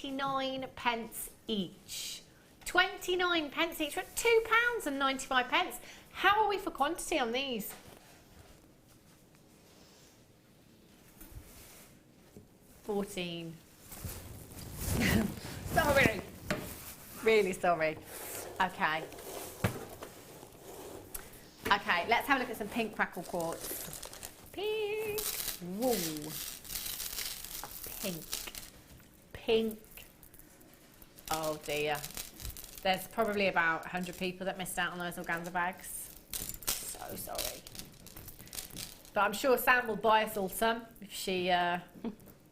29 pence each. 29 pence each. We're at £2.95. How are we for quantity on these? £14. Sorry. Really sorry. Okay. Okay, let's have a look at some pink crackle quartz. Pink. Woo. Pink. Pink. Oh dear. There's probably about 100 people that missed out on those organza bags. So sorry. But I'm sure Sam will buy us all some if she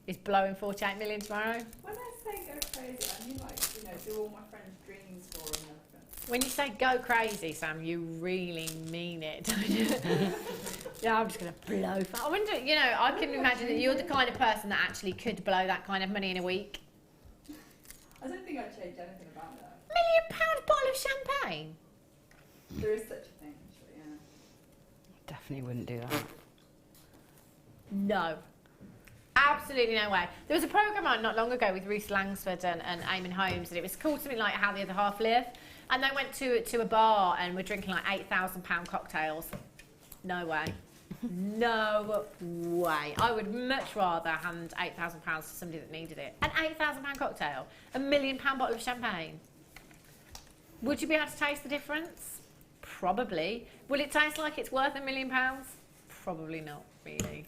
is blowing 48 million tomorrow. When I say go crazy, I mean like, you know, do all my friends' dreams for them. When you say go crazy, Sam, you really mean it. Yeah, I'm just going to blow. I wonder, you know, I can imagine that you're the kind of person that actually could blow that kind of money in a week. I don't think I'd change anything about that. £1 million bottle of champagne? There is such a thing, actually, yeah. Definitely wouldn't do that. No. Absolutely no way. There was a programme on not long ago with Ruth Langsford and Eamon Holmes, and it was called something like How the Other Half Live. And they went to a bar and were drinking like £8,000 cocktails. No way. No way. I would much rather hand £8,000 to somebody that needed it. An £8,000 cocktail, £1 million bottle of champagne. Would you be able to taste the difference? Probably. Will it taste like it's worth £1 million? Probably not, really.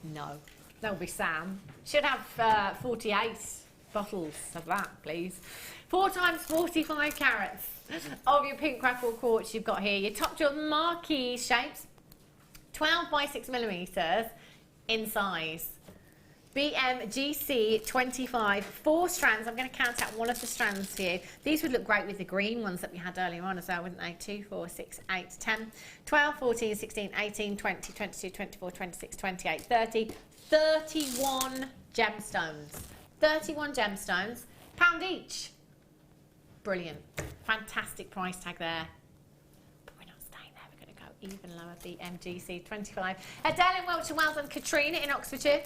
No. That would be Sam. Should have 48 bottles of that, please. 4 times 45 carats of your pink crackle quartz you've got here. Your top jewel marquee shapes, 12 by 6 millimeters in size. BMGC 25, 4 strands. I'm going to count out one of the strands for you. These would look great with the green ones that we had earlier on as well, wouldn't they? 2, 4, 6, 8, 10, 12, 14, 16, 18, 20, 22, 24, 26, 28, 30, 31 gemstones. 31 gemstones, £1 each. Brilliant. Fantastic price tag there. But we're not staying there. We're going to go even lower. BMGC 25. Adele in Wiltshire, well done. Katrina in Oxfordshire.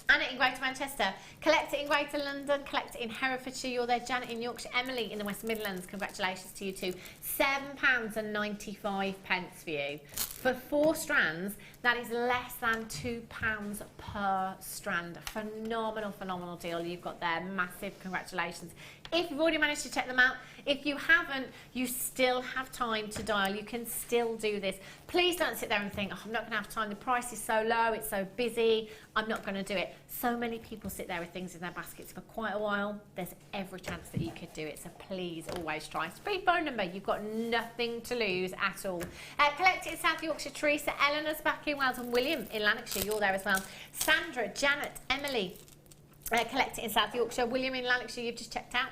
Anna in Greater Manchester. Collector in Greater London. Collector in Herefordshire. You're there. Janet in Yorkshire. Emily in the West Midlands. Congratulations to you too. £7.95 for you. For 4 strands, that is less than £2 per strand. A phenomenal, phenomenal deal you've got there. Massive congratulations. If you've already managed to check them out, if you haven't, you still have time to dial. You can still do this. Please don't sit there and think, oh, I'm not going to have time. The price is so low. It's so busy. I'm not going to do it. So many people sit there with things in their baskets for quite a while. There's every chance that you could do it. So please always try. Free phone number. You've got nothing to lose at all. Collect it in South Yorkshire. Teresa, Eleanor's back in Wales, and William in Lanarkshire. You're there as well. Sandra, Janet, Emily. Collect it in South Yorkshire. William in Lanarkshire, you've just checked out.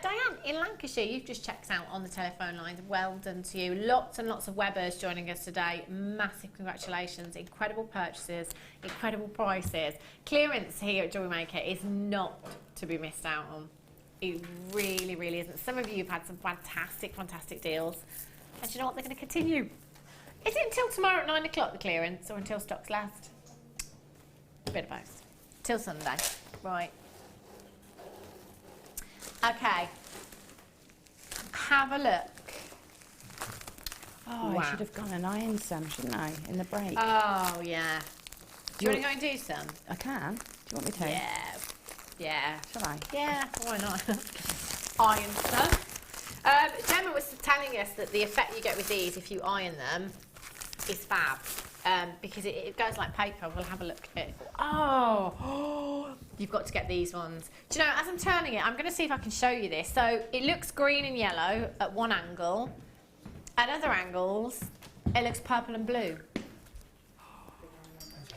Diane in Lancashire, you've just checked out on the telephone line. Well done to you. Lots and lots of Webbers joining us today. Massive congratulations. Incredible purchases, incredible prices. Clearance here at Jewellery Maker is not to be missed out on. It really, really isn't. Some of you have had some fantastic, fantastic deals. And do you know what? They're going to continue. Is it until tomorrow at 9 o'clock, the clearance, or until stocks last? A bit of both. Till Sunday. Right. Okay. Have a look. Oh, Wow. I should have gone and ironed some, shouldn't I, in the break? Oh, yeah. Do you want to go and do some? I can. Do you want me to? Yeah. Yeah. Shall I? Yeah, why not? Iron some. Gemma was telling us that the effect you get with these if you iron them is fab. Because it goes like paper. We'll have a look at it. Oh, you've got to get these ones. Do you know, as I'm turning it, I'm going to see if I can show you this. So it looks green and yellow at one angle. At other angles, it looks purple and blue.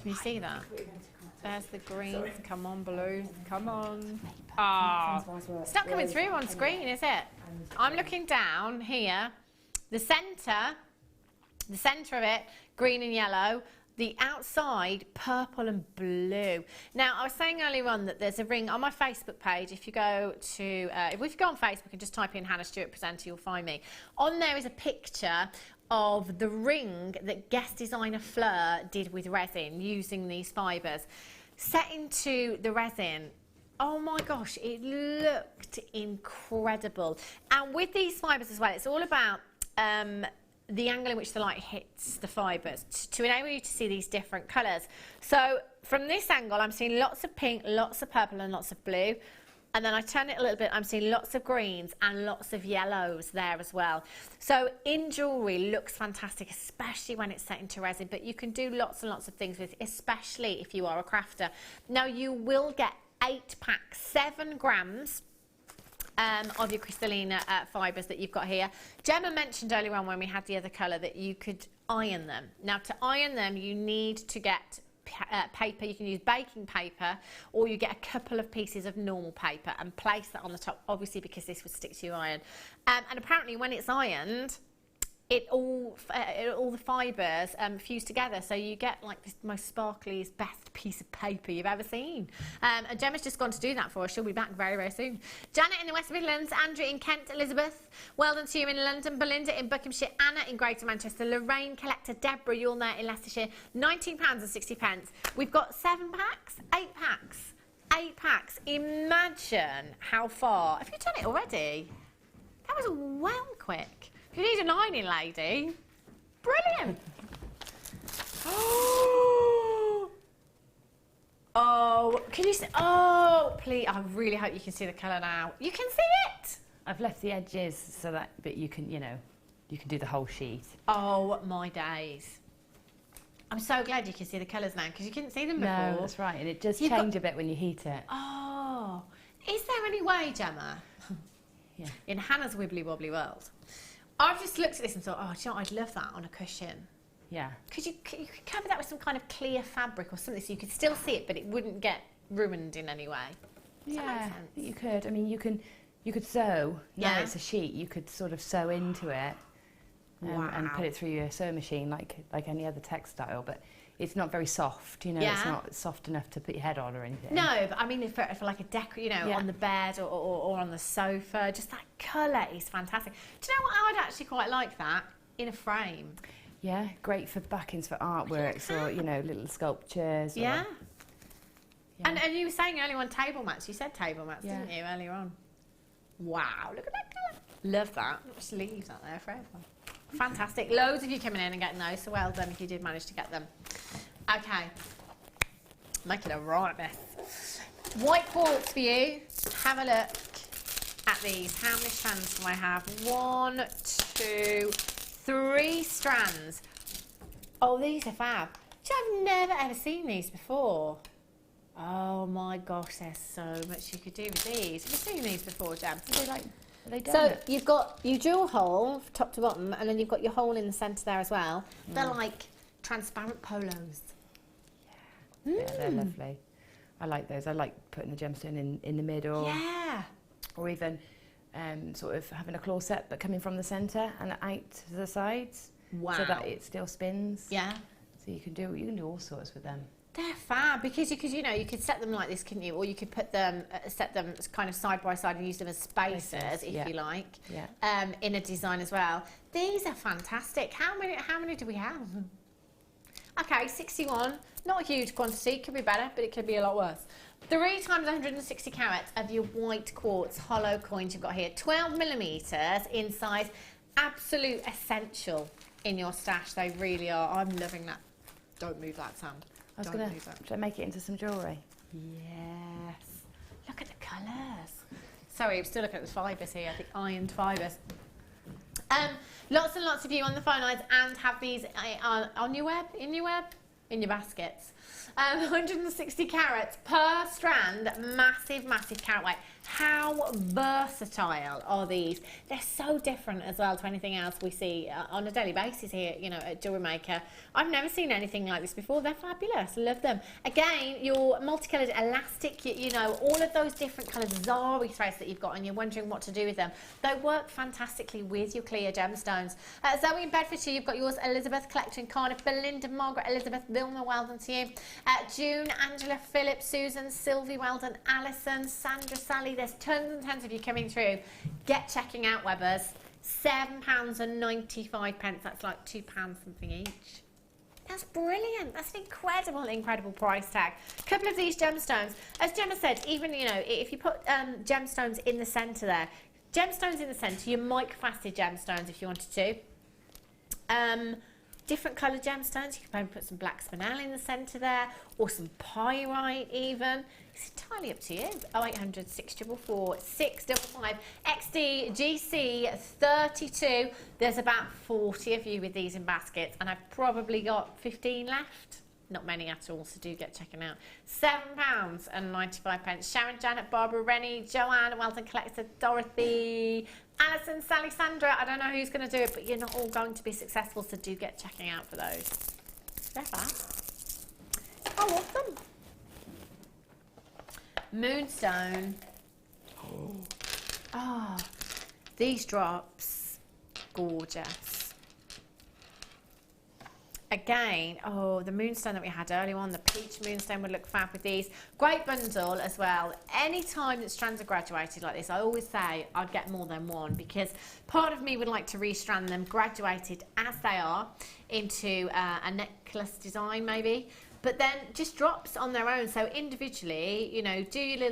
Can you see that? There's the green. Come on, blue. Come on. Ah, it's not coming through on screen, is it? I'm looking down here. The centre of it, green and yellow. The outside, purple and blue. Now, I was saying earlier on that there's a ring on my Facebook page. If you go to, if you go on Facebook and just type in Hannah Stewart Presenter, you'll find me. On there is a picture of the ring that guest designer Fleur did with resin using these fibres. Set into the resin, Oh my gosh, it looked incredible. And with these fibres as well, it's all about the angle in which the light hits the fibres to enable you to see these different colours. So from this angle, I'm seeing lots of pink, lots of purple and lots of blue. And then I turn it a little bit, I'm seeing lots of greens and lots of yellows there as well. So in jewellery, looks fantastic, especially when it's set into resin, but you can do lots and lots of things with, especially if you are a crafter. Now you will get 8 packs, 7 grams of your crystallina fibres that you've got here. Gemma mentioned earlier on when we had the other colour that you could iron them. Now to iron them, you need to get paper. You can use baking paper, or you get a couple of pieces of normal paper and place that on the top, obviously because this would stick to your iron. And apparently when it's ironed, all the fibres fuse together, so you get like this most sparkliest, best piece of paper you've ever seen. And Gemma's just gone to do that for us. She'll be back very, very soon. Janet in the West Midlands, Andrew in Kent, Elizabeth, well done to you in London, Belinda in Buckinghamshire, Anna in Greater Manchester, Lorraine, Collector, Deborah, you're there in Leicestershire, £19.60. We've got 7 packs, 8 packs, 8 packs. Imagine how far. Have you done it already? That was well quick. If you need an ironing lady, brilliant. Oh, can you see? Oh, please, I really hope you can see the colour now. You can see it. I've left the edges so that, but you can, you know, you can do the whole sheet. Oh, my days. I'm so glad you can see the colours now, because you couldn't see them before. No, that's right, and it does change a bit when you heat it. Oh, is there any way, Gemma, Yeah. in Hannah's wibbly wobbly world, I've just looked at this and thought, oh, do you know what? I'd love that on a cushion. Yeah. Could you cover that with some kind of clear fabric or something so you could still see it, but it wouldn't get ruined in any way? Does that make sense? You could. I mean, you could sew. Yeah. Now it's a sheet. You could sort of sew into it and put it through your sewing machine like any other textile, but it's not very soft. You know, it's not soft enough to put your head on or anything. No, but I mean, for like a you know, on the bed or on the sofa, just that colour is fantastic. Do you know what? I would actually quite like that in a frame. Yeah, great for backings for artworks or, you know, little sculptures. Yeah. And you were saying earlier on table mats. You said table mats, didn't you, earlier on? Wow, look at that colour. Love that. Just leave that there forever. Fantastic. Loads of you coming in and getting those, so well done if you did manage to get them. Okay. Making a right mess. White quartz for you. Have a look at these. How many strands do I have? 1, 2, 3 strands. Oh, these are fab. I've never ever seen these before. Oh my gosh, there's so much you could do with these. Have you seen these before, Jem? Are they done So it? you've got your jewel hole, top to bottom, and then you've got your hole in the centre there as well. They're like transparent polos. Yeah, they're lovely. I like those. I like putting the gemstone in the middle. Yeah. Or even sort of having a claw set but coming from the centre and out to the sides. Wow. So that it still spins. Yeah. So you can do all sorts with them. They're fab because you know you could set them like this, couldn't you? Or you could put them set them kind of side by side and use them as spacers if you like. Yeah. In a design as well. These are fantastic. How many do we have? Okay, 61. Not a huge quantity. Could be better, but it could be a lot worse. 3 times 160 carats of your white quartz hollow coins you've got here. 12 millimetres in size. Absolute essential in your stash. They really are. I'm loving that. Don't move that, Sam. I was going to make it into some jewellery. Yes. Look at the colours. Sorry, I'm still looking at the fibres here. I think ironed fibres. Lots and lots of you on the phone lines and have these on your web, in your baskets. 160 carats per strand, massive, massive carat weight. How versatile are these? They're so different as well to anything else we see on a daily basis here, you know, at Jewellery Maker. I've never seen anything like this before. They're fabulous. Love them. Again, your multicoloured elastic, you know, all of those different kind of zari threads that you've got and you're wondering what to do with them. They work fantastically with your clear gemstones. Zoe in Bedfordshire, you've got yours. Elizabeth, Collector in Cardiff. Belinda, Margaret, Elizabeth, Vilma, well done to you. June, Angela, Philip, Susan, Sylvie, well done. Alison, Sandra, Sally. There's tons and tons of you coming through. Get checking out, Webbers. £7.95. That's like £2 something each. That's brilliant. That's an incredible price tag. A couple of these gemstones. As Gemma said, even, you know, if you put gemstones in the centre there, gemstones in the centre, your mic-faceted gemstones if you wanted to. Different coloured gemstones, you can maybe put some black spinel in the centre there, or some pyrite even. It's entirely up to you. 0800 644 655 XD GC 32. There's about 40 of you with these in baskets, and I've probably got 15 left. Not many at all, so do get checking out. £7.95. Sharon, Janet, Barbara, Rennie, Joanne, Welton Collector, Dorothy, Alison, Sally, Sandra. I don't know who's going to do it, but you're not all going to be successful, so do get checking out for those. They're fast. I love them. Moonstone. Oh, these drops, gorgeous. Again, oh, the moonstone that we had earlier on, the peach moonstone would look fab with these. Great bundle as well. Any time that strands are graduated like this, I always say I'd get more than one, because part of me would like to restrand them graduated as they are into a necklace design maybe, but then just drops on their own. So individually, you know, do your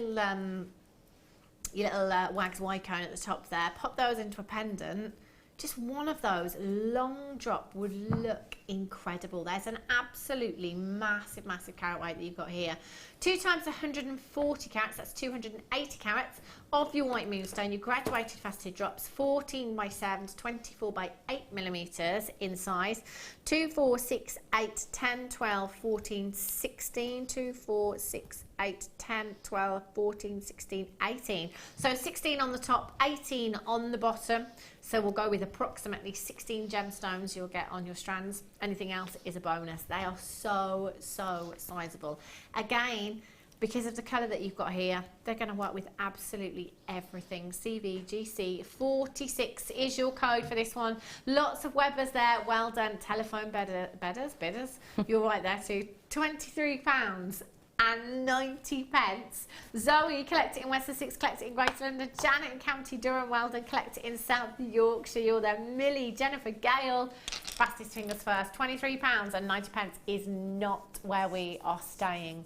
little wags white cone at the top there, pop those into a pendant. Just one of those long drop would look incredible. There's an absolutely massive carat weight that you've got here. 2 times 140 carats, that's 280 carats of your white moonstone. Your graduated faceted drops, 14 by 7 to 24 by 8 millimeters in size. 2, 4, 6, 8, 10, 12, 14, 16, 2, 4, 6, 8, 10, 12, 14, 16, 18. So 16 on the top, 18 on the bottom. So we'll go with approximately 16 gemstones you'll get on your strands. Anything else is a bonus. They are so sizable. Again, because of the colour that you've got here, they're going to work with absolutely everything. CVGC 46 is your code for this one. Lots of Webbers there. Well done. Telephone bidders. You're right there too. £23 and 90 pence. Zoe, collect it in West Sussex, collect it in Greater London. Janet in County Durham, Weldon, collect it in South Yorkshire. You're there. Millie, Jennifer, Gale, fastest fingers first. £23 and 90 pence is not where we are staying.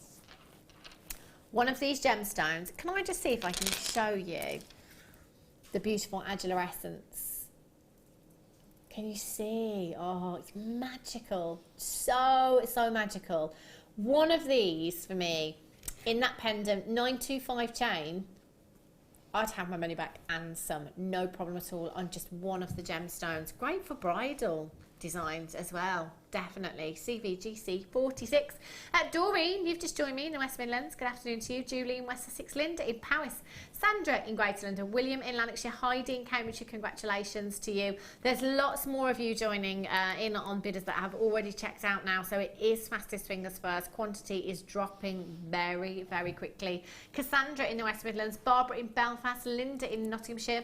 One of these gemstones, can I just see if I can show you the beautiful adularescence? Can you see? Oh, it's magical. So magical. One of these for me, in that pendant, 925 chain, I'd have my money back and some, no problem at all, on just one of the gemstones. Great for bridal designs as well, definitely. CVGC 46. Doreen, you've just joined me in the West Midlands. Good afternoon to you. Julie in West Sussex, Linda in Powys, Sandra in Greater London, William in Lanarkshire, Heidi in Cambridgeshire, congratulations to you. There's lots more of you joining in on bidders that have already checked out now, so it is fastest fingers first. Quantity is dropping very quickly. Cassandra in the West Midlands, Barbara in Belfast, Linda in Nottinghamshire,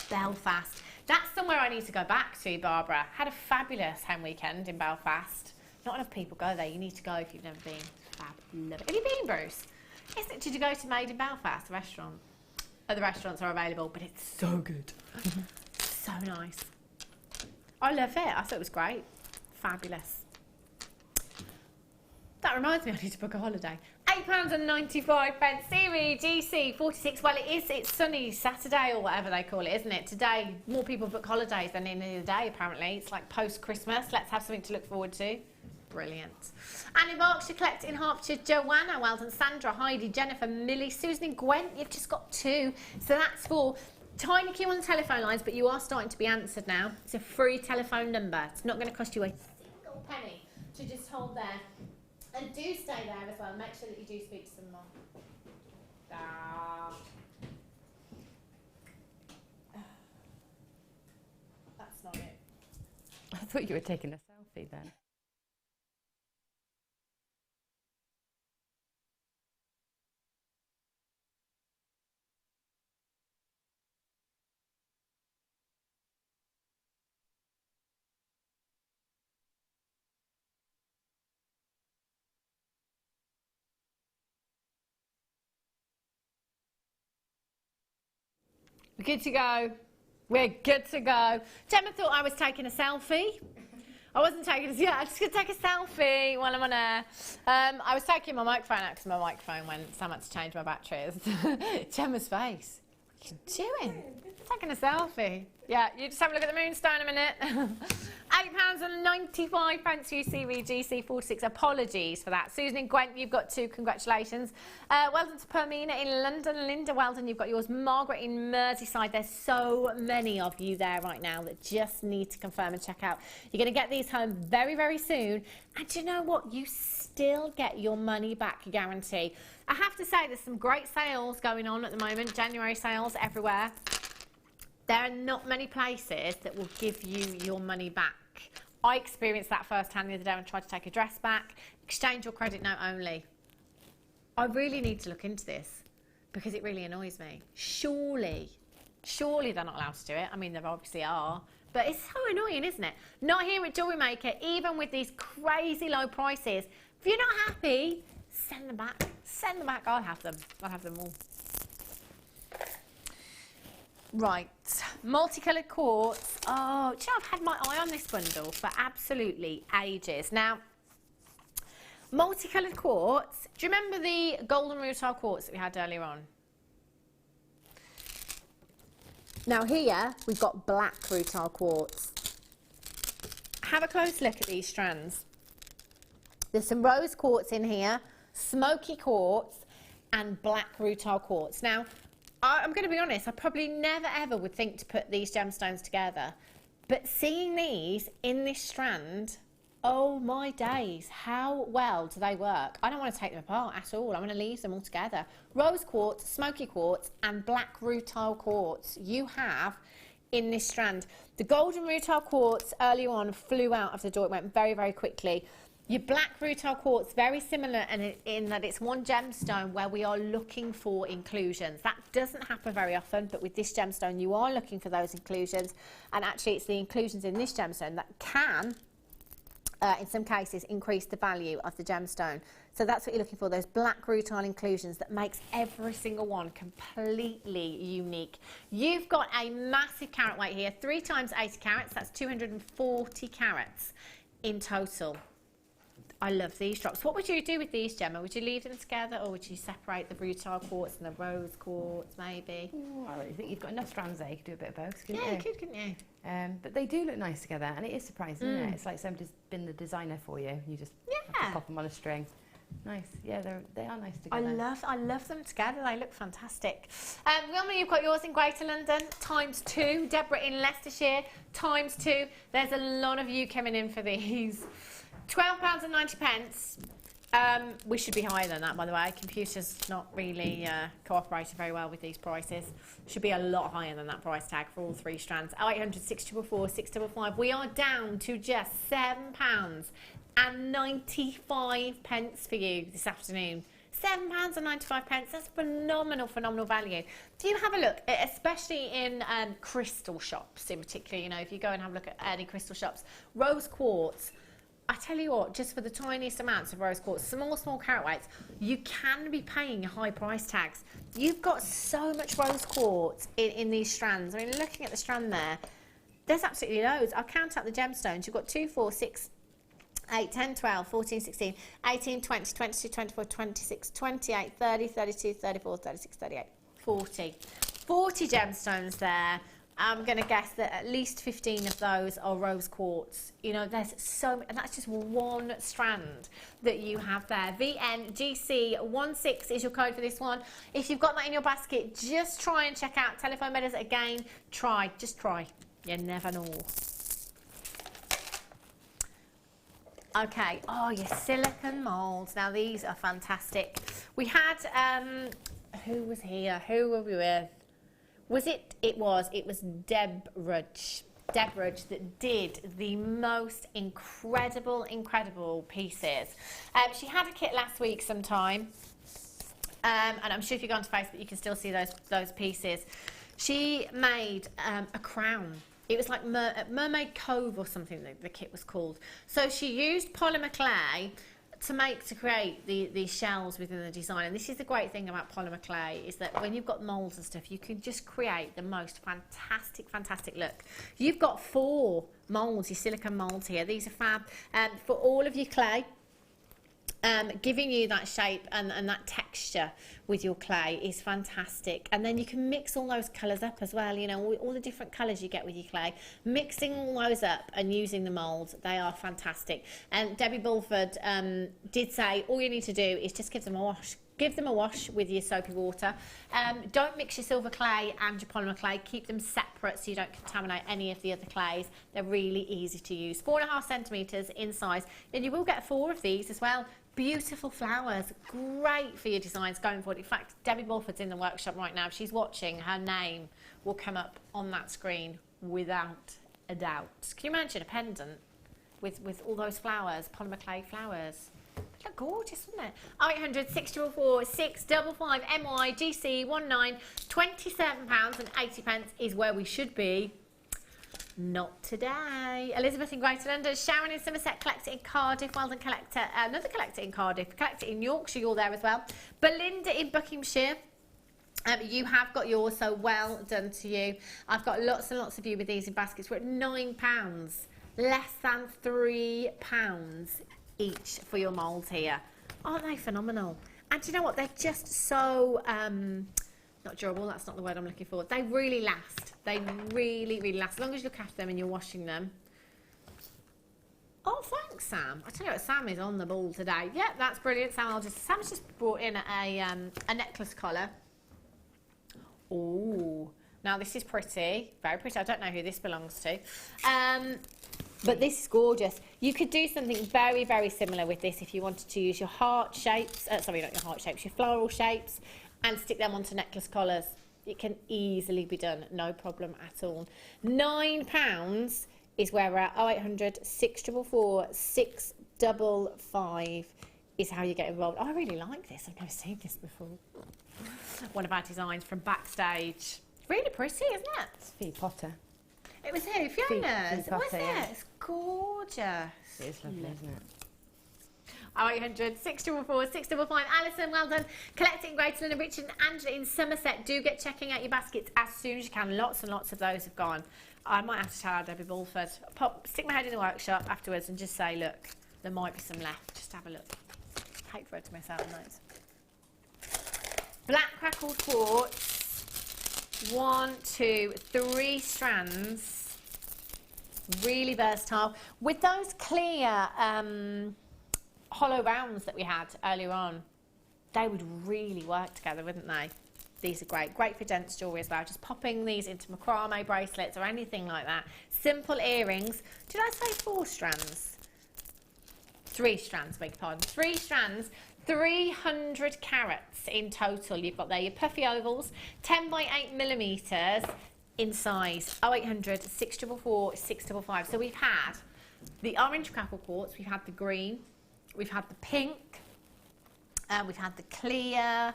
Belfast. That's somewhere I need to go back to, Barbara. Had a fabulous hen weekend in Belfast. Not enough people go there. You need to go if you've never been. Fab. Love it. Have you been, Bruce? Did you go to Made in Belfast, the restaurant? Other restaurants are available, but it's so good. So nice. I love it. I thought it was great. Fabulous. That reminds me, I need to book a holiday. £8.95. CVGC 46. Well, it's sunny Saturday or whatever they call it, isn't it? Today, more people book holidays than any other day, apparently. It's like post-Christmas. Let's have something to look forward to. Brilliant. And in Berkshire, collect in Hertfordshire, Joanna, Weldon, Sandra, Heidi, Jennifer, Millie, Susan and Gwent. You've just got 2. So that's for tiny queue on the telephone lines, but you are starting to be answered now. It's a free telephone number. It's not going to cost you a single penny to just hold there. And do stay there as well. Make sure that you do speak to someone. That's not it. I thought you were taking a selfie then. We're good to go. We're good to go. Gemma thought I was taking a selfie. I wasn't taking a, yeah, I'm just going to take a selfie while I'm on air. I was taking my microphone out because my microphone went, so I had to change my batteries. Gemma's face. What are you doing? Taking a selfie. Yeah, you just have a look at the moonstone a minute. £8.95 UCV GC46. Apologies for that. Susan and Gwent, you've got 2. Congratulations. Well done to Permina in London. Linda, well done. You've got yours. Margaret in Merseyside. There's so many of you there right now that just need to confirm and check out. You're going to get these home very, very soon. And do you know what? You still get your money back guarantee. I have to say there's some great sales going on at the moment. January sales everywhere. There are not many places that will give you your money back. I experienced that firsthand the other day when I tried to take a dress back. Exchange or credit note only. I really need to look into this because it really annoys me. Surely they're not allowed to do it. I mean, they obviously are. But it's so annoying, isn't it? Not here at Jewellery Maker, even with these crazy low prices. If you're not happy, send them back. Send them back. I'll have them. I'll have them all. Right, multicoloured quartz. Oh, do you know, I've had my eye on this bundle for absolutely ages. Now, multicoloured quartz, do you remember the golden rutile quartz that we had earlier on? Now here, we've got black rutile quartz. Have a close look at these strands. There's some rose quartz in here, smoky quartz, and black rutile quartz. Now, I'm going to be honest, I probably never ever would think to put these gemstones together. But seeing these in this strand, oh my days, how well do they work? I don't want to take them apart at all. I'm going to leave them all together. Rose quartz, smoky quartz, and black rutile quartz you have in this strand. The golden rutile quartz earlier on flew out of the door. It went very, very quickly. Your black rutile quartz, very similar in that it's one gemstone where we are looking for inclusions. That doesn't happen very often, but with this gemstone, you are looking for those inclusions. And actually, it's the inclusions in this gemstone that can, in some cases, increase the value of the gemstone. So that's what you're looking for, those black rutile inclusions that makes every single one completely unique. You've got a massive carat weight here, 3 times 80 carats. That's 240 carats in total. I love these drops. What would you do with these, Gemma? Would you leave them together or would you separate the rutile quartz and the rose quartz, maybe? Oh, I really think you've got enough strands there. You could do a bit of both, couldn't you? Yeah, you could, couldn't you? But they do look nice together, and it is surprising, isn't it? It's like somebody's been the designer for you. You just have to pop them on a string. Nice. Yeah, they are nice together. I love them together. They look fantastic. Wilma, you've got yours in Greater London, ×2. Deborah in Leicestershire, ×2. There's a lot of you coming in for these. £12.90. We should be higher than that, by the way. Computer's not really cooperating very well with these prices. Should be a lot higher than that price tag for all 3 strands. 0800 644 655. We are down to just £7.95 for you this afternoon. £7.95. That's phenomenal, phenomenal value. Do you have a look, especially in crystal shops in particular? You know, if you go and have a look at any crystal shops, rose quartz. I tell you what, just for the tiniest amounts of rose quartz, small carat weights, you can be paying high price tags. You've got so much rose quartz in these strands. I mean, looking at the strand there, there's absolutely loads. I'll count out the gemstones. You've got 2, 4, 6, 8, 10, 12, 14, 16, 18, 20, 22, 24, 26, 28, 30, 32, 34, 36, 38, 40. 40 gemstones there. I'm going to guess that at least 15 of those are rose quartz. You know, there's so many, and that's just one strand that you have there. VNGC16 is your code for this one. If you've got that in your basket, just try and check out telephone medals again. Just try. You never know. Okay, oh, your silicone moulds. Now, these are fantastic. We had, who was here? Who were we with? Was it? It was Deborah that did the most incredible pieces. She had a kit last week sometime, and I'm sure if you go onto Facebook, you can still see those pieces. She made a crown. It was like Mermaid Cove or something, the kit was called. So she used polymer clay to create these shells within the design. And this is the great thing about polymer clay, is that when you've got molds and stuff, you can just create the most fantastic look. You've got 4 molds, your silicone molds here. These are fab for all of your clay. Giving you that shape and that texture with your clay is fantastic. And then you can mix all those colours up as well, you know, all the different colours you get with your clay. Mixing all those up and using the moulds, they are fantastic. And Debbie Bulford did say all you need to do is just give them a wash. Give them a wash with your soapy water. Don't mix your silver clay and your polymer clay. Keep them separate so you don't contaminate any of the other clays. They're really easy to use. 4.5 centimetres in size. And you will get 4 of these as well. Beautiful flowers, great for your designs going forward. In fact, Debbie Bulford's in the workshop right now. If she's watching, her name will come up on that screen without a doubt. Can you imagine a pendant with all those flowers, polymer clay flowers? They look gorgeous, wouldn't it? 0800 644 655 MYGC 19, £27.80 is where we should be. Not today. Elizabeth in Greater London, Sharon in Somerset, collect it in Cardiff, well done collector, another collector in Cardiff, collect it in Yorkshire, you're there as well. Belinda in Buckinghamshire, you have got yours, so well done to you. I've got lots and lots of you with these in baskets. We're at £9, less than £3 each for your moulds here. Aren't they phenomenal? And do you know what, they're just so not durable, that's not the word I'm looking for. They really last. They really last. As long as you look after them and you're washing them. Oh, thanks, Sam. I tell you what, Sam is on the ball today. Yeah, that's brilliant, Sam. Sam's just brought in a necklace collar. Oh, now this is pretty. Very pretty. I don't know who this belongs to. But this is gorgeous. You could do something very similar with this if you wanted to use your heart shapes. Sorry, not your heart shapes, your floral shapes. And stick them onto necklace collars. It can easily be done, no problem at all. £9 is where we're at. 0800 644 655 is how you get involved. I really like this. I've never seen this before. One of our designs from backstage. Really pretty, isn't it? It's Fee Potter. It was who? Fiona's? Fee Potter, Was it? yeah. It's gorgeous. It is lovely, isn't it? 0800 644 655. Alison, well done. Collect it in Greater London. Richard and Angela in Somerset. Do get checking out your baskets as soon as you can. Lots and lots of those have gone. I might have to tell our Debbie Bulford. Stick my head in the workshop afterwards and just say, look, there might be some left. Just have a look. Hate for her to miss out on those. Black crackled quartz. 1, 2, 3 strands. Really versatile. With those clear hollow rounds that we had earlier on, they would really work together, wouldn't they? These are great for dense jewellery as well. Just popping these into macrame bracelets or anything like that. Simple earrings. Did I say 4 strands? 3 strands, beg your pardon. 3 strands, 300 carats in total. You've got there your puffy ovals, 10 by 8 millimetres in size. 0800 644 655. So we've had the orange crackle quartz, we've had the green, we've had the pink, we've had the clear.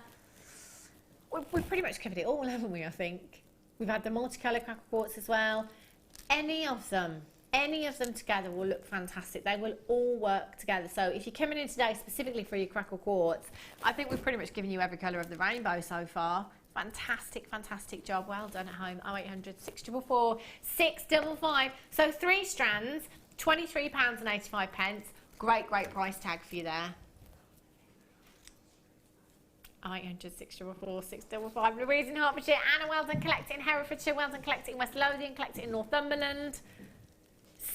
We've pretty much covered it all, haven't we, I think? We've had the multicolour crackle quartz as well. Any of them together will look fantastic. They will all work together. So if you're coming in today specifically for your crackle quartz, I think we've pretty much given you every colour of the rainbow so far. Fantastic job. Well done at home. 0800 644 655. So 3 strands, £23.85. Great price tag for you there. 0800 644 655. Louise in Hertfordshire. Anna, well done, collect it in Herefordshire. Well done, collect it in West Lothian. Collect it in Northumberland.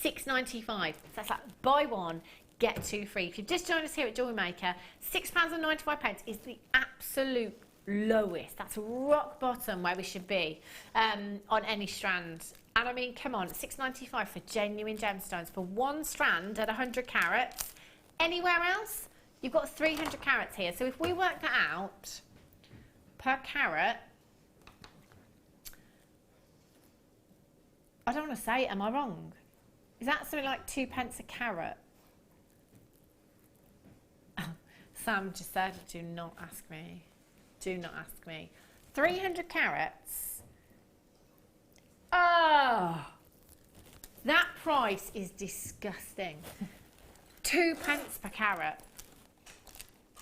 £6.95. So that's like buy one, get 2 free. If you've just joined us here at Jewellery Maker, £6.95 is the absolute lowest. That's rock bottom where we should be on any strand. And I mean, come on, £6.95 for genuine gemstones for 1 strand at 100 carats. Anywhere else, you've got 300 carats here. So if we work that out per carat, I don't want to say it, am I wrong? Is that something like 2p a carat? Oh, Sam just said, do not ask me. Do not ask me. 300 carats. Oh, that price is disgusting. 2p per carat.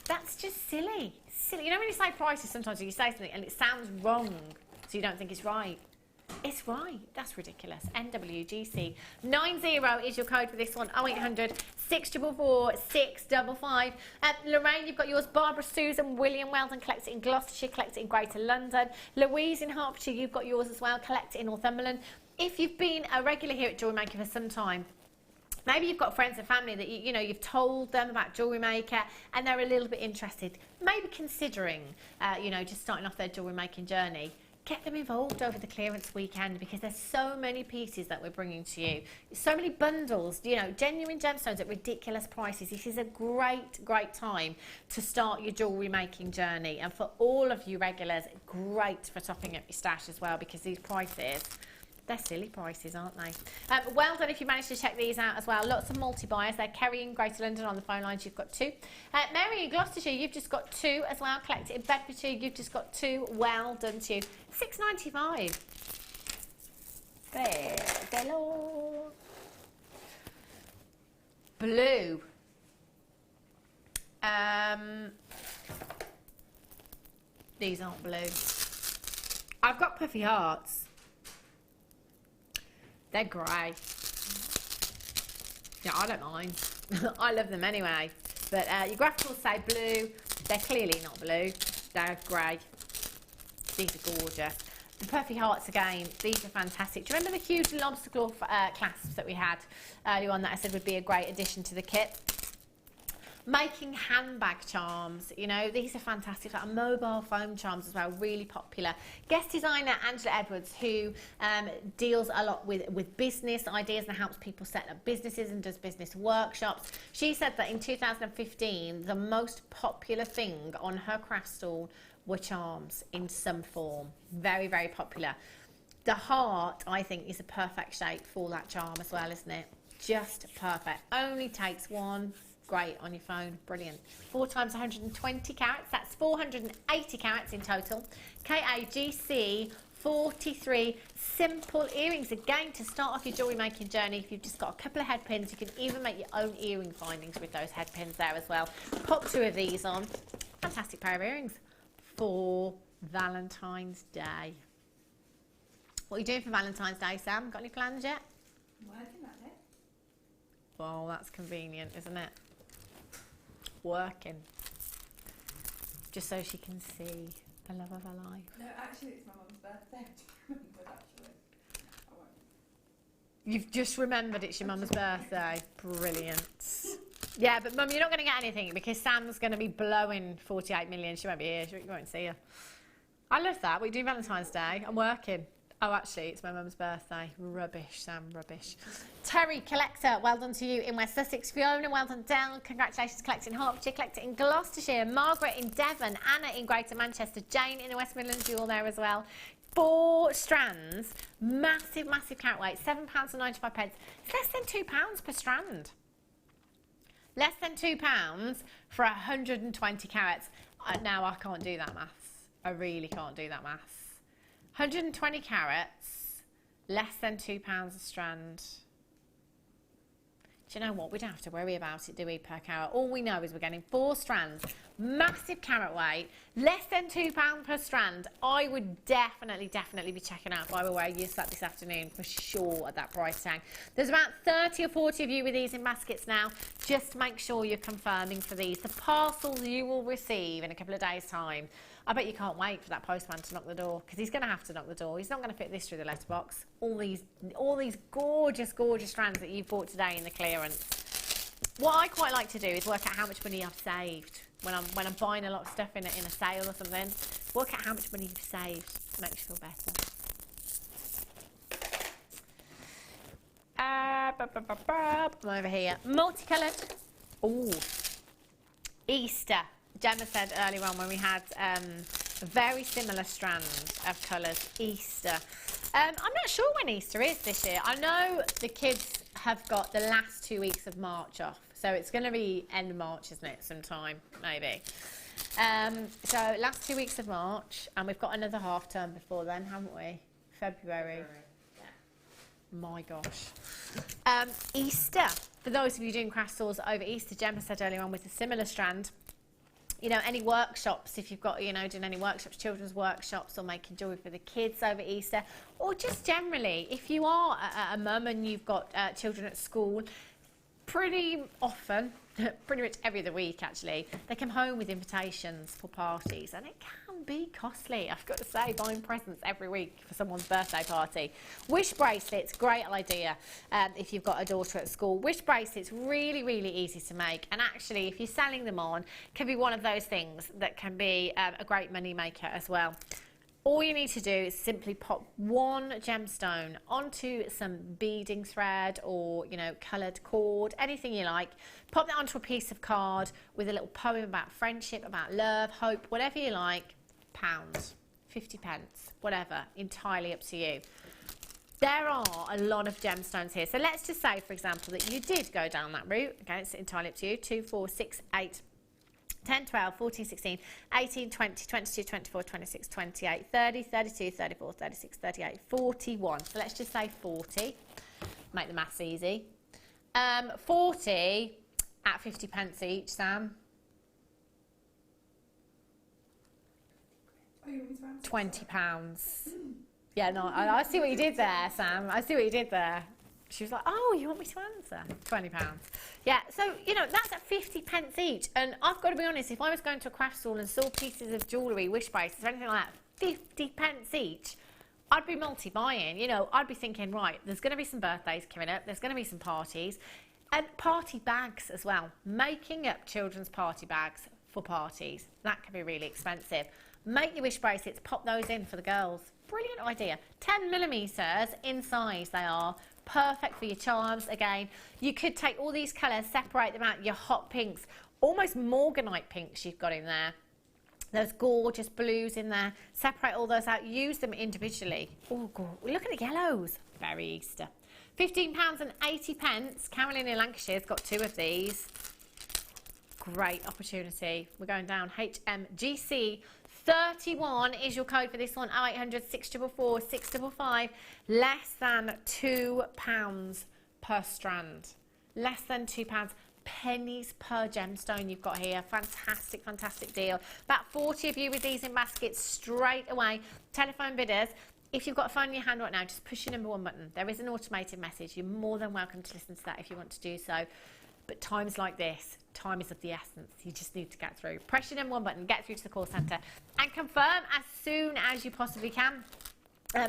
That's just silly. Silly. You know when you say prices, sometimes you say something and it sounds wrong, so you don't think it's right. It's right. That's ridiculous. NWGC 90 is your code for this one. 0800 644 655. Lorraine, you've got yours. Barbara, Susan, William, Weldon, collect it in Gloucestershire, collect it in Greater London. Louise in Hertfordshire, you've got yours as well. Collect it in Northumberland. If you've been a regular here at Jewellery Maker for some time, maybe you've got friends and family that you've told them about Jewellery Maker and they're a little bit interested, maybe considering, just starting off their jewellery making journey. Get them involved over the clearance weekend because there's so many pieces that we're bringing to you. So many bundles, genuine gemstones at ridiculous prices. This is a great, great time to start your jewellery making journey. And for all of you regulars, great for topping up your stash as well because these prices, they're silly prices, aren't they? Well done if you managed to check these out as well. Lots of multi-buyers there. Kerry in Greater London on the phone lines, you've got 2. Mary in Gloucestershire, you've just got 2 as well. Collect it in Bedfordshire, you've just got 2. Well done to you. £6.95. Hello. Blue. These aren't blue. I've got puffy hearts. They're grey. Yeah, I don't mind. I love them anyway. But your graphicals say blue. They're clearly not blue. They're grey. These are gorgeous. The puffy hearts again, these are fantastic. Do you remember the huge lobster claw clasps that we had earlier on that I said would be a great addition to the kit? Making handbag charms, these are fantastic, like mobile foam charms as well, really popular. Guest designer Angela Edwards, who deals a lot with business ideas and helps people set up businesses and does business workshops. She said that in 2015, the most popular thing on her craft stall were charms in some form. Very, very popular. The heart, I think, is a perfect shape for that charm as well, isn't it? Just perfect. Only takes one. Great on your phone, brilliant. 4 times 120 carats, that's 480 carats in total. KAGC 43 simple earrings. Again, to start off your jewellery making journey, if you've just got a couple of head pins, you can even make your own earring findings with those head pins there as well. Pop 2 of these on. Fantastic pair of earrings for Valentine's Day. What are you doing for Valentine's Day, Sam? Got any plans yet? Working that day. Well, that's convenient, isn't it? Working. Just so she can see the love of her life. No, actually, it's my mum's birthday. I just remembered, actually. I won't. You've just remembered it's your mum's birthday. Brilliant. Yeah, but Mum, you're not going to get anything because Sam's going to be blowing 48 million. She won't be here. You won't see her. I love that. We do Valentine's Day. I'm working. Oh, actually, it's my mum's birthday. Rubbish, Sam, rubbish. Terry, collector, well done to you in West Sussex. Fiona, well done down. Congratulations, collecting Hertfordshire, collect it in Gloucestershire. Margaret in Devon. Anna in Greater Manchester. Jane in the West Midlands, you all there as well. 4 strands, massive, massive carat weight, £7.95. It's less than £2 per strand. Less than £2 for 120 carats. Now, I can't do that maths. I really can't do that maths. 120 carats, less than £2 a strand. Do you know what? We don't have to worry about it, do we, per carat? All we know is we're getting 4 strands, massive carat weight, less than £2 per strand. I would definitely be checking out if I were wearing this this afternoon for sure at that price tag. There's about 30 or 40 of you with these in baskets now. Just make sure you're confirming for these. The parcels you will receive in a couple of days' time. I bet you can't wait for that postman to knock the door because he's going to have to knock the door. He's not going to fit this through the letterbox. All these gorgeous, gorgeous strands that you've bought today in the clearance. What I quite like to do is work out how much money I've saved when I'm buying a lot of stuff in a sale or something. Work out how much money you've saved. Makes you feel better. I'm over here. Multicoloured. Ooh. Easter. Gemma said earlier on when we had a very similar strand of colours, Easter. I'm not sure when Easter is this year. I know the kids have got the last 2 weeks of March off, so it's going to be end of March, isn't it, sometime, maybe. So last 2 weeks of March, and we've got another half term before then, haven't we? February. Yeah. My gosh. Easter. For those of you doing craft stores over Easter, Gemma said earlier on with a similar strand, you know, any workshops, if you've got, you know, doing any workshops, children's workshops, or making jewellery for the kids over Easter, or just generally, if you are a mum and you've got children at school, pretty often, pretty much every other week actually, they come home with invitations for parties, and it can be costly, I've got to say, buying presents every week for someone's birthday party. Wish bracelets, great idea if you've got a daughter at school. Wish bracelets, really, really easy to make, and actually if you're selling them on, can be one of those things that can be a great money maker as well. All you need to do is simply pop one gemstone onto some beading thread or, you know, coloured cord, anything you like. Pop that onto a piece of card with a little poem about friendship, about love, hope, whatever you like. Pounds, 50 pence, whatever, entirely up to you. There are a lot of gemstones here. So let's just say, for example, that you did go down that route. Okay, it's entirely up to you. 2, 4, 6, 8, 10, 12, 14, 16, 18, 20, 22, 24, 26, 28, 30, 32, 34, 36, 38, 41. So let's just say 40. Make the maths easy. 40 at 50 pence each, Sam. Oh, you want me to answer? £20. Yeah, no, I see what you did there, Sam. I see what you did there. She was like, oh, you want me to answer? £20. Yeah, so, you know, that's at 50 pence each. And I've got to be honest, if I was going to a craft stall and saw pieces of jewellery, wish bracelets, or anything like that, 50 pence each, I'd be multi-buying. You know, I'd be thinking, right, there's going to be some birthdays coming up, there's going to be some parties, and party bags as well. Making up children's party bags for parties, that can be really expensive. Make your wish bracelets, pop those in for the girls. Brilliant idea. 10mm in size they are. Perfect for your charms. Again, you could take all these colours, separate them out, your hot pinks, almost morganite pinks you've got in there, those gorgeous blues in there, separate all those out, use them individually. Oh, look at the yellows, very Easter. £15.80. Carolyn in Lancashire's got 2 of these. Great opportunity. We're going down. HMGC 31 is your code for this one. 0800 644 655. Less than £2 per strand. Less than £2. Pennies per gemstone you've got here. Fantastic, fantastic deal. About 40 of you with these in baskets straight away. Telephone bidders. If you've got a phone in your hand right now, just push your number 1 button. There is an automated message. You're more than welcome to listen to that if you want to do so. But times like this, time is of the essence. You just need to get through. Press your number 1 button, get through to the call centre, and confirm as soon as you possibly can.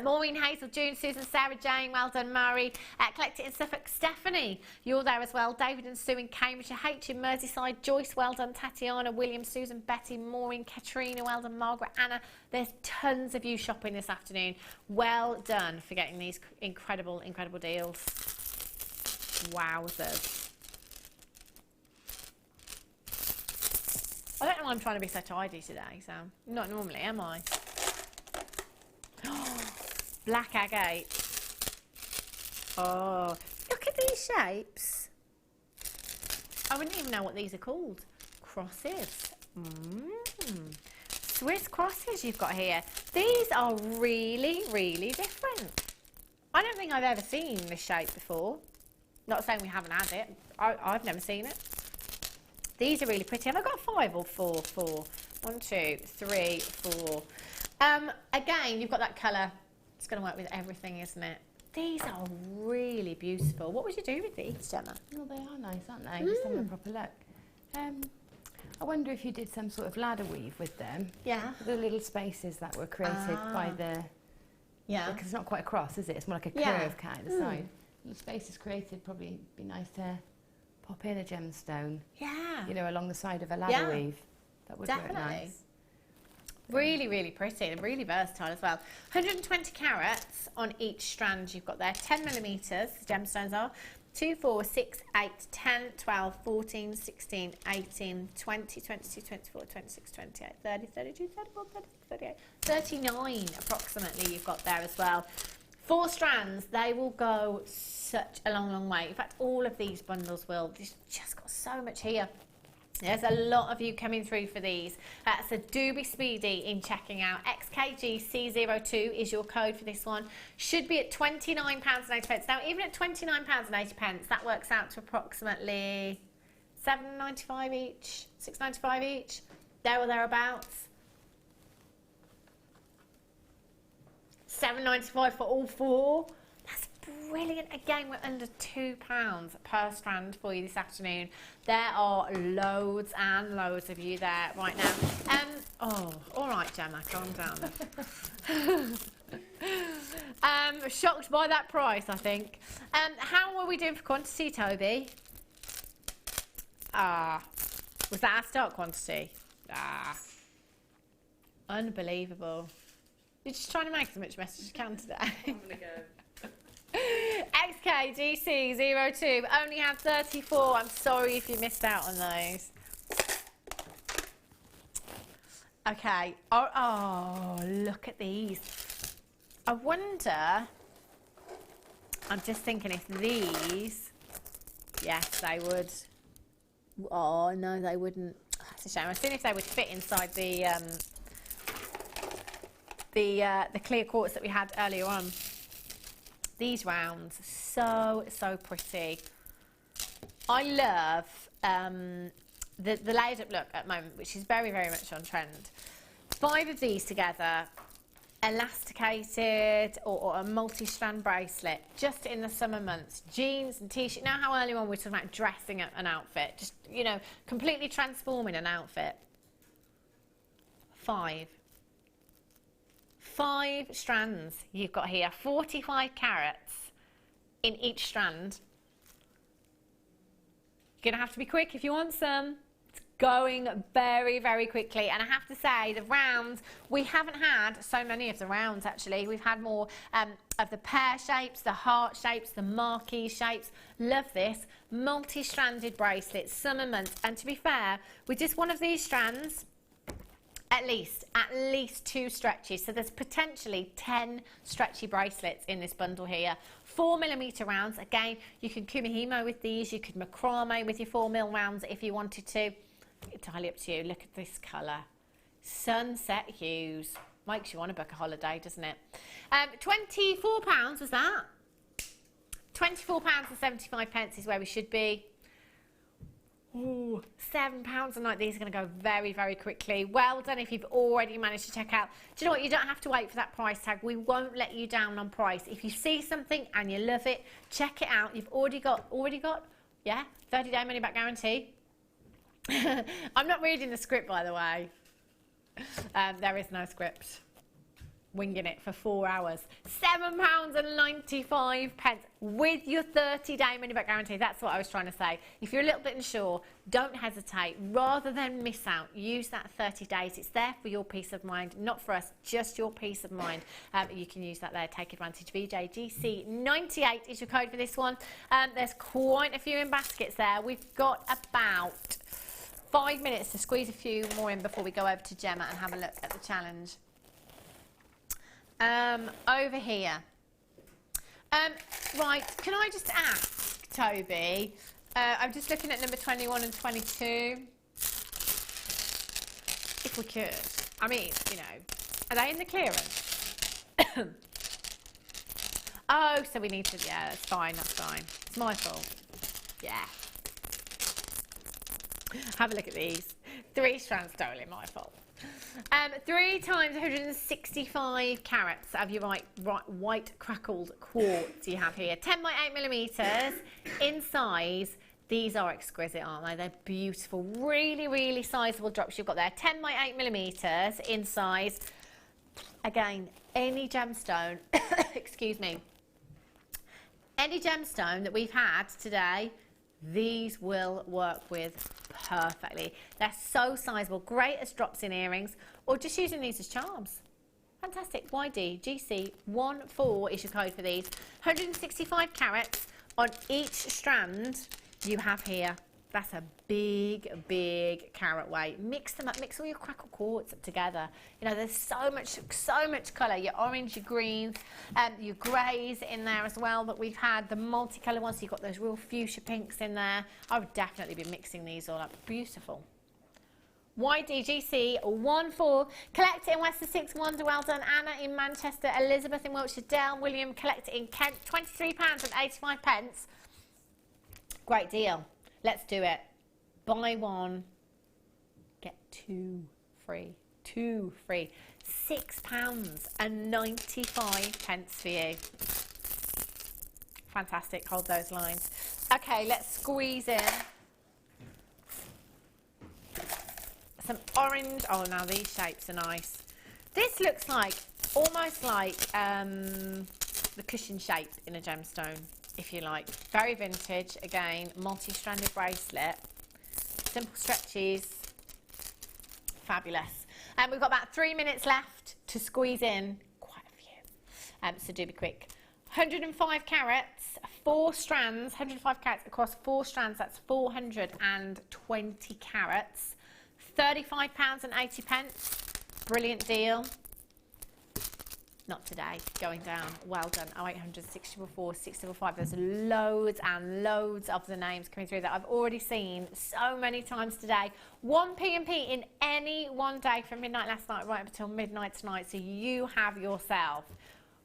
Maureen, Hazel, June, Susan, Sarah, Jane, well done, Mary. Collect it in Suffolk, Stephanie, you're there as well. David and Sue in Cambridgeshire, H in Merseyside, Joyce, well done, Tatiana, William, Susan, Betty, Maureen, Katrina, well done, Margaret, Anna. There's tons of you shopping this afternoon. Well done for getting these incredible, incredible deals. Wowzers. I don't know why I'm trying to be so tidy today, Sam. Not normally, am I? Black agate. Oh, look at these shapes. I wouldn't even know what these are called. Crosses. Swiss crosses you've got here. These are really, really different. I don't think I've ever seen this shape before. Not saying we haven't had it. I've never seen it. These are really pretty. Have I got 5 or 4? 4. 1, 2, 3, 4. Again, you've got that colour. It's going to work with everything, isn't it? These are really beautiful. What would you do with these, Gemma? Well, they are nice, aren't they? Just having a proper look. I wonder if you did some sort of ladder weave with them. Yeah. The little spaces that were created by the... Yeah. Because it's not quite a cross, is it? It's more like a curve cut at the side. The spaces created probably be nice to pop in a gemstone. Yeah. You know, along the side of a ladder weave. That would work nice. Really, really pretty and really versatile as well. 120 carats on each strand you've got there. 10mm, the gemstones are. 2, 4, 6, 8, 10, 12, 14, 16, 18, 20, 22, 24, 26, 28, 30, 32, 34, 36, 38, 39 approximately you've got there as well. 4 strands, they will go such a long, long way. In fact, all of these bundles will. There's just got so much here. There's a lot of you coming through for these. So do be speedy in checking out. XKGC02 is your code for this one. Should be at £29.80. Now, even at £29.80, that works out to approximately £7.95 each, £6.95 each. there or thereabouts. £7.95 for all 4. That's brilliant. Again, we're under £2 per strand for you this afternoon. There are loads and loads of you there right now. Oh, all right, Gemma, calm down. Shocked by that price, I think. How are we doing for quantity, Toby? Was that our stock quantity? Unbelievable. You're just trying to make as much mess as you can today. I'm gonna go. XKGC02 only had 34. I'm sorry if you missed out on those. Okay. Oh, look at these. I wonder. I'm just thinking if these. Yes, they would. Oh no, they wouldn't. That's a shame. I was seeing if they would fit inside the clear quartz that we had earlier on. These rounds, so pretty. I love the layered up look at the moment, which is very much on trend. 5 of these together, elasticated or a multi-strand bracelet, just in the summer months. Jeans and t-shirt. Now how earlier on we were talking about dressing up an outfit, just, you know, completely transforming an outfit. 5 strands you've got here, 45 carats in each strand. You're gonna have to be quick if you want some. It's going very quickly, and I have to say the rounds, we haven't had so many of the rounds actually. We've had more of the pear shapes, the heart shapes, the marquee shapes. Love this. Multi-stranded bracelets, summer months, and to be fair, with just one of these strands, at least 2 stretches. So there's potentially 10 stretchy bracelets in this bundle here. 4mm rounds. Again, you can kumihimo with these. You could macrame with your 4mm rounds if you wanted to. Entirely up to you. Look at this colour. Sunset hues. Makes you want to book a holiday, doesn't it? £24 was that? £24.75 is where we should be. Ooh, £7 a night. These are going to go very quickly. Well done if you've already managed to check out. Do you know what? You don't have to wait for that price tag. We won't let you down on price. If you see something and you love it, check it out. You've already got, yeah, 30-day money back guarantee. I'm not reading the script, by the way. There is no script. Winging it for 4 hours. £7.95 with your 30-day money back guarantee. That's what I was trying to say. If you're a little bit unsure, don't hesitate. Rather than miss out, use that 30 days. It's there for your peace of mind, not for us, just your peace of mind. You can use that there. Take advantage. VJGC98 is your code for this one. There's quite a few in baskets there. We've got about 5 minutes to squeeze a few more in before we go over to Gemma and have a look at the challenge. Over here. Right, can I just ask, Toby, I'm just looking at number 21 and 22, if we could. I mean, you know, are they in the clearance? Oh, so we need to, yeah, that's fine. It's my fault. Yeah. Have a look at these. 3 strands, totally my fault. 3 times 165 carats of your white crackled quartz you have here. 10 by 8mm in size. These are exquisite, aren't they? They're beautiful. Really sizable drops you've got there. 10 by 8mm in size. Again, any gemstone, excuse me, any gemstone that we've had today, these will work with perfectly. They're so sizable, great as drops in earrings, or just using these as charms. Fantastic. YDGC14 is your code for these. 165 carats on each strand you have here. That's a big carat weight. Mix them up, mix all your crackle quartz up together. You know, there's so much colour. Your orange, your greens, your greys in there as well that we've had. The multicolour ones, so you've got those real fuchsia pinks in there. I would definitely be mixing these all up. Beautiful. YDGC14. Collect it in West Sussex. Wonder, well done. Anna in Manchester. Elizabeth in Wiltshire. Dale, William, collect it in Kent. £23.85. Great deal. Let's do it. Buy 1, get 2 free. 2 free. £6.95 for you. Fantastic, hold those lines. Okay, let's squeeze in some orange. Oh, now these shapes are nice. This looks like, almost like the cushion shape in a gemstone, if you like. Very vintage, again, multi-stranded bracelet. Simple stretches. Fabulous. And we've got about 3 minutes left to squeeze in quite a few. So do be quick. 105 carats, 4 strands, 105 carats across 4 strands, that's 420 carats. £35.80. Brilliant deal. Not today, going down. Well done. 0800 644 655. There's loads and loads of the names coming through that I've already seen so many times today. 1 P&P in any one day from midnight last night right up until midnight tonight. So you have yourself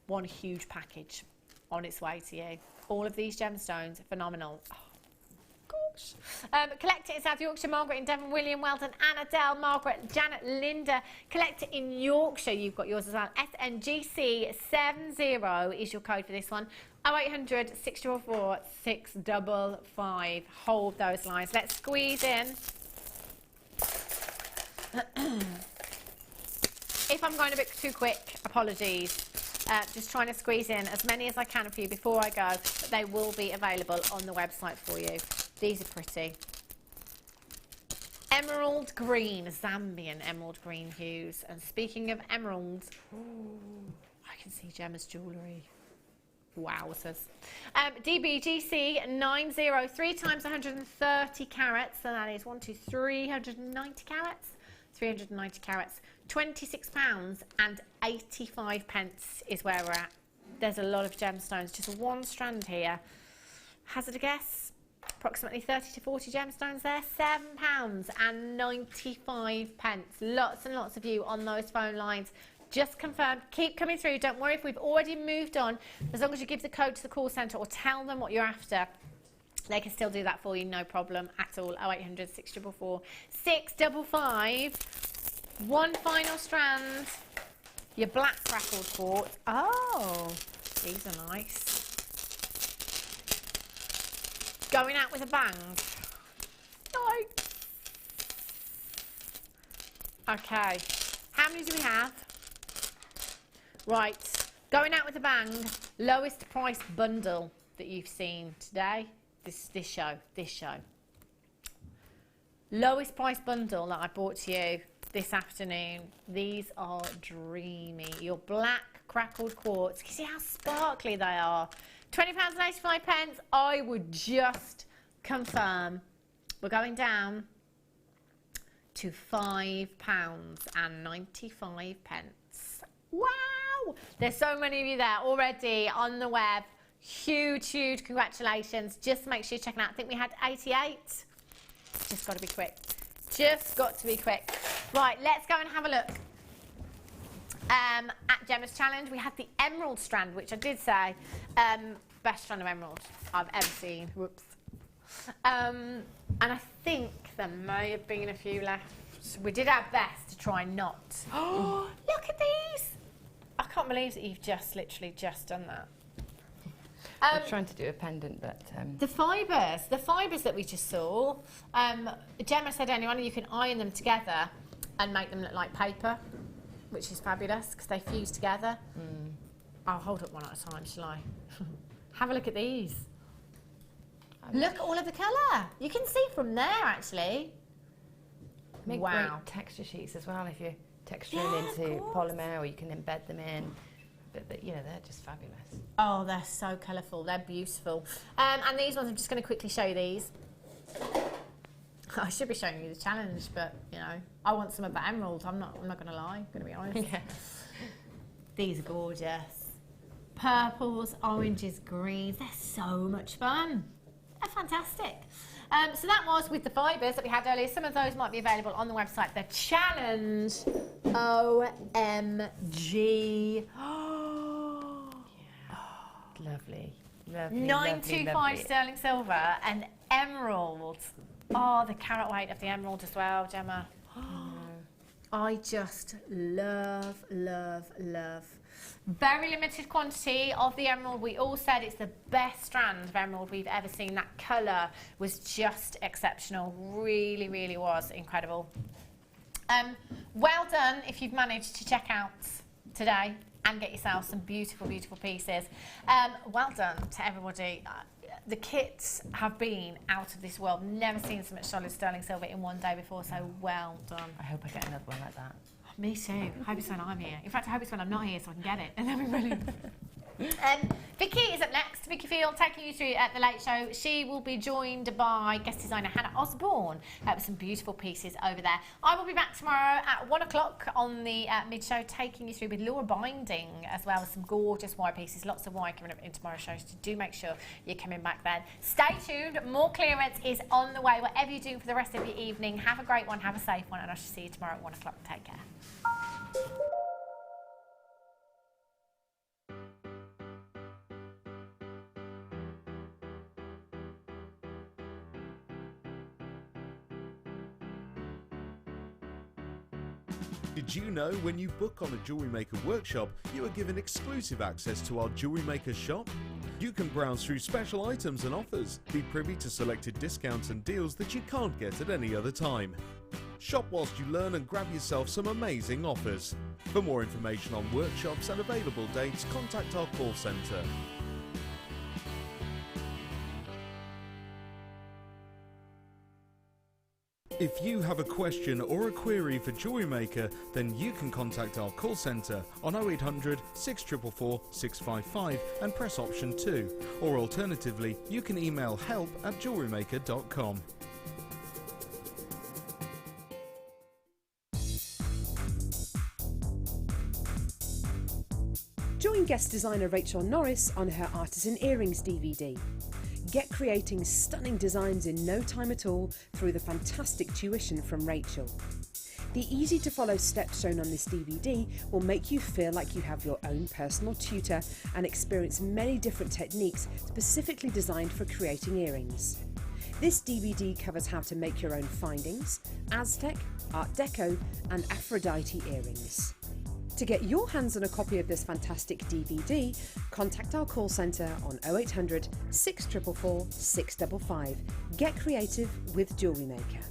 one huge package on its way to you. All of these gemstones, phenomenal. Oh, gosh. Collect it in South Yorkshire, Margaret in Devon, William, Weldon, Anna, Dell, Margaret, Janet, Linda. Collect it in Yorkshire, you've got yours as well. SNGC70 is your code for this one. 0800 644 655. Hold those lines. Let's squeeze in. If I'm going a bit too quick, apologies. Just trying to squeeze in as many as I can for you before I go, but they will be available on the website for you. These are pretty. Emerald green, Zambian emerald green hues. And speaking of emeralds, ooh, I can see Gemma's jewellery. Wowzers. DBGC 90, 3 times 130 carats, so that is 390 carats. 390 carats, £26.85 is where we're at. There's a lot of gemstones, just one strand here. Hazard a guess, approximately 30 to 40 gemstones there, £7.95. Lots and lots of you on those phone lines. Just confirmed, keep coming through. Don't worry if we've already moved on. As long as you give the code to the call centre or tell them what you're after, they can still do that for you, no problem at all. 0800 644 655. One final strand. Your black crackled quartz. Oh, these are nice. Going out with a bang. Nice. Okay. How many do we have? Right. Going out with a bang. Lowest price bundle that you've seen today. This show. Lowest price bundle that I brought to you this afternoon. These are dreamy. Your black crackled quartz. You see how sparkly they are. £20.85. I would just confirm we're going down to £5.95. Wow! There's so many of you there already on the web. Huge congratulations. Just make sure you're checking out. I think we had 88. Just got to be quick. Right, let's go and have a look at Gemma's challenge. We had the emerald strand, which I did say, best strand of emerald I've ever seen. Whoops. And I think there may have been a few left. We did our best to try not. Oh, look at these. I can't believe that you've literally just done that. I'm trying to do a pendant, but... The fibres that we just saw, Gemma said anyone, you can iron them together and make them look like paper, which is fabulous because they fuse together. I'll hold up one at a time, shall I? Have a look at these. Look at all of the colour. You can see from there, actually. Make great texture sheets as well if you're texturing into polymer, or you can embed them in. But you know, they're just fabulous. Oh, they're so colourful. They're beautiful. And these ones, I'm just going to quickly show you these. I should be showing you the challenge, but you know, I want some of that emerald. I'm not going to lie. I'm going to be honest. Yeah. These are gorgeous. Purples, oranges, greens. They're so much fun. They're fantastic. So that was with the fibres that we had earlier. Some of those might be available on the website. The challenge, OMG. Lovely. 925 sterling silver and emerald. Oh, the carat weight of the emerald as well, Gemma. I just love, love, love. Very limited quantity of the emerald. We all said it's the best strand of emerald we've ever seen. That colour was just exceptional. Really, really was incredible. Well done if you've managed to check out today and get yourself some beautiful, beautiful pieces. Well done to everybody. The kits have been out of this world. Never seen so much solid sterling silver in one day before, so well done. I hope I get another one like that. Me too. Hope it's when I'm here. In fact, I hope it's when I'm not here so I can get it. And then we really. Vicky is up next. Vicky Field taking you through at the Late Show. She will be joined by guest designer Hannah Osborne with some beautiful pieces over there. I will be back tomorrow at 1 o'clock on the mid show, taking you through with Laura Binding as well as some gorgeous wire pieces. Lots of wire coming up in tomorrow's show, so do make sure you're coming back then. Stay tuned. More clearance is on the way. Whatever you're doing for the rest of your evening, have a great one, have a safe one, and I shall see you tomorrow at 1 o'clock. Take care. Did you know when you book on a Jewellery Maker workshop, you are given exclusive access to our Jewellery Maker shop? You can browse through special items and offers, be privy to selected discounts and deals that you can't get at any other time. Shop whilst you learn and grab yourself some amazing offers. For more information on workshops and available dates, contact our call centre. If you have a question or a query for Jewellery Maker, then you can contact our call centre on 0800 644 655 and press option 2. Or alternatively, you can email help@jewellerymaker.com. Join guest designer Rachel Norris on her Artisan Earrings DVD. Get creating stunning designs in no time at all through the fantastic tuition from Rachel. The easy to follow steps shown on this DVD will make you feel like you have your own personal tutor and experience many different techniques specifically designed for creating earrings. This DVD covers how to make your own findings, Aztec, Art Deco and Aphrodite earrings. To get your hands on a copy of this fantastic DVD, contact our call centre on 0800 644 655. Get creative with Jewellery Maker.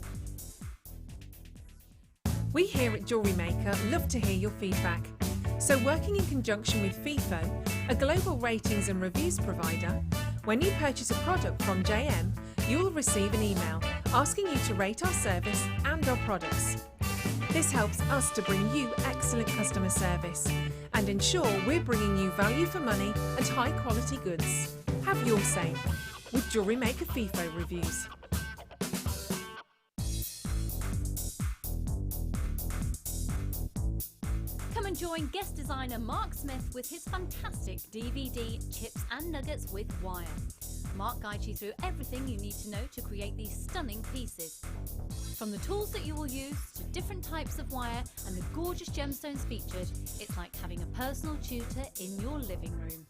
We here at Jewellery Maker love to hear your feedback. So working in conjunction with FIFO, a global ratings and reviews provider, when you purchase a product from JM, you will receive an email asking you to rate our service and our products. This helps us to bring you excellent customer service and ensure we're bringing you value for money and high quality goods. Have your say with Jewellery Maker FIFO reviews. Come and join guest designer Mark Smith with his fantastic DVD Tips and Nuggets with Wire. Mark guides you through everything you need to know to create these stunning pieces. From the tools that you will use to different types of wire and the gorgeous gemstones featured, it's like having a personal tutor in your living room.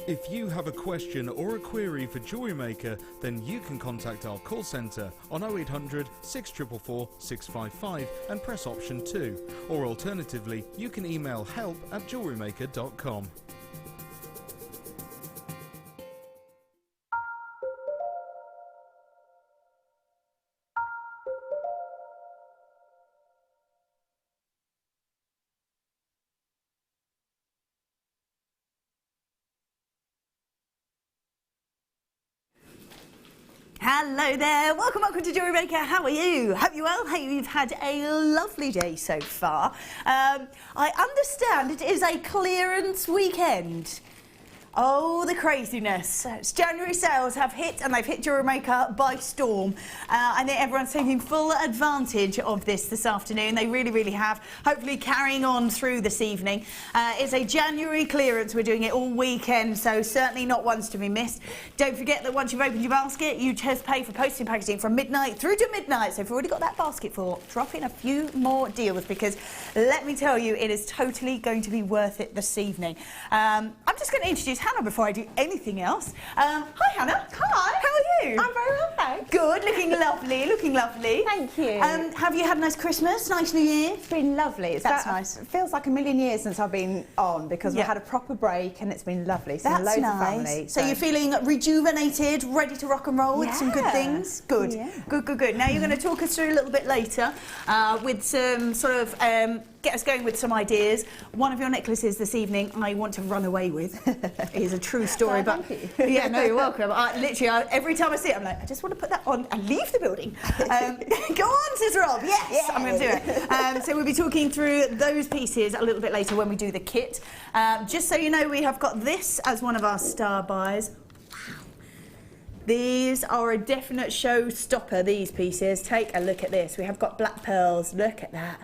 If you have a question or a query for Jewellery Maker, then you can contact our call centre on 0800 644 655 and press option 2. Or alternatively, you can email help@jewellerymaker.com. Hello there, welcome to Jewellery Maker. How are you? Hope you're well. Hope you've had a lovely day so far. I understand it is a clearance weekend. Oh, the craziness. It's January sales have hit, and they've hit Jewellery Maker by storm. I think everyone's taking full advantage of this afternoon. They really, really have. Hopefully carrying on through this evening. It's a January clearance. We're doing it all weekend, so certainly not ones to be missed. Don't forget that once you've opened your basket, you just pay for postage and packaging from midnight through to midnight. So if you've already got that basket full, drop in a few more deals, because let me tell you, it is totally going to be worth it this evening. I'm just going to introduce Hannah before I do anything else. Hi, Hannah. Hi. How are you? I'm very well, thanks. Good, looking lovely, looking lovely. Thank you. Have you had a nice Christmas, nice New Year? It's been lovely. That's nice. It feels like a million years since I've been on because we had a proper break and it's been lovely. Seen That's loads nice. of family. So you're feeling rejuvenated, ready to rock and roll with some good things? Good. Yeah. Good. Now you're going to talk us through a little bit later with some sort of get us going with some ideas. One of your necklaces this evening I want to run away with. It is a true story, but thank you. yeah, no, you're welcome. Every time I see it, I'm like, I just want to put that on and leave the building. Go on, Sis Rob. Yes, I'm going to do it. So we'll be talking through those pieces a little bit later when we do the kit. Just so you know, we have got this as one of our star buys. These are a definite showstopper, these pieces. Take a look at this. We have got black pearls. Look at that.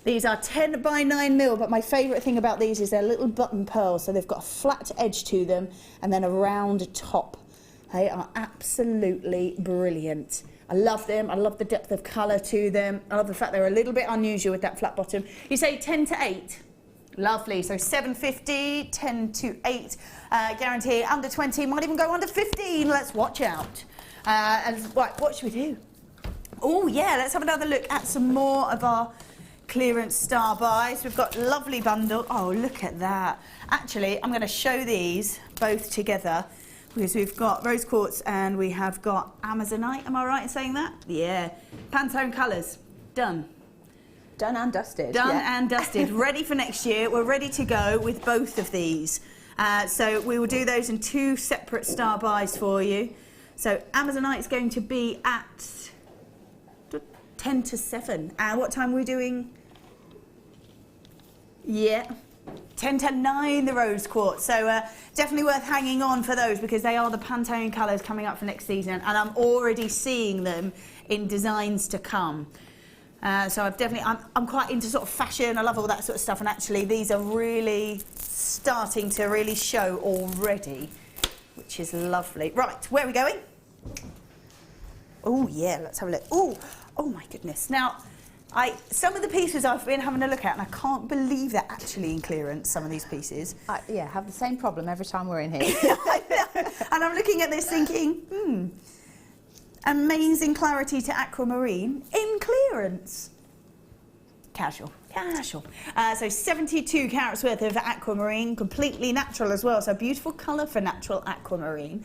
These are 10 by 9 mil, but my favourite thing about these is they're little button pearls, so they've got a flat edge to them and then a round top. They are absolutely brilliant. I love them. I love the depth of colour to them. I love the fact they're a little bit unusual with that flat bottom. You say 10 to 8? Lovely. So 750, 10 to 8. Guarantee under 20, might even go under 15. Let's watch out. Right, what should we do? Oh, yeah, let's have another look at some more of our clearance star buys. We've got lovely bundle. Oh, look at that. Actually, I'm going to show these both together because we've got rose quartz and we have got Amazonite. Am I right in saying that? Yeah. Pantone colours. Done. Done and dusted. Done and dusted. Ready for next year. We're ready to go with both of these. So we will do those in 2 separate star buys for you. So Amazonite is going to be at 10 to 7. What time are we doing? Yeah. 10 to 9, the rose quartz. So definitely worth hanging on for those because they are the Pantone colours coming up for next season, and I'm already seeing them in designs to come. So I'm quite into sort of fashion. I love all that sort of stuff, and actually these are really starting to really show already, which is lovely. Right, where are we going? Oh yeah, let's have a look. Oh my goodness. Now, some of the pieces I've been having a look at, and I can't believe they're actually in clearance, some of these pieces. Yeah, have the same problem every time we're in here. I know. And I'm looking at this thinking, amazing clarity to aquamarine in clearance. Casual. So 72 carats worth of aquamarine, completely natural as well. So beautiful colour for natural aquamarine.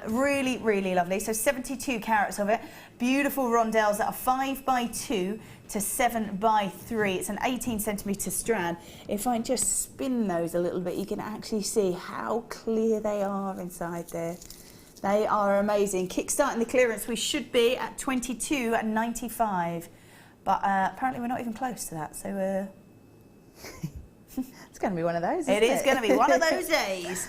Really, really lovely. So 72 carats of it. Beautiful rondelles that are 5 by 2 to 7 by 3. It's an 18 centimetre strand. If I just spin those a little bit, you can actually see how clear they are inside there. They are amazing. Kickstarting the clearance, we should be at 22.95, but apparently we're not even close to that. So It's going to be one of those. It is going to be one of those days.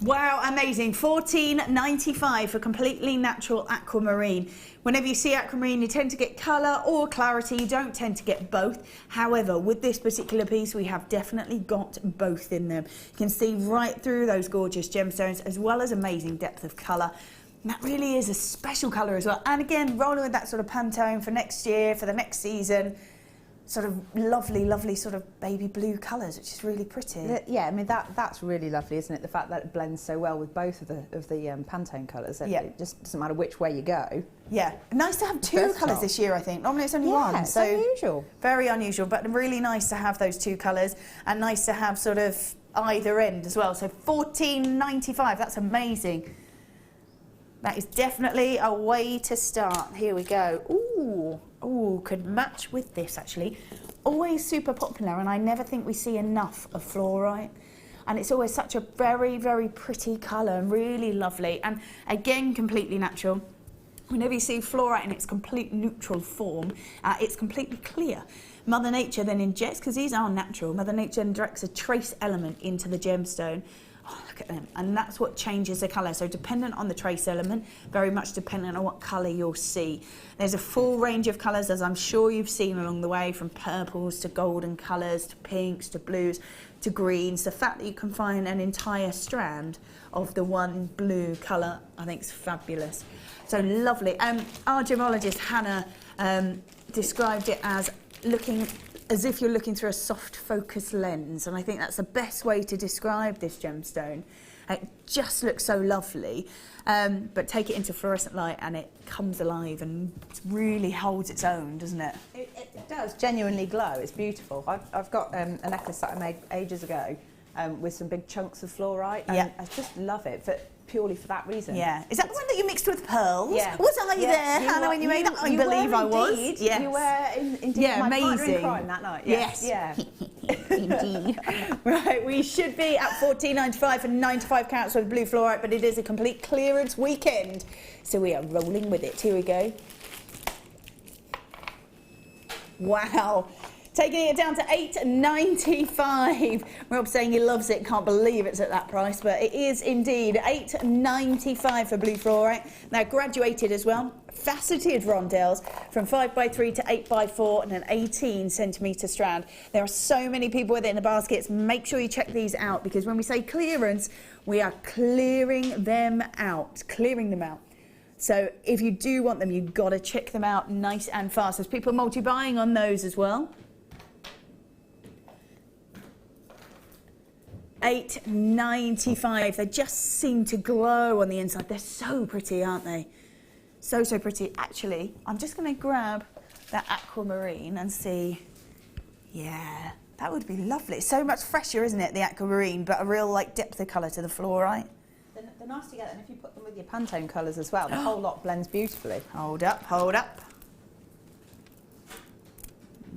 Wow, amazing. $14.95 for completely natural aquamarine. Whenever you see aquamarine, you tend to get colour or clarity. You don't tend to get both. However, with this particular piece, we have definitely got both in them. You can see right through those gorgeous gemstones, as well as amazing depth of colour. And that really is a special colour as well. And again, rolling with that sort of Pantone for next year, for the next season. Sort of lovely, lovely sort of baby blue colours, which is really pretty. Yeah, I mean that's really lovely, isn't it? The fact that it blends so well with both of the Pantone colours. It just doesn't matter which way you go. Yeah, nice to have 2 colours this year, I think. Normally it's only one. It's unusual. Very unusual, but really nice to have those 2 colours, and nice to have sort of either end as well. So $14.95, that's amazing. That is definitely a way to start. Here we go. Ooh, could match with this actually. Always super popular, and I never think we see enough of fluorite. And it's always such a very, very pretty colour and really lovely. And again, completely natural. Whenever you see fluorite in its complete neutral form, it's completely clear. Mother Nature then injects, because these are natural, Mother Nature injects a trace element into the gemstone. Oh, look at them. And that's what changes the colour. So dependent on the trace element, very much dependent on what colour you'll see. There's a full range of colours, as I'm sure you've seen along the way, from purples to golden colours to pinks to blues to greens. The fact that you can find an entire strand of the one blue colour, I think is fabulous. So lovely. Our gemologist, Hannah, described it as looking as if you're looking through a soft focus lens, and I think that's the best way to describe this gemstone. It just looks so lovely, but take it into fluorescent light and it comes alive and really holds its own, doesn't it? It does genuinely glow. It's beautiful. I've got a necklace that I made ages ago with some big chunks of fluorite, and I just love it purely for that reason. Yeah. Is that the one that you mixed with pearls? Yeah. Was I there, Hannah, when you made that? I believe I was. Yes. You were indeed my partner in crime that night. Yes. Yeah. Indeed. Right, we should be at $14.95 for 95 carats with blue fluorite, but it is a complete clearance weekend. So we are rolling with it. Here we go. Wow. Taking it down to $8.95. Rob's saying he loves it, can't believe it's at that price, but it is indeed $8.95 for blue fluorite. Now graduated as well, faceted rondelles from 5x3 to 8x4 and an 18 centimetre strand. There are so many people with it in the baskets. Make sure you check these out, because when we say clearance, we are clearing them out. So if you do want them, you've got to check them out nice and fast. There's people multi-buying on those as well. $8.95. They just seem to glow on the inside. They're so pretty, aren't they? So pretty. Actually, I'm just going to grab that aquamarine and see. Yeah, that would be lovely. It's so much fresher, isn't it, the aquamarine, but a real like depth of colour to the fluorite. They're nice together, and if you put them with your Pantone colours as well, the whole lot blends beautifully. Hold up.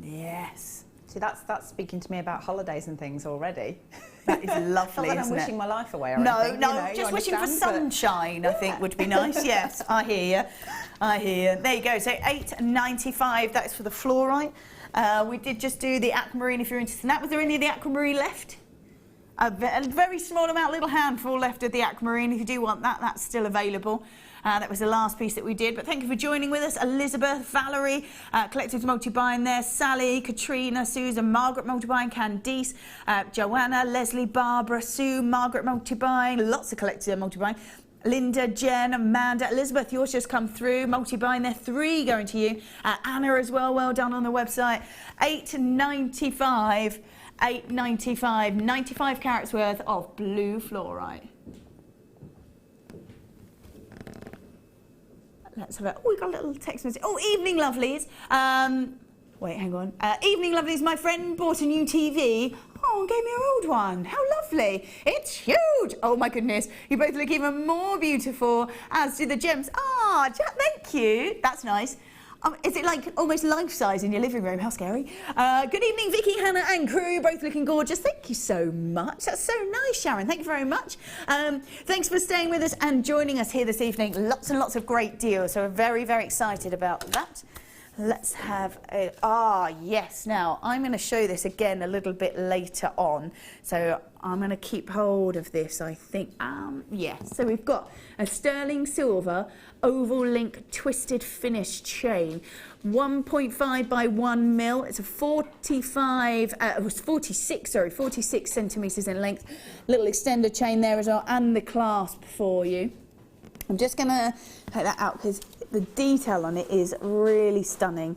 Yes. See, that's speaking to me about holidays and things already. That is lovely, Not that isn't I'm wishing it? my life away or No, anything. no, just wishing for sunshine, I think, would be nice. Yes, I hear you. There you go. So $8.95. That's for the fluorite. We did just do the aquamarine. If you're interested in that, was there any of the aquamarine left? A very small amount, little handful left of the aquamarine. If you do want that, that's still available. That was the last piece that we did. But thank you for joining with us. Elizabeth, Valerie, Collectives Multi-Buying there, Sally, Katrina, Susan, Margaret Multi-Buying, Candice, Joanna, Leslie, Barbara, Sue, Margaret Multi-Buying, lots of Collectives Multi-Buying. Linda, Jen, Amanda, Elizabeth, yours just come through. Multi-buying there, 3 going to you. Anna as well, well done on the website. $8.95. $8.95, 95 carats worth of blue fluorite. Let's have a, we got a little text message. Oh, evening lovelies. Wait, hang on. Evening lovelies, my friend bought a new TV. Oh, and gave me her old one. How lovely. It's huge. Oh my goodness. You both look even more beautiful, as do the gems. Ah, thank you. That's nice. Is it like almost life-size in your living room? How scary. Good evening, Vicky, Hannah and crew. Both looking gorgeous. Thank you so much. That's so nice, Sharon. Thank you very much. Thanks for staying with us and joining us here this evening. Lots and lots of great deals. So we're very, very excited about that. Let's have a... yes. Now, I'm going to show this again a little bit later on. So I'm going to keep hold of this, I think. Yes. So we've got a sterling silver oval link twisted finish chain. 1.5 by 1 mil. It's a 46 centimetres in length. Little extender chain there as well, and the clasp for you. I'm just going to take that out because the detail on it is really stunning.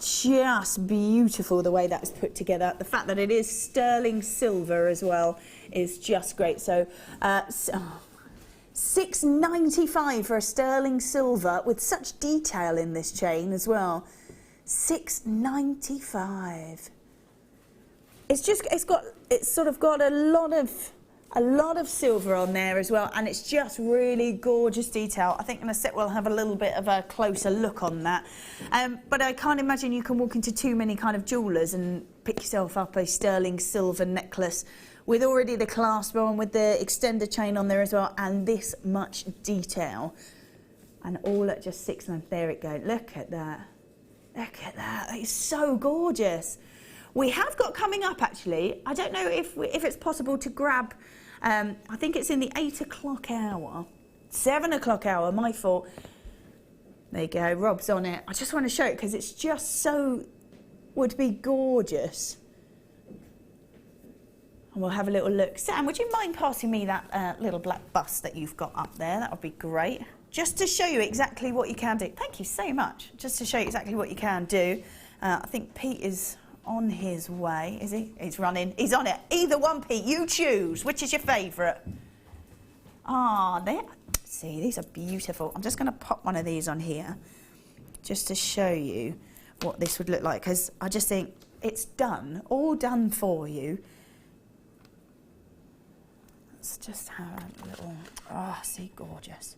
Just beautiful the way that's put together. The fact that it is sterling silver as well is just great. So $6.95 for a sterling silver with such detail in this chain as well. $6.95. It's sort of got a lot of silver on there as well, and it's just really gorgeous detail. I think in a sec we'll have a little bit of a closer look on that. But I can't imagine you can walk into too many kind of jewellers and pick yourself up a sterling silver necklace with already the clasp on, with the extender chain on there as well, and this much detail. And all at just $6.95. There it goes. Look at that. Look at that. That is so gorgeous. We have got coming up, actually, I don't know if it's possible to grab, I think it's in the 8 o'clock hour, 7 o'clock hour, my fault. There you go, Rob's on it. I just want to show it because it's just so, would be gorgeous. And we'll have a little look. Sam, would you mind passing me that little black bust that you've got up there? That would be great. Just to show you exactly what you can do. Thank you so much. Just to show you exactly what you can do. I think Pete is on his way. Is he? He's running. He's on it. Either one, Pete. You choose. Which is your favourite? Ah, there. See, these are beautiful. I'm just going to pop one of these on here just to show you what this would look like, because I just think it's done, all done for you. Let's just have a little, oh, see, gorgeous.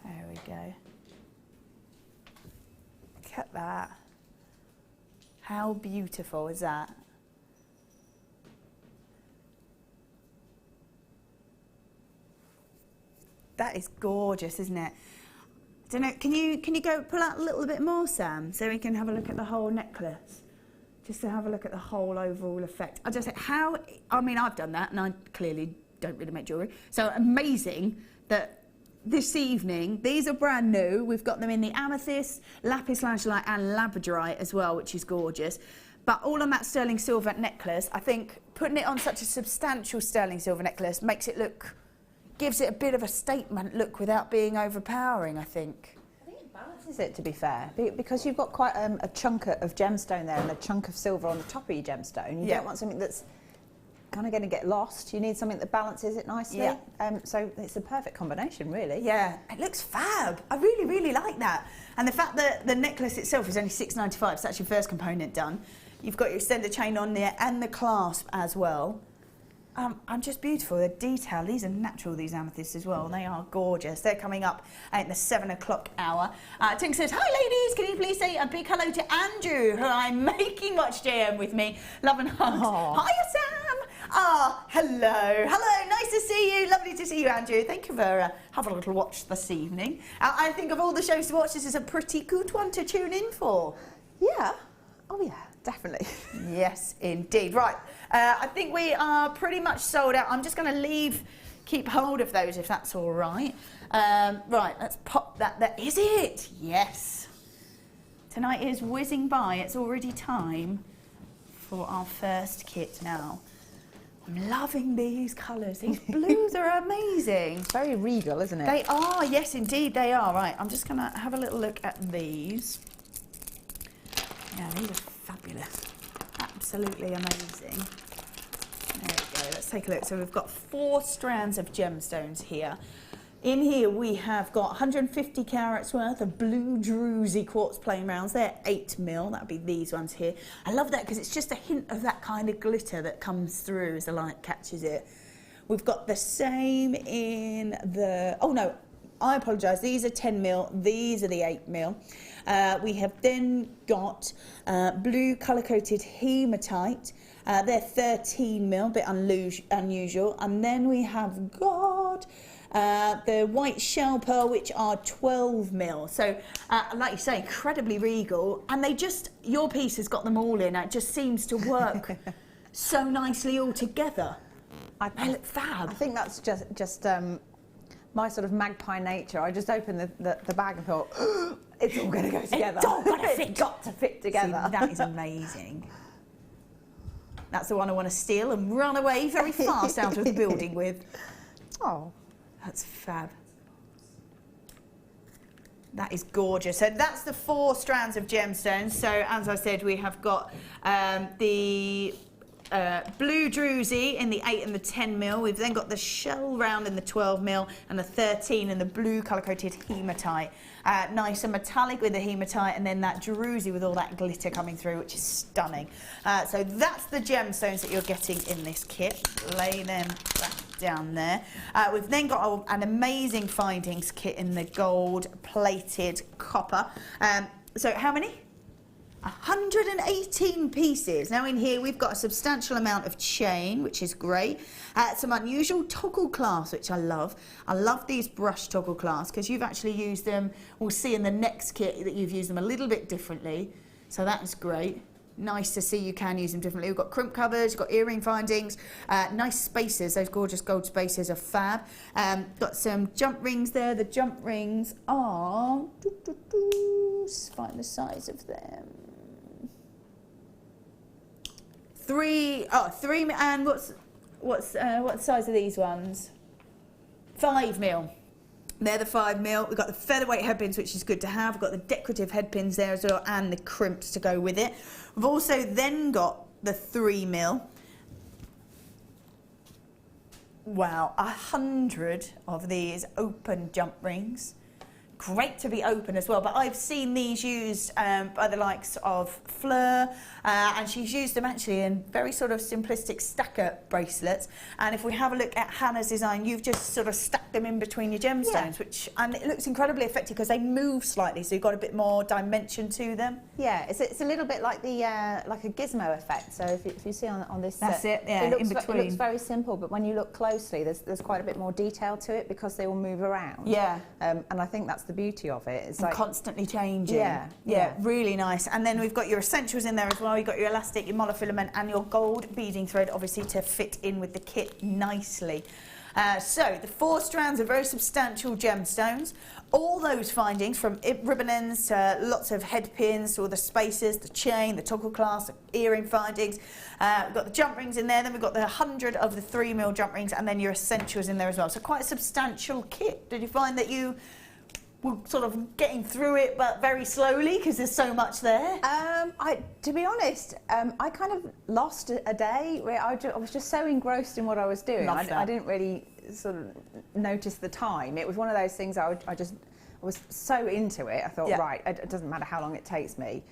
There we go. Look at that. How beautiful is that? That is gorgeous, isn't it? I don't know, can you go pull out a little bit more, Sam, so we can have a look at the whole necklace? Just to have a look at the whole overall effect. I just think how, I mean, I've done that and I clearly don't really make jewellery. So amazing that this evening, these are brand new. We've got them in the amethyst, lapis lazuli and labradorite as well, which is gorgeous. But all on that sterling silver necklace, I think putting it on such a substantial sterling silver necklace makes it look, gives it a bit of a statement look without being overpowering, I think. I think it balances it, to be fair, because you've got quite a chunk of gemstone there and a chunk of silver on the top of your gemstone. You don't want something that's kind of going to get lost. You need something that balances it nicely. Yeah. So it's a perfect combination, really. Yeah, it looks fab. I really, really like that. And the fact that the necklace itself is only $6.95, so that's your first component done. You've got your extender chain on there and the clasp as well. I'm just beautiful. The detail, these are natural, these amethysts as well. They are gorgeous. They're coming up at the 7 o'clock hour. Tink says, hi ladies, can you please say a big hello to Andrew, who I'm making watch JM with me. Love and hugs. Hiya Sam. Ah, hello. Hello, nice to see you. Lovely to see you, Andrew. Thank you for having a little watch this evening. I think of all the shows to watch, this is a pretty good one to tune in for. Yeah. Oh yeah, definitely. Yes, indeed. Right, I think we are pretty much sold out. I'm just going to keep hold of those if that's all right. Right, let's pop that there. Is it? Yes. Tonight is whizzing by. It's already time for our first kit now. I'm loving these colours. These blues are amazing. It's very regal, isn't it? They are, yes, indeed they are. Right, I'm just going to have a little look at these. Yeah, these are fabulous. Absolutely amazing. There we go. Let's take a look. So we've got 4 strands of gemstones here. In here we have got 150 carats worth of blue druzy quartz plain rounds. They're 8mm. That'd be these ones here. I love that because it's just a hint of that kind of glitter that comes through as the light catches it. We've got the same in the, oh no, I apologise, these are 10mm, these are the 8mm. We have then got blue colour-coated hematite. They're 13mm, a bit unusual. And then we have got the white shell pearl, which are 12mm. So, like you say, incredibly regal. And they just, your piece has got them all in. It just seems to work so nicely all together. They look fab. I think that's just my sort of magpie nature. I just opened the bag and thought, oh, it's all going to go together. It's all got to fit. It's got to fit together. See, that is amazing. That's the one I want to steal and run away very fast out of the building with. Oh, that's fab. That is gorgeous. So that's the 4 strands of gemstones. So as I said, we have got the blue druzy in the 8 and the 10mm. We've then got the shell round in the 12mm and the 13 and the blue colour-coated hematite. Nice and metallic with the hematite, and then that druzy with all that glitter coming through, which is stunning. So that's the gemstones that you're getting in this kit. Lay them back down there. We've then got an amazing findings kit in the gold-plated copper. So how many? 118 pieces. Now in here we've got a substantial amount of chain, which is great. Some unusual toggle clasps, which I love. I love these brush toggle clasps because you've actually used them. We'll see in the next kit that you've used them a little bit differently. So that is great. Nice to see you can use them differently. We've got crimp covers, you've got earring findings, nice spacers. Those gorgeous gold spacers are fab. Got some jump rings there. The jump rings are, find the size of them. 3, and what size are these ones? 5mm. They're the 5mm. We've got the featherweight headpins, which is good to have. We've got the decorative headpins there as well, and the crimps to go with it. We've also then got the 3mm. Wow, 100 of these open jump rings. Great to be open as well, but I've seen these used by the likes of Fleur, and she's used them actually in very sort of simplistic stacker bracelets. And if we have a look at Hannah's design, you've just sort of stacked them in between your gemstones, and it looks incredibly effective because they move slightly, so you've got a bit more dimension to them. Yeah, it's a little bit like the like a gizmo effect. So if you see on this, that's it. Yeah, it looks, in between. It looks very simple, but when you look closely, there's quite a bit more detail to it because they all move around. Yeah, and I think that's the beauty of it. It's and like constantly changing. Yeah, really nice. And then we've got your essentials in there as well. You've got your elastic, your monofilament, and your gold beading thread, obviously to fit in with the kit nicely. So the 4 strands are very substantial gemstones. All those findings, from ribbon ends to lots of head pins, to all the spacers, the chain, the toggle clasp, the earring findings. We've got the jump rings in there, then we've got the 100 of the 3mm jump rings, and then your essentials in there as well. So quite a substantial kit. Did you find that you were sort of getting through it, but very slowly because there's so much there? To be honest, I kind of lost a day where I was just so engrossed in what I was doing. I didn't really sort of notice the time. It was one of those things I was so into it. I thought, right, it doesn't matter how long it takes me.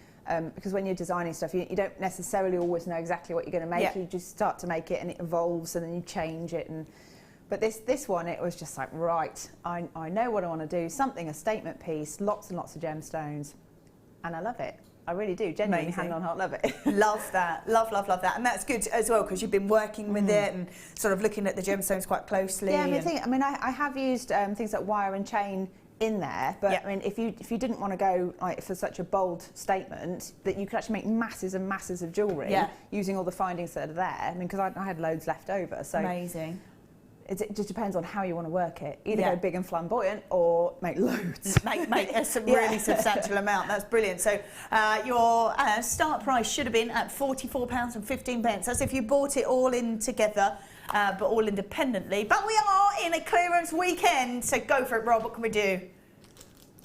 Because when you're designing stuff, you don't necessarily always know exactly what you're going to make. You just start to make it and it evolves and then you change it. But this one, it was just like, right, I know what I want to do, a statement piece, lots and lots of gemstones, and I love it. I really do, genuinely, hand on heart, love it. Love that, love that. And that's good as well, because you've been working with it and sort of looking at the gemstones quite closely. Yeah, I have used things like wire and chain in there, but I mean, if you didn't want to go like for such a bold statement, that you could actually make masses and masses of jewellery using all the findings that are there. I mean, because I had loads left over, so amazing. It just depends on how you want to work it. Either go big and flamboyant or make loads. make a really substantial amount. That's brilliant. So your start price should have been at £44.15. That's if you bought it all in together, but all independently. But we are in a clearance weekend, so go for it, Rob. What can we do?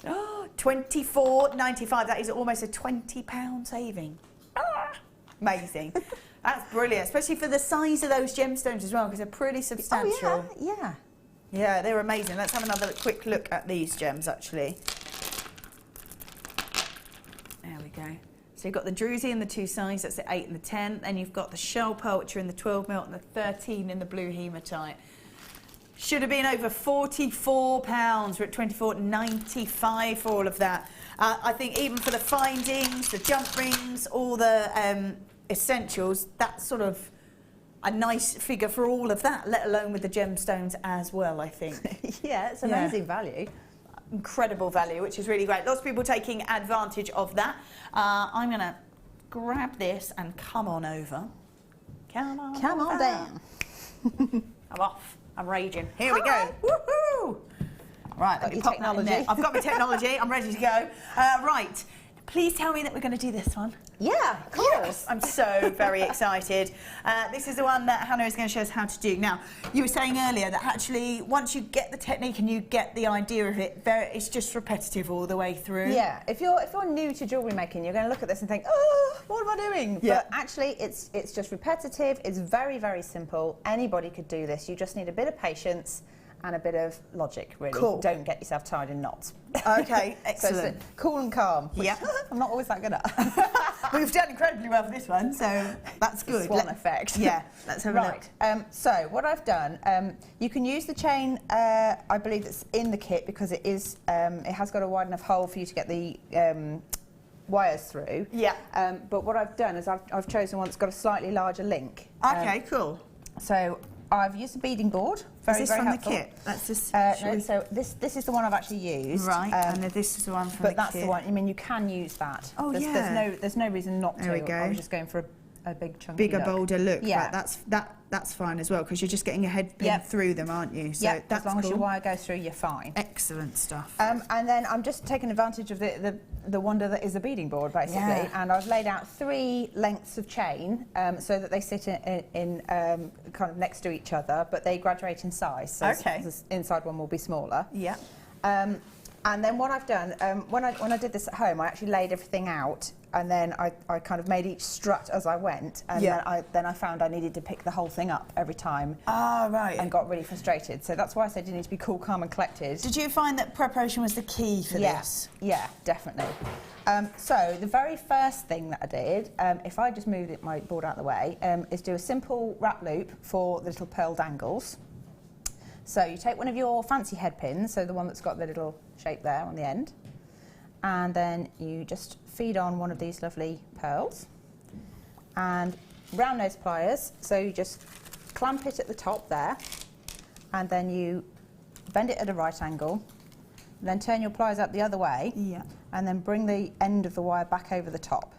Oh, £24.95. That is almost a £20 saving. Amazing. That's brilliant, especially for the size of those gemstones as well, because they're pretty substantial. Oh, yeah, they're amazing. Let's have another quick look at these gems, actually. There we go. So you've got the druzy in the 2 size, that's the 8 and the 10. Then you've got the shell pearl, which are in the 12mm, and the 13 in the blue hematite. Should have been over £44. We're at £24.95 for all of that. I think even for the findings, the jump rings, all the essentials, that's sort of a nice figure for all of that, let alone with the gemstones as well, I think. Yeah, it's amazing value. Incredible value, which is really great. Lots of people taking advantage of that. I'm going to grab this and come on over. Come on down. I'm off. I'm raging. Here we go. Woohoo! Right, let me pop technology. I've got my technology. I'm ready to go. Right. Please tell me that we're going to do this one. Yeah, of course. Yes, I'm so very excited. This is the one that Hannah is going to show us how to do. Now, you were saying earlier that actually once you get the technique and you get the idea of it, it's just repetitive all the way through. Yeah, if you're new to jewellery making, you're going to look at this and think, oh, what am I doing? Yeah. But actually, it's just repetitive. It's very, very simple. Anybody could do this. You just need a bit of patience and a bit of logic, really. Cool. Don't get yourself tied in knots. Okay, excellent. So cool and calm. Yeah. I'm not always that good at. We've done incredibly well for this one, so that's good. Swan effect. Yeah, let's have a look. So what I've done, you can use the chain, I believe that's in the kit, because it has got a wide enough hole for you to get the wires through. Yeah. But what I've done is I've chosen one that's got a slightly larger link. Okay, cool. So I've used a beading board. Is this very from helpful. the kit? That's just no, so this is the one I've actually used. Right, and this is the one from the kit. But that's the one. I mean, you can use that. Oh, there's no reason not to. There we go. I was just going for a big chunky bigger, bolder look. Yeah, that's fine as well, because you're just getting a head pin through them, aren't you? So yeah, that's as long cool. as your wire goes through, you're fine. Excellent stuff. And then I'm just taking advantage of the wonder that is a beading board, basically. Yeah. And I've laid out 3 lengths of chain so that they sit in kind of next to each other, but they graduate in size. So the inside one will be smaller. Yeah. And then what I've done, when I did this at home, I actually laid everything out, and then I kind of made each strut as I went, and then I found I needed to pick the whole thing up every time. Ah, right. And got really frustrated. So that's why I said you need to be cool, calm and collected. Did you find that preparation was the key for this? Yeah, definitely. So the very first thing that I did, if I just moved my board out of the way, is do a simple wrap loop for the little pearl dangles. So you take one of your fancy head pins, so the one that's got the little shape there on the end, and then you just feed on one of these lovely pearls, and round nose pliers, so you just clamp it at the top there, and then you bend it at a right angle, then turn your pliers out the other way, and then bring the end of the wire back over the top,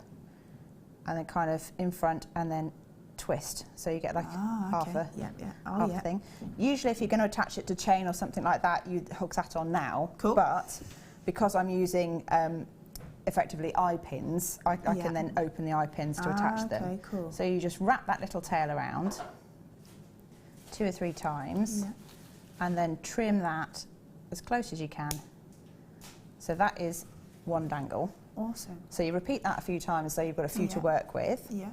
and then kind of in front, and then twist, so you get like half a thing. Usually if you're going to attach it to chain or something like that, you hook that on now. Cool. But because I'm using effectively eye pins, I can then open the eye pins to attach them. Okay, cool. So you just wrap that little tail around 2 or 3 times, and then trim that as close as you can. So that is one dangle. Awesome. So you repeat that a few times, so you've got a few to work with. Yeah.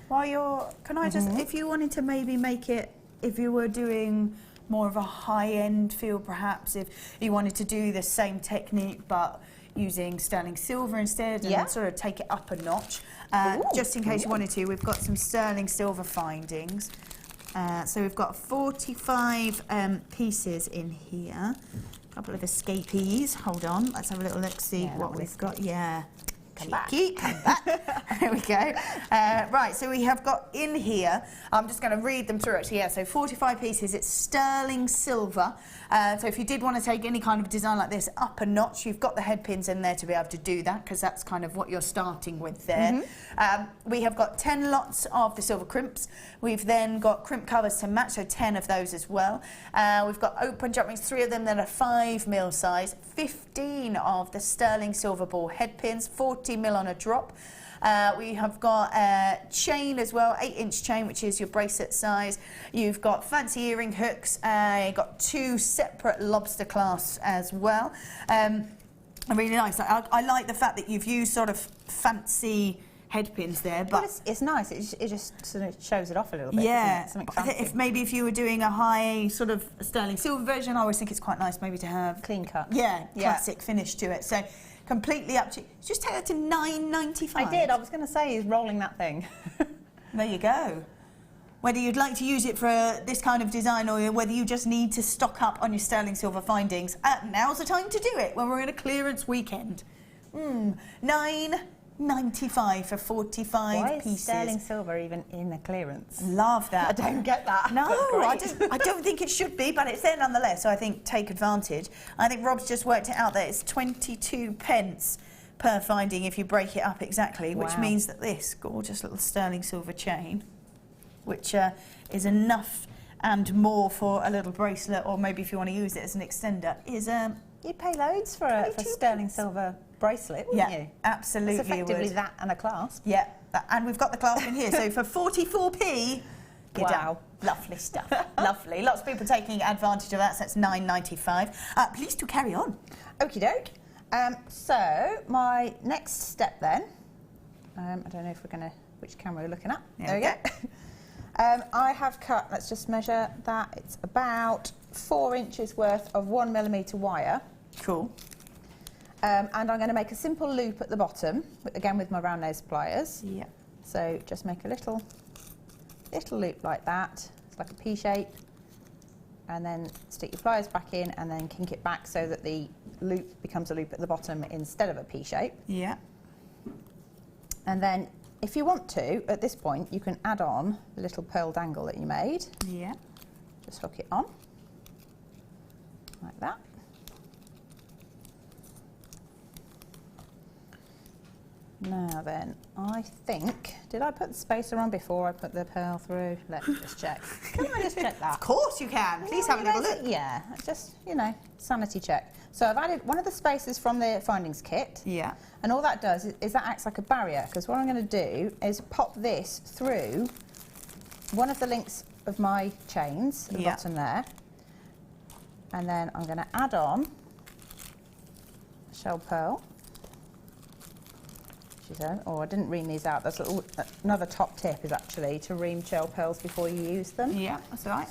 While you're, can I just, if you wanted to maybe make it, if you were doing more of a high-end feel, perhaps, if you wanted to do the same technique but using sterling silver instead, and sort of take it up a notch, just in case you wanted to, we've got some sterling silver findings. So we've got 45 pieces in here, a couple of escapees. Hold on, let's have a little look, see what we've got. Come back. There we go. Right, so we have got in here, I'm just going to read them through actually. So 45 pieces, it's sterling silver. So if you did want to take any kind of design like this up a notch, you've got the head pins in there to be able to do that, because that's kind of what you're starting with there. We have got 10 lots of the silver crimps. We've then got crimp covers to match, so 10 of those as well. We've got open jump rings, 3 of them that are 5mm size, 15 of the sterling silver ball head pins, 40mm on a drop. We have got a chain as well, 8-inch chain, which is your bracelet size. You've got fancy earring hooks. You've got 2 separate lobster clasps as well. Really nice. I like the fact that you've used sort of fancy head pins there, but it's nice. It just sort of shows it off a little bit. Yeah, Something I think if you were doing a high sort of sterling silver version, I always think it's quite nice maybe to have clean cut. Yeah, classic finish to it. So completely up to you. Just take that to $9.95. I did. I was going to say, he's rolling that thing. There you go. Whether you'd like to use it for this kind of design, or whether you just need to stock up on your sterling silver findings, now's the time to do it when we're in a clearance weekend. $9.95 for 45 pieces. Why is sterling silver even in a clearance? Love that. I don't get that. No, I don't think it should be, but it's there nonetheless, so I think take advantage. I think Rob's just worked it out that it's 22 pence per finding if you break it up exactly, which means that this gorgeous little sterling silver chain, which is enough and more for a little bracelet, or maybe if you want to use it as an extender, is you'd pay loads for a sterling silver bracelet, wouldn't you? Absolutely. It's effectively that and a clasp. Yeah, and we've got the clasp in here. So for 44p, you're down. Wow. Lovely stuff. Lovely. Lots of people taking advantage of that. So that's $9.95. Please do carry on. Okie doke. So my next step then, I don't know if we're going to, which camera we're looking at. There we go. I have cut, let's just measure that, it's about 4 inches worth of 1mm wire. Cool. And I'm going to make a simple loop at the bottom, again with my round nose pliers. Yeah. So just make a little loop like that. It's like a P shape. And then stick your pliers back in and then kink it back so that the loop becomes a loop at the bottom instead of a P shape. Yeah. And then if you want to, at this point, you can add on the little pearl dangle that you made. Yeah. Just hook it on, like that. Now then, I think, did I put the spacer on before I put the pearl through? Let me just check. Can I just check that? Of course you can. Please have a little look. Yeah, just, you know, sanity check. So I've added one of the spacers from the findings kit. Yeah. And all that does is that acts like a barrier, because what I'm going to do is pop this through one of the links of my chains at the bottom there. And then I'm going to add on shell pearl. Oh, I didn't ream these out. That's another top tip, is actually to ream shell pearls before you use them. Yeah, that's all right.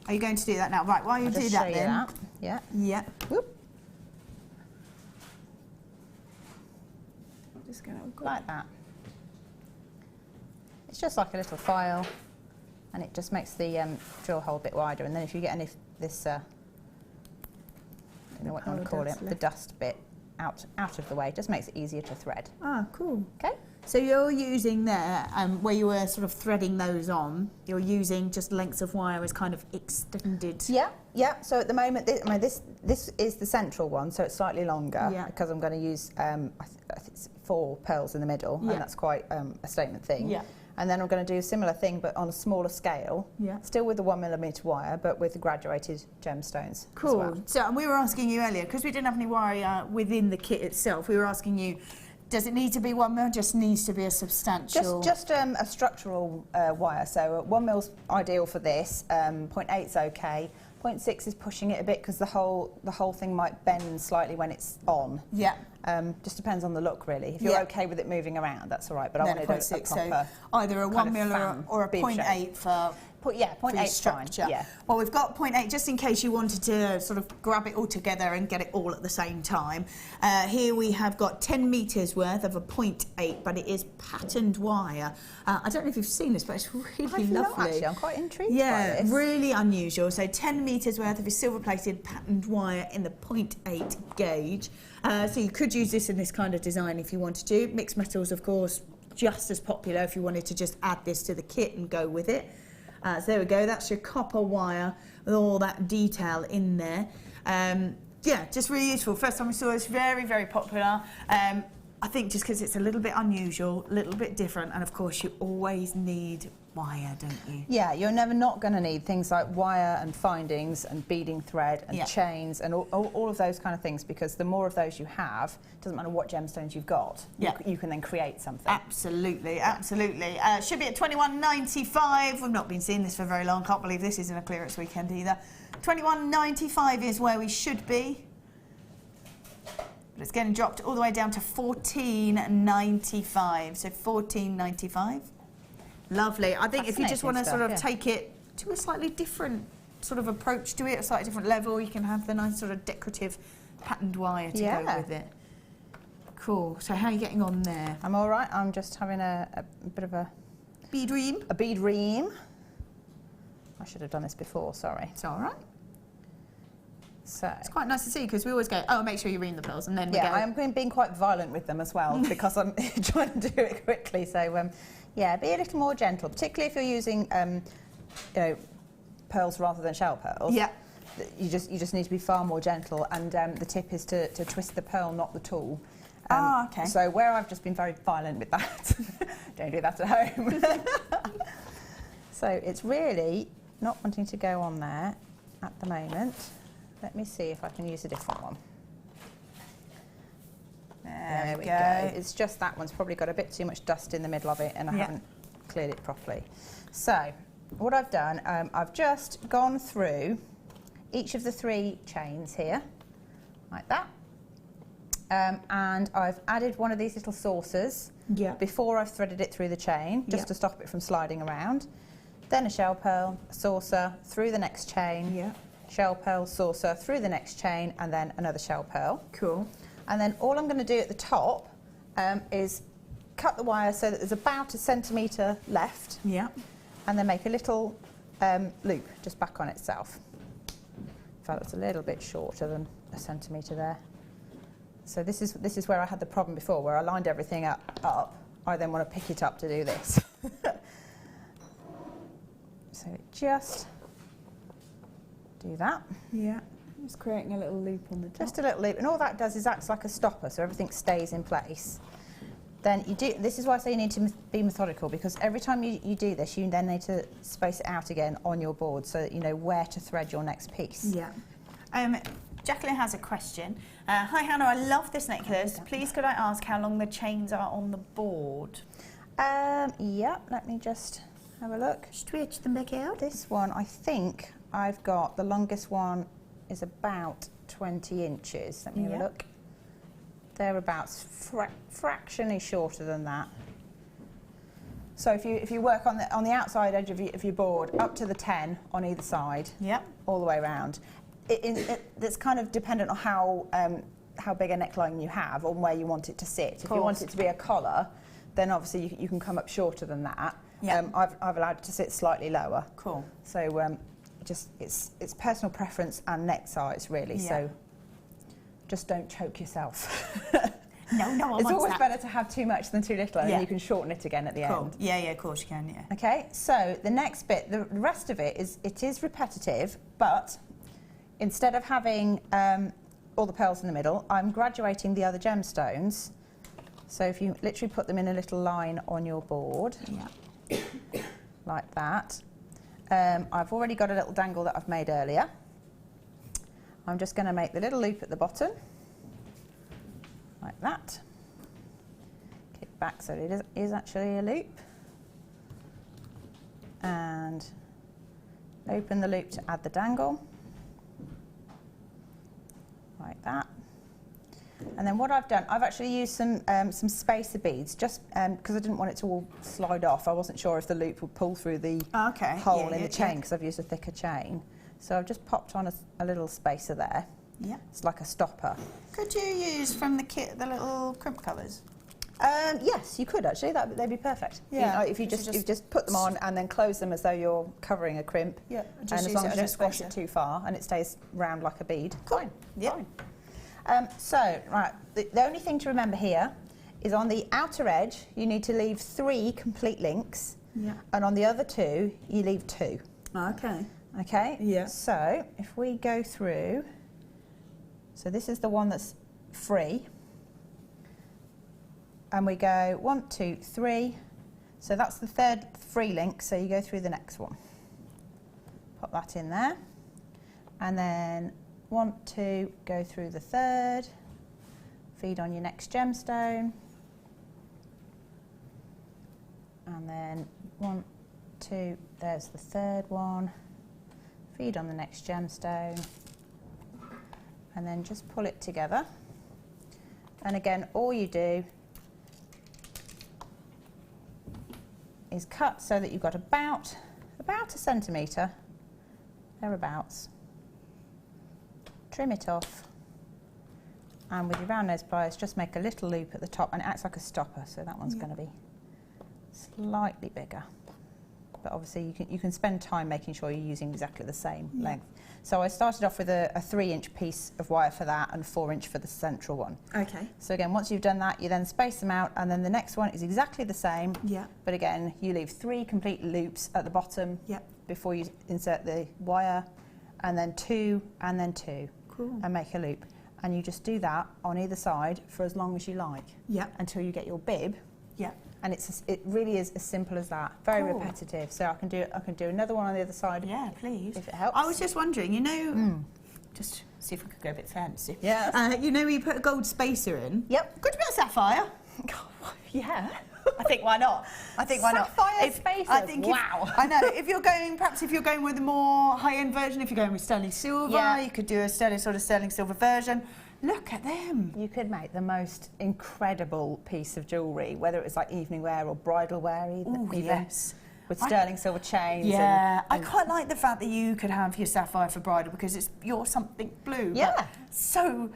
Are you going to do that now? Right, while you do that then. That. Yeah. Yeah. Whoop. Just going to like that. It's just like a little file, and it just makes the drill hole a bit wider. And then if you get any of this, I don't know what you want to call it, the dust bit out of the way, it just makes it easier to thread. Ah, cool. Okay. So you're using there, where you were sort of threading those on, you're using just lengths of wire as kind of extended. Yeah, yeah. So at the moment, this is the central one, so it's slightly longer because I'm going to use I think it's 4 pearls in the middle, and that's quite a statement thing. Yeah. And then I'm going to do a similar thing, but on a smaller scale. Yeah. Still with the 1mm wire, but with the graduated gemstones. Cool. As well. So, and we were asking you earlier, because we didn't have any wire within the kit itself, we were asking you, does it need to be 1mm? Just needs to be a substantial. Just a structural wire. So 1mm ideal for this. 0.8 is okay. 0.6 is pushing it a bit because the whole thing might bend slightly when it's on. Yeah. Just depends on the look, really. If you're okay with it moving around, that's all right. But I wanted a proper, so either a 1mm or a 0.8 for. 0.8 structure. Yeah. Well, we've got 0.8 just in case you wanted to sort of grab it all together and get it all at the same time. Here we have got 10 metres worth of a 0.8, but it is patterned wire. I don't know if you've seen this, but it's really lovely. Actually, I'm quite intrigued by this. Yeah, really unusual. So 10 metres worth of a silver-plated patterned wire in the 0.8 gauge. So you could use this in this kind of design if you wanted to. Mixed metals, of course, just as popular if you wanted to just add this to the kit and go with it. So there we go, that's your copper wire with all that detail in there. Yeah, just really useful. First time we saw this, very, very popular. I think just because it's a little bit unusual, a little bit different, and of course you always need wire, don't you? Yeah, you're never not going to need things like wire and findings and beading thread and chains and all of those kind of things, because the more of those you have, doesn't matter what gemstones you've got, you can then create something. Absolutely, absolutely. Should be at $21.95. We've not been seeing this for very long. Can't believe this isn't a clearance weekend either. $21.95 is where we should be. But it's getting dropped all the way down to $14.95. So $14.95. Lovely. I think if you just want to sort of take it to a slightly different sort of approach to it, a slightly different level, you can have the nice sort of decorative patterned wire to go with it. Cool. So how are you getting on there? I'm all right. I'm just having a bit of a bead ream. A bead ream. I should have done this before. Sorry. It's all right. So it's quite nice to see, because we always go, oh, make sure you ream the pearls, and then we go. I am being quite violent with them as well because I'm trying to do it quickly. So yeah, be a little more gentle, particularly if you're using you know, pearls rather than shell pearls. Yeah. You just need to be far more gentle, and the tip is to twist the pearl, not the tool. Okay. So where I've just been very violent with that, don't do that at home. So it's really not wanting to go on there at the moment. Let me see if I can use a different one. There we go. It's just that one's probably got a bit too much dust in the middle of it, and I haven't cleared it properly. So what I've done, I've just gone through each of the 3 chains here, like that. And I've added one of these little saucers before I've threaded it through the chain, just to stop it from sliding around. Then a shell pearl, a saucer, through the next chain, shell pearl, saucer, through the next chain, and then another shell pearl. Cool. And then all I'm going to do at the top is cut the wire so that there's about 1 centimetre left. Yeah. And then make a little loop just back on itself. In fact, it's a little bit shorter than 1 centimetre there. So this is where I had the problem before, where I lined everything up. I then want to pick it up to do this. So just do that. Yeah. Just creating a little loop on the top. Just a little loop, and all that does is acts like a stopper, so everything stays in place. Then you do. This is why I say you need to be methodical, because every time you do this, you then need to space it out again on your board, so that you know where to thread your next piece. Yeah. Jacqueline has a question. Hi Hannah, I love this necklace. Please could I ask how long the chains are on the board? Yeah, let me just have a look. Stretch them back out. This one, I think I've got, the longest one is about 20 inches. Let me have a look. thereabouts, fractionally shorter than that. So if you work on the outside edge of your board up to the 10 on either side, all the way around, it's kind of dependent on how big a neckline you have or where you want it to sit. If you want it to be a collar, then obviously you can come up shorter than that. I've allowed it to sit slightly lower. Cool. So just it's personal preference and neck size really. So just don't choke yourself. No, it's always better to have too much than too little, and you can shorten it again at the end. Yeah, of course you can, yeah. Okay, so the next bit, the rest of it is repetitive, but instead of having all the pearls in the middle, I'm graduating the other gemstones. So if you literally put them in a little line on your board, like that. I've already got a little dangle that I've made earlier. I'm just going to make the little loop at the bottom. Like that. Kick back so it is actually a loop. And open the loop to add the dangle. Like that. And then what I've done, I've actually used some spacer beads just because I didn't want it to all slide off. I wasn't sure if the loop would pull through the hole in the chain because I've used a thicker chain. So I've just popped on a little spacer there. Yeah. It's like a stopper. Could you use from the kit the little crimp covers? Yes, you could actually. They'd be perfect. Yeah. You know, if you just put them on and then close them as though you're covering a crimp. Yeah. And as long as you don't squash it too far and it stays round like a bead. Cool. Fine. Yeah. Fine. So, right, the only thing to remember here is on the outer edge, you need to leave 3 complete links. Yeah. And on the other 2, you leave 2. Okay. Okay? Yeah. So, if we go through, so this is the one that's free. And we go 1, 2, 3. So that's the 3rd free link, so you go through the next one. Pop that in there. And then 1, 2, go through the 3rd. Feed on your next gemstone. And then 1, 2, there's the 3rd one. Feed on the next gemstone. And then just pull it together. And again, all you do is cut so that you've got about a centimetre, thereabouts. Trim it off, and with your round nose pliers just make a little loop at the top, and it acts like a stopper, so that one's going to be slightly bigger. But obviously you can spend time making sure you're using exactly the same length. So I started off with a 3-inch piece of wire for that and 4-inch for the central one. Okay. So again, once you've done that, you then space them out, and then the next one is exactly the same. Yeah. But again, you leave 3 complete loops at the bottom before you insert the wire, and then 2, and then 2. Cool. And make a loop. And you just do that on either side for as long as you like. Yeah. Until you get your bib. Yeah. And it really is as simple as that. Very repetitive. So I can do another one on the other side. Yeah, please. If it helps. I was just wondering, you know, just see if we could go a bit fancy. Yeah. You know, you put a gold spacer in. Yep. Could you put a sapphire? Yeah. I think why not? I think why not? Sapphire spacers. I think wow. I know. If you're going with a more high-end version, if you're going with sterling silver, you could do a sterling silver version. Look at them. You could make the most incredible piece of jewellery, whether it was like evening wear or bridal wear even. Yes. With sterling silver chains. Yeah. I quite like the fact that you could have your sapphire for bridal because you're something blue. Yeah. So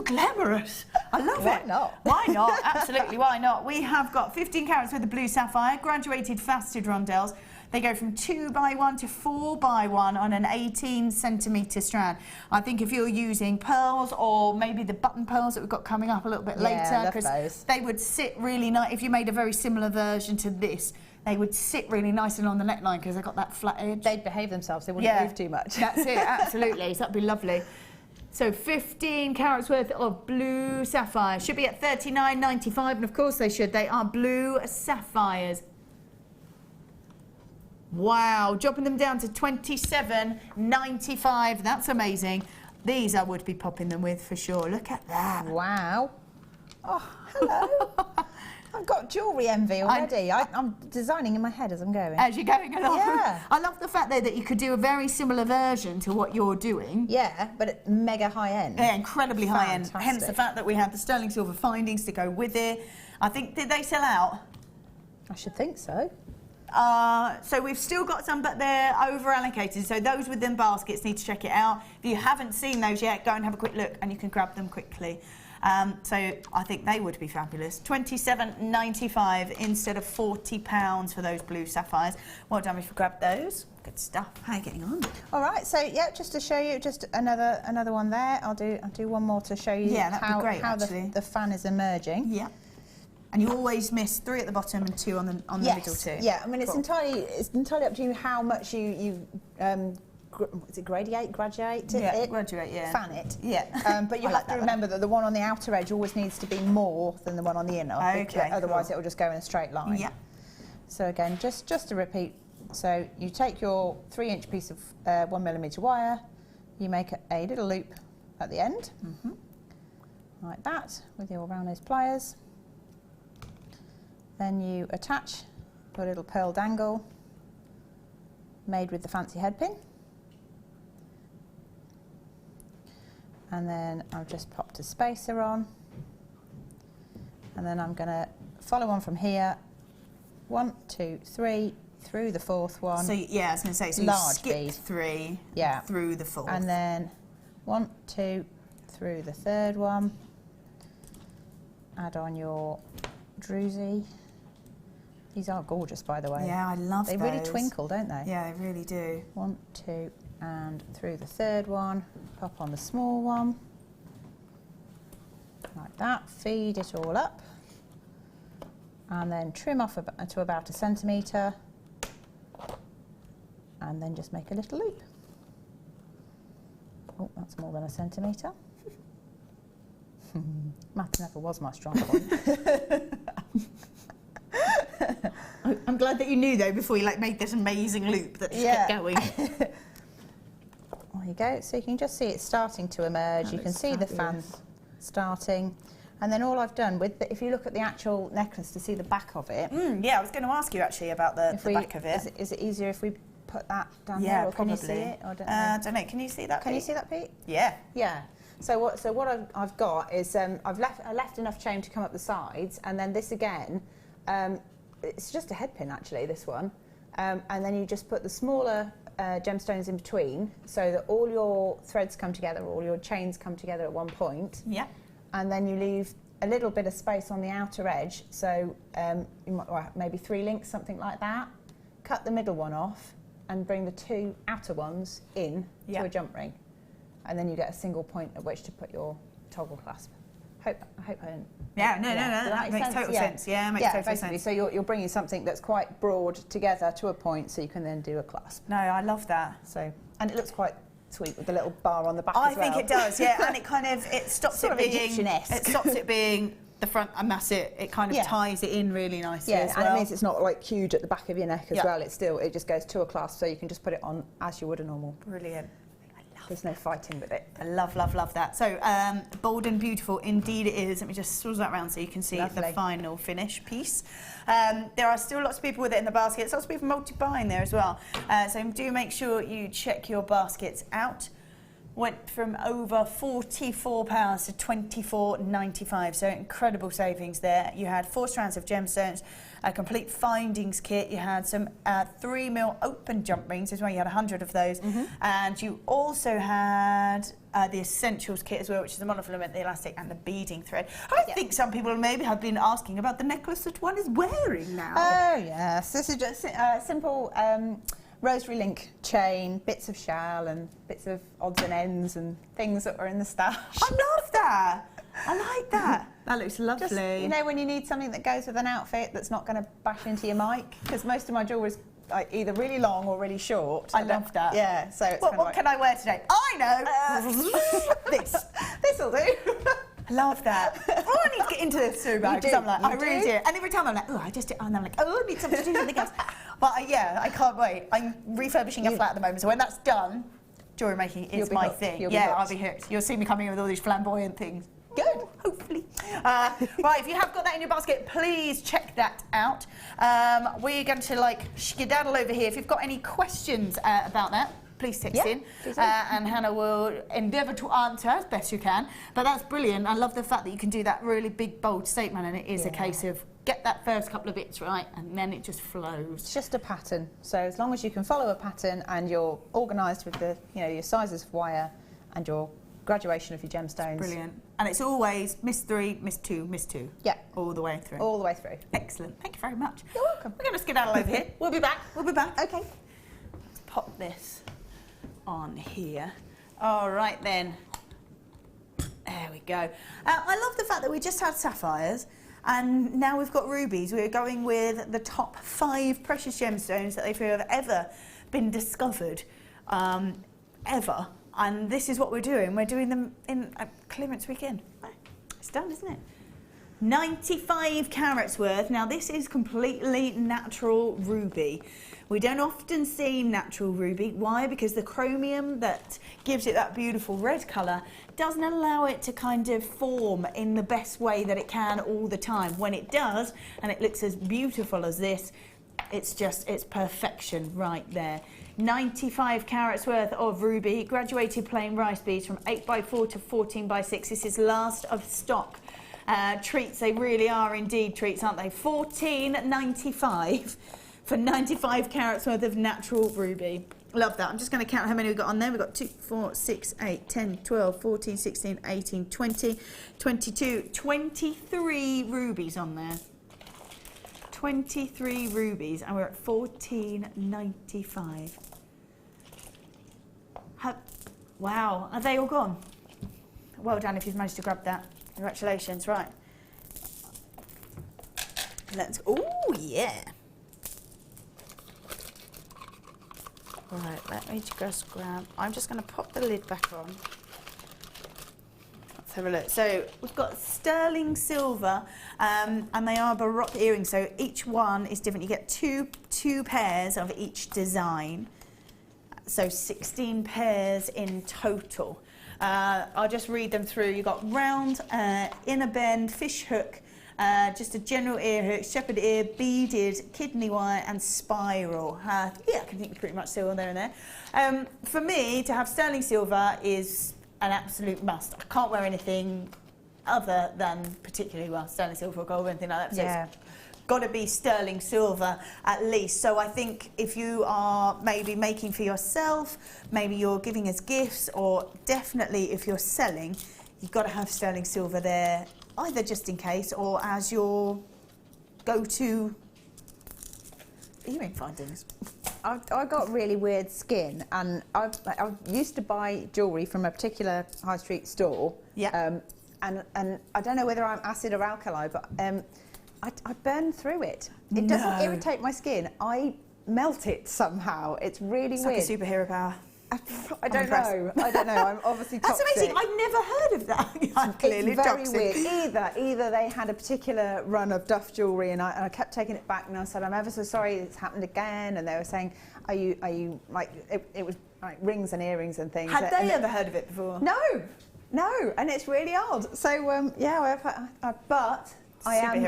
glamorous. I love Why it. not? Why not? Absolutely, why not? We have got 15 carats with the blue sapphire, graduated faceted rondelles. They go from 2x1 to 4x1 on an 18cm strand. I think if you're using pearls or maybe the button pearls that we've got coming up a little bit later, because they would sit really nice. If you made a very similar version to this, they would sit really nicely on the neckline because they've got that flat edge. They'd behave themselves. They wouldn't move too much. That's it, absolutely. So that'd be lovely. So 15 carats worth of blue sapphire. Should be at $39.95, and of course they should. They are blue sapphires. Wow, dropping them down to $27.95. That's amazing. These I would be popping them with for sure. Look at that. Wow. Oh, hello. I've got jewellery envy already. I'm designing in my head as I'm going. As you're going along. Yeah. I love the fact though that you could do a very similar version to what you're doing. Yeah, but mega high end. Yeah, incredibly high end. Fantastic. Hence the fact that we have the sterling silver findings to go with it. I think, did they sell out? I should think so. So we've still got some, but they're over allocated. So those with them baskets need to check it out. If you haven't seen those yet, go and have a quick look and you can grab them quickly. So I think they would be fabulous. £27.95 instead of £40 for those blue sapphires. Well done if you grabbed those. Good stuff. How are you getting on? All right, so yeah, just to show you, just another one there. I'll do one more to show you that'd be great, how the fan is emerging. Yeah. And you always miss 3 at the bottom and 2 on the middle too. Yeah, I mean it's entirely up to you how much you is it graduate graduate, yeah. Fan it. Yeah. But you have to remember that the one on the outer edge always needs to be more than the one on the inner. Okay. Otherwise it will just go in a straight line. Yeah. So again, just to repeat, so you take your 3-inch piece of 1mm wire, you make a little loop at the end, like that, with your round nose pliers. Then you attach your little pearl dangle made with the fancy head pin. And then I've just popped a spacer on. And then I'm going to follow on from here. 1, 2, 3, through the 4th one. So yeah, I was going to say, so large you skip bead. 3 Yeah. through the 4th. And then 1, 2, through the 3rd one. Add on your druzy. These are gorgeous, by the way. Yeah, I love those. They really twinkle, don't they? Yeah, they really do. 1, 2, and through the 3rd one. Pop on the small one. Like that. Feed it all up. And then trim off to about 1 centimetre. And then just make a little loop. Oh, that's more than 1 centimetre. Math never was my strong point. I'm glad that you knew though before you made this amazing loop that just kept going. There you go. So you can just see it starting to emerge. You can see the fan starting. And then all I've done if you look at the actual necklace to see the back of it. Yeah, I was going to ask you actually about the back of it. Is it easier if we put that down yeah, here, or probably. can you see it? I don't know. Can you see that? Can you see that, Pete? Yeah. Yeah. So what I've got is I left enough chain to come up the sides, and then this again, it's just a head pin actually, this one, and then you just put the smaller gemstones in between, so that all your threads come together, all your chains come together at one point. Yeah. And then you leave a little bit of space on the outer edge, so you might, maybe 3 links, something like that. Cut the middle one off and bring the 2 outer ones in to a jump ring. And then you get a single point at which to put your toggle clasp. I hope I didn't. Yeah, no, that makes total sense. Yeah, makes total sense. So you're bringing something that's quite broad together to a point, so you can then do a clasp. No, I love that. So, and it looks quite sweet with the little bar on the back I as well. think it does, yeah, and it stops sort it of being Egyptian-esque. It stops it being the front, and that's it. It kind of ties it in really nicely as well. And it means it's not like huge at the back of your neck as well. It just goes to a clasp, so you can just put it on as you would a normal. Brilliant. There's no fighting with it. I love that. So bold and beautiful indeed it is. Let me just swivel that around so you can see the final finish piece. There are still lots of people with it in the baskets. Lots of people multi-buying there as well. So do make sure you check your baskets out. Went from over £44 to £24.95, so incredible savings there. You had 4 strands of gemstones, a complete findings kit. You had some 3mm open jump rings as well. You had 100 of those, and you also had the essentials kit as well, which is the monofilament, the elastic, and the beading thread. I think some people maybe have been asking about the necklace that one is wearing now. Oh yes, this is just simple. Rosary link chain, bits of shell and bits of odds and ends and things that are in the stash. I love that. I like that. That looks lovely. Just, you know, when you need something that goes with an outfit that's not going to bash into your mic, because most of my jewellery is either really long or really short. I love that. Yeah. So it's what can I wear today? I know. This'll do. Love that. I need to get into this so bad because I'm like, I really do. And every time I'm like, oh, I just did, and I'm like, oh, I need something to do something else. But yeah, I can't wait. I'm refurbishing a flat at the moment, so when that's done, jewellery making is my thing. Yeah, I'll be hooked. You'll see me coming in with all these flamboyant things. Good. lovely. Right, if you have got that in your basket, please check that out. We're going to like skedaddle over here. If you've got any questions about that, please text in, and Hannah will endeavour to answer as best you can. But that's brilliant. I love the fact that you can do that really big, bold statement, and it is a case of get that first couple of bits right, and then it just flows. It's just a pattern. So as long as you can follow a pattern and you're organised with the, your sizes of wire and your graduation of your gemstones. Brilliant. And it's always miss 3, miss 2, miss 2. Yeah. All the way through. All the way through. Excellent. Thank you very much. You're welcome. We're going to skedaddle over here. We'll be back. We'll be back. Okay. Let's pop this on here. All right then. There we go. I love the fact that we just had sapphires and now we've got rubies. We're going with the top 5 precious gemstones that have ever been discovered, ever. And this is what we're doing. We're doing them in a clearance weekend. It's done, isn't it? 95 carats worth. Now this is completely natural ruby. We don't often see natural ruby. Why? Because the chromium that gives it that beautiful red colour doesn't allow it to kind of form in the best way that it can all the time. When it does, and it looks as beautiful as this, it's perfection right there. 95 carats worth of ruby, graduated plain rice beads from 8x4 to 14x6. This is last of stock. Treats, they really are indeed treats, aren't they? $14.95 for 95 carats worth of natural ruby. Love that. I'm just going to count how many we've got on there. We've got 2, 4, 6, 8, 10, 12, 14, 16, 18, 20, 22, 23 rubies on there. 23 rubies, and we're at $14.95. Wow, are they all gone? Well done if you've managed to grab that. Congratulations. Right. Let's. Oh yeah. Right. Let me just grab. I'm just going to pop the lid back on. Let's have a look. So we've got sterling silver, and they are baroque earrings. So each one is different. You get two pairs of each design. So 16 pairs in total. I'll just read them through. You've got round, inner bend, fish hook, just a general ear hook, shepherd ear, beaded, kidney wire and spiral. Yeah, I can think pretty much silver there and there. For me, to have sterling silver is an absolute must. I can't wear anything other than particularly, well, sterling silver or gold or anything like that. So yeah. Got to be sterling silver at least. So I think if you are maybe making for yourself, maybe you're giving as gifts, or definitely if you're selling, you've got to have sterling silver there, either just in case or as your go-to earring findings. I got really weird skin, and I used to buy jewellery from a particular high street store. Yeah. And I don't know whether I'm acid or alkali, but I burn through it. It doesn't irritate my skin. I melt it somehow. It's really weird. Like a superhero power. I don't know. I'm obviously toxic. That's amazing. I've never heard of that. I'm clearly it's very toxic. weird. Either they had a particular run of Duff jewellery, and I kept taking it back, and I said, I'm ever so sorry, it's happened again. And they were saying, are you like it was like rings and earrings and things. Had they ever heard of it before? No, and it's really odd. So yeah, but I am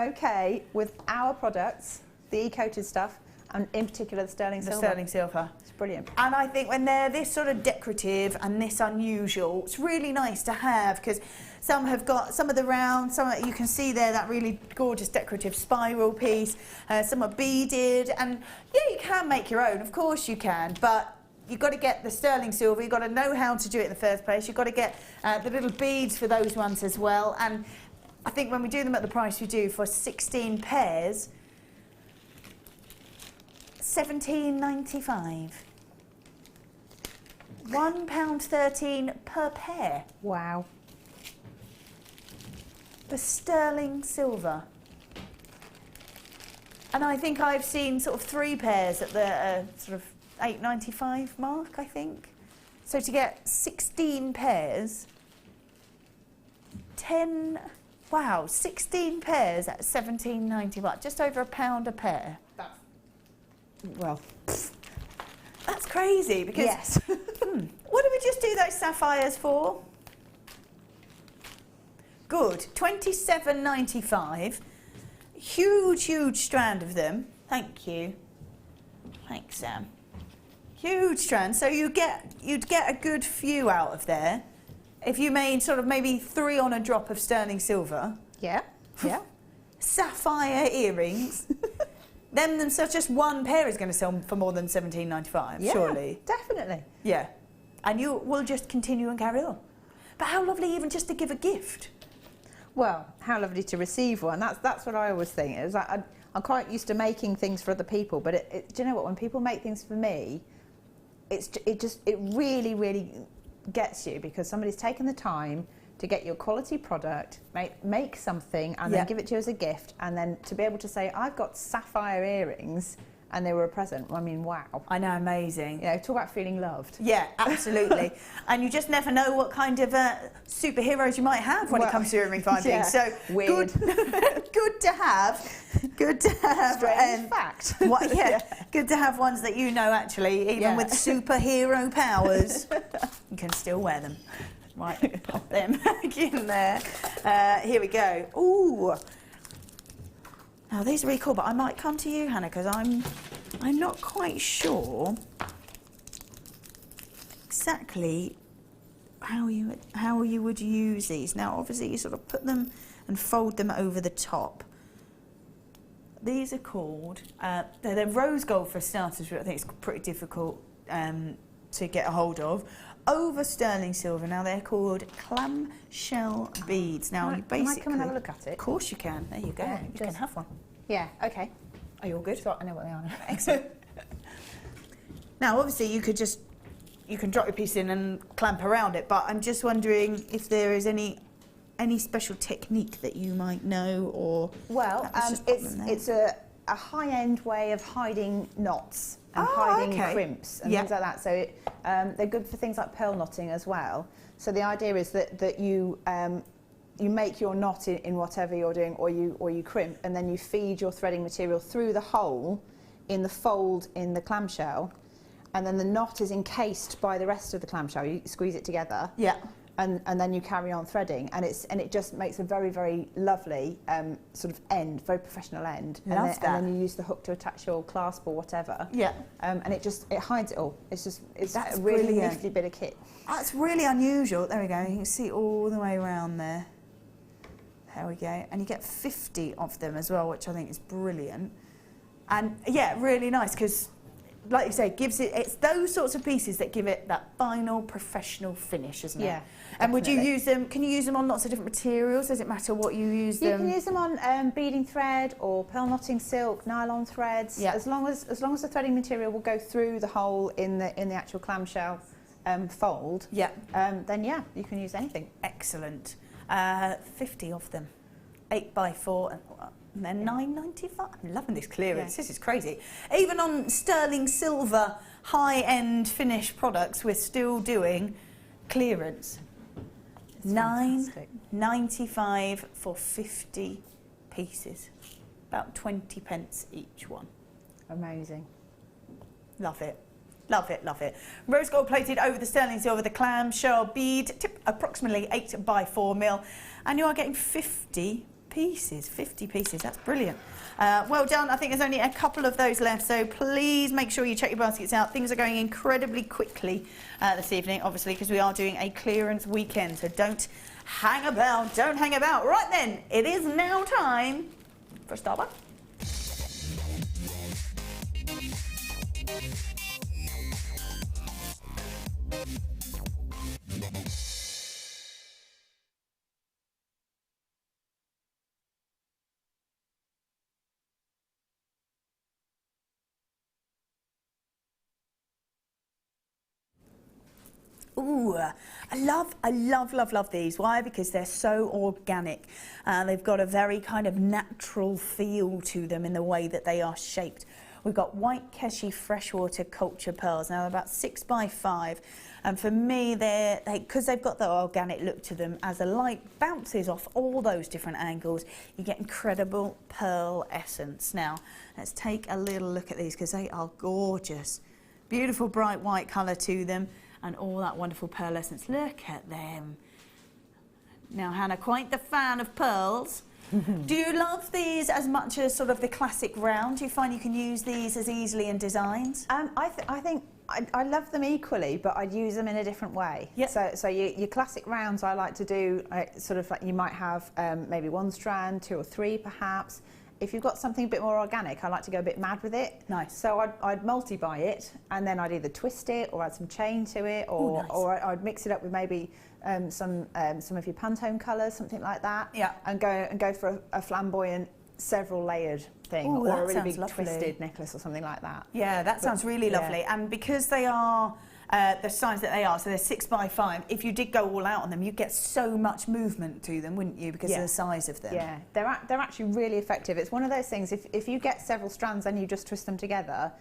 okay with our products, the e-coated stuff, and in particular the sterling silver. The sterling silver. It's brilliant. And I think when they're this sort of decorative and this unusual, it's really nice to have, because some have got, some of the round, some you can see there that really gorgeous decorative spiral piece, some are beaded, and yeah, you can make your own, of course you can, but you've got to get the sterling silver, you've got to know how to do it in the first place, you've got to get the little beads for those ones as well, and I think when we do them at the price we do for 16 pairs, $17.95. £1.13 per pair. Wow. The sterling silver. And I think I've seen sort of 3 pairs at the sort of $8.95 mark, I think. So to get 16 pairs, 16 pairs at $17.91, just over £1 a pair. Well, that's crazy, because yes. What did we just do those sapphires for? Good. $27.95. Huge strand of them. Thank you. Thanks, Sam. Huge strand. So you'd get a good few out of there if you made sort of maybe 3 on a drop of sterling silver. Yeah. Yeah. Sapphire earrings. Then so just one pair is going to sell for more than $17.95, surely. Definitely. Yeah. And you will just continue and carry on. But how lovely even just to give a gift. Well, how lovely to receive one. That's what I always think. It's like I'm quite used to making things for other people, but do you know what? When people make things for me, it really gets you, because somebody's taken the time to get your quality product, make something, and then give it to you as a gift, and then to be able to say, I've got sapphire earrings, and they were a present. I mean, wow. I know, amazing. You know, talk about feeling loved. Yeah, absolutely. And you just never know what kind of superheroes you might have when it comes to earring finding. Yeah, so weird. Good to have. Good to have. Strange fact. Good to have ones that you know actually, even with superhero powers, you can still wear them. Right, pop them back in there. Here we go. Ooh. Now these are really cool, but I might come to you, Hannah, because I'm not quite sure exactly how you would use these. Now, obviously, you sort of put them and fold them over the top. These are called they're rose gold for starters, which I think is pretty difficult to get a hold of. Over sterling silver. Now they're called clamshell beads. Now you basically. Can I come and have a look at it? Of course you can. There you go. Yeah, you can have one. Yeah. Okay. Are you all good? So I know what they are now. Excellent. Now, obviously, you can drop your piece in and clamp around it, but I'm just wondering if there is any special technique that you might know, or it's a high-end way of hiding knots and hiding crimps and things like that. So they're good for things like pearl knotting as well. So the idea is that you make your knot in whatever you're doing, or you crimp, and then you feed your threading material through the hole in the fold in the clamshell, and then the knot is encased by the rest of the clamshell. You squeeze it together. Yeah. And then you carry on threading, and it just makes a very lovely sort of end, very professional end. And then you use the hook to attach your clasp or whatever. Yeah. And it hides it all. It's a really nifty bit of kit. That's really unusual. There we go. You can see all the way around there. There we go. And you get 50 of them as well, which I think is brilliant. And yeah, really nice, because like you say, it's those sorts of pieces that give it that final professional finish, isn't it? Yeah. And would you use them? Can you use them on lots of different materials? Does it matter what you use them? You can use them on beading thread or pearl knotting silk, nylon threads. Yeah. As long as the threading material will go through the hole in the actual clamshell fold. Yeah. Then you can use anything. Excellent. 50 of them, 8x4, and then $9.95. I'm loving this clearance. This is crazy. Even on sterling silver high-end finished products, we're still doing clearance. $9.95 for 50 pieces. About 20 pence each one. Amazing. Love it. Love it, love it. Rose gold plated over the sterling silver, the clamshell bead, tip approximately 8x4 mil, and you are getting 50 pieces. 50 pieces, that's brilliant. Well done. I think there's only a couple of those left, so please make sure you check your baskets out. Things are going incredibly quickly this evening, obviously, because we are doing a clearance weekend, so don't hang about, don't hang about. Right then, it is now time for Starbucks. Ooh, I love these. Why? Because they're so organic. They've got a very kind of natural feel to them in the way that they are shaped. We've got white Keshi freshwater culture pearls. Now they're about 6x5, and for me, because they've got the organic look to them, as the light bounces off all those different angles, you get incredible pearl essence. Now let's take a little look at these, because they are gorgeous. Beautiful bright white colour to them, and all that wonderful pearl essence. Look at them. Now, Hannah, quite the fan of pearls. Do you love these as much as sort of the classic round? Do you find you can use these as easily in designs? I think I love them equally, but I'd use them in a different way. Yep. So your classic rounds I like to do, sort of like you might have maybe 1 strand, 2 or 3 perhaps. If you've got something a bit more organic, I like to go a bit mad with it. Nice. So I'd multi-buy it, and then I'd either twist it or add some chain to it, or, nice. or I'd mix it up with maybe some of your Pantone colours, something like that. Yeah. And go for a flamboyant, several layered thing, Ooh, or a really sounds big lovely. twisted necklace or something like that. Yeah, that sounds really lovely. And because they are the size that they are, so they're 6 by 5, if you did go all out on them, you'd get so much movement to them, wouldn't you, because of the size of them? Yeah, they're actually really effective. It's one of those things, if you get several strands and you just twist them together,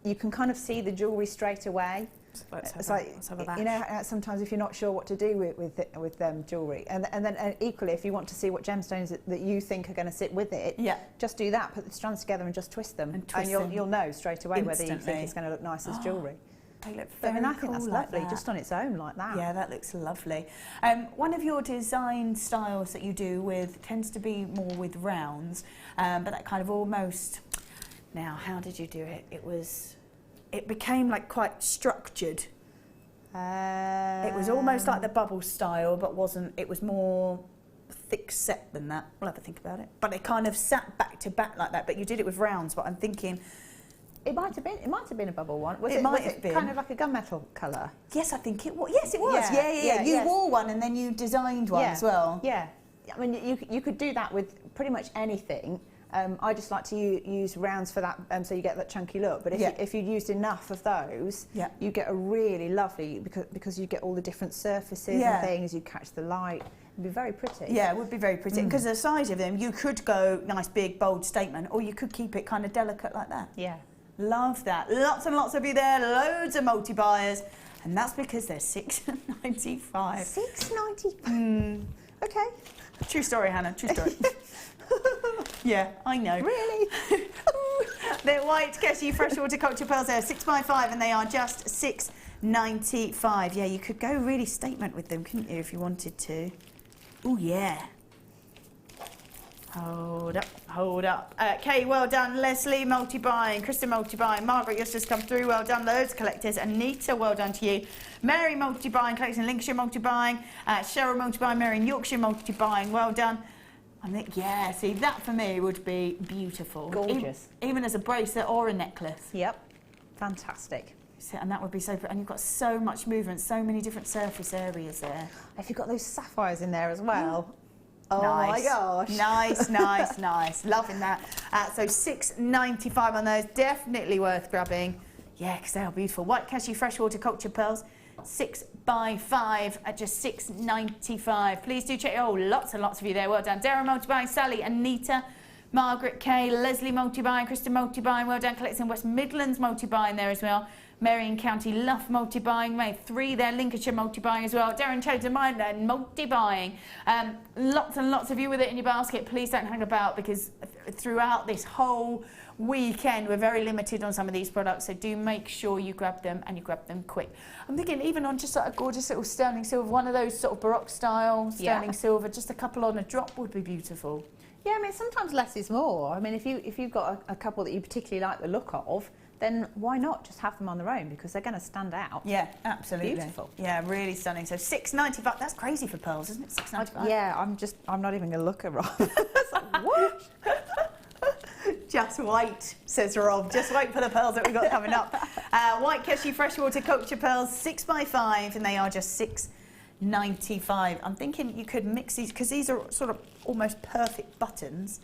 you can kind of see the jewellery straight away. Let's have a bash. You know, sometimes if you're not sure what to do with jewellery, and then equally, if you want to see what gemstones that you think are going to sit with it, just do that. Put the strands together and just twist them, and you'll know straight away whether you think it's going to look nice as jewellery. They look very I think that's cool lovely, like that. just on its own like that. Yeah, that looks lovely. One of your design styles that you do tends to be more with rounds, but that kind of almost. Now, how did you do it? It became like quite structured. It was almost like the bubble style, but wasn't. It was more thick set than that. We'll have a think about it. But it kind of sat back to back like that. But you did it with rounds. But I'm thinking. It might have been a bubble one. Was it might have been kind of like a gunmetal colour? Yes, I think it was. Yes, it was. Yeah. You wore one and then you designed one as well. Yeah. I mean, you could do that with pretty much anything. I just like to use rounds for that, so you get that chunky look. But if you used enough of those, you get a really lovely, because you get all the different surfaces and things. You catch the light. It'd be very pretty. Yeah, it would be very pretty. Because the size of them, you could go nice, big, bold statement, or you could keep it kind of delicate like that. Yeah. Love that. Lots and lots of you there, loads of multi-buyers. And that's because they're $6.95. $6.95? Okay. True story, Hannah, true story. Yeah, I know. Really? They're white Keshi freshwater culture pearls. They're 6 by 5 and they are just $6.95. Yeah, you could go really statement with them, couldn't you, if you wanted to? Oh, yeah. Hold up. Kay, well done. Leslie, multi-buying. Kristen, multi-buying. Margaret, yours just come through. Well done. Loads of collectors. Anita, well done to you. Mary, multi-buying. Collection, Lincolnshire, multi-buying. Cheryl, multi-buying. Mary in Yorkshire, multi-buying. Well done. I think, yeah, see, that for me would be beautiful. Gorgeous. Even as a bracelet or a necklace. Yep. Fantastic. And that would be so pretty. And you've got so much movement, so many different surface areas there. If you've got those sapphires in there as well. Oh nice. My gosh. Nice, nice, nice. Loving that. So $6.95 on those. Definitely worth grabbing. Yeah, because they are beautiful. White Cashew Freshwater Culture Pearls. 6 by 5 at just $6.95. Please do check. Oh, lots and lots of you there. Well done. Darren multi-buying, Sally, Anita, Margaret Kay, Leslie multi-buying, Kristen multi-buying. Well done. Collecting West Midlands multi-buying there as well. Marion County Luff multi-buying, made 3 there, Lincolnshire multi-buying as well, Darren Choden Mineland multi-buying. Lots and lots of you with it in your basket. Please don't hang about, because throughout this whole weekend we're very limited on some of these products, so do make sure you grab them, and you grab them quick. I'm thinking even on just like a gorgeous little sterling silver, one of those sort of Baroque style sterling silver, just a couple on a drop would be beautiful. Yeah, I mean sometimes less is more. I mean if you've got a couple that you particularly like the look of, then why not just have them on their own, because they're going to stand out. Yeah, absolutely. Beautiful. Yeah, really stunning. So $6.95. That's crazy for pearls, isn't it? $6.95. Yeah, I'm not even going to look at Rob. It's like, what? Just wait, says Rob. Just wait for the pearls that we've got coming up. White Keshi Freshwater Culture Pearls, 6 by 5, and they are just $6.95. I'm thinking you could mix these, because these are sort of almost perfect buttons,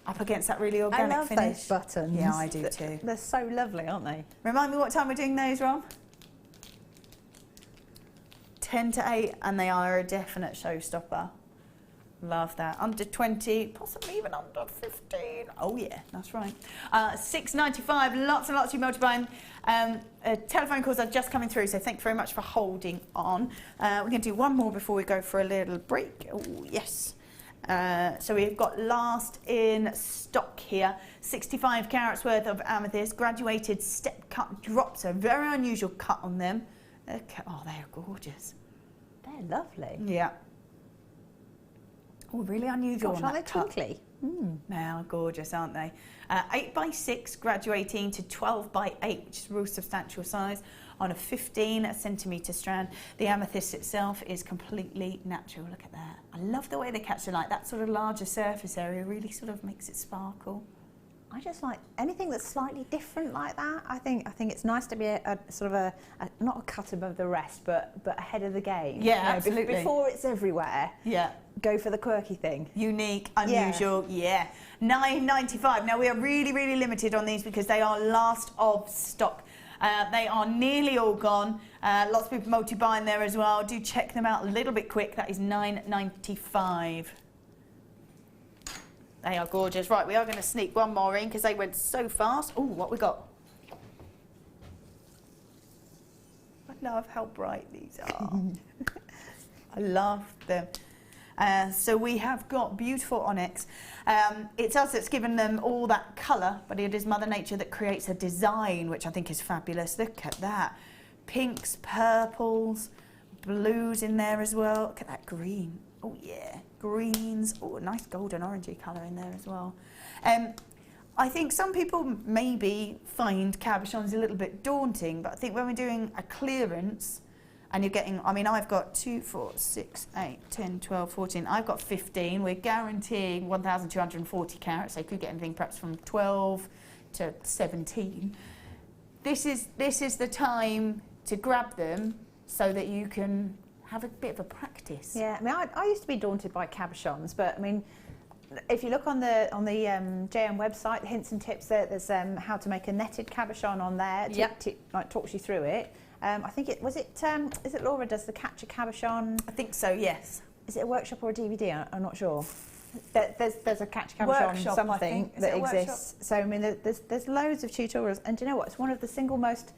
up against that really organic finish. I love those buttons. Yeah, I do too. They're so lovely, aren't they? Remind me what time we're doing those, Rob? 10 to 8, and they are a definite showstopper. Love that. Under 20, possibly even under 15. Oh yeah, that's right. $6.95. Lots and lots of you multi-buying. Telephone calls are just coming through, so thank you very much for holding on. We're going to do one more before we go for a little break. Oh yes. So we've got last in stock here, 65 carats worth of amethyst, graduated step cut drops, a very unusual cut on them. Okay. Oh, they are gorgeous. They're lovely. Yeah. Oh, really unusual. Gosh, aren't they twinkly? Now, gorgeous, aren't they? 8 by 6 graduating to 12 by 8, which is a real substantial size, on a 15 centimetre strand. The amethyst itself is completely natural. Look at that. I love the way they catch the light. That sort of larger surface area really sort of makes it sparkle. I just like anything that's slightly different like that. I think it's nice to be a sort of a not a cut above the rest, but ahead of the game. Yeah, you know, absolutely. Before it's everywhere. Yeah. Go for the quirky thing. Unique, unusual, yeah. £9.95. Now we are really, really limited on these because they are last of stock. They are nearly all gone. Lots of people multi-buying there as well. Do check them out a little bit quick. That is £9.95. They are gorgeous. Right, we are going to sneak one more in because they went so fast. Oh, what we got? I love how bright these are. I love them. So we have got beautiful onyx. It's us that's given them all that colour, but it is Mother Nature that creates a design, which I think is fabulous. Look at that. Pinks, purples, blues in there as well. Look at that green. Oh yeah, greens. Oh, nice golden orangey colour in there as well. I think some people maybe find cabochons a little bit daunting, but I think when we're doing a clearance, and you're getting, I mean, I've got 2, 4, 6, 8, 10, 12, 14. I've got 15. We're guaranteeing 1,240 carats. So you could get anything perhaps from 12 to 17. This is the time to grab them so that you can have a bit of a practice. Yeah, I mean, I used to be daunted by cabochons, but I mean, if you look on the JM website, the hints and tips, there's how to make a netted cabochon on there. Yep. Like talks you through it. I think is it Laura does the Catch a Cabochon? I think so, yes. Is it a workshop or a DVD? I'm not sure. There's a Catch a Cabochon Workshop, something that exists. Workshop? So I mean, there's loads of tutorials, and do you know what? It's one of the single most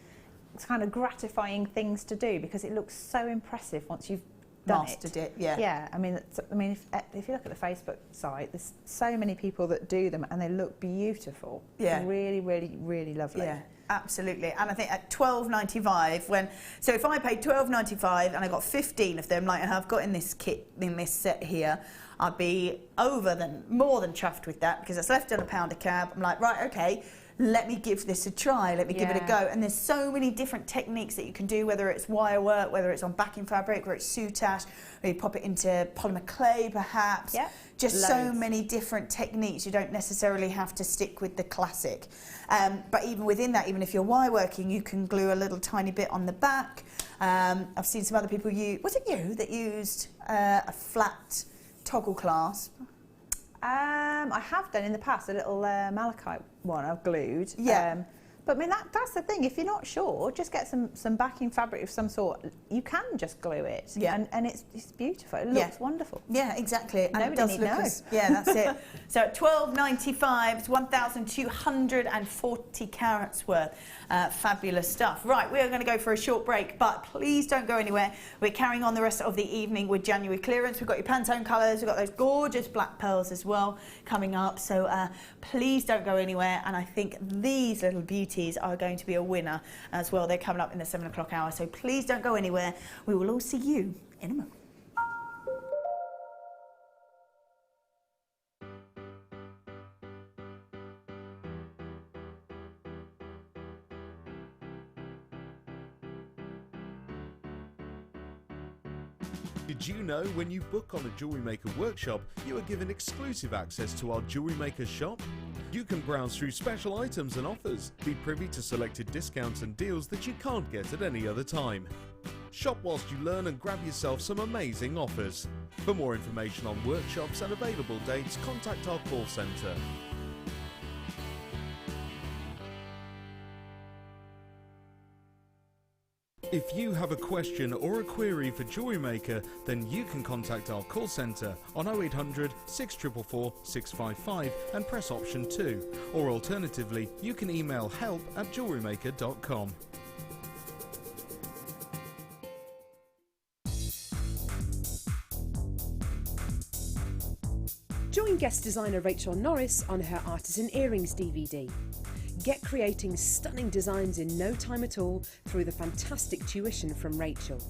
kind of gratifying things to do because it looks so impressive once you've mastered it. Yeah. Yeah. I mean, if you look at the Facebook site, there's so many people that do them, and they look beautiful. Yeah. Really, really, really lovely. Yeah. Absolutely, and I think at £12.95, so if I paid £12.95 and I got 15 of them, like I've got in this kit, in this set here, I'd be more than chuffed with that because it's left on £1 a cab. I'm like, right, okay, let me give this a try, let me give it a go. And there's so many different techniques that you can do, whether it's wire work, whether it's on backing fabric, whether it's soutache, or you pop it into polymer clay perhaps. Yep. Just so many different techniques. You don't necessarily have to stick with the classic. But even within that, even if you're wire working, you can glue a little tiny bit on the back. I've seen some other people use, was it you that used a flat toggle clasp? I have done in the past, a little malachite one I've glued. Yeah. But I mean, that's the thing, if you're not sure, just get some backing fabric of some sort. You can just glue it. Yeah. And it's beautiful. It looks wonderful. Yeah, exactly. And Nobody it does need look know. yeah, that's it. So at £12.95, it's 1,240 carats worth. Fabulous stuff. Right, we are going to go for a short break, but please don't go anywhere. We're carrying on the rest of the evening with January clearance. We've got your Pantone colours, we've got those gorgeous black pearls as well coming up. So please don't go anywhere. And I think these little beauties are going to be a winner as well. They're coming up in the 7 o'clock hour. So please don't go anywhere. We will all see you in a moment. Did you know when you book on a Jewellery Maker workshop, you are given exclusive access to our Jewellery Maker shop? You can browse through special items and offers, be privy to selected discounts and deals that you can't get at any other time. Shop whilst you learn and grab yourself some amazing offers. For more information on workshops and available dates, contact our call centre. If you have a question or a query for Jewellery Maker, then you can contact our call centre on 0800 644 655 and press option 2. Or alternatively, you can email help@jewellerymaker.com. Join guest designer Rachel Norris on her Artisan Earrings DVD. Get creating stunning designs in no time at all through the fantastic tuition from Rachel.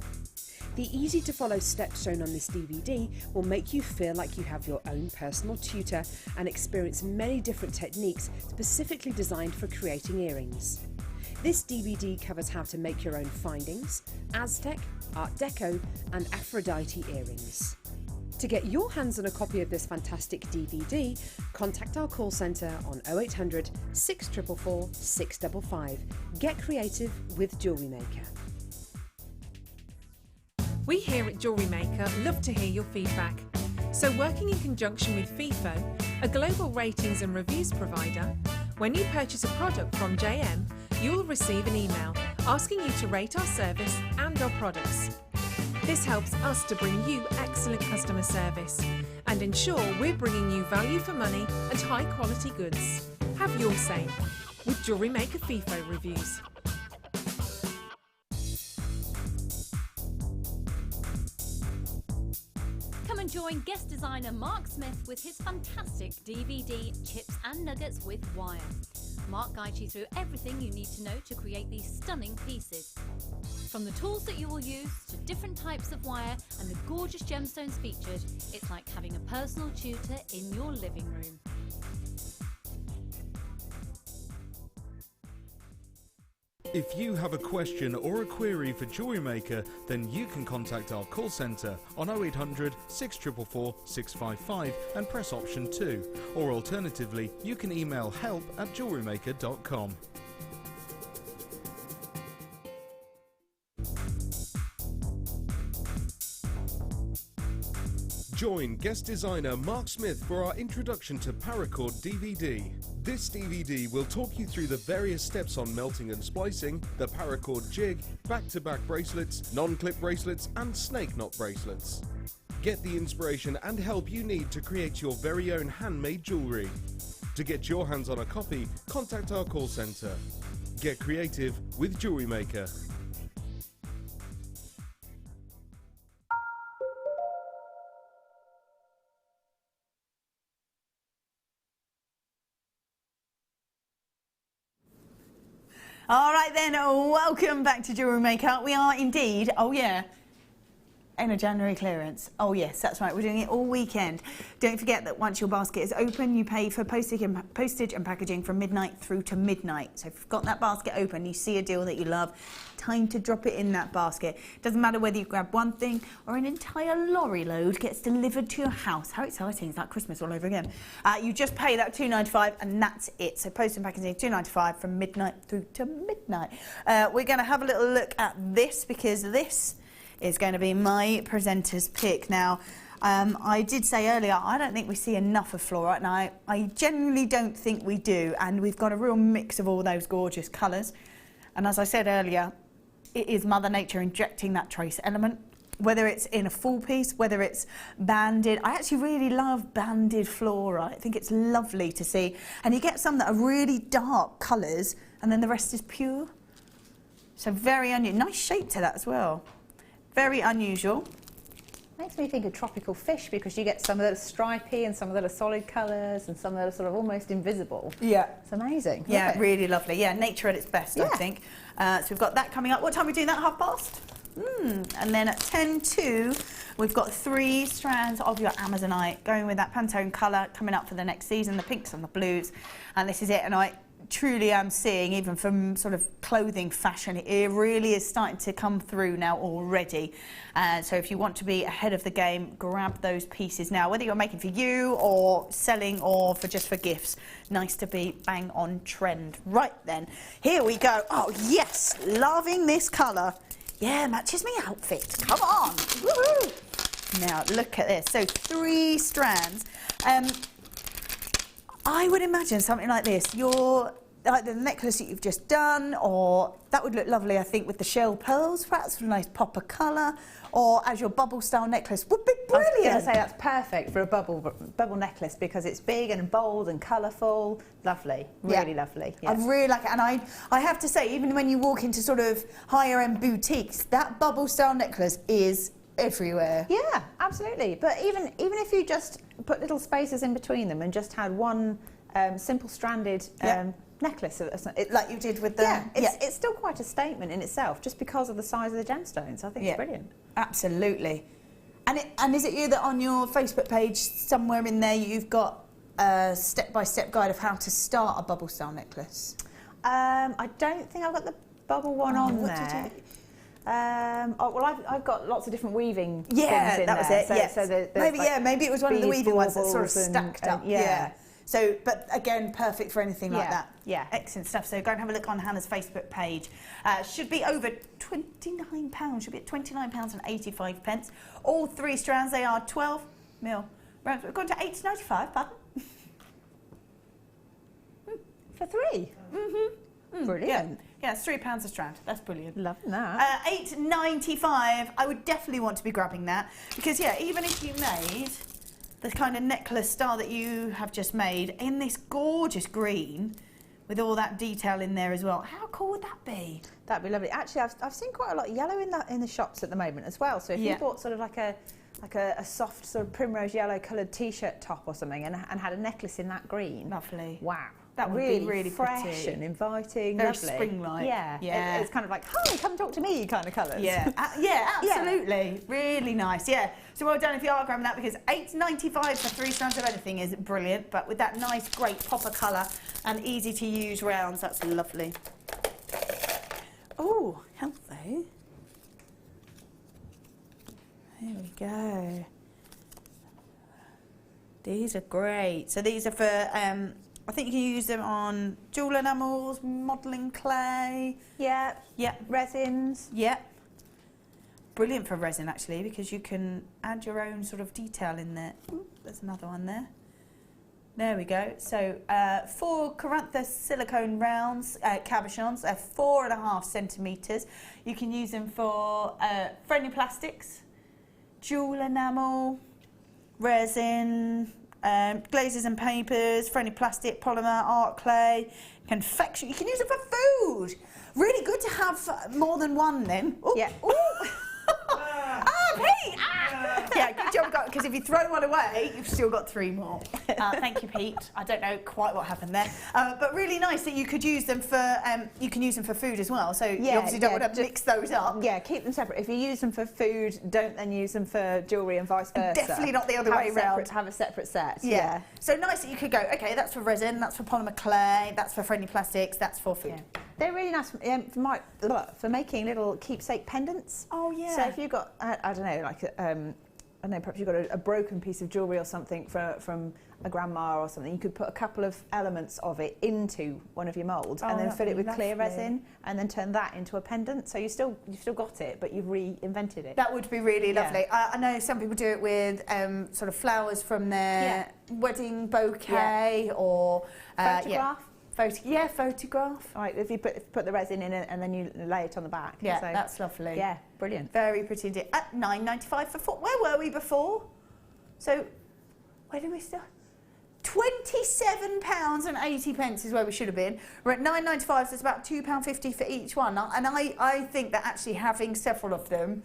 The easy-to-follow steps shown on this DVD will make you feel like you have your own personal tutor and experience many different techniques specifically designed for creating earrings. This DVD covers how to make your own findings, Aztec, Art Deco and Aphrodite earrings. To get your hands on a copy of this fantastic DVD, contact our call centre on 0800 644 655. Get creative with Jewellery Maker. We here at Jewellery Maker love to hear your feedback. So working in conjunction with FIFO, a global ratings and reviews provider, when you purchase a product from JM, you'll receive an email asking you to rate our service and our products. This helps us to bring you excellent customer service and ensure we're bringing you value for money and high quality goods. Have your say with Jewellery Maker FIFO reviews. Come and join guest designer Mark Smith with his fantastic DVD Chips and Nuggets with Wire. Mark guides you through everything you need to know to create these stunning pieces. From the tools that you will use to different types of wire and the gorgeous gemstones featured, it's like having a personal tutor in your living room. If you have a question or a query for Jewellery Maker, then you can contact our call centre on 0800 644 655 and press option 2. Or alternatively, you can email help@jewellerymaker.com. Join guest designer Mark Smith for our introduction to paracord DVD. This DVD will talk you through the various steps on melting and splicing, the paracord jig, back-to-back bracelets, non-clip bracelets and snake knot bracelets. Get the inspiration and help you need to create your very own handmade jewellery. To get your hands on a copy, contact our call centre. Get creative with Jewellery Maker. All right then, welcome back to Jewellery Maker. We are indeed, oh yeah, in a January clearance. Oh yes, that's right, we're doing it all weekend. Don't forget that once your basket is open, you pay for postage and packaging from midnight through to midnight. So if you've got that basket open, you see a deal that you love, time to drop it in that basket. Doesn't matter whether you grab one thing or an entire lorry load gets delivered to your house. How exciting, it's like Christmas all over again. You just pay that $2.95 and that's it. So post and packaging $2.95 from midnight through to midnight. We're going to have a little look at this because this is going to be my presenter's pick. Now, I did say earlier, I don't think we see enough of fluorite. Now, I genuinely don't think we do, and we've got a real mix of all those gorgeous colours. And as I said earlier, it is Mother Nature injecting that trace element, whether it's in a full piece, whether it's banded. I actually really love banded fluorite. I think it's lovely to see. And you get some that are really dark colours, and then the rest is pure. So very unusual. Nice shape to that as well. Very unusual. Makes me think of tropical fish because you get some that are stripy and some that are solid colours and some that are sort of almost invisible. Yeah. It's amazing. Yeah, really lovely. Yeah, nature at its best, Yeah. I think. So we've got that coming up. What time are we doing that? past? And then at 10:02, we've got 3 strands of your Amazonite, going with that Pantone colour coming up for the next season, the pinks and the blues. And this is it. And I truly am seeing, even from sort of clothing fashion, it really is starting to come through now already. So if you want to be ahead of the game, grab those pieces now, whether you're making for you or selling or just for gifts. Nice to be bang on trend. Right then, here we go. Oh yes, loving this colour. Yeah, matches me outfit. Come on. Woohoo! Now look at this. So 3 strands. I would imagine something like this. Like the necklace that you've just done, or that would look lovely, I think, with the shell pearls, perhaps a nice pop of colour, or as your bubble style necklace would be brilliant. I was going to say that's perfect for a bubble necklace because it's big and bold and colourful. Lovely, really lovely. Yeah. I really like it, and I have to say, even when you walk into sort of higher end boutiques, that bubble style necklace is everywhere. Yeah, absolutely. But even if you just put little spaces in between them and just had one simple stranded necklace, like you did with the... Yeah, it's still quite a statement in itself, just because of the size of the gemstones. I think it's brilliant. Absolutely. And is it you that on your Facebook page, somewhere in there, you've got a step-by-step guide of how to start a bubble style necklace? I don't think I've got the bubble one on there. Well, I've got lots of different weaving things in there. That was it. So maybe, like maybe it was one of the weaving ones that sort of baubles stacked up. Yeah. So, but again, perfect for anything like that. Yeah. Excellent stuff. So go and have a look on Hannah's Facebook page. Should be over £29. Should be at £29.85. All 3 strands, they are 12 mil rounds. We've gone to £8.95, pardon? For 3? Brilliant. Yeah, it's £3 a strand. That's brilliant. Loving that. £8.95. I would definitely want to be grabbing that because, even if you made the kind of necklace style that you have just made in this gorgeous green with all that detail in there as well, how cool would that be? That'd be lovely. Actually, I've seen quite a lot of yellow in the shops at the moment as well. So if you bought sort of like a soft sort of primrose yellow coloured t-shirt top or something and had a necklace in that green. Lovely. Wow. That would be really fresh pretty. and inviting. Very lovely. spring-like. Yeah. It's kind of like, hi, come talk to me kind of colours. Yeah, absolutely. Really nice, So well done if you are grabbing that because £8.95 for 3 strands of anything is brilliant, but with that nice, great popper colour and easy to use rounds, that's lovely. Oh, healthy. There we go. These are great. So these are for... I think you can use them on jewel enamels, modelling clay. Yeah. Resins. Yeah. Brilliant for resin actually because you can add your own sort of detail in there. Ooh, there's another one there. There we go. So 4 Carantha silicone rounds, cabochons, 4.5 centimetres. You can use them for friendly plastics, jewel enamel, resin, glazes and papers, friendly plastic, polymer, art clay, confection. You can use it for food. Really good to have more than one then. Ooh. Yeah. Ooh. Pete! Yeah, good job, because if you throw one away, you've still got 3 more. Thank you, Pete. I don't know quite what happened there, but really nice that you could use them for. You can use them for food as well. So you obviously don't want to mix those up. Yeah, keep them separate. If you use them for food, don't then use them for jewellery and vice versa. Definitely not the other way around. Have a separate set. Yeah. So nice that you could go. Okay, that's for resin. That's for polymer clay. That's for friendly plastics. That's for food. Yeah. They're really nice for making little keepsake pendants. Oh yeah. So if you've got, I don't know, like I don't know, perhaps you've got a broken piece of jewellery or something from a grandma or something, you could put a couple of elements of it into one of your moulds and then fill it with clear resin and then turn that into a pendant. So you've still got it, but you've reinvented it. That would be really lovely. I know some people do it with sort of flowers from their wedding bouquet or photograph. Photograph. Right, if you put the resin in it and then you lay it on the back. Yeah, so, that's lovely. Yeah, brilliant. Very pretty indeed. At £9.95 for 4. Where were we before? So, where did we start? £27.80 is where we should have been. We're at £9.95, so it's about £2.50 for each one. And I think that actually having several of them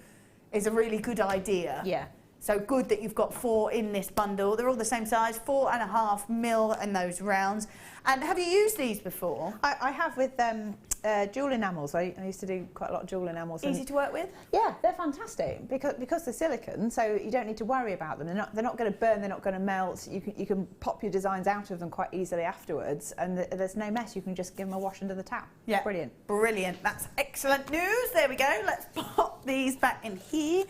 is a really good idea. Yeah. So good that you've got 4 in this bundle. They're all the same size, 4.5 mil in those rounds. And have you used these before? I have with jewel enamels. I used to do quite a lot of jewel enamels. Easy to work with? Yeah, they're fantastic because they're silicone, so you don't need to worry about them. They're not going to burn. They're not going to melt. You can pop your designs out of them quite easily afterwards, and there's no mess. You can just give them a wash under the tap. Yeah, brilliant. Brilliant. That's excellent news. There we go. Let's pop these back in here.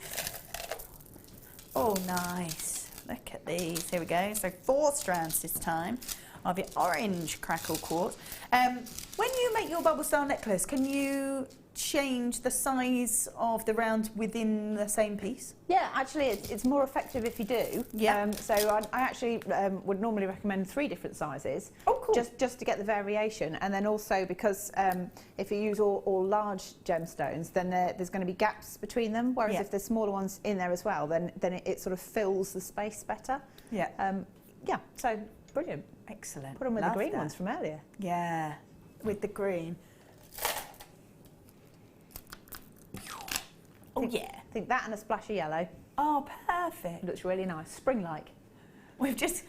Oh, nice. Look at these. Here we go. So 4 strands this time of your orange crackle quartz. When you make your bubble style necklace, can you change the size of the rounds within the same piece? Yeah, actually it's more effective if you do. Yeah. So I actually would normally recommend 3 different sizes. Oh, cool. Just to get the variation, and then also because if you use all large gemstones, then there's going to be gaps between them. Whereas if there's smaller ones in there as well, then it sort of fills the space better. Yeah. Yeah. So brilliant. Excellent. Put them with the green ones from earlier. Yeah, with the green. Oh yeah. I think that and a splash of yellow. Oh, perfect. Looks really nice, spring-like. We've just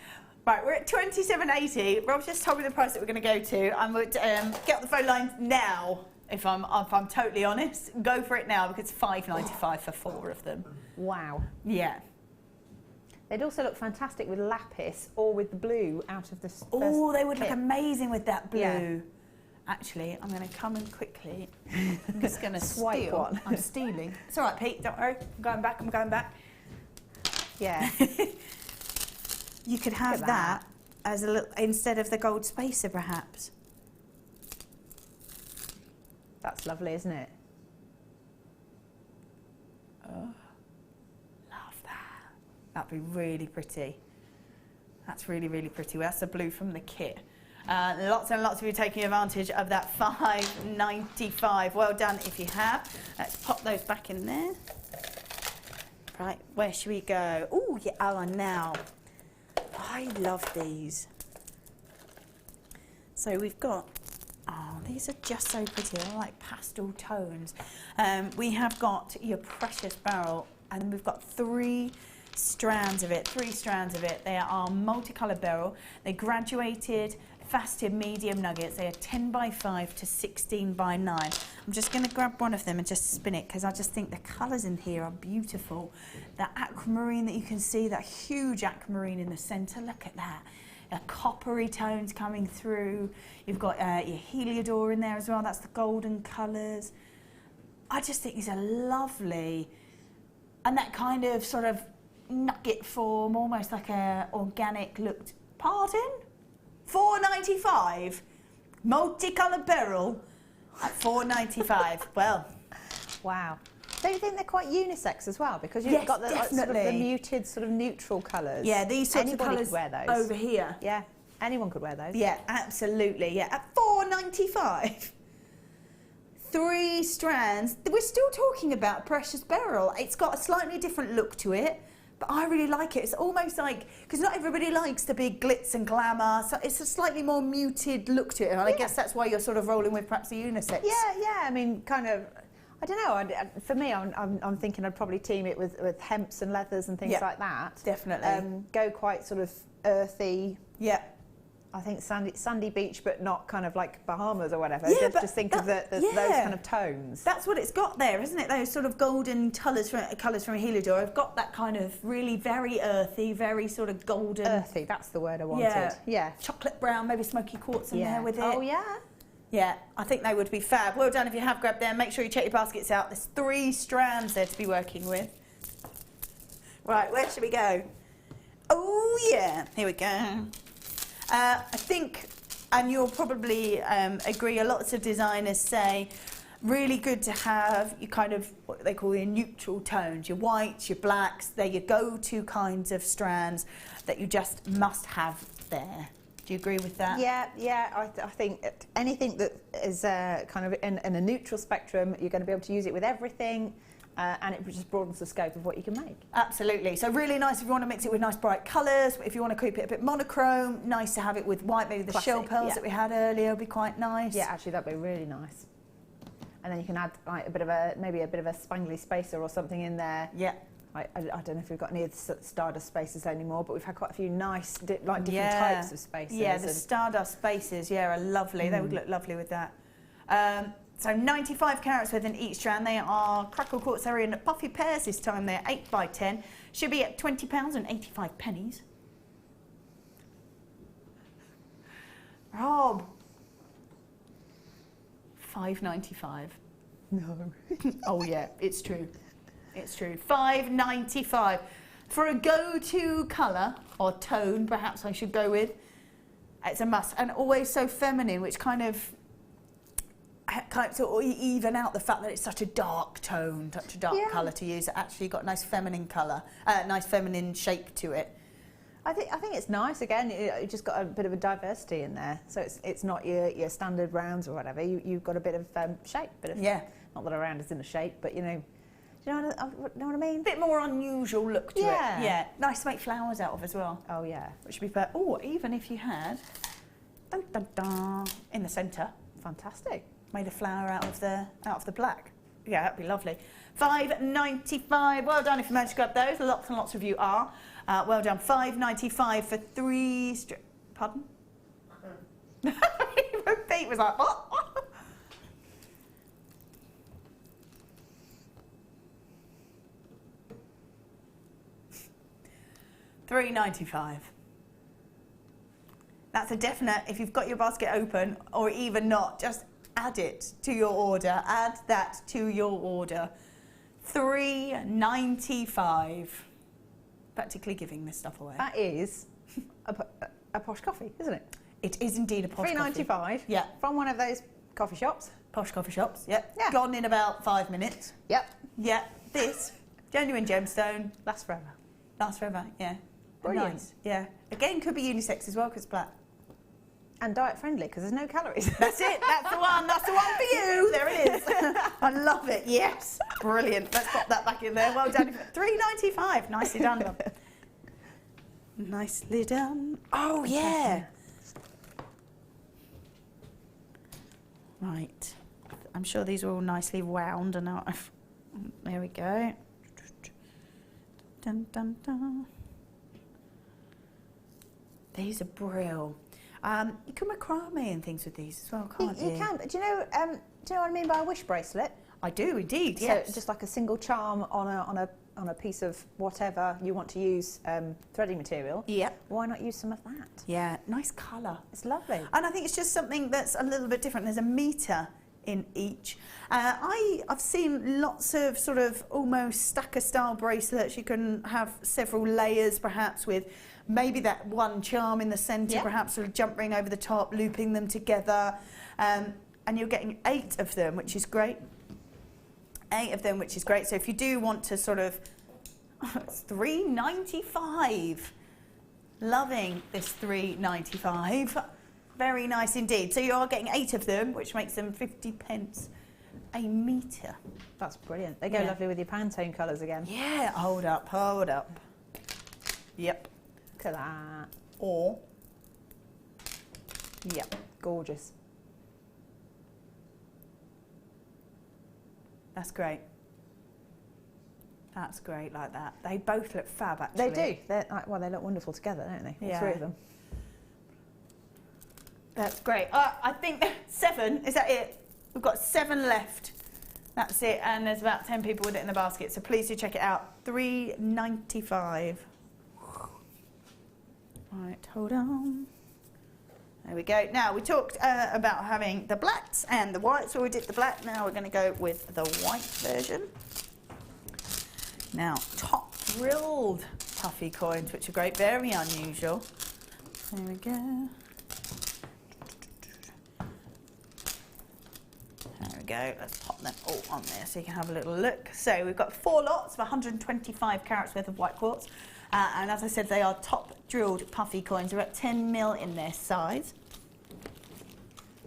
Right, we're at £27.80. Rob's just told me the price that we're going to go to. I would get on the phone lines now, if I'm totally honest. Go for it now because it's £5.95 for 4 of them. Wow. Yeah. They'd also look fantastic with lapis or with the blue out of this. Oh, they would look kit. amazing with that blue. Yeah. Actually, I'm going to come in quickly. I'm just going to Swipe steal. one. I'm stealing. It's all right, Pete. Don't worry. I'm going back. Yeah. You could have that as a little, instead of the gold spacer, perhaps. That's lovely, isn't it? Oh, love that. That'd be really pretty. That's really, really pretty. Well, that's the blue from the kit. Lots and lots of you taking advantage of that £5.95. Well done if you have. Let's pop those back in there. Right, where should we go? Oh, yeah, now. I love these. So we've got, oh, these are just so pretty. They're like pastel tones. We have got your precious beryl, and we've got 3 strands of it. They are multicoloured beryl. They're graduated, faceted medium nuggets. They are 10 by 5 to 16 by 9. I'm just going to grab one of them and just spin it because I just think the colours in here are beautiful. That aquamarine that you can see, that huge aquamarine in the centre, look at that. Coppery tones coming through. You've got your heliodor in there as well. That's the golden colours. I just think these are lovely. And that kind of sort of nugget form, almost like a organic looked. Pardon? £4.95. Multicoloured beryl at £4.95. Well, wow. Don't you think they're quite unisex as well? Because you've got the, sort of the muted, sort of neutral colours. Yeah, these sorts of colours could wear those. Over here. Yeah, anyone could wear those. Yeah, absolutely. Yeah, at £4.95. 3 strands. We're still talking about precious beryl. It's got a slightly different look to it, but I really like it. It's almost like, because not everybody likes the big glitz and glamour, so it's a slightly more muted look to it, and I guess that's why you're sort of rolling with perhaps a unisex. Yeah, I mean, kind of, I don't know, for me, I'm thinking I'd probably team it with hemps and leathers and things like that. Definitely. Go quite sort of earthy. Yeah. I think sandy beach, but not kind of like Bahamas or whatever. Yeah, just think of those kind of tones. That's what it's got there, isn't it? Those sort of golden colours from Heliodor. I've got that kind of really very earthy, very sort of golden. Earthy, that's the word I wanted. Yeah. Chocolate brown, maybe smoky quartz in there with it. Oh, yeah. Yeah, I think they would be fab. Well done if you have grabbed them. Make sure you check your baskets out. There's 3 strands there to be working with. Right, where should we go? Oh, yeah. Here we go. I think, and you'll probably agree, lots of designers say, really good to have your kind of what they call your neutral tones, your whites, your blacks. They're your go-to kinds of strands that you just must have there. Do you agree with that? Yeah. I think anything that is kind of in a neutral spectrum, you're going to be able to use it with everything. And it just broadens the scope of what you can make. Absolutely. So really nice if you want to mix it with nice bright colours. If you want to keep it a bit monochrome, nice to have it with white. Maybe the Classic, shell pearls that we had earlier would be quite nice. Yeah, actually that'd be really nice. And then you can add like maybe a bit of a spangly spacer or something in there. Yeah. I don't know if we've got any of the Stardust spacers anymore, but we've had quite a few nice different types of spacers. Yeah, the Stardust spacers, are lovely. They would look lovely with that. So 95 carats within each strand. They are crackle quartz. They're in puffy pairs this time. They're 8 by 10. Should be at £20 and 85 pennies. Rob. £5.95. No. Oh yeah, it's true. It's true. £5.95 for a go-to colour or tone. Perhaps I should go with. It's a must, and always so feminine, which kind of sort of even out the fact that it's such a dark tone, such a dark colour to use. It actually got a nice feminine colour, nice feminine shape to it. I think it's nice. Again, you just got a bit of a diversity in there, so it's not your standard rounds or whatever. You've got a bit of shape, not that a round is in a shape, but you know. Do you know what I mean? Bit more unusual look to it. Yeah, nice to make flowers out of as well. Oh yeah, which would be fair. Oh, even if you had dun, dun, dun, in the centre, fantastic. Made a flower out of the black. Yeah, that'd be lovely. £5.95. Well done if you managed to grab those. Lots and lots of you are. Well done. £5.95 for 3 Pardon? Pete was like, what? £3.95. That's a definite. If you've got your basket open, or even not, just add it to your order. Add that to your order. £3.95. Practically giving this stuff away. That is a posh coffee, isn't it? It is indeed a posh coffee. £3.95. Yeah. From one of those coffee shops. Posh coffee shops. Yep. Yeah. Gone in about 5 minutes. Yep. Yeah. This genuine gemstone Lasts forever. lasts forever. Yeah. Brilliant. Nice. Yeah. Again, could be unisex as well because it's black. And diet friendly because there's no calories. That's it. That's the one. That's the one for you. There it is. I love it. Yes. Brilliant. Let's pop that back in there. Well done. £3.95. Nicely done. Love. Nicely done. Oh yeah. Right. I'm sure these are all nicely wound and now there we go. Dun, dun, dun. These are brill. You can macrame and things with these as well, can't you? You can, but do you know what I mean by a wish bracelet? I do indeed, yes. So just like a single charm on a piece of whatever you want to use threading material. Yeah. Why not use some of that? Yeah, nice colour. It's lovely. And I think it's just something that's a little bit different. There's a metre in each. I've seen lots of sort of almost stacker style bracelets. You can have several layers perhaps with maybe that one charm in the centre, perhaps sort of jump ring over the top, looping them together. And you're getting 8 of them, which is great. 8 of them, which is great. So if you do want to sort of, it's £3.95. Loving this £3.95. Very nice indeed. So you are getting 8 of them, which makes them 50p a metre. That's brilliant. They go lovely with your Pantone colours again. Yeah, hold up, hold up. Yep. Look at that. Or, yep. Gorgeous. That's great. That's great like that. They both look fab, actually. They do. They're like, well, they look wonderful together, don't they? All 3 of them. That's great. I think 7, is that it? We've got 7 left. That's it, and there's about 10 people with it in the basket, so please do check it out. £3.95. Right, hold on. There we go. Now, we talked about having the blacks and the whites, so we did the black. Now we're going to go with the white version. Now, top drilled puffy coins, which are great, very unusual. There we go. There we go. Let's pop them all on there so you can have a little look. So we've got 4 lots of 125 carats worth of white quartz. And as I said, they are top drilled puffy coins. They're at 10mm in their size.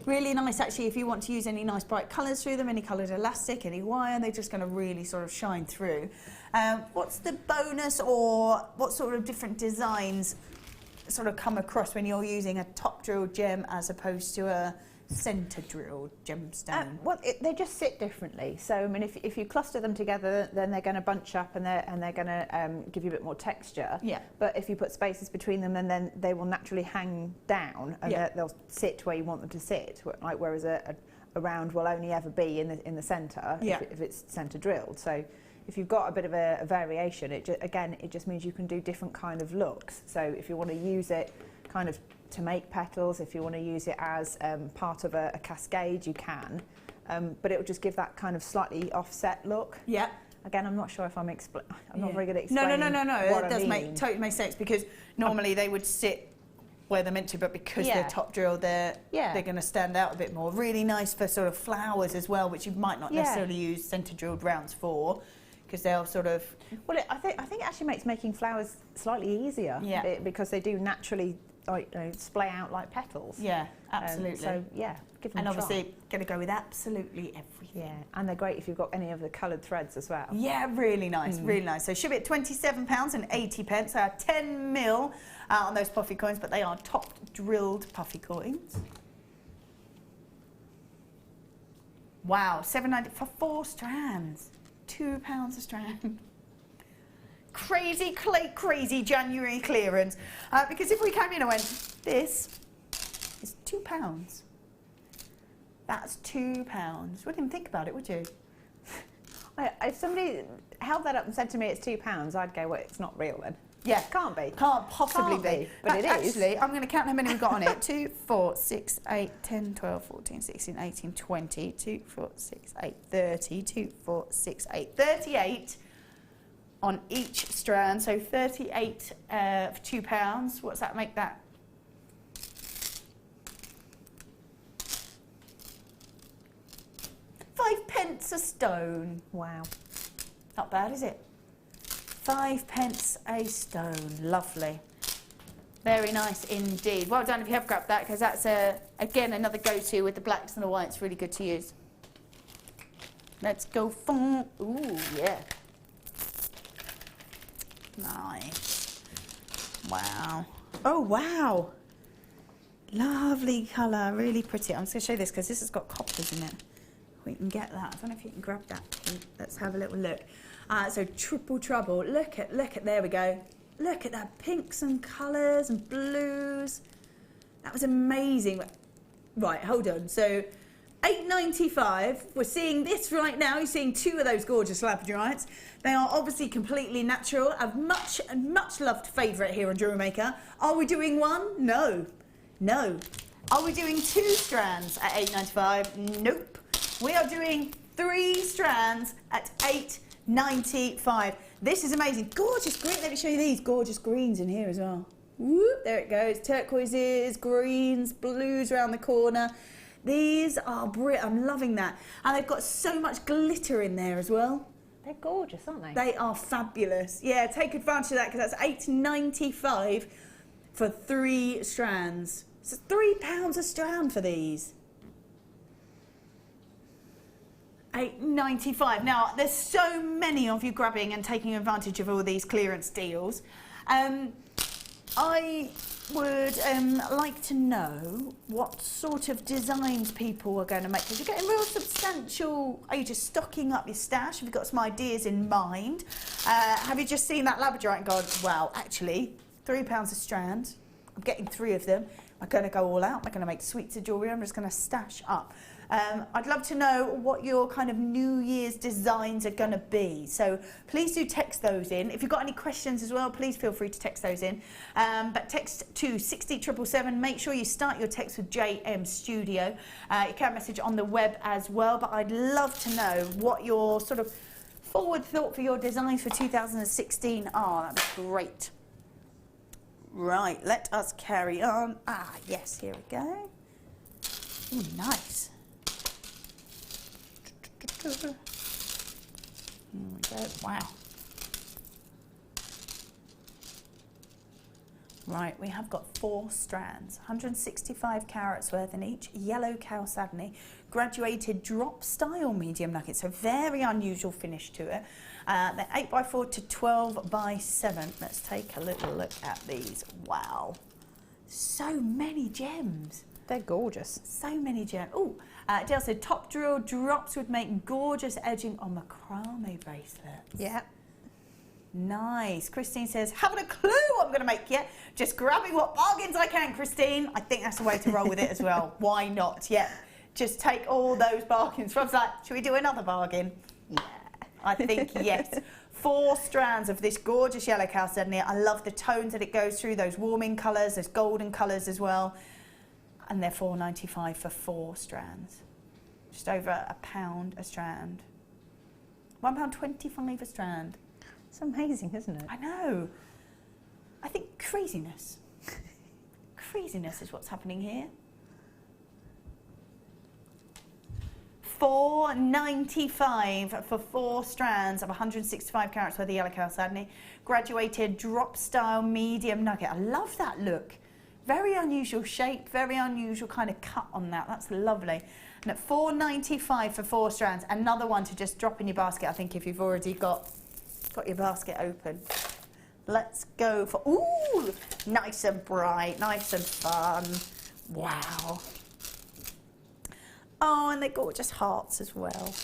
Really nice, actually, if you want to use any nice bright colours through them, any coloured elastic, any wire, they're just going to really sort of shine through. What's the bonus, or what sort of different designs sort of come across when you're using a top drilled gem as opposed to a centre drilled gemstone? Well, they just sit differently. So, I mean, if you cluster them together, then they're going to bunch up and they're going to give you a bit more texture. Yeah. But if you put spaces between them, then they will naturally hang down and they'll sit where you want them to sit. Like whereas a round will only ever be in the centre if it's centre drilled. So, if you've got a bit of a variation, it just means you can do different kind of looks. So, if you want to use it kind of to make petals, if you want to use it as part of a cascade, you can, but it will just give that kind of slightly offset look. Yeah. Again, I'm not sure if I'm not very good at explaining. No. It does totally make sense, because normally they would sit where they're meant to, but because they're top drilled, they're going to stand out a bit more. Really nice for sort of flowers as well, which you might not necessarily use centre drilled rounds for, because they'll sort of. Well, I think it actually makes making flowers slightly easier. Yeah. Because they do naturally splay out like petals. Yeah, absolutely. So yeah, give them a try. obviously going to go with absolutely everything. Yeah, and they're great if you've got any of the coloured threads as well. Yeah, really nice, really nice. So should be at £27.80. So 10mm on those puffy coins, but they are top drilled puffy coins. Wow, $7.90 for 4 strands. £2 a strand. Crazy January clearance. Because if we came in and went, this is £2. That's £2. Wouldn't even think about it, would you? If somebody held that up and said to me it's £2, I'd go, well, it's not real then. Yeah. Can't be. Can't possibly be. But it is. Actually, I'm going to count how many we've got on it. 2, 4, 6, 8, 10, 12, 14, 16, 18, 20, 2, 4, 6, 8, 30, 2, 4, 6, 8, 38 on each strand. So 38 for £2. What's that make that? £5 a stone. Wow. Not bad, is it? 5p a stone. Lovely. Very nice indeed. Well done if you have grabbed that, because that's, again, another go-to with the blacks and the whites. Really good to use. Let's go for... Ooh, yeah. Nice. Wow. Oh, wow. Lovely colour. Really pretty. I'm just going to show you this because this has got coppers in it. We can get that. I don't know if you can grab that. Let's have a little look. So triple trouble. Look at, there we go. Look at that, pinks and colours and blues. That was amazing. Right, hold on. So $8.95. We're seeing this right now. You're seeing 2 of those gorgeous labradorites. They are obviously completely natural. A much loved favourite here on Jewellery Maker. Are we doing 1? No. No. Are we doing 2 strands at $8.95? Nope. We are doing 3 strands at $8.95. This is amazing. Gorgeous green. Let me show you these gorgeous greens in here as well. Whoop, there it goes. Turquoises, greens, blues around the corner. These are brilliant. I'm loving that. And they've got so much glitter in there as well. They're gorgeous, aren't they? They are fabulous. Yeah, take advantage of that because that's $8.95 for 3 strands. So £3 a strand for these. $8.95. Now, there's so many of you grabbing and taking advantage of all these clearance deals. I would like to know what sort of designs people are going to make, because you're getting real substantial. Are you just stocking up your stash? Have you got some ideas in mind? Have you just seen that labradorite and gone, wow, actually, £3 a strand. I'm getting 3 of them. I'm going to go all out. I'm going to make sweets of jewellery. I'm just going to stash up. I'd love to know what your kind of New Year's designs are going to be. So please do text those in. If you've got any questions as well, please feel free to text those in. But text to 60777. Make sure you start your text with JM Studio. You can message on the web as well. But I'd love to know what your sort of forward thought for your designs for 2016 are. That'd be great. Right, let us carry on. Ah, yes, here we go. Ooh, nice. Here we go. Wow. Right, we have got 4 strands, 165 carats worth in each, yellow chalcedony, graduated drop style medium nugget, so very unusual finish to it. They're 8x4 to 12x7. Let's take a little look at these. Wow, so many gems. They're gorgeous. So many gems. Oh, Dale said top drill drops would make gorgeous edging on macrame bracelets. Yeah. Nice. Christine says, haven't a clue what I'm going to make yet. Just grabbing what bargains I can, Christine. I think that's the way to roll with it as well. Why not? Yeah. Just take all those bargains. Rob's like, should we do another bargain? Yeah. I think yes. 4 strands of this gorgeous yellow chalcedony. I love the tones that it goes through, those warming colours, those golden colours as well. And they're $4.95 for 4 strands. Just over £1 a strand. £1.25 a strand. It's amazing, isn't it? I know. I think craziness. Craziness is what's happening here. $4.95 for 4 strands of 165 carats worth of yellow chalcedony. Graduated drop style medium nugget. I love that look. Very unusual shape, very unusual kind of cut on that. That's lovely. And at $4.95 for 4 strands, another one to just drop in your basket, I think, if you've already got your basket open. Let's go for, ooh, nice and bright, nice and fun. Wow. Oh, and they're gorgeous hearts as well.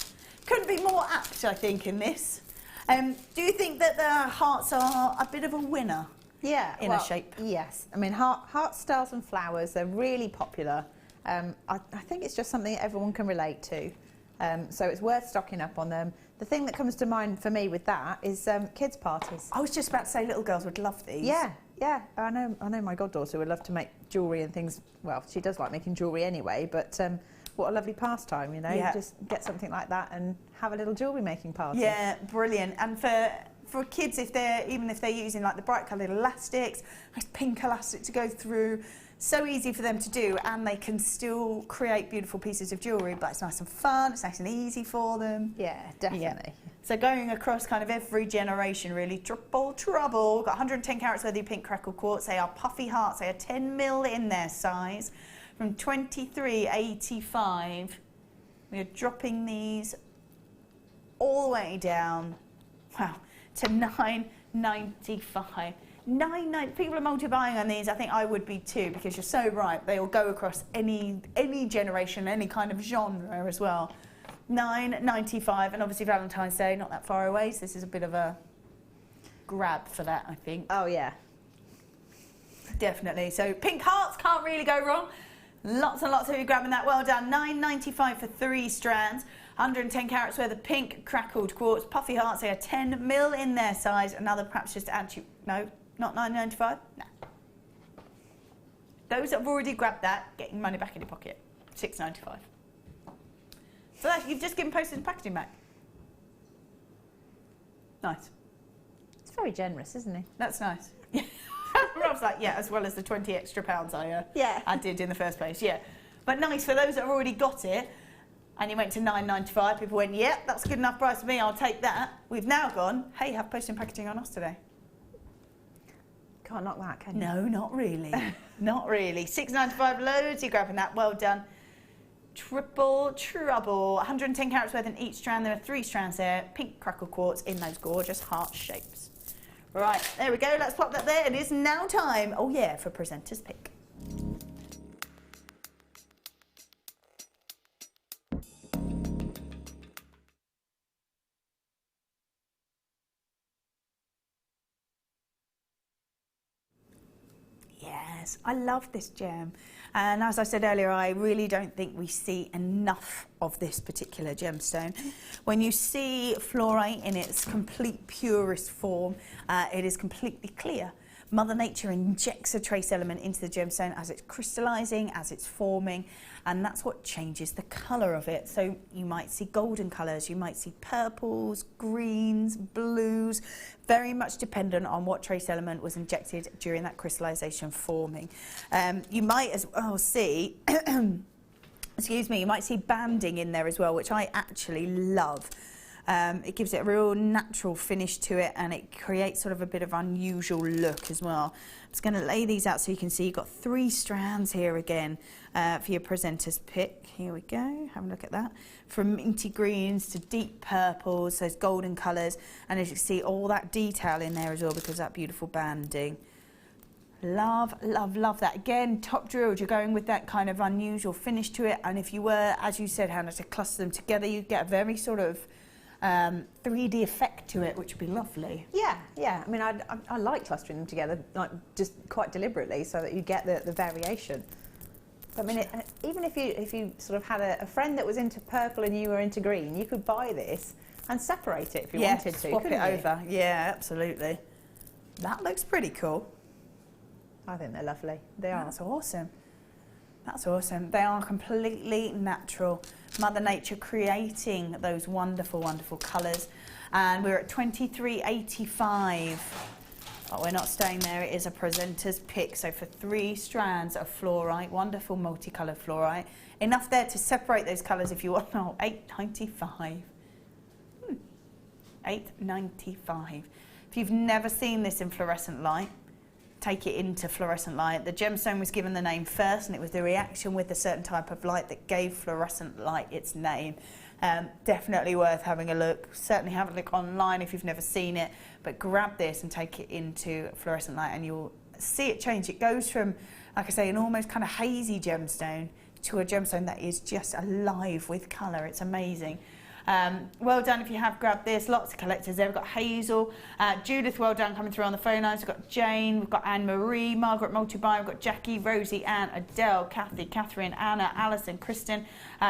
Couldn't be more apt, I think, in this. Do you think that the hearts are a bit of a winner? Yeah, in a shape. Yes, I mean heart stars and flowers, they're really popular. I think it's just something everyone can relate to. So it's worth stocking up on them. The thing that comes to mind for me with that is kids' parties. I was just about to say little girls would love these. Yeah, yeah. I know my goddaughter would love to make jewellery and things. Well, she does like making jewellery anyway, but what a lovely pastime, you know. Yeah. Just get something like that and have a little jewellery making party. Yeah, brilliant. And for kids, even if they're using like the bright coloured elastics, nice pink elastic to go through, so easy for them to do, and they can still create beautiful pieces of jewellery, but it's nice and fun, it's nice and easy for them. Yeah, definitely. Yeah. So going across kind of every generation, really, triple trouble. Got 110 carats worth of pink crackle quartz. They are puffy hearts. They are 10 mil in their size. From 23.85, we are dropping these all the way down, wow, to 9.95. People are multi-buying on these. I think I would be too, because you're so right. They will go across any generation, any kind of genre as well. 9.95, and obviously Valentine's Day not that far away, so this is a bit of a grab for that, I think. Oh yeah, definitely. So pink hearts can't really go wrong. Lots and lots of you grabbing that. Well done. 9.95 for 3 strands. 110 carats worth of pink crackled quartz. Puffy hearts, they are 10 mil in their size. Another perhaps just to add to, no, not 9.95? No. Those that have already grabbed that, getting money back in your pocket. 6.95. So that, you've just given postage and packaging back. Nice. it's very generous, isn't he? That's nice. Rob's like, yeah, as well as the 20 extra pounds I did in the first place, yeah. But nice for those that have already got it. And you went to 9.95. People went, yeah, that's a good enough price for me. I'll take that. We've now gone, hey, have postage and packaging on us today. Can't knock that, can you? No, not really. Not really. 6.95 loads. You're grabbing that. Well done. Triple trouble. 110 carats worth in each strand. There are 3 strands there. Pink crackle quartz in those gorgeous heart shapes. Right, there we go. Let's pop that there. It is now time. Oh yeah, for presenter's pick. Yes, I love this gem. And as I said earlier, I really don't think we see enough of this particular gemstone. When you see fluorite in its complete purest form, it is completely clear. Mother Nature injects a trace element into the gemstone as it's crystallizing, as it's forming, and that's what changes the colour of it. So you might see golden colours, you might see purples, greens, blues, very much dependent on what trace element was injected during that crystallization forming. You might as well see, excuse me, you might see banding in there as well, which I actually love. It gives it a real natural finish to it, and it creates sort of a bit of unusual look as well. I'm just going to lay these out so you can see you've got 3 strands here again for your presenter's pick. Here we go, have a look at that. From minty greens to deep purples, those golden colours, and as you can see all that detail in there as well because of that beautiful banding. Love, love, love that. Again, top drilled, you're going with that kind of unusual finish to it, and if you were, as you said, Hannah, to cluster them together, you'd get a very sort of 3D effect to it, which would be lovely. Yeah, yeah. I mean, I like clustering them together, like just quite deliberately, so that you get the variation. But, I mean, even if you sort of had a friend that was into purple and you were into green, you could buy this and separate it if you wanted to. Swap it over. Yeah, absolutely. That looks pretty cool. I think they're lovely. They are. That's awesome. That's awesome. They are completely natural. Mother Nature creating those wonderful, wonderful colours. And we're at 23.85. But we're not staying there. It is a presenter's pick. So for 3 strands of fluorite, wonderful multicoloured fluorite. Enough there to separate those colours if you want. Oh, $8.95. $8.95. If you've never seen this in fluorescent light, take it into fluorescent light. The gemstone was given the name first, and it was the reaction with a certain type of light that gave fluorescent light its name. Definitely worth having a look. Certainly have a look online if you've never seen it, but grab this and take it into fluorescent light and you'll see it change. It goes from, like I say, an almost kind of hazy gemstone to a gemstone that is just alive with colour. It's amazing. Well done if you have grabbed this. Lots of collectors there. We've got Hazel, Judith, well done, coming through on the phone lines. We've got Jane, we've got Anne-Marie, Margaret Multibuy, we've got Jackie, Rosie, Anne, Adele, Kathy, Catherine, Anna, Alison, Kristen,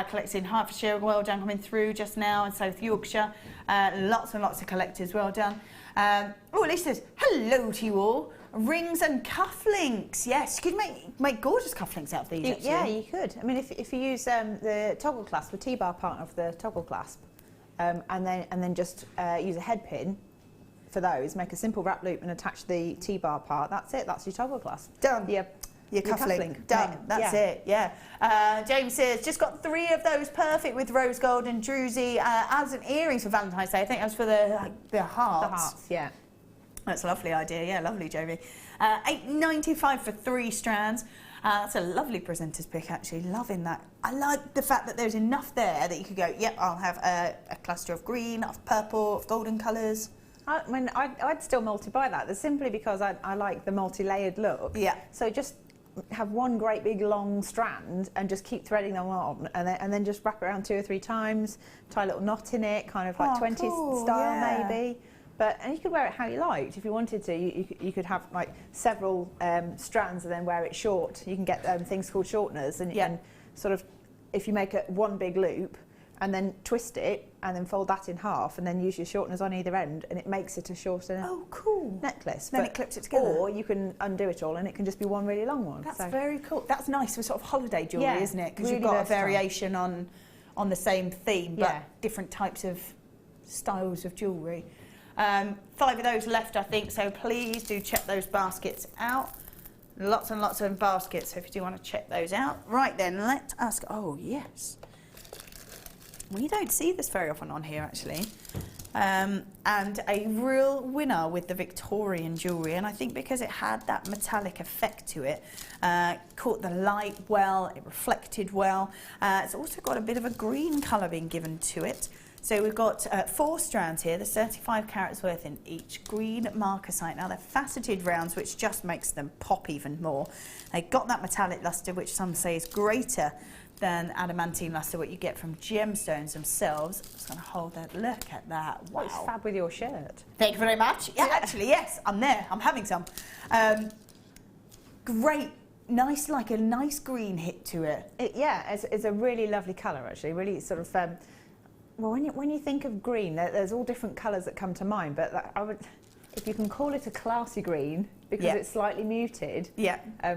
collects in Hertfordshire, well done, coming through just now, in South Yorkshire. Lots and lots of collectors, well done. Oh, Lisa says, hello to you all. Rings and cufflinks. Yes, you could make gorgeous cufflinks out of these, actually. Yeah, you could. I mean, if you use the toggle clasp, the T-bar part of the toggle clasp, and then just use a head pin for those, make a simple wrap loop and attach the T-bar part, that's it. That's your toggle clasp. Done. Your cufflink. Done. That's it, yeah. James says, just got 3 of those perfect with rose gold and druzy as an earrings for Valentine's Day. I think that was for the hearts. The hearts, yeah. That's a lovely idea, yeah, lovely, Jamie. $8.95 for 3 strands. That's a lovely presenter's pick, actually, loving that. I like the fact that there's enough there that you could go, yep, I'll have a cluster of green, of purple, of golden colours. I mean, I'd still multi-buy that. That's simply because I like the multi-layered look. Yeah. So just have one great big long strand and just keep threading them on, and then just wrap it around 2 or 3 times, tie a little knot in it, kind of like 20s cool, style yeah. maybe. And you could wear it how you liked. If you wanted to, you could have like several strands and then wear it short. You can get things called shorteners, and you can sort of, if you make one big loop and then twist it and then fold that in half and then use your shorteners on either end, and it makes it a shorter necklace. Then it clips it together. Or you can undo it all and it can just be one really long one. That's very cool. That's nice for sort of holiday jewellery, isn't it? Because really you've got versatile. a variation on the same theme, but different types of styles of jewellery. 5 of those left, I think, so please do check those baskets out. Lots and lots of baskets, so if you do want to check those out. Right then, let us go. Oh, yes. We don't see this very often on here, actually. And a real winner with the Victorian jewellery, and I think because it had that metallic effect to it, caught the light well, it reflected well. It's also got a bit of a green colour being given to it. So we've got 4 strands here, there's 35 carats worth in each, green marcasite. Now they're faceted rounds, which just makes them pop even more. They've got that metallic lustre, which some say is greater than adamantine lustre, what you get from gemstones themselves. I'm just going to hold that, look at that, wow. It's fab with your shirt. Thank you very much. Yeah, actually, yes, I'm there, I'm having some. Great. Nice, like a nice green hit to it. It's a really lovely colour, actually, really sort of... well, when you think of green, there's all different colours that come to mind, but if you can call it a classy green, because it's slightly muted,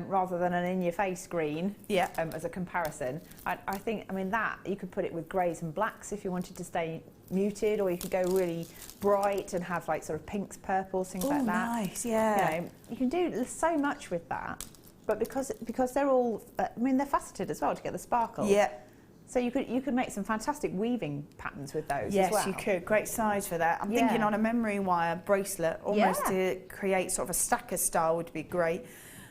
rather than an in-your-face green, as a comparison, I think, I mean, that, you could put it with greys and blacks if you wanted to stay muted, or you could go really bright and have like sort of pinks, purples, things like that. Nice, yeah. You know, you can do so much with that, but because they're all, I mean, they're faceted as well to get the sparkle. Yeah. So you could make some fantastic weaving patterns with those yes, as well. Yes, you could. Great size for that. I'm thinking on a memory wire bracelet, almost to create sort of a stacker style would be great.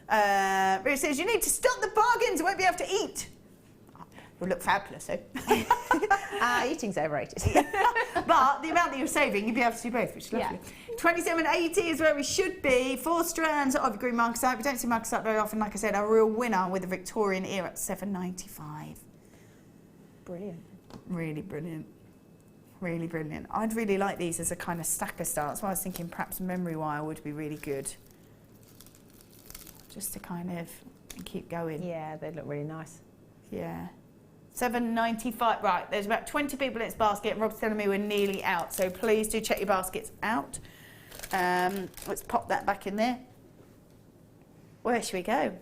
But it says, you need to stop the bargains, you won't be able to eat. You'll look fabulous, though. Eating's overrated. But the amount that you're saving, you'll be able to do both, which is lovely. $27.80 is where we should be. 4 strands of green marcasite. We don't see marcasite very often. Like I said, a real winner with the Victorian era at $7.95. Brilliant. Really brilliant. Really brilliant. I'd really like these as a kind of stacker style. That's why I was thinking perhaps memory wire would be really good. Just to kind of keep going. Yeah, they look really nice. Yeah. $7.95. Right, there's about 20 people in this basket, and Rob's telling me we're nearly out, so please do check your baskets out. Let's pop that back in there. Where should we go?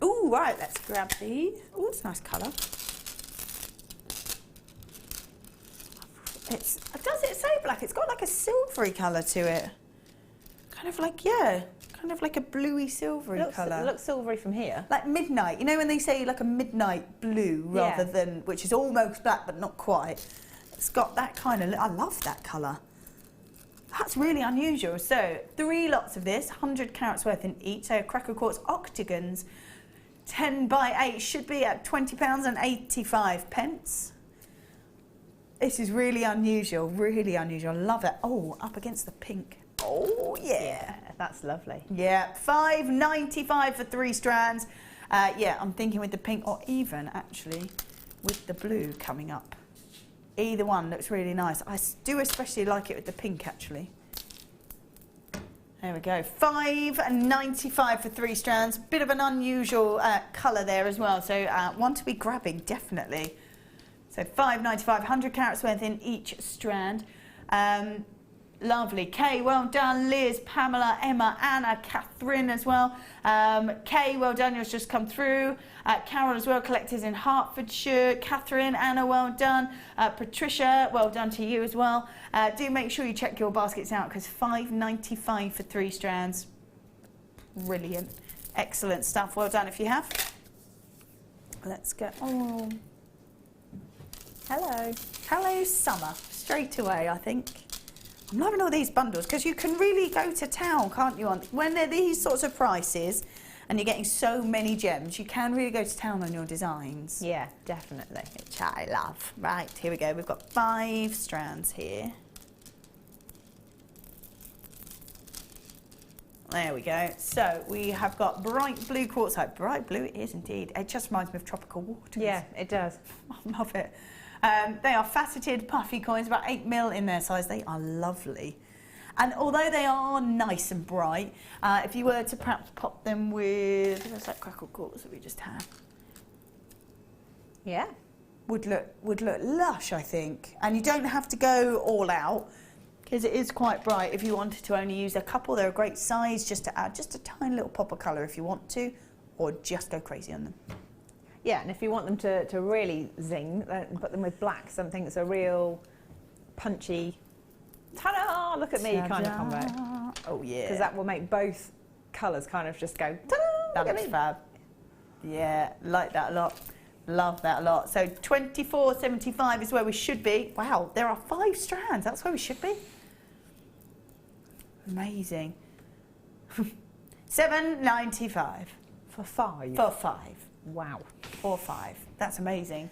Ooh, right, let's grab these. Ooh, it's a nice colour. Does it say black? It's got like a silvery colour to it. Kind of like, kind of like a bluey silvery colour. It looks silvery from here. Like midnight. You know when they say like a midnight blue rather than, which is almost black but not quite. It's got that kind of, I love that colour. That's really unusual. So 3 lots of this, 100 carats worth in each. So cracker quartz octagons, 10 by 8 should be at £20 and 85 pence. This is really unusual, really unusual. Love it. Oh, up against the pink. Oh, yeah. That's lovely. Yeah, $5.95 for 3 strands. Yeah, I'm thinking with the pink, or even actually with the blue coming up. Either one looks really nice. I do especially like it with the pink, actually. There we go, $5.95 for 3 strands. Bit of an unusual colour there as well, so one to be grabbing, definitely. So $5.95, 100 carats worth in each strand. Lovely. Kay, well done. Liz, Pamela, Emma, Anna, Catherine as well. Kay, well done. Yours just come through. Carol as well, collectors in Hertfordshire. Catherine, Anna, well done. Patricia, well done to you as well. Do make sure you check your baskets out because $5.95 for 3 strands. Brilliant. Excellent stuff. Well done if you have. Let's go. Oh. Hello. Hello, Summer. Straight away, I think. I'm loving all these bundles because you can really go to town, can't you? When they're these sorts of prices and you're getting so many gems, you can really go to town on your designs. Yeah, definitely. Which I love. Right, here we go. We've got 5 strands here. There we go. So we have got bright blue quartzite. Bright blue it is indeed. It just reminds me of tropical waters. Yeah, it does. I love it. They are faceted, puffy coins, about 8 mil in their size. They are lovely. And although they are nice and bright, if you were to perhaps pop them with, where's that crackle quartz that we just had? Yeah. Would look lush, I think. And you don't have to go all out because it is quite bright. If you wanted to only use a couple, they're a great size just to add just a tiny little pop of colour if you want to, or just go crazy on them. Yeah, and if you want them to really zing, put them with black, something that's a real punchy, ta-da, look at me kind of combo. Oh, yeah. Because that will make both colours kind of just go, ta-da, that looks fab. Yeah, like that a lot. Love that a lot. So $24.75 is where we should be. Wow, there are 5 strands. That's where we should be. Amazing. $7.95. For 5? For 5. Wow. Or 5. That's amazing.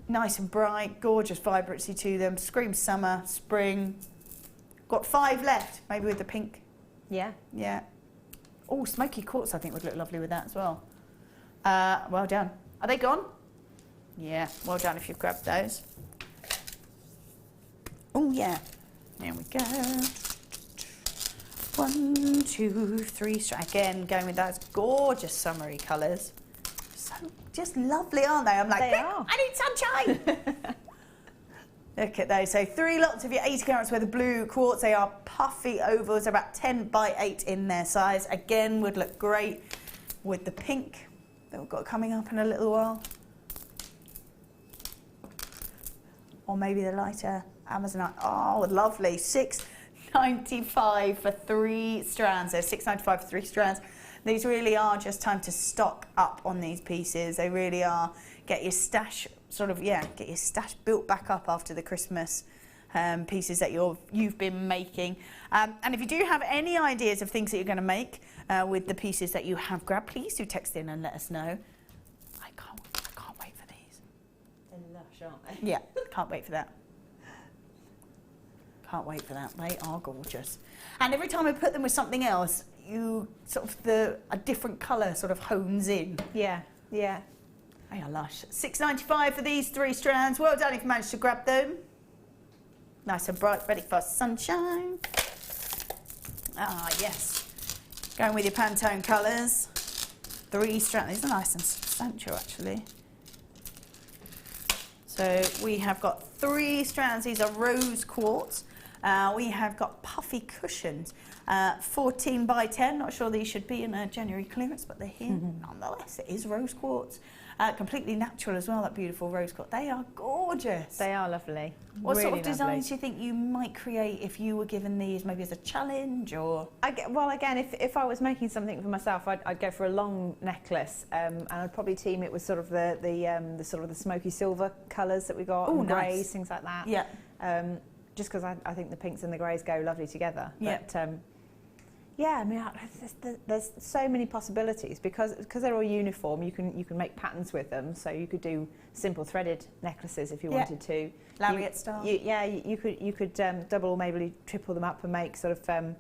Nice and bright, gorgeous vibrancy to them. Screams summer, spring. Got 5 left, maybe with the pink. Yeah. Yeah. Oh, smoky quartz I think would look lovely with that as well. Well done. Are they gone? Yeah, well done if you've grabbed those. Oh yeah. There we go. 1, 2, 3. Again, going with those gorgeous summery colours. So just lovely, aren't they? I'm like, I need sunshine. Look at those. So 3 lots of your 80 carats worth of blue quartz. They are puffy ovals, about 10 by 8 in their size. Again, would look great with the pink that we've got coming up in a little while. Or maybe the lighter Amazonite. Oh, lovely. $6.95 for 3 strands. So $6.95 for 3 strands. These really are just time to stock up on these pieces. They really are. Get your stash get your stash built back up after the Christmas pieces that you've been making. And if you do have any ideas of things that you're going to make with the pieces that you have grabbed, please do text in and let us know. I can't wait for these. They're lush, aren't they? Yeah, can't wait for that. Can't wait for that. They are gorgeous. And every time I put them with something else, you a different colour sort of hones in. Yeah, yeah. They are lush. $6.95 for these 3 strands. Well done if you managed to grab them. Nice and bright, ready for sunshine. Ah, yes. Going with your Pantone colours. 3 strands. These are nice and substantial, actually. So we have got 3 strands. These are rose quartz. We have got puffy cushions. 14 by 10. Not sure these should be in a January clearance, but they're here nonetheless. It is rose quartz. Completely natural as well, that beautiful rose quartz. They are gorgeous. They are lovely. What really sort of designs lovely. do you think you might create if you were given these maybe as a challenge or? Well, again, if I was making something for myself, I'd go for a long necklace, and I'd probably team it with sort of the sort of the smoky silver colours that we got, and nice. greys, things like that. Yeah. Just because I think the pinks and the greys go lovely together. Yeah. But, Yeah, I mean, there's so many possibilities because they're all uniform. You can make patterns with them. So you could do simple threaded necklaces if you wanted to. Lariat style. You could double or maybe triple them up and make sort of a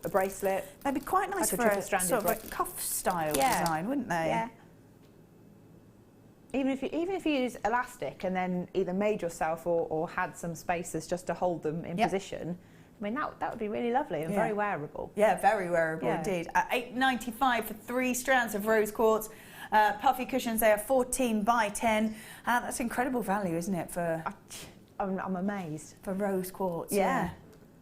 bracelet. They'd be quite nice like for a a sort of a cuff style design, wouldn't they? Yeah. Even if you use elastic and then either made yourself or had some spaces just to hold them in position. I mean, that would be really lovely and very wearable. Yeah, very wearable indeed. At $8.95 for 3 strands of rose quartz. Puffy cushions, they are 14 by 10. That's incredible value, isn't it, for... I'm amazed. For rose quartz, yeah.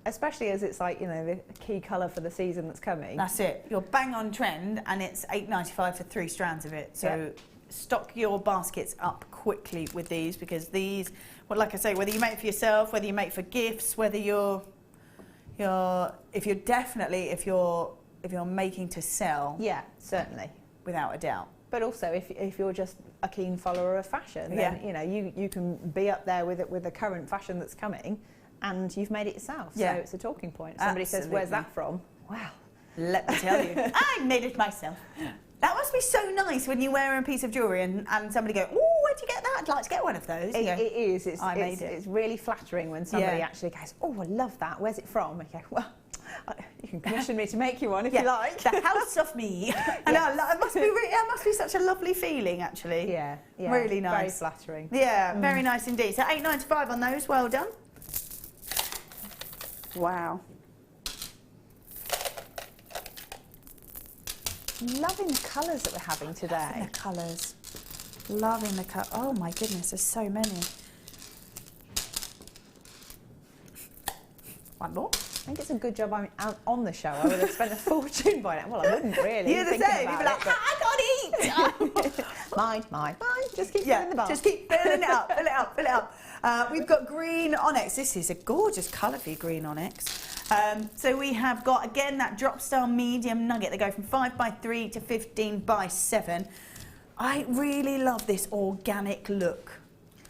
Especially as it's like, you know, the key colour for the season that's coming. That's it. You're bang on trend and it's $8.95 for 3 strands of it. So stock your baskets up quickly with these because these, well, like I say, whether you make it for yourself, whether you make it for gifts, whether if you're making to sell, yeah, certainly, without a doubt. But also, if you're just a keen follower of fashion, then you know you can be up there with the current fashion that's coming, and you've made it yourself. So it's a talking point. Somebody says, "Where's that from?" Wow, let me tell you, I made it myself. That must be so nice when you wear a piece of jewellery and somebody go, "Oh, where'd you get that? I'd like to get one of those." It is. It's really flattering when somebody actually goes, "Oh, I love that. Where's it from?" I go, "Well, you can commission me to make you one if you like." The house of me. And it must be such a lovely feeling, actually. Yeah, really nice. Very flattering. Yeah, very nice indeed. So $8.95 on those. Well done. Wow. Loving the colours that we're having today. Loving the colours. Loving the colours. Oh my goodness, there's so many. One more. I think it's a good job I'm out on the show. I would have spent a fortune by now. Well, I wouldn't really. You're the same. You'd be like, I can't eat. Mine. Just keep filling the bar. Just keep filling it up, fill it up. We've got green onyx. This is a gorgeous colour for your green onyx. So we have got, again, that drop style medium nugget. They go from 5 by 3 to 15 by 7. I really love this organic look.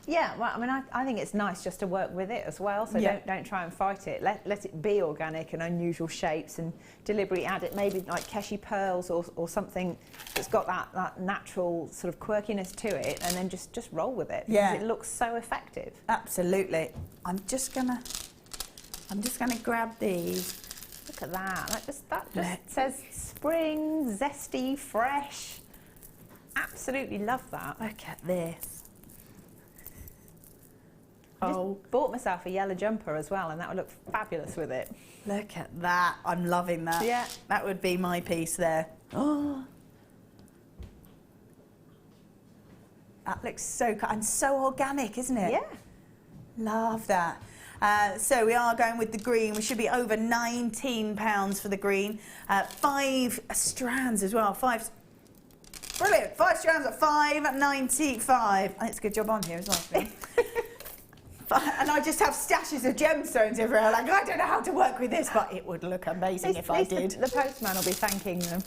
Yeah, well, I mean, I think it's nice just to work with it as well. So don't try and fight it. Let it be organic and unusual shapes, and deliberately add it, maybe like Keshi pearls or something that's got that natural sort of quirkiness to it, and then just roll with it. Yeah, because it looks so effective. Absolutely. I'm just gonna grab these. Look at that. That just says spring, zesty, fresh. Absolutely love that. Look at this. I just bought myself a yellow jumper as well, and that would look fabulous with it. Look at that. I'm loving that. Yeah. That would be my piece there. Oh. That looks so cool and so organic, isn't it? Yeah. Love that. So we are going with the green. We should be over £19 for the green. 5 strands as well. Brilliant. 5 strands at $5.95. I think it's a good job on here as well. And I just have stashes of gemstones everywhere. Like, I don't know how to work with this, but it would look amazing if I did. The postman will be thanking them.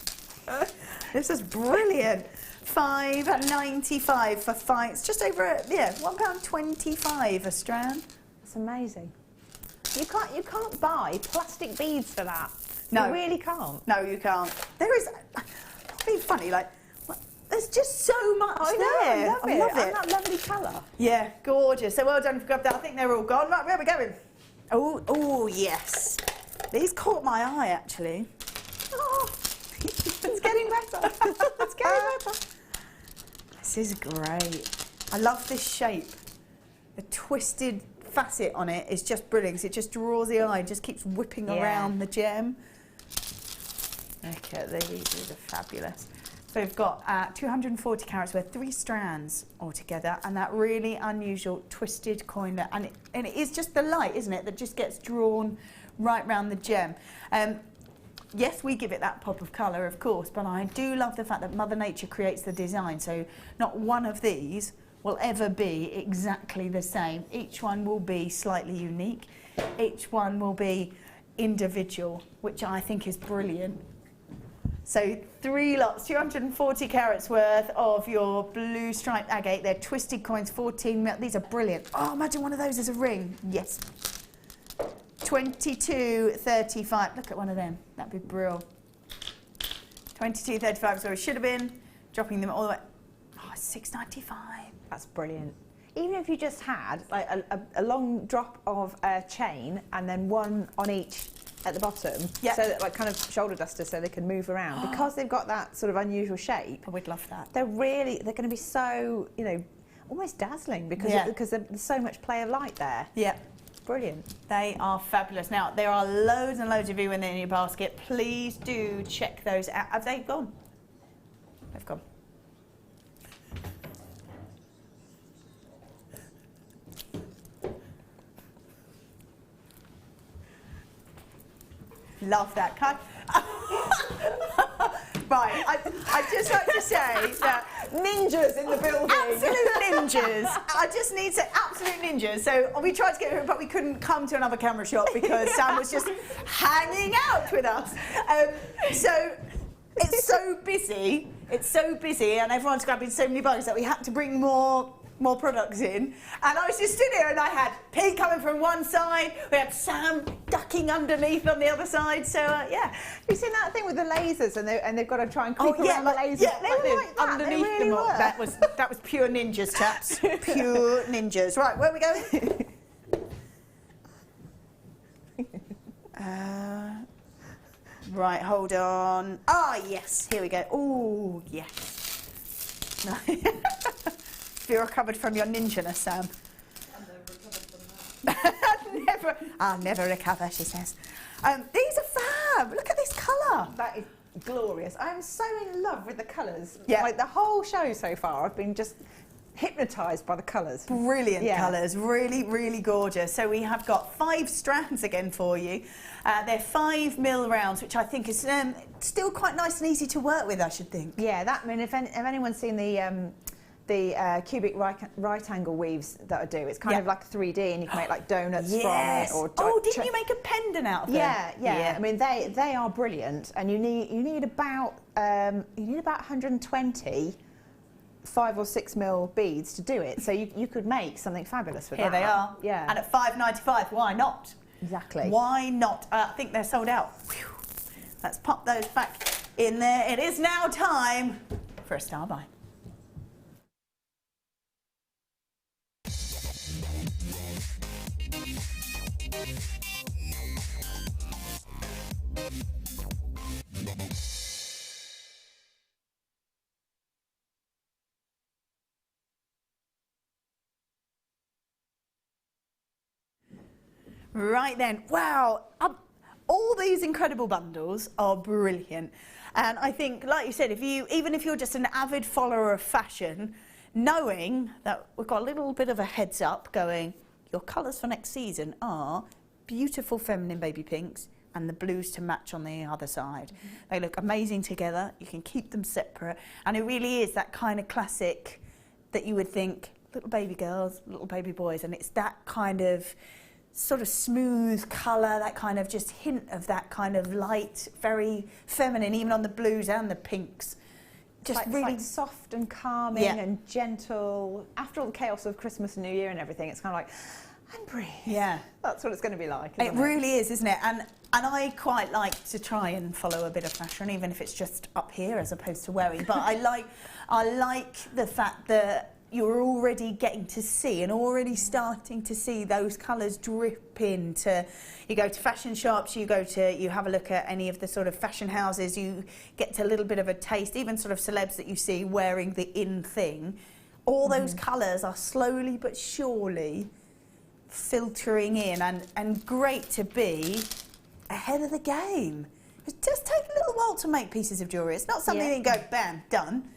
This is brilliant. $5.95 for 5. It's just over, £1.25 a strand. That's amazing. You can't buy plastic beads for that. No. You really can't. No, you can't. There is, it's really funny, like, there's just so much there. I love it. And that lovely colour. Yeah, gorgeous. So well done if you grabbed that. I think they're all gone. Right, where are we going? Oh, yes. These caught my eye, actually. Oh, it's getting better. It's getting better. This is great. I love this shape. The twisted facet on it is just brilliant because it just draws the eye, just keeps whipping around the gem. Look at these. These are fabulous. So we've got 240 carats worth, 3 strands altogether, and that really unusual twisted coin. And it is just the light, isn't it, that just gets drawn right round the gem. Yes, we give it that pop of colour, of course, but I do love the fact that Mother Nature creates the design. So not one of these will ever be exactly the same. Each one will be slightly unique. Each one will be individual, which I think is brilliant. So 3 lots, 240 carats worth of your blue striped agate. They're twisted coins, 14 mil. These are brilliant. Oh, imagine one of those as a ring. Yes. 22.35. Look at one of them. That'd be brilliant. 22.35 is where it should have been. Dropping them all the way. Oh, $6.95. That's brilliant. Even if you just had like a long drop of chain and then one on each at the bottom, so that like kind of shoulder dusters, so they can move around because they've got that sort of unusual shape. I would love that. They're going to be so, you know, almost dazzling because there's so much play of light there. Yeah. Brilliant. They are fabulous. Now, there are loads and loads of you in your basket. Please do check those out. Have they gone? They've gone. Love that cut. Right, I just like to say that ninjas in the building. Absolute ninjas. I just need to absolute ninjas. So we tried to get here, but we couldn't come to another camera shot because Sam was just hanging out with us. So it's so busy. It's so busy, and everyone's grabbing so many bugs that we had to bring more products in. And I was just stood here and I had Pete coming from one side, we had Sam ducking underneath on the other side, so yeah. You've seen that thing with the lasers and they've got to try and creep around the lasers? Yeah, they were like that. Underneath they really them all. were. That was pure ninjas, chaps. Pure ninjas. Right, where are we going? Right, hold on. Ah, yes, here we go. Oh, yes. You recovered from your ninja-ness, Sam. I'll never recover, she says. These are fab. Look at this colour. That is glorious. I'm so in love with the colours. Yeah. Like the whole show so far, I've been just hypnotised by the colours. Brilliant colours, really, really gorgeous. So we have got 5 strands again for you. They're 5mm rounds, which I think is still quite nice and easy to work with, I should think. Yeah, that. I mean, if anyone's seen the cubic right angle weaves that I do, it's kind of like 3D, and you can make like donuts from it. Or didn't you make a pendant out of them? Yeah. I mean, they are brilliant, and you need about 120 5 or 6mm beads to do it. So you could make something fabulous with that. Here they are. Yeah. And at $5.95, why not? Exactly. Why not? I think they're sold out. Whew. Let's pop those back in there. It is now time for a star buy. Right then, wow, all these incredible bundles are brilliant. And I think, like you said, even if you're just an avid follower of fashion, knowing that we've got a little bit of a heads up going, your colours for next season are beautiful feminine baby pinks and the blues to match on the other side. Mm-hmm. They look amazing together, you can keep them separate, and it really is that kind of classic that you would think, little baby girls, little baby boys, and it's that kind of sort of smooth colour, that kind of just hint of that kind of light, very feminine, even on the blues and the pinks. Just it's really like soft and calming and gentle. After all the chaos of Christmas and New Year and everything, it's kind of like, and breathe. Yeah. That's what it's going to be like, It really is, isn't it? And I quite like to try and follow a bit of fashion, even if it's just up here as opposed to wearing. But I like the fact that you're already getting to see and already starting to see those colours drip into. You go to fashion shops, you have a look at any of the sort of fashion houses, you get to a little bit of a taste, even sort of celebs that you see wearing the in thing. All those colours are slowly but surely filtering in, and great to be ahead of the game. It does take a little while to make pieces of jewellery. It's not something that you go, bam, done.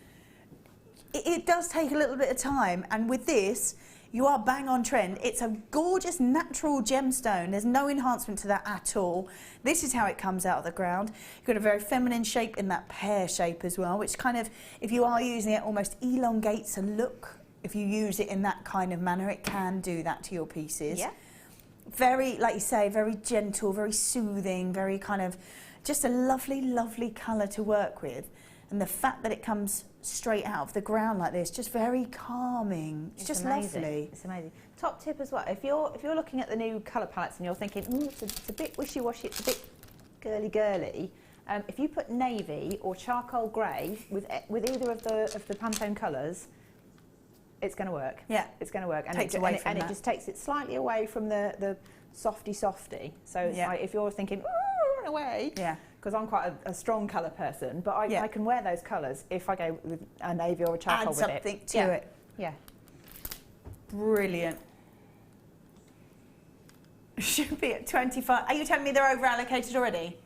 It does take a little bit of time, and with this, you are bang on trend. It's a gorgeous natural gemstone. There's no enhancement to that at all. This is how it comes out of the ground. You've got a very feminine shape in that pear shape as well, which kind of, if you are using it, almost elongates a look. If you use it in that kind of manner, it can do that to your pieces. Yeah. Very, like you say, very gentle, very soothing, very kind of, just a lovely, lovely colour to work with. And the fact that it comes straight out of the ground like this, just very calming. It's just amazing. lovely. It's amazing. Top tip as well, if you're looking at the new colour palettes and you're thinking, it's a bit wishy-washy, it's a bit girly, if you put navy or charcoal grey with either of the Pantone colours, it's going to work. Yeah, it's going to work, and it just takes it slightly away from the softy. So it's like if you're thinking, run away, because I'm quite a strong colour person, but I can wear those colours if I go with a navy or a charcoal with it. Add something to it. Yeah. Brilliant. Should be at 25. Are you telling me they're over allocated already?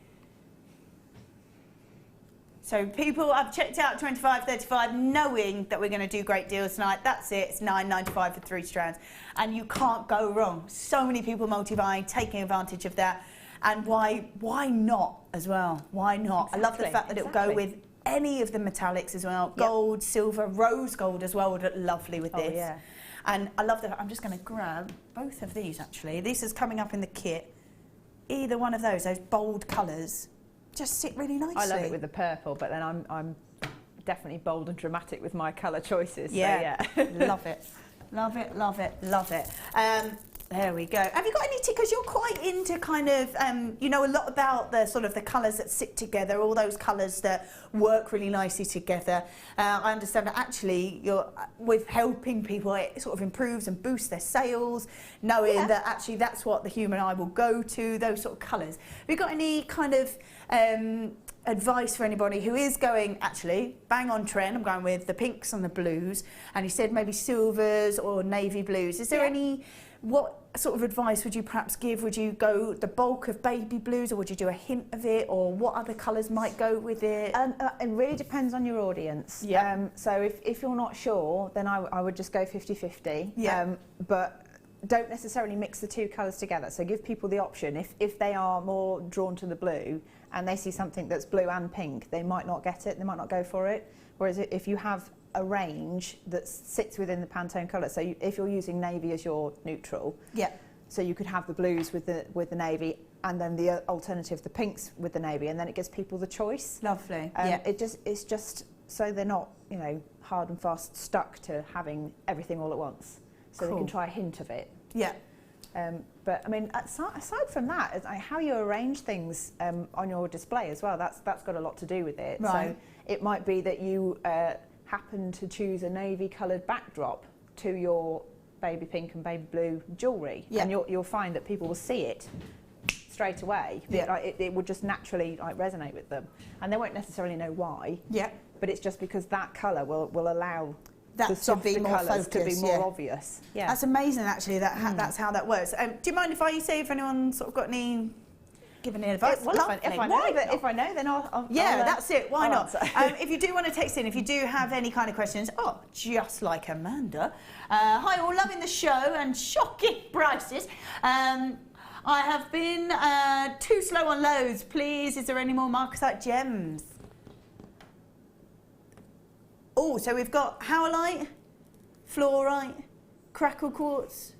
So people, I've checked out 25, 35, knowing that we're going to do great deals tonight. That's it. It's $9.95 for 3 strands. And you can't go wrong. So many people multi-buying, taking advantage of that. And why not as well? Why not? Exactly. I love the fact that it'll go with any of the metallics as well. Gold, silver, rose gold as well would look lovely with this. Yeah. And I love that. I'm just going to grab both of these, actually. This is coming up in the kit. Either one of those bold colours, just sit really nicely. I love it with the purple, but then I'm definitely bold and dramatic with my colour choices. Yeah, so yeah. Love it. Love it, love it, love it. There we go. Have you got any because you're quite into kind of, you know a lot about the sort of the colours that sit together, all those colours that work really nicely together. I understand that actually you're with helping people, it sort of improves and boosts their sales, knowing that actually that's what the human eye will go to, those sort of colours. Have you got any kind of advice for anybody who is going, actually, bang on trend, I'm going with the pinks and the blues, and you said maybe silvers or navy blues. Is there any, what sort of advice would you perhaps give? Would you go the bulk of baby blues, or would you do a hint of it, or what other colours might go with it? It really depends on your audience. Yeah. So if you're not sure, then I would just go 50-50. Yeah. But don't necessarily mix the 2 colours together. So give people the option. If they are more drawn to the blue and they see something that's blue and pink, they might not get it, they might not go for it. Whereas if you have a range that sits within the Pantone colour, so if you're using navy as your neutral, so you could have the blues with the navy, and then the alternative, the pinks with the navy, and then it gives people the choice. Lovely. It's just so they're not, you know, hard and fast stuck to having everything all at once. So they can try a hint of it. Yeah. But I mean, aside from that, it's like how you arrange things on your display as well. That's got a lot to do with it. Right. So it might be that you happen to choose a navy coloured backdrop to your baby pink and baby blue jewellery, and you'll find that people will see it straight away. It would just naturally resonate with them, and they won't necessarily know why. Yeah. But it's just because that colour will allow that to be more focused, to be more obvious. Yeah. That's amazing, actually. That's how that works. Do you mind if I say if anyone sort of got any? Give any advice? If I know, then I'll that's it. Why I'll not? If you do want to text in, if you do have any kind of questions, just like Amanda. Hi, all, loving the show and shocking prices. I have been too slow on loads. Please, is there any more Marcasite gems? Oh, so we've got howlite, fluorite, crackle quartz,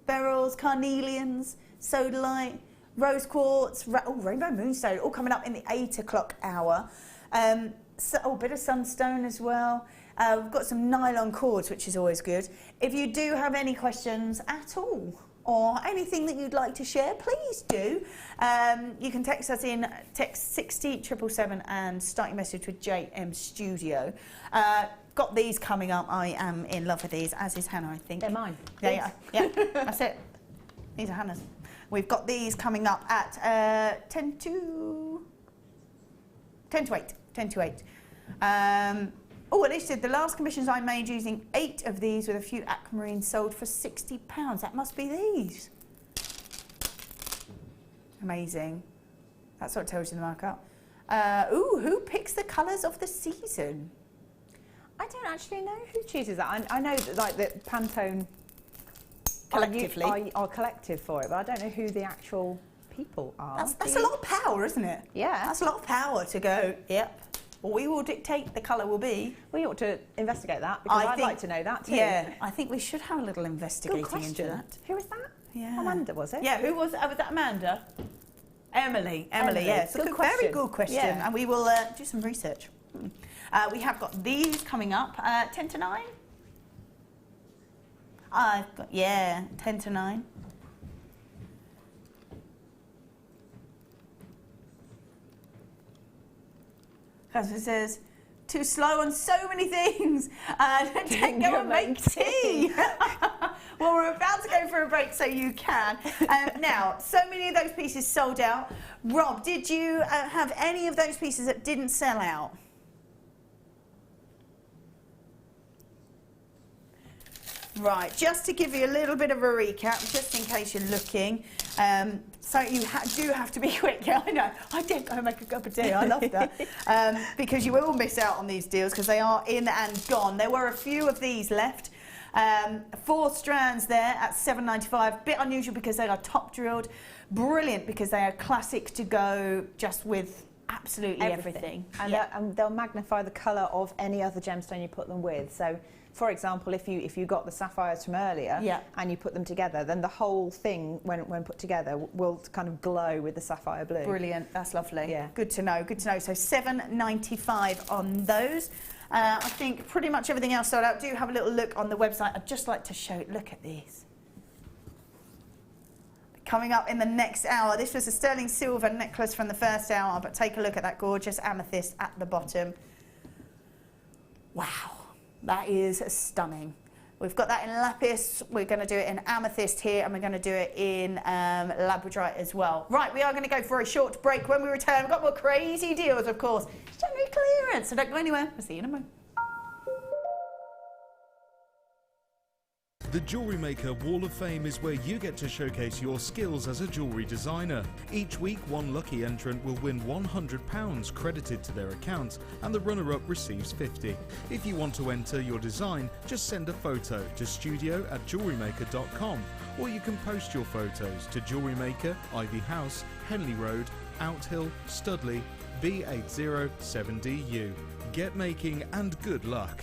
beryls, carnelians, sodalite, rose quartz, rainbow moonstone, all coming up in the 8 o'clock hour. A bit of sunstone as well. We've got some nylon cords, which is always good. If you do have any questions at all, or anything that you'd like to share, please do. You can text us in, text 60777 and start your message with JM Studio. Got these coming up. I am in love with these, as is Hannah, I think. They're mine. Yeah, that's it. These are Hannah's. We've got these coming up at 10 to 8. 10 to 8. They said the last commissions I made using 8 of these with a few aquamarines sold for £60. That must be these. Amazing. That's what tells you the markup. Who picks the colours of the season? I don't actually know who chooses that. I know that, that Pantone collectively are collective for it, but I don't know who the actual people are. That's a lot of power, isn't it? Yeah. That's a lot of power to go, yep. Well, we will dictate the colour will be. We ought to investigate that, because I'd like to know that too. Yeah, I think we should have a little investigating into that. Who was that? Yeah. Amanda, was it? Yeah, who was that? Was that Amanda? Emily, yeah. So very good question, and we will do some research. We have got these coming up, 10 to 9? I've got, yeah, 10 to 9. Because it says, too slow on so many things. Don't go and make tea. Well, we're about to go for a break, so you can. Now, so many of those pieces sold out. Rob, did you have any of those pieces that didn't sell out? Right, just to give you a little bit of a recap, just in case you're looking. So you do have to be quick. Yeah, I know. I did go and make a cup of tea. I love that. Because you will miss out on these deals because they are in and gone. There were a few of these left. 4 strands there at $7.95. Bit unusual because they are top drilled. Brilliant because they are classic to go just with absolutely everything. And, and they'll magnify the colour of any other gemstone you put them with. So, for example, if you got the sapphires from earlier and you put them together, then the whole thing, when put together, will kind of glow with the sapphire blue. Brilliant, that's lovely. Yeah. Good to know, good to know. So $7.95 on those. I think pretty much everything else sold out. Do have a little look on the website. I'd just like to show, look at these. Coming up in the next hour. This was a sterling silver necklace from the first hour, but take a look at that gorgeous amethyst at the bottom. Wow. That is stunning. We've got that in lapis, we're going to do it in amethyst here, and we're going to do it in labradorite as well. Right, we are going to go for a short break. When we return, we've got more crazy deals, of course. It's January clearance, so don't go anywhere. I'll see you in a moment. The Jewellery Maker Wall of Fame is where you get to showcase your skills as a jewellery designer. Each week, one lucky entrant will win £100 credited to their account, and the runner-up receives £50. If you want to enter your design, just send a photo to studio@jewellerymaker.com, or you can post your photos to Jewellery Maker, Ivy House, Henley Road, Outhill, Studley, B807DU. Get making and good luck.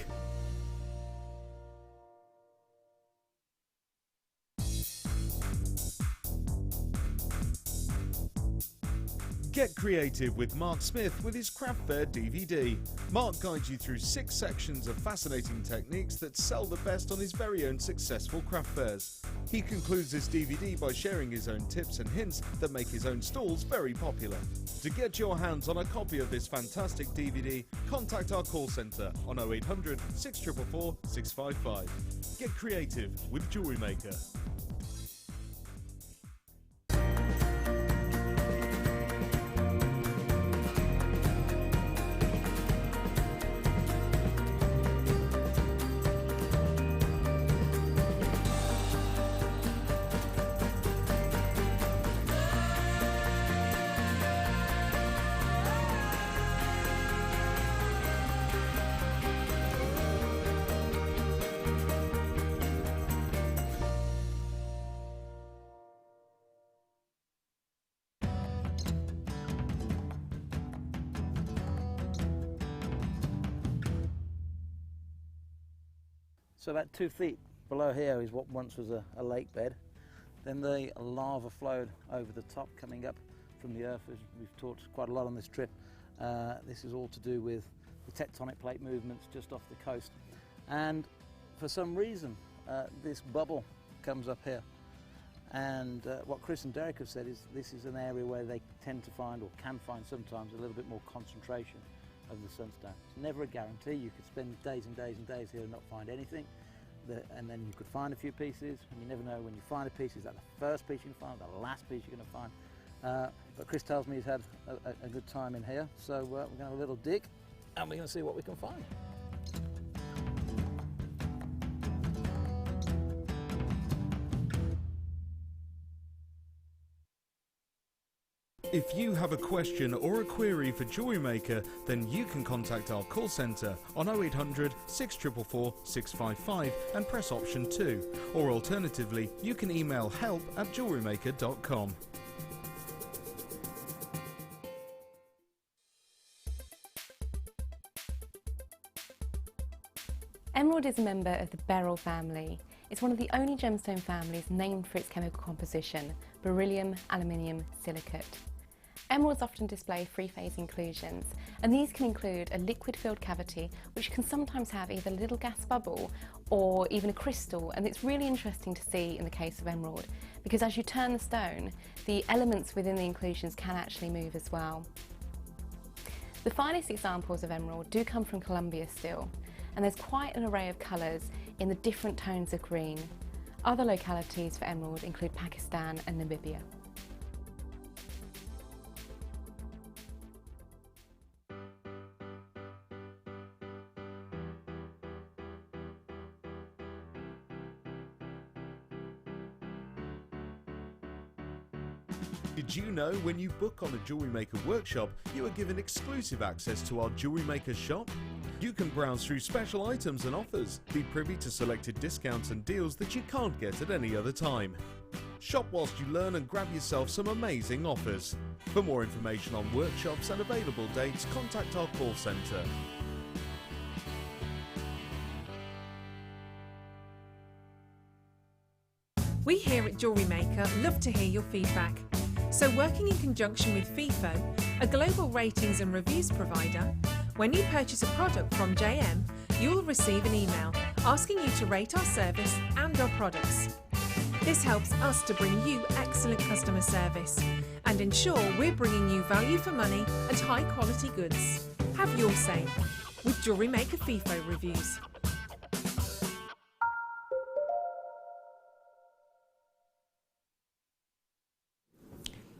Get creative with Mark Smith with his Craft Fair DVD. Mark guides you through 6 sections of fascinating techniques that sell the best on his very own successful craft fairs. He concludes this DVD by sharing his own tips and hints that make his own stalls very popular. To get your hands on a copy of this fantastic DVD, contact our call centre on 0800 644 655. Get creative with Jewellery Maker. So about 2 feet below here is what once was a lake bed. Then the lava flowed over the top, coming up from the earth, as we've talked quite a lot on this trip. This is all to do with the tectonic plate movements just off the coast. And for some reason, this bubble comes up here. And what Chris and Derek have said is this is an area where they tend to find, or can find sometimes, a little bit more concentration of the sunstone. It's never a guarantee. You could spend days and days and days here and not find anything, and then you could find a few pieces, and you never know when you find a piece, is that the first piece you can find, the last piece you're going to find. But Chris tells me he's had a good time in here, so we're going to have a little dig, and we're going to see what we can find. If you have a question or a query for Jewellery Maker, then you can contact our call centre on 0800 644 655 and press option 2. Or alternatively, you can email help@jewellerymaker.com. Emerald is a member of the beryl family. It's one of the only gemstone families named for its chemical composition, beryllium aluminium silicate. Emeralds often display three-phase inclusions, and these can include a liquid-filled cavity, which can sometimes have either a little gas bubble or even a crystal, and it's really interesting to see in the case of emerald, because as you turn the stone, the elements within the inclusions can actually move as well. The finest examples of emerald do come from Colombia still, and there's quite an array of colours in the different tones of green. Other localities for emerald include Pakistan and Namibia. Did you know when you book on a Jewellery Maker workshop, you are given exclusive access to our Jewellery Maker shop? You can browse through special items and offers, be privy to selected discounts and deals that you can't get at any other time. Shop whilst you learn and grab yourself some amazing offers. For more information on workshops and available dates, contact our call centre. We here at Jewellery Maker love to hear your feedback. So working in conjunction with FIFO, a global ratings and reviews provider, when you purchase a product from JM, you'll receive an email asking you to rate our service and our products. This helps us to bring you excellent customer service and ensure we're bringing you value for money and high quality goods. Have your say with Jewellery Maker FIFO reviews.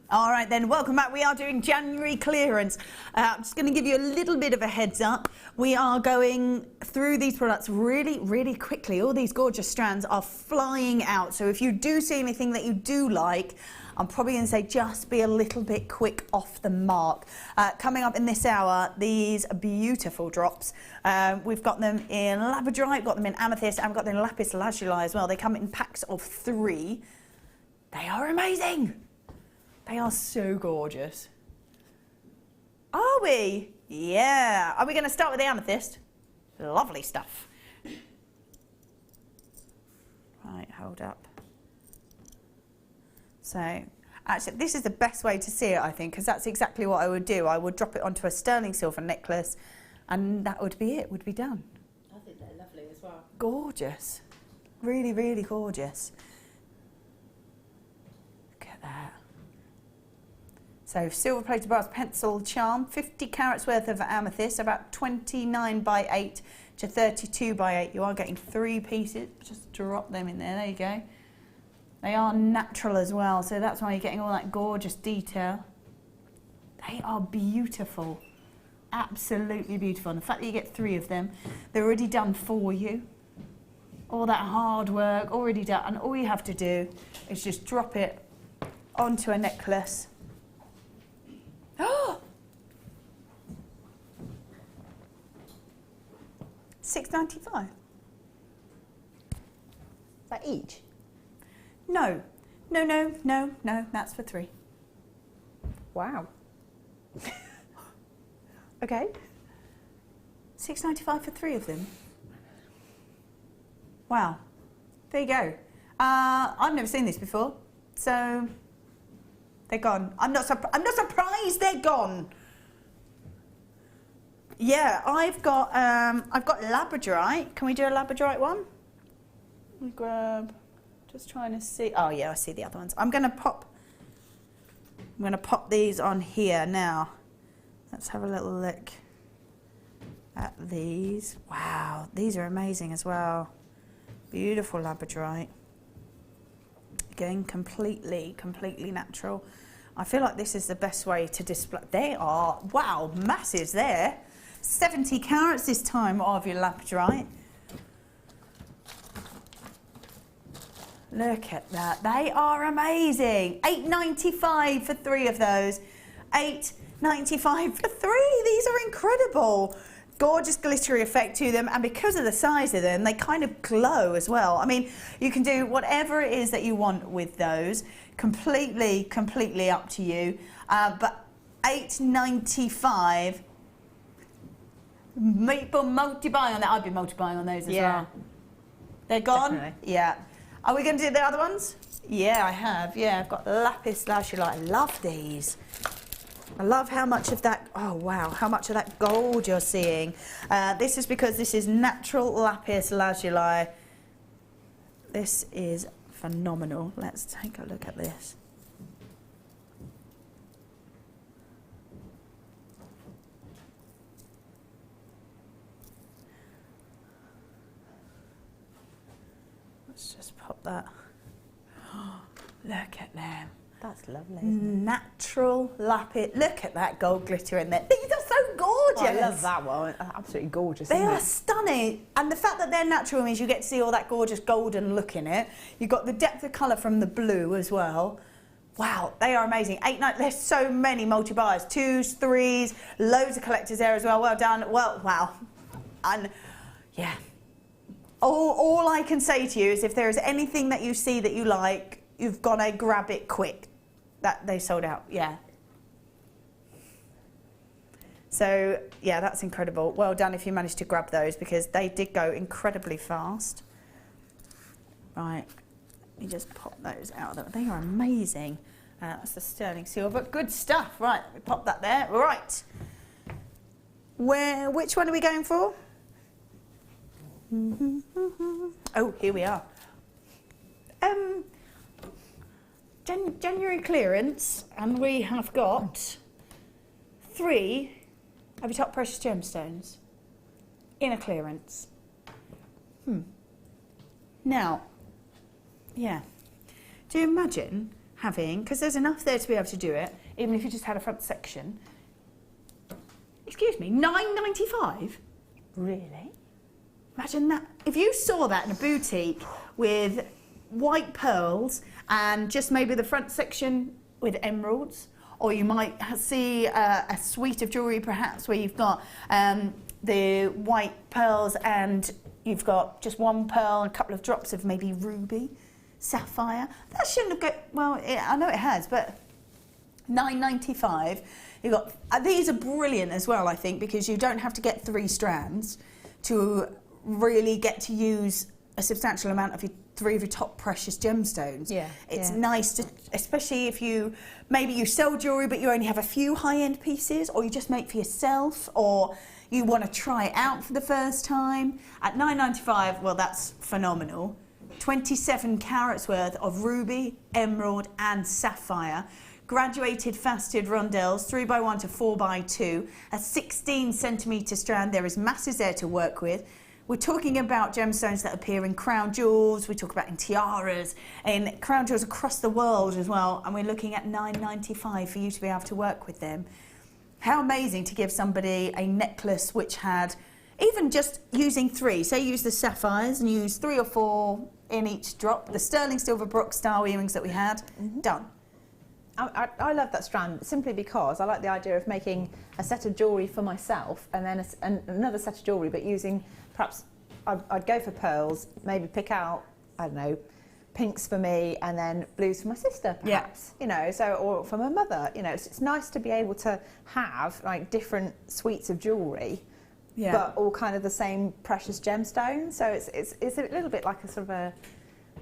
All right then, welcome back. We are doing January clearance. I'm just going to give you a little bit of a heads up. We are going through these products really, really quickly. All these gorgeous strands are flying out. So if you do see anything that you do like, I'm probably going to say just be a little bit quick off the mark. Coming up in this hour, these beautiful drops. We've got them in labradorite, got them in amethyst, and we've got them in lapis lazuli as well. They come in packs of 3. They are amazing. They are so gorgeous. Are we? Yeah. Are we going to start with the amethyst? Lovely stuff. Right, hold up. So, actually, this is the best way to see it, I think, because that's exactly what I would do. I would drop it onto a sterling silver necklace, and that would be it, would be done. I think they're lovely as well. Gorgeous. Really, really gorgeous. Look at that. So silver plated brass pencil charm, 50 carats worth of amethyst, about 29 by 8 to 32 by 8. You are getting 3 pieces. Just drop them in there. There you go. They are natural as well, so that's why you're getting all that gorgeous detail. They are beautiful. Absolutely beautiful. And the fact that you get 3 of them, they're already done for you. All that hard work already done, and all you have to do is just drop it onto a necklace. Oh, $6.95. Is that each? No, that's for 3. Wow. Okay. $6.95 for 3 of them. Wow. There you go. I've never seen this before, so they're gone. I'm not surprised they're gone. Yeah, I've got labradorite. Can we do a labradorite one? Let me grab. Just trying to see. Oh yeah, I see the other ones. I'm gonna pop these on here now. Let's have a little look at these. Wow, these are amazing as well. Beautiful labradorite. Again, completely natural. I feel like this is the best way to display. They are, wow, masses there. 70 carats this time of your labradorite. Look at that. They are amazing. $8.95 for 3 of those. $8.95 for 3. These are incredible. Gorgeous glittery effect to them, and because of the size of them, they kind of glow as well. I mean, you can do whatever it is that you want with those. Completely up to you. But $8.95. People multi-buying on that. I'd be multi-buying on those as well. They're gone? Definitely. Yeah. Are we going to do the other ones? Yeah, I have. Yeah, I've got lapis lazuli. I love these. I love how much of that, oh wow, how much of that gold you're seeing. This is because this is natural lapis lazuli. This is phenomenal. Let's take a look at this. Let's just pop that. Look at them. That's lovely, isn't it? Natural lapis. Look at that gold glitter in there. These are so gorgeous. Oh, I love that one. Absolutely gorgeous. They isn't are it? stunning. And the fact that they're natural means you get to see all that gorgeous golden look in it. You've got the depth of colour from the blue as well. Wow, they are amazing. 8, 9, there's so many multi-buys. 2s, 3s, loads of collectors there as well. Well done. Well, wow. And yeah. All I can say to you is if there is anything that you see that you like, you've got to grab it quick. That they sold out, yeah. So, yeah, that's incredible. Well done if you managed to grab those because they did go incredibly fast. Right, let me just pop those out. They are amazing. That's the sterling silver. Good stuff. Right, we pop that there. Right. Which one are we going for? Oh, here we are. January clearance, and we have got 3 of your top precious gemstones in a clearance. Now, yeah. Do you imagine having, because there's enough there to be able to do it, even if you just had a front section. Excuse me, $9.95? Really? Imagine that. If you saw that in a boutique with white pearls and just maybe the front section with emeralds, or you might see a suite of jewellery perhaps where you've got the white pearls and you've got just one pearl and a couple of drops of maybe ruby, sapphire. That shouldn't have got, well, I know it has, but $9.95. You've got, these are brilliant as well, I think, because you don't have to get 3 strands to really get to use a substantial amount of your 3 of your top precious gemstones. Yeah, it's nice to, especially if you, maybe you sell jewellery but you only have a few high-end pieces, or you just make for yourself, or you want to try it out for the first time. At $9.95, well, that's phenomenal. 27 carats worth of ruby, emerald and sapphire. Graduated faceted rondelles, 3x1 to 4x2. A 16 centimetre strand. There is masses there to work with. We're talking about gemstones that appear in crown jewels, we talk about in tiaras, in crown jewels across the world as well, and we're looking at $9.95 for you to be able to work with them. How amazing to give somebody a necklace which had, even just using 3, say you use the sapphires and use 3 or 4 in each drop, the sterling silver Brook style earrings that we had, done. I love that strand simply because I like the idea of making a set of jewellery for myself and then another set of jewellery, but using, perhaps I'd go for pearls, maybe pick out, I don't know, pinks for me and then blues for my sister perhaps, you know, so, or for my mother, you know, it's nice to be able to have like different suites of jewellery, but all kind of the same precious gemstones, so it's a little bit like a sort of a,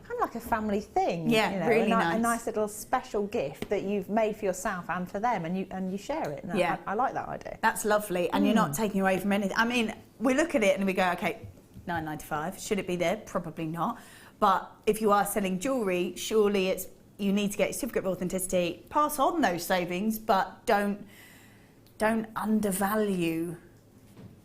kind of like a family thing, yeah, you know, really nice. A nice little special gift that you've made for yourself and for them, and you share it. And I like that idea. That's lovely, and you're not taking away from anything. I mean, we look at it and we go, okay, $9.95. Should it be there? Probably not. But if you are selling jewellery, surely it's, you need to get your certificate of authenticity. Pass on those savings, but don't undervalue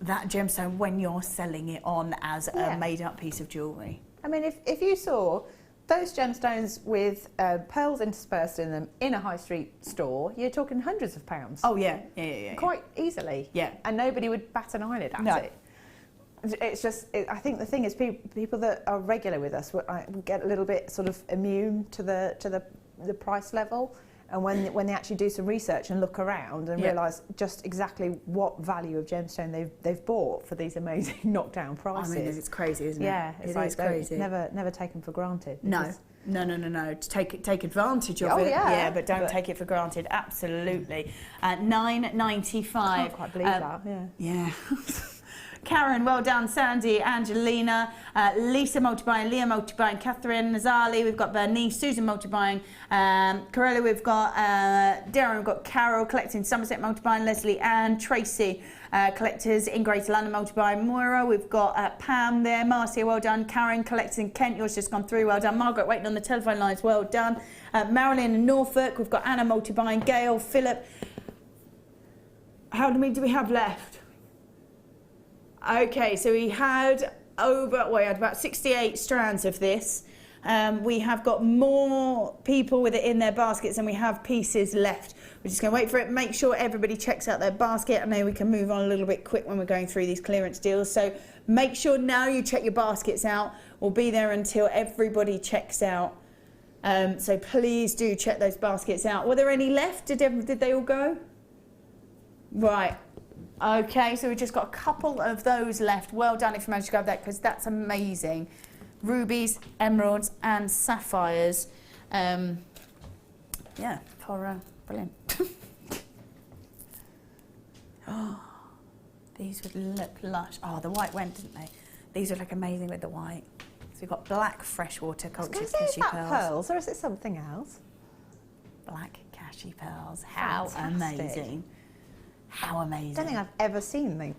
that gemstone when you're selling it on as a made-up piece of jewellery. I mean, if you saw those gemstones with pearls interspersed in them in a high street store, you're talking hundreds of pounds. Oh, yeah. Quite easily. Yeah. And nobody would bat an eyelid at it. It's just, I think the thing is people that are regular with us will get a little bit sort of immune to the price level. And when they actually do some research and look around and realise just exactly what value of gemstone they've bought for these amazing knockdown prices. I mean, it's crazy, isn't it? Yeah, it is crazy. Never taken for granted. No. Take advantage of it. Yeah, but don't take it for granted. Absolutely. $9.95. I can't quite believe that. Yeah. Yeah. Karen, well done. Sandy, Angelina, Lisa multi-buying, Leah multi-buying, Catherine, Nazali, we've got Bernice, Susan multi-buying, Corella, we've got Darren, we've got Carol collecting, Somerset multi-buying, Leslie Ann, Tracy, collectors in Greater London multi-buying, Moira, we've got Pam there, Marcia, well done. Karen collecting, Kent, yours just gone through, well done. Margaret waiting on the telephone lines, well done. Marilyn in Norfolk, we've got Anna multi-buying, Gail, Philip. How many do we have left? Okay, so we had about 68 strands of this. We have got more people with it in their baskets than we have pieces left. We're just going to wait for it, make sure everybody checks out their basket. I know we can move on a little bit quick when we're going through these clearance deals. So make sure now you check your baskets out. We'll be there until everybody checks out. So please do check those baskets out. Were there any left? Did they all go? Right. Okay, so we've just got a couple of those left. Well done if you managed to grab that, because that's amazing. Rubies, emeralds and sapphires. Yeah, brilliant. Oh, these would look lush. Oh, the white went, didn't they? These would look amazing with the white. So we've got black freshwater cultured cashew pearls. Or is it something else? Black cashew pearls. How amazing. How amazing. I don't think I've ever seen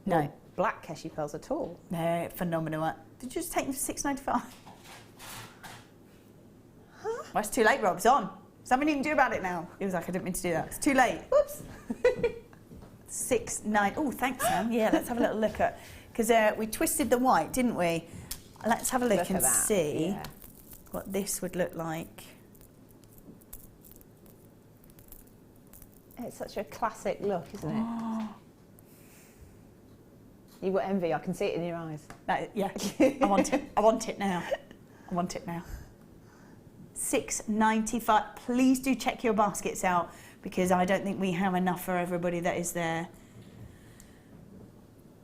the black cashew pearls at all. They're phenomenal. Did you just take them for $6.95? Huh? Well, it's too late, Rob. It's on. Something you can do about it now. He was like, I didn't mean to do that. It's too late. Whoops. 6.9. Oh, thanks, Sam. Yeah, let's have a little look at, because we twisted the white, didn't we? Let's have a look and see what this would look like. It's such a classic look, isn't it? You've got envy, I can see it in your eyes. Yeah, I want it. I want it now. I want it now. $6.95. Please do check your baskets out, because I don't think we have enough for everybody that is there.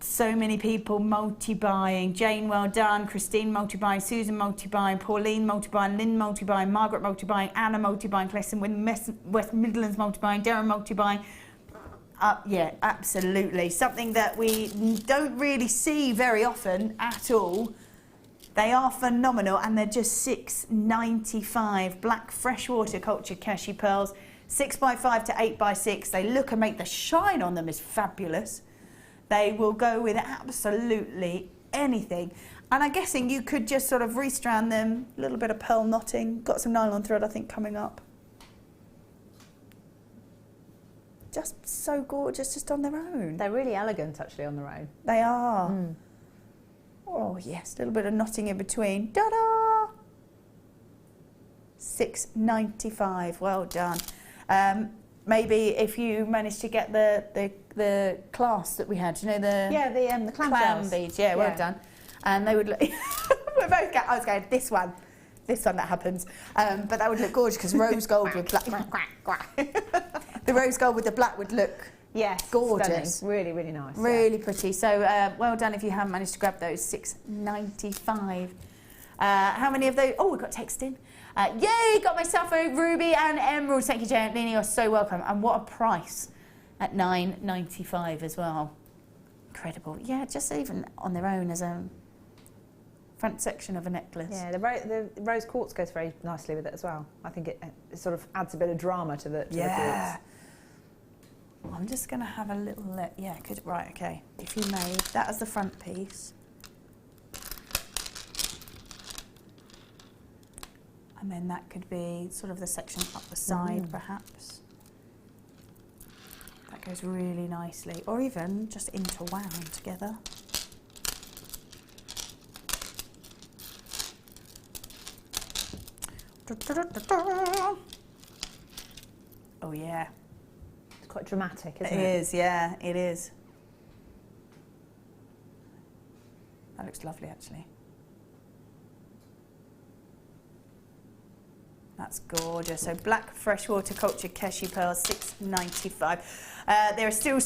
So many people multi-buying. Jane, well done. Christine multi-buying. Susan multi-buying. Pauline multi-buying. Lynn multi-buying. Margaret multi-buying. Anna multi-buying. Cleston West Midlands multi-buying. Darren multi-buying. Yeah, absolutely. Something that we don't really see very often at all. They are phenomenal, and they're just $6.95. Black freshwater cultured cashew pearls. 6x5 to 8x6. They look and make the shine on them is fabulous. They will go with absolutely anything. And I'm guessing you could just sort of restrand them, a little bit of pearl knotting. Got some nylon thread, I think, coming up. Just so gorgeous, just on their own. They're really elegant, actually, on their own. They are. Oh, yes, a little bit of knotting in between. Ta-da! $6.95, well done. Maybe if you managed to get the class that we had, you know, the clam beads. Yeah, well done. And they would look. I was going this one that happens. But that would look gorgeous, because rose gold with black. The rose gold with the black would look gorgeous. Stunning. Really, really nice. Really pretty. So well done if you haven't managed to grab those. $6.95. How many of those? Oh, we've got text in. Yay, got myself a ruby and emerald. Thank you, Jane. Lena, you're so welcome. And what a price at $9.95 as well. Incredible. Yeah, just even on their own as a front section of a necklace. Yeah, the rose quartz goes very nicely with it as well. I think it sort of adds a bit of drama to the quartz. I'm just going to have a little look. Yeah, right, okay. If you made that as the front piece. And then that could be sort of the section up the side, perhaps. That goes really nicely. Or even just interwound together. Oh, yeah. It's quite dramatic, isn't it? It is, yeah, it is. That looks lovely, actually. That's gorgeous. So black freshwater cultured cashew pearls, $6.95. There are still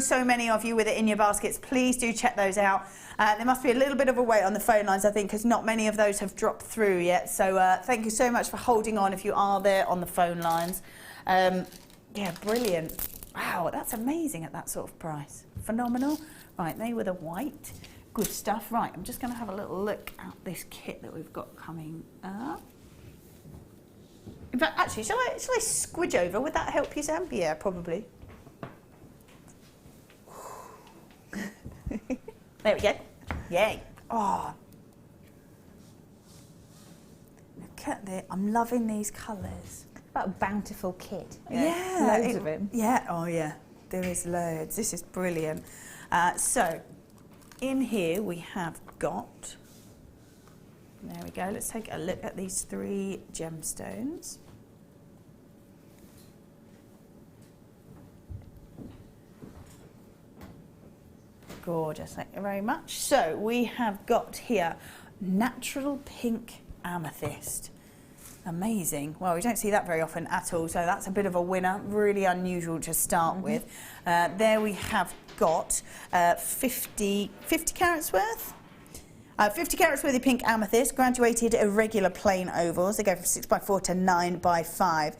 so many of you with it in your baskets. Please do check those out. There must be a little bit of a wait on the phone lines, I think, because not many of those have dropped through yet. So thank you so much for holding on if you are there on the phone lines. Yeah, brilliant. Wow, that's amazing at that sort of price. Phenomenal. Right, they were the white. Good stuff. Right, I'm just going to have a little look at this kit that we've got coming up. In fact, actually, shall I squidge over? Would that help you, Sam? Yeah, probably. There we go. Yay. Oh. Look at this. I'm loving these colours. About a bountiful kit. Yeah. Loads of him. Yeah, oh yeah. There is loads. This is brilliant. So, in here we have got, there we go, let's take a look at these 3 gemstones. Gorgeous, thank you very much. So we have got here natural pink amethyst. Amazing. Well, we don't see that very often at all, so that's a bit of a winner. Really unusual to start with. There we have got 50 carats worth. 50 carats worth of pink amethyst, graduated irregular plain ovals. They go from 6x4 to 9x5.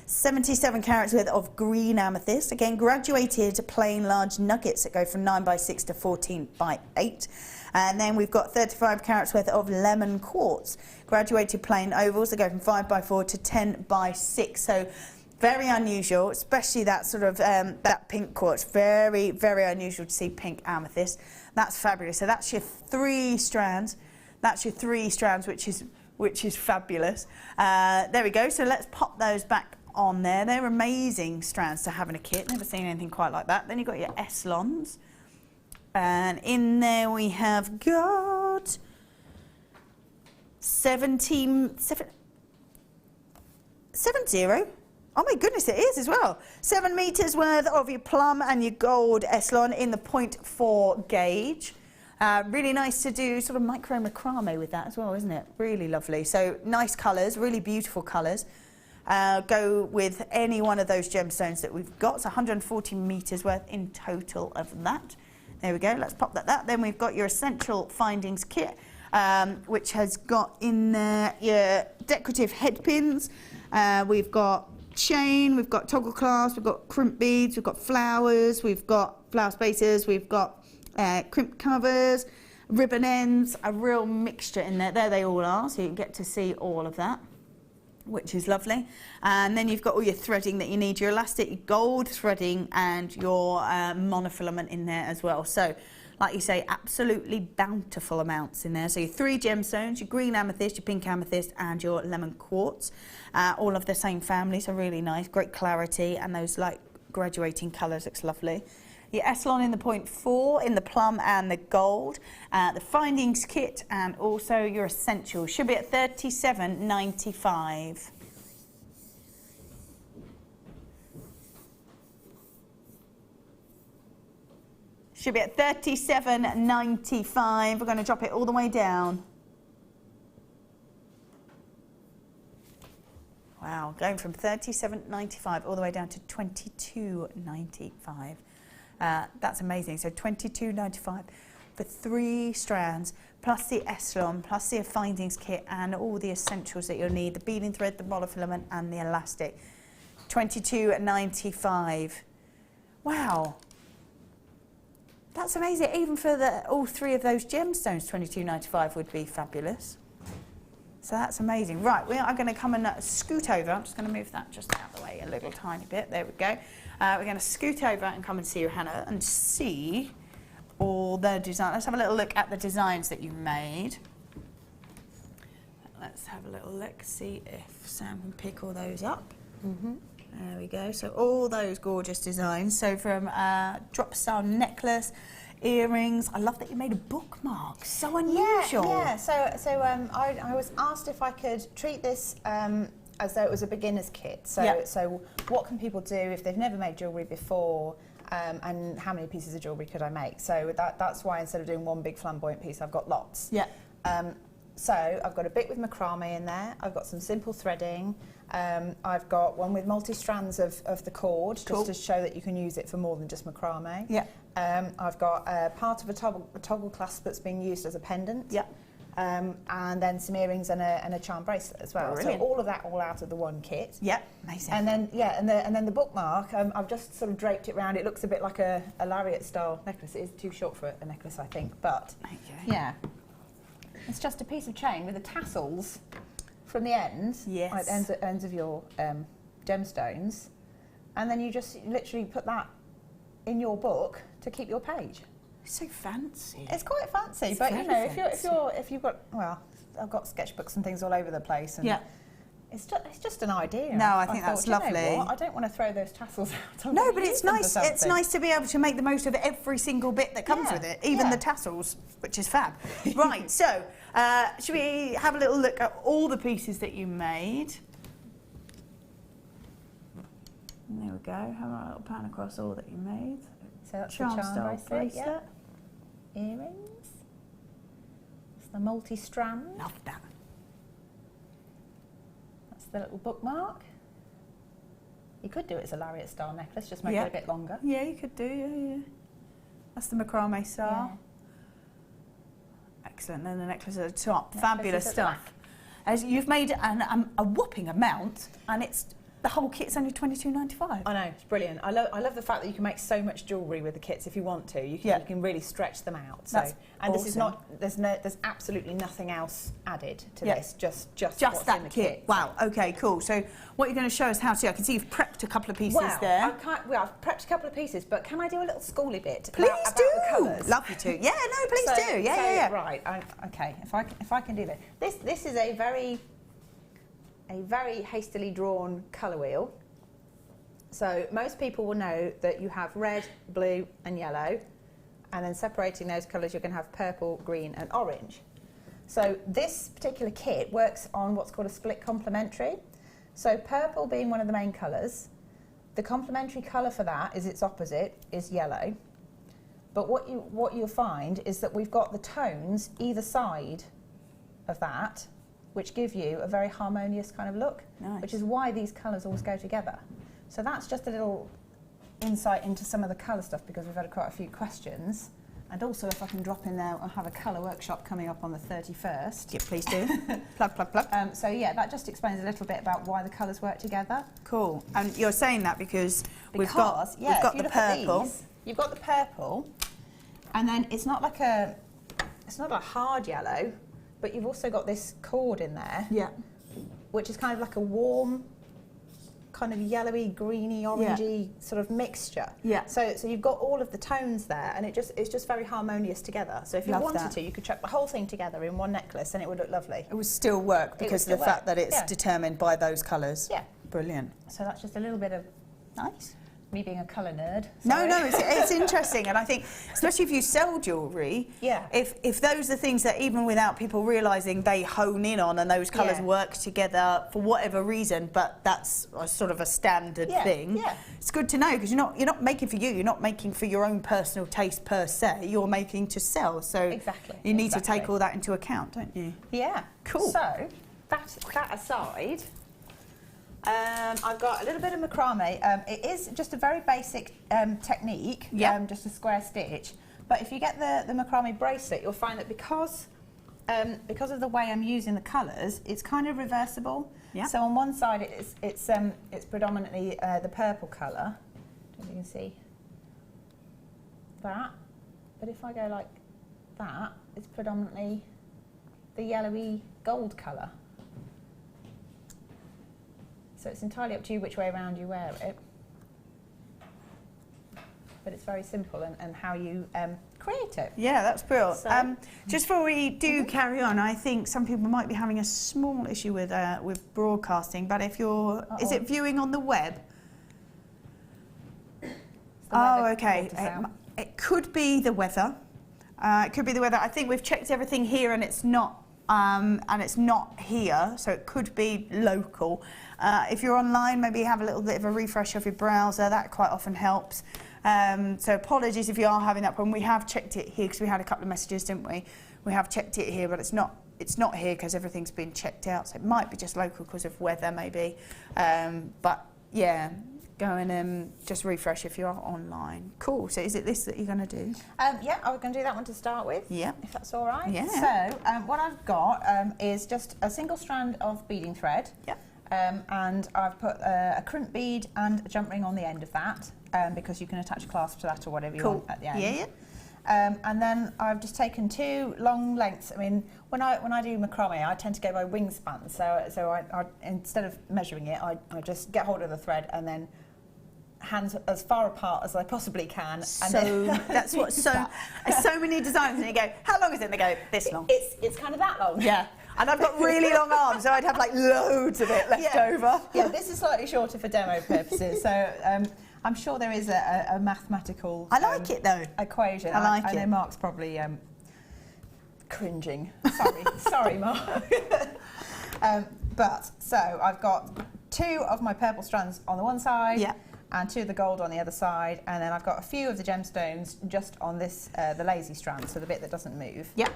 77 carats worth of green amethyst, again graduated plain large nuggets that go from 9x6 to 14x8. And then we've got 35 carats worth of lemon quartz, graduated plain ovals that go from 5x4 to 10x6. So very unusual, especially that sort of that pink quartz. Very, very unusual to see pink amethyst. That's fabulous. So that's your 3 strands. That's your 3 strands, which is fabulous. There we go. So let's pop those back on there. They're amazing strands to have in a kit. Never seen anything quite like that. Then you've got your S-lons. And in there we have got 70. Oh my goodness, it is as well. 7 meters worth of your plum and your gold S-lon in the 0.4 gauge. Really nice to do sort of micro macrame with that as well, isn't it? Really lovely. So nice colours, really beautiful colours. Go with any one of those gemstones that we've got. It's 140 meters worth in total of that. There we go, let's pop that. Then we've got your essential findings kit, which has got in there your decorative head pins. We've got chain, we've got toggle clasps, we've got crimp beads, we've got flowers, we've got flower spacers, we've got crimp covers, ribbon ends, a real mixture in there. There they all are, so you get to see all of that, which is lovely. And then you've got all your threading that you need, your elastic, your gold threading and your monofilament in there as well. So like you say, absolutely bountiful amounts in there. So your 3 gemstones, your green amethyst, your pink amethyst and your lemon quartz, all of the same family, so really nice, great clarity, and those like graduating colours, looks lovely. Your S-lon in the 0.4, in the plum and the gold, the findings kit, and also your essentials should be at $37.95. Should be at $37.95. We're going to drop it all the way down. Wow, going from $37.95 all the way down to $22.95. That's amazing. So $22.95 for 3 strands, plus the S-lon, plus the findings kit, and all the essentials that you'll need: the beading thread, the monofilament, and the elastic. $22.95. Wow. That's amazing. Even for all 3 of those gemstones, $22.95 would be fabulous. So that's amazing. Right, we are going to come and scoot over. I'm just going to move that just out of the way a little tiny bit. There we go. We're going to scoot over and come and see you, Hannah, and see all the design. Let's have a little look at the designs that you made. Let's have a little look, see if Sam can pick all those up. There we go. So all those gorgeous designs. So from drop style necklace, earrings. I love that you made a bookmark. So unusual. Yeah. So I was asked if I could treat this as though it was a beginner's kit. So what can people do if they've never made jewellery before, and how many pieces of jewellery could I make? So that's why instead of doing one big flamboyant piece, I've got lots. Yeah. So I've got a bit with macrame in there. I've got some simple threading. I've got one with multi-strands of the cord, Cool. just to show that you can use it for more than just macrame. Yeah. I've got part of a toggle clasp that's being used as a pendant. Yeah. and then some earrings and a charm bracelet as well. Brilliant. So all of that all out of the one kit. Yep, amazing. And then and then the bookmark, I've just sort of draped it around. It looks a bit like a lariat style necklace. It is too short for a necklace, I think, but yeah, it's just a piece of chain with the tassels from the ends, yes, ends of your gemstones, and then you just literally put that in your book to keep your page. So fancy. It's quite fancy, It's but you know, very if you've got, well, I've got sketchbooks and things all over the place, and it's just an idea. No, I think that's thought, you know lovely. what, I don't want to throw those tassels out. No, but it's nice. It's nice to be able to make the most of every single bit that comes with it, even the tassels, which is fab. Right. So, should we have a little look at all the pieces that you made? And there we go. Have a little pan across all that you made. So that's charm the charm style bracelet. Earrings. It's the multi-strand. Love that. That's the little bookmark. You could do it as a lariat style necklace, just make it a bit longer. Yeah, you could do. Yeah. That's the macrame style. Excellent. And the necklace at the top. Fabulous stuff. As you've made a whopping amount, and it's. The whole kit's only $22.95. I know, it's brilliant. I love the fact that you can make so much jewellery with the kits if you want to. You can really stretch them out. So, That's and awesome. this is not. There's absolutely nothing else added to this. Just what's that in the kit. Wow. Okay. Cool. So what you're going to show us how to do? I can see you've prepped a couple of pieces there. I've prepped a couple of pieces, but can I do a little schooly bit? Please about do. The colours? Love you to. Yeah. No. Please do. Yeah. Right. Okay. If I can do this. This is a very hastily drawn colour wheel. So most people will know that you have red, blue and yellow, and then separating those colours you're going to have purple, green and orange. So this particular kit works on what's called a split complementary. So purple being one of the main colours, the complementary colour for that is its opposite, is yellow. But what you'll find is that we've got the tones either side of that, which give you a very harmonious kind of look, which is why these colours always go together. So that's just a little insight into some of the colour stuff, because we've had quite a few questions. And also, if I can drop in there, I'll have a colour workshop coming up on the 31st. Yeah, please do. Plug, plug, plug. So yeah, that just explains a little bit about why the colours work together. Cool. And you're saying that because we've got the purple. You've got the purple, and then it's not like a hard yellow, but you've also got this cord in there. Yeah. Which is kind of like a warm, kind of yellowy, greeny, orangey sort of mixture. Yeah. So you've got all of the tones there, and it's just very harmonious together. So if you wanted to, you could chuck the whole thing together in one necklace, and it would look lovely. It would still work because of the fact that it's determined by those colours. Yeah. Brilliant. So that's just a little bit of me being a colour nerd. No, it's interesting, and I think, especially if you sell jewellery, if those are things that even without people realising they hone in on, and those colours work together for whatever reason, but that's a sort of a standard thing. Yeah. It's good to know, because you're not making for you, you're not making for your own personal taste per se, you're making to sell. So you need to take all that into account, don't you? Yeah. Cool. So that aside. I've got a little bit of macrame. It is just a very basic technique, just a square stitch. But if you get the macrame bracelet, you'll find that because of the way I'm using the colours, it's kind of reversible. Yeah. So on one side, it's predominantly the purple colour. I don't know if you can see that. But if I go like that, it's predominantly the yellowy gold colour. So it's entirely up to you which way around you wear it. But it's very simple and how you create it. Yeah, that's brilliant. So, just before we do carry on, I think some people might be having a small issue with broadcasting, but if you're... Is it viewing on the web? Oh, okay. It could be the weather. It could be the weather. I think we've checked everything here and it's not here, so it could be local. If you're online, maybe have a little bit of a refresh of your browser. That quite often helps. So apologies if you are having that problem. We have checked it here because we had a couple of messages, didn't we? We have checked it here, but it's not here because everything's been checked out. So it might be just local because of weather, maybe. But yeah, go and just refresh if you're online. Cool. So is it this that you're going to do? Yeah, I was going to do that one to start with. Yeah. If that's all right. Yeah. So what I've got is just a single strand of beading thread. Yeah. And I've put a crimp bead and a jump ring on the end of that because you can attach a clasp to that or whatever you want at the end. Yeah, yeah. And then I've just taken 2 long lengths. I mean, when I do macrame, I tend to go by wingspan. So I instead of measuring it, I just get hold of the thread and then hands as far apart as I possibly can. And then that's what so many designs, and you go, how long is it? And they go, this long. It's kind of that long. Yeah. And I've got really long arms, so I'd have like loads of it left over. Yeah, this is slightly shorter for demo purposes. So I'm sure there is a mathematical I like it though. equation. I like I know it. Mark's probably cringing. Sorry, Mark. But so I've got 2 of my purple strands on the one side. Yeah. And 2 of the gold on the other side, and then I've got a few of the gemstones just on this the lazy strand, so the bit that doesn't move. Yeah.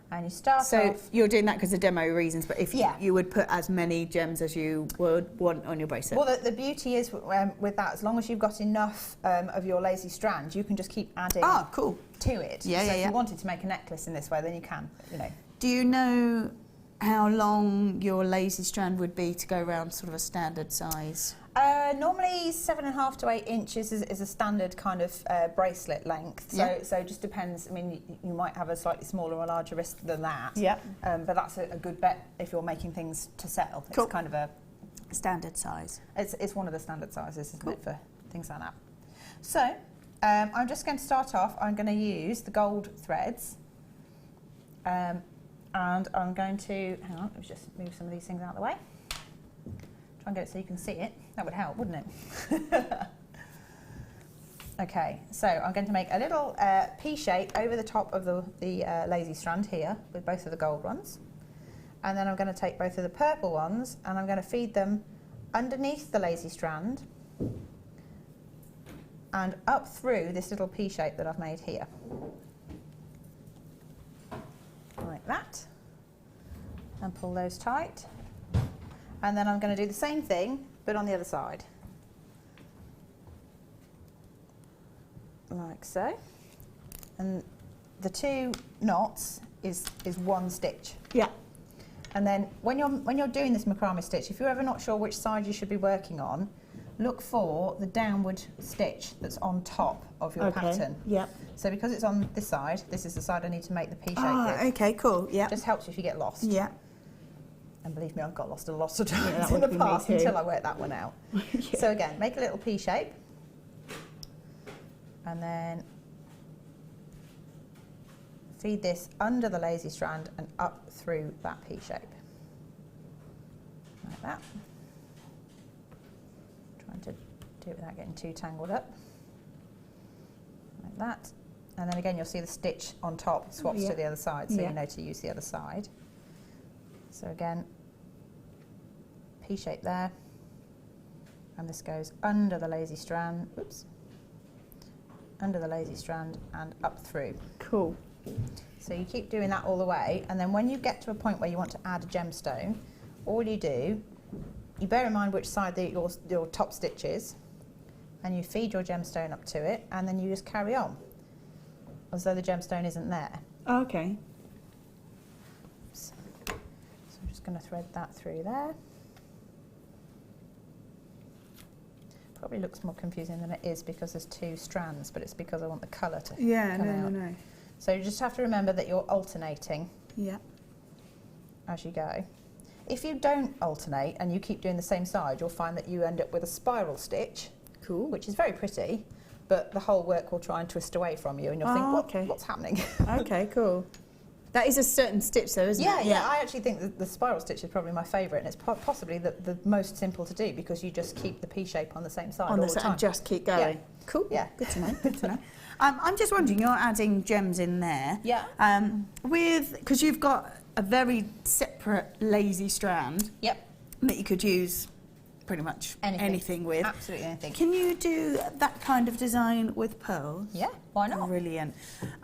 And you start So off. you're doing that because of demo reasons, but if you would put as many gems as you would want on your bracelet. Well, the beauty is with that, as long as you've got enough of your lazy strand, you can just keep adding to it. Yeah, so if you wanted to make a necklace in this way, then you can, you know. Do you know how long your lazy strand would be to go around sort of a standard size? Normally 7.5 to 8 inches is a standard kind of bracelet length. So it just depends. I mean, you might have a slightly smaller or larger wrist than that. Yeah. But that's a good bet if you're making things to sell. Cool. It's kind of a standard size. It's one of the standard sizes, isn't it, for things like that. So I'm just going to start off. I'm going to use the gold threads. And I'm going to, hang on, let me just move some of these things out of the way. Try and get it so you can see it. That would help, wouldn't it? Okay, so I'm going to make a little P shape over the top of the lazy strand here with both of the gold ones. And then I'm going to take both of the purple ones and I'm going to feed them underneath the lazy strand and up through this little P shape that I've made here. Like that, and pull those tight, and then I'm going to do the same thing but on the other side, like so, and the 2 knots is 1 stitch. Yeah. And then when you're doing this macrame stitch, if you're ever not sure which side you should be working on, look for the downward stitch that's on top of your pattern. Yeah. So because it's on this side, this is the side I need to make the P shape with. Okay, cool. Yeah. Just helps if you get lost. Yeah. And believe me, I've got lost a lot of times in the past until I worked that one out. So again, make a little P shape. And then feed this under the lazy strand and up through that P shape. Like that. Trying to do it without getting too tangled up. Like that. And then again you'll see the stitch on top swaps to the other side, so you know to use the other side. So again, P shape there. And this goes under the lazy strand, oops, under the lazy strand and up through. Cool. So you keep doing that all the way, and then when you get to a point where you want to add a gemstone, all you do, you bear in mind which side your top stitch is, and you feed your gemstone up to it, and then you just carry on, as though the gemstone isn't there. Okay. So I'm just going to thread that through there. Probably looks more confusing than it is because there's 2 strands, but it's because I want the colour to come out. No. So you just have to remember that you're alternating as you go. If you don't alternate and you keep doing the same side, you'll find that you end up with a spiral stitch, which is very pretty, but the whole work will try and twist away from you and you'll think, what's happening? Okay, cool. That is a certain stitch though, isn't it? Yeah, I actually think that the spiral stitch is probably my favourite, and it's possibly the most simple to do because you just keep the P shape on the same side all the time. And just keep going. Yeah. Cool. Yeah. Good to know. Good to know. I'm just wondering, you're adding gems in there. Yeah. Because you've got a very separate lazy strand. Yep. That you could use pretty much anything. anything with. Absolutely anything. Can you do that kind of design with pearls? Yeah, why not? Brilliant.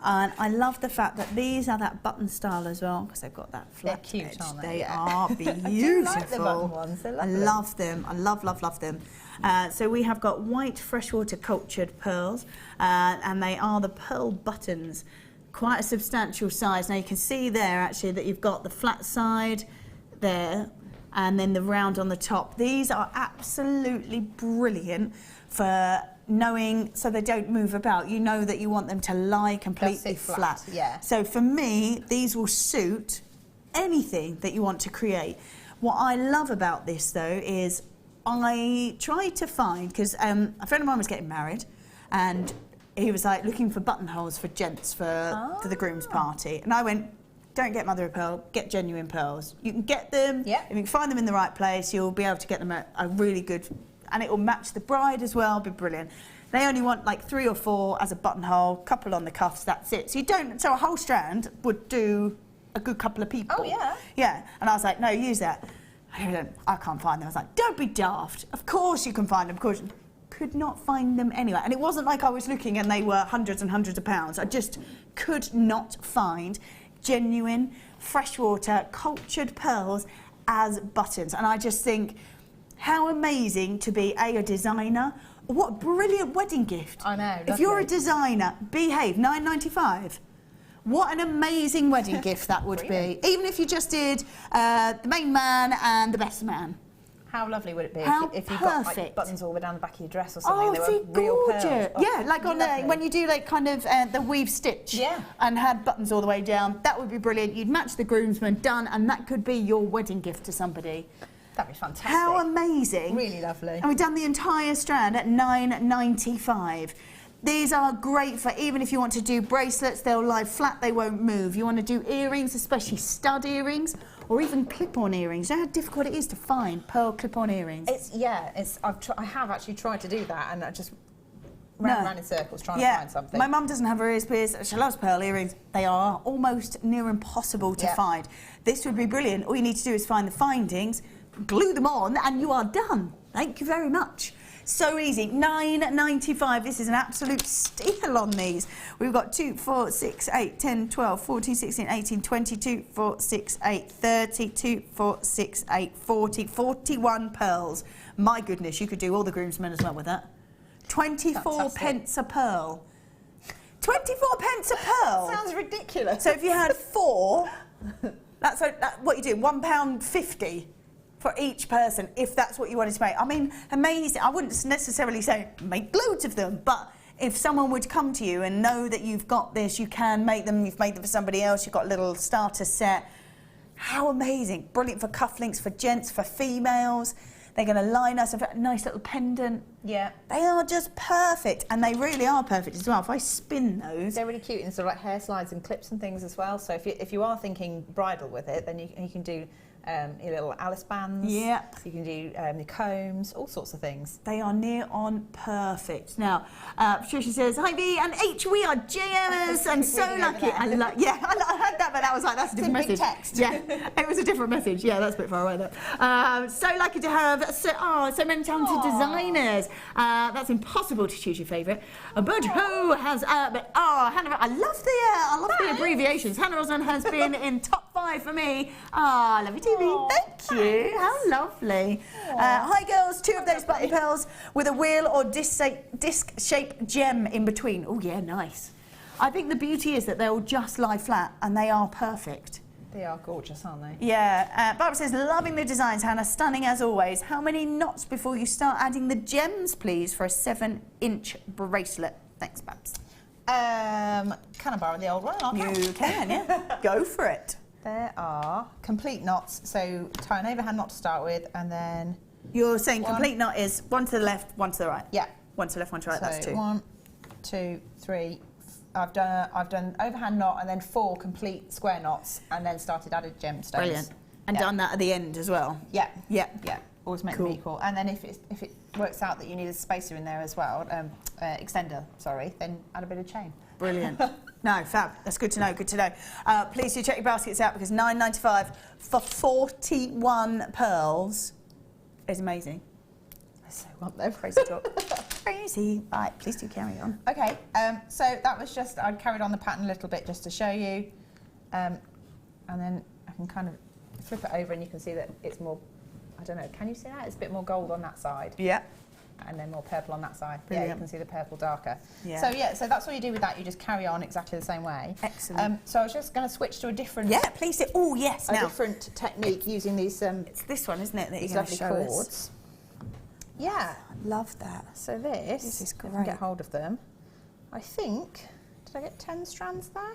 And I love the fact that these are that button style as well, because they've got that flat They're cute, edge. aren't they? They Yeah. are beautiful. I do like the button ones. They're I lovely. love them. I love them. So we have got white freshwater cultured pearls, and they are the pearl buttons. Quite a substantial size. Now you can see there actually that you've got the flat side there, and then the round on the top. These are absolutely brilliant for knowing, so they don't move about. You know that you want them to lie completely flat. Yeah. So for me, these will suit anything that you want to create. What I love about this though is I tried to find, because a friend of mine was getting married, and he was like looking for buttonholes for gents for the groom's party, and I went, don't get mother of pearl, get genuine pearls. You can get them, if you can find them in the right place, you'll be able to get them at a really good, and it will match the bride as well, be brilliant. They only want like 3 or 4 as a buttonhole, couple on the cuffs, that's it. So you don't, so a whole strand would do a good couple of people. Oh yeah. Yeah, and I was like, no, use that. And he went, I can't find them. I was like, don't be daft. Of course you can find them, of course. Could not find them anywhere. And it wasn't like I was looking and they were hundreds and hundreds of pounds. I just could not find genuine freshwater cultured pearls as buttons. And I just think, how amazing to be a designer. What a brilliant wedding gift. I know. If you're a designer, behave, £9.95. What an amazing wedding gift that would be. Even if you just did the main man and the best man. How lovely would it be if you got like buttons all the way down the back of your dress or something? They were real gorgeous. pearls. Oh, yeah, like on when you do like kind of the weave stitch and had buttons all the way down, that would be brilliant. You'd match the groomsman, done, and that could be your wedding gift to somebody. That'd be fantastic. How amazing. Really lovely. And we've done the entire strand at £9.95. These are great for even if you want to do bracelets, they'll lie flat, they won't move. You want to do earrings, especially stud earrings, or even clip-on earrings. You know how difficult it is to find pearl clip-on earrings? I have actually tried to do that, and I just ran around in circles trying to find something. My mum doesn't have her ears pierced. She loves pearl earrings. They are almost near impossible to find. This would be brilliant. All you need to do is find the findings, glue them on, and you are done. Thank you very much. So easy. £9.95. This is an absolute steal on these. We've got 2, 4, 6, 8, 10, 12, 14, 16, 18, 22, 4, 6, 8, 30, 2, 4, 6, 8, 40, 41 pearls. My goodness, you could do all the groomsmen as well with that. 24 pence a pearl. 24 pence a pearl? Sounds ridiculous. So if you had 4, that's what you do, £1.50. For each person, if that's what you wanted to make. I mean, amazing. I wouldn't necessarily say make loads of them, but if someone would come to you and know that you've got this, you can make them, you've made them for somebody else, you've got a little starter set. How amazing. Brilliant for cufflinks, for gents, for females. They're going to line us a nice little pendant. Yeah. They are just perfect, and they really are perfect as well. If I spin those... They're really cute, and sort of like hair slides and clips and things as well. So if you are thinking bridal with it, then you can do your little Alice bands. Yeah. You can do the combs, all sorts of things. They are near on perfect. Now, Patricia says, hi B and H, we are JMers and so lucky. I heard that, but I was like, that's a different message. Text. Yeah, it was a different message. Yeah, that's a bit far away there. So lucky to have so many talented designers. That's impossible to choose your favourite. But who has, Hannah, I love the abbreviations. Hannah Rosman has been in top 5 for me. I love you too. Thank you. How lovely. Hi girls, 2 of those button pearls with a wheel or disc-shaped gem in between. Oh yeah, nice. I think the beauty is that they'll just lie flat and they are perfect. They are gorgeous, aren't they? Yeah. Barbara says, loving the designs, Hannah. Stunning as always. How many knots before you start adding the gems, please, for a 7-inch bracelet? Thanks, Babs. Can I borrow the old one? You can, yeah. Go for it. There are complete knots, so tie an overhand knot to start with, and then... You're saying complete knot is 1 to the left, 1 to the right? Yeah. 1 to the left, 1 to the right, So that's 2. 1, 2, 3... I've done overhand knot and then 4 complete square knots, and then started added gemstones. Brilliant. And done that at the end as well? Yeah. Yeah. Yeah. Always meant to be equal. And then if it works out that you need a spacer in there as well, extender, sorry, then add a bit of chain. Brilliant. No, fab. That's good to know, good to know. Please do check your baskets out because £9.95 for 41 pearls is amazing. so want them. Crazy talk. Crazy. Right, please do carry on. Okay, so that was just, I carried on the pattern a little bit just to show you. And then I can kind of flip it over and you can see that it's more, I don't know, can you see that? It's a bit more gold on that side. Yeah. And then more purple on that side. Brilliant. Yeah, you can see the purple darker. Yeah. So yeah, so that's what you do with that. You just carry on exactly the same way. Excellent. So I was just going to switch to a different... Yeah, please do. Oh, yes, a now. different technique using these... it's this one, isn't it, that these you're going to lovely show cords. us? Yeah. I love that. So this is if I can great. get hold of them, I think, did I get 10 strands there?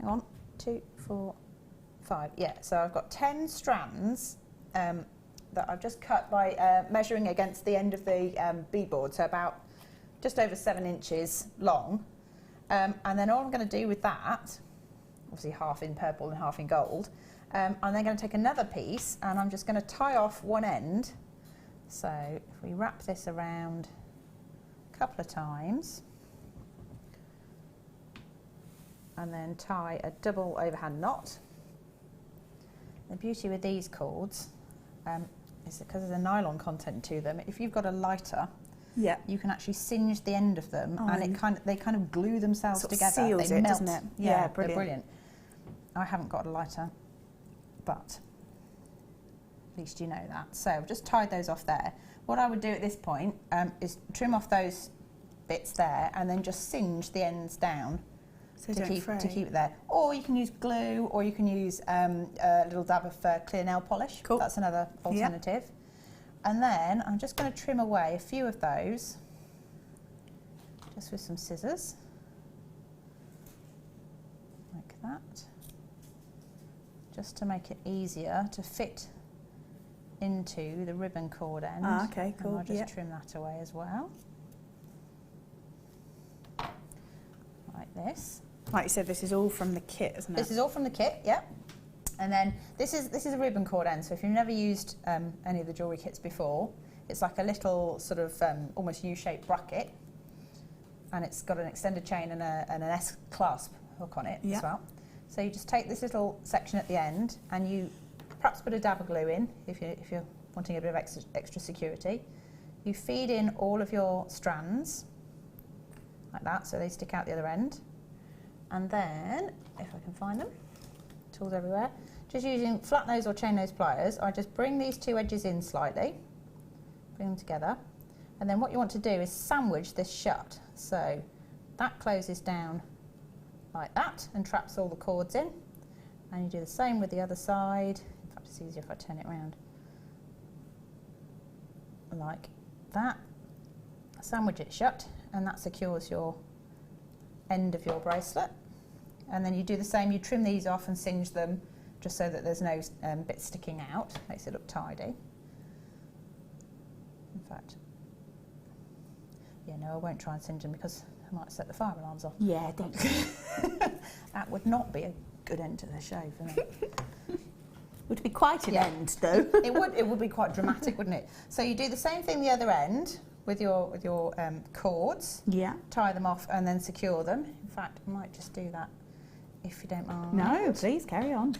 Hang on, 2, 4, 5. Yeah, so I've got 10 strands that I've just cut by measuring against the end of the beadboard, so about just over 7 inches long. And then all I'm going to do with that, obviously half in purple and half in gold, I'm then going to take another piece and I'm just going to tie off one end. So if we wrap this around a couple of times and then tie a double overhand knot. The beauty with these cords is that because there's a nylon content to them, if you've got a lighter, yeah, you can actually singe the end of them and they kind of glue themselves sort together. Of seals they it, melt. doesn't it? Yeah, brilliant. they're brilliant. I haven't got a lighter, but at least you know that. So I've just tied those off there. What I would do at this point is trim off those bits there and then just singe the ends down So to keep it there. Or you can use glue, or you can use a little dab of clear nail polish. Cool. That's another alternative. Yep. And then I'm just going to trim away a few of those just with some scissors, like that, just to make it easier to fit into the ribbon cord end. Ah, okay, cool. And I'll just trim that away as well, like this. Like you said, this is all from the kit, isn't it? This is all from the kit, yeah. And then this is a ribbon cord end. So if you've never used any of the jewellery kits before, it's like a little sort of almost U-shaped bracket, and it's got an extended chain and an S clasp hook on it as well. So you just take this little section at the end, and you perhaps put a dab of glue in if you're wanting a bit of extra security. You feed in all of your strands like that, so they stick out the other end. And then, if I can find them, tools everywhere, just using flat nose or chain nose pliers, I just bring these two edges in slightly, bring them together, and then what you want to do is sandwich this shut. So that closes down like that and traps all the cords in, and you do the same with the other side. In fact, it's easier if I turn it around like that. Sandwich it shut, and that secures your end of your bracelet. And then you do the same, you trim these off and singe them just so that there's no bits sticking out, makes it look tidy. In fact, yeah, no, I won't try and singe them because I might set the fire alarms off. Yeah, don't. That would not be a good end to the show for me. Would be quite an end, though. It would be quite dramatic, wouldn't it? So you do the same thing the other end with your cords. Yeah. Tie them off and then secure them. In fact, I might just do that if you don't mind. No, please carry on.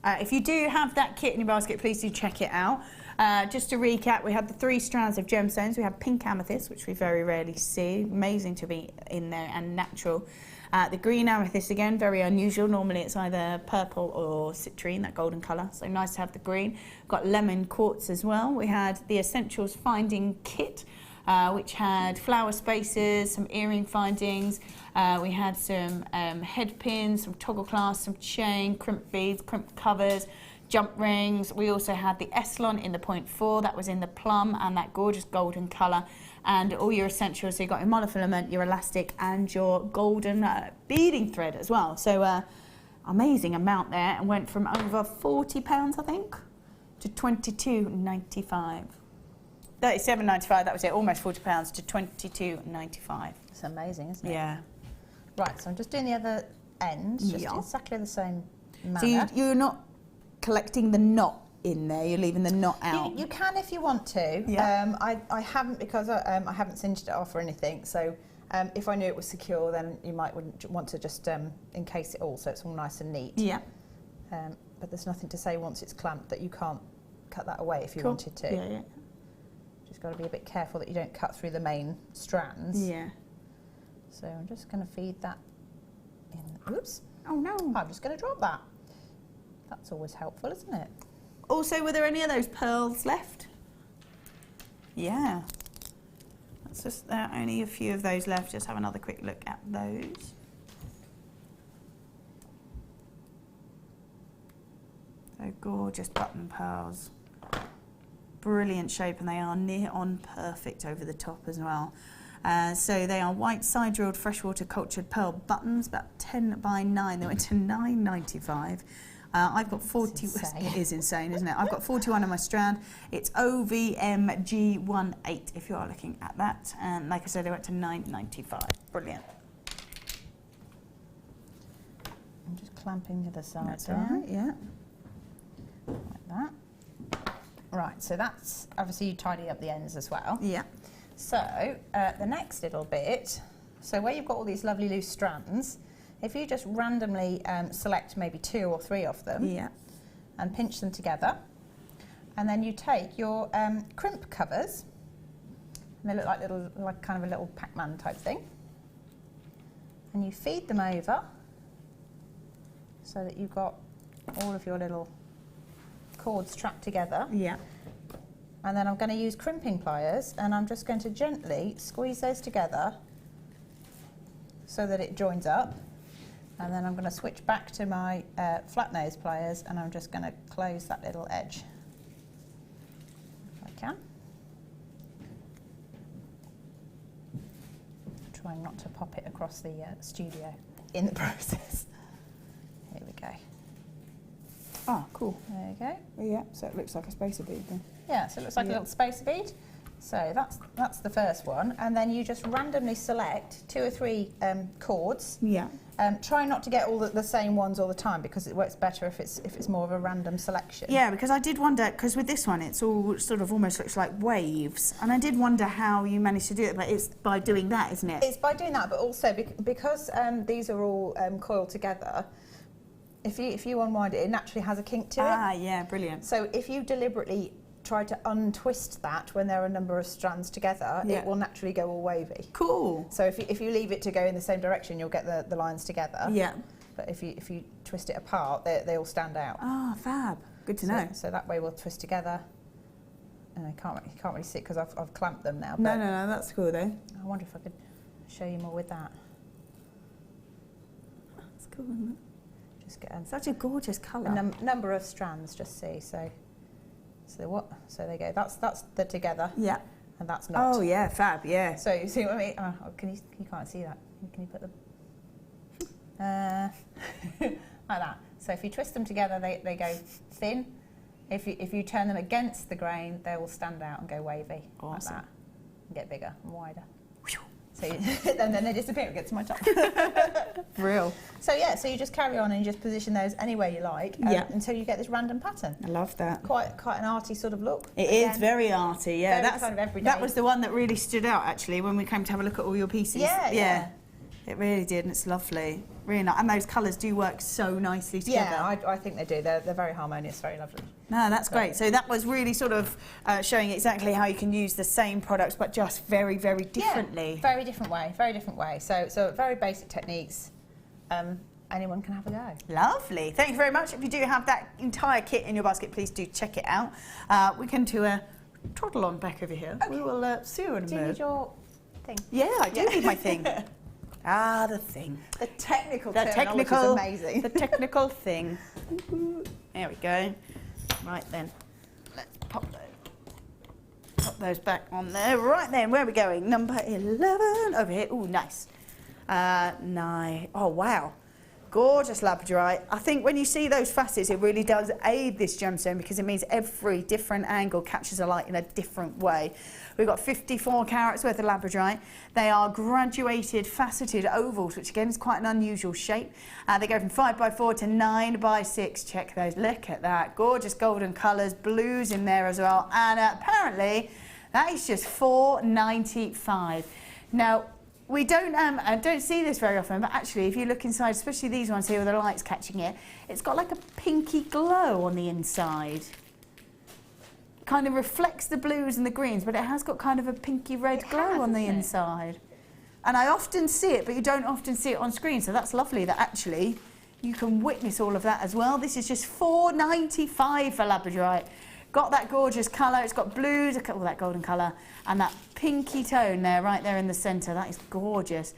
If you do have that kit in your basket, please do check it out. Just to recap, we had the 3 strands of gemstones. We have pink amethyst, which we very rarely see. Amazing to be in there and natural. The green amethyst, again, very unusual. Normally it's either purple or citrine, that golden colour. So nice to have the green. We've got lemon quartz as well. We had the Essentials Finding Kit, which had flower spaces, some earring findings. We had some head pins, some toggle clasps, some chain, crimp beads, crimp covers, jump rings. We also had the Eslon in the 0.4, that was in the plum and that gorgeous golden colour. And all your essentials, so you've got your monofilament, your elastic and your golden beading thread as well. So amazing amount there, and went from over £40, I think, to £22.95. £37.95, that was it, almost £40 to £22.95. It's amazing, isn't it? Yeah. Right, so I'm just doing the other end, just exactly the same manner. So you're not collecting the knot in there, you're leaving the knot out? You can if you want to. Yeah. I haven't, because I haven't singed it off or anything, so if I knew it was secure, then you might want to just encase it all so it's all nice and neat. Yeah. But there's nothing to say once it's clamped that you can't cut that away if you wanted to. Yeah, yeah. Just got to be a bit careful that you don't cut through the main strands. Yeah. So I'm just going to feed that in. Oops. Oh no. I'm just going to drop that. That's always helpful, isn't it? Also, were there any of those pearls left? Yeah. That's just, there are only a few of those left. Just have another quick look at those. So gorgeous button pearls. Brilliant shape, and they are near on perfect over the top as well. So they are white side drilled freshwater cultured pearl buttons, about 10 by 9. They went to $9.95. I've got 40. It is insane, isn't it? I've got 41 on my strand. It's OVMG18 if you are looking at that. And like I said, they went to $9.95. Brilliant. I'm just clamping the other side. That's right, yeah. Like that. Right, so that's obviously you tidy up the ends as well. Yeah. So the next little bit, so where you've got all these lovely loose strands, if you just randomly select maybe 2 or 3 of them, Yeah. and pinch them together, and then you take your crimp covers, and they look like little, like kind of a little Pac-Man type thing, and you feed them over so that you've got all of your little cords trapped together. Yeah. And then I'm going to use crimping pliers, and I'm just going to gently squeeze those together so that it joins up. And then I'm going to switch back to my flat nose pliers, and I'm just going to close that little edge if I can. Trying not to pop it across the studio in the process. Here we go. Oh, cool. There you go. Yeah, so it looks like a spacer bead then. Yeah, so it looks like a little spacer bead. So that's the first one, and then you just randomly select 2 or 3 cords. Yeah. Try not to get all the same ones all the time, because it works better if it's more of a random selection. Yeah, because I did wonder, because with this one it's all sort of almost looks like waves, and I did wonder how you managed to do it, but it's by doing that, isn't it? It's by doing that, but also because these are all coiled together. If you unwind it, it naturally has a kink to it. Ah, yeah, brilliant. So if you deliberately try to untwist that when there are a number of strands together, it will naturally go all wavy. Cool. So if you leave it to go in the same direction, you'll get the lines together. Yeah. But if you twist it apart, they all stand out. Ah, fab. Good to know. So that way we'll twist together. And you can't really see it because I've clamped them now. No, that's cool though. I wonder if I could show you more with that. That's cool, isn't it? Just get such a gorgeous colour. a number of strands. Just see. So there you go. That's the together. Yeah. And that's not. Oh yeah, fab. Yeah. So you see what I mean? Oh, you can't see that. Can you put them like that? So if you twist them together, they go thin. If you turn them against the grain, they will stand out and go wavy. Awesome. Like that, and get bigger and wider. So and then they disappear and get to my top. Real. So yeah, so you just carry on and you just position those anywhere you like until you get this random pattern. I love that. Quite an arty sort of look. It is very arty, yeah. That's kind of everyday. That was the one that really stood out actually when we came to have a look at all your pieces. Yeah. It really did, and it's lovely. Really nice. And those colours do work so nicely together. Yeah, I think they do. They're very harmonious, very lovely. No, that's great. So that was really sort of showing exactly how you can use the same products, but just very, very differently. Yeah, very different way. So very basic techniques. Anyone can have a go. Lovely. Thank you very much. If you do have that entire kit in your basket, please do check it out. We can do a toddle on back over here. Okay. We will see you in a minute. Do you need your thing? Yeah, I do need my thing. Ah, the thing. The technical terminology is amazing. The technical thing. There we go. Right then, let's pop those back on there. Right then, where are we going? Number 11 over here. Oh, nice. Oh, wow. Gorgeous labradorite. I think when you see those facets, it really does aid this gemstone because it means every different angle catches a light in a different way. We've got 54 carats worth of labradorite. They are graduated faceted ovals, which again is quite an unusual shape. They go from 5x4 to 9x6. Check those. Look at that. Gorgeous golden colours, blues in there as well. And apparently that is just $4.95. Now, we don't see this very often, but actually if you look inside, especially these ones here with the lights catching it, it's got like a pinky glow on the inside. kind of reflects the blues and the greens, but it has got kind of a pinky red glow on the inside. And I often see it, but you don't often see it on screen, so that's lovely that actually you can witness all of that as well. This is just £4.95 for labradorite. Got that gorgeous colour, it's got blues, all that golden colour, and that pinky tone there, right there in the centre. That is gorgeous.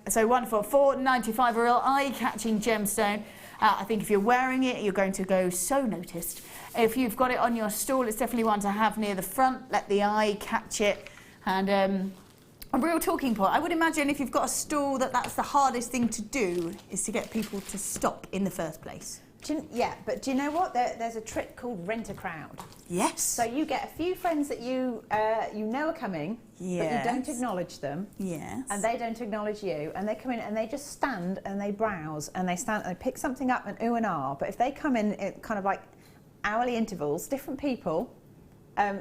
So wonderful, £4.95, a real eye-catching gemstone. I think if you're wearing it, you're going to go so noticed. If you've got it on your stall, it's definitely one to have near the front. Let the eye catch it. And a real talking point. I would imagine if you've got a stall that's the hardest thing to do, is to get people to stop in the first place. Yeah, but do you know what? There's a trick called rent a crowd. Yes. So you get a few friends that you know are coming, but you don't acknowledge them. Yes. And they don't acknowledge you, and they come in and they just stand and they browse and they pick something up and ooh and ah. But if they come in kind of like hourly intervals, different people,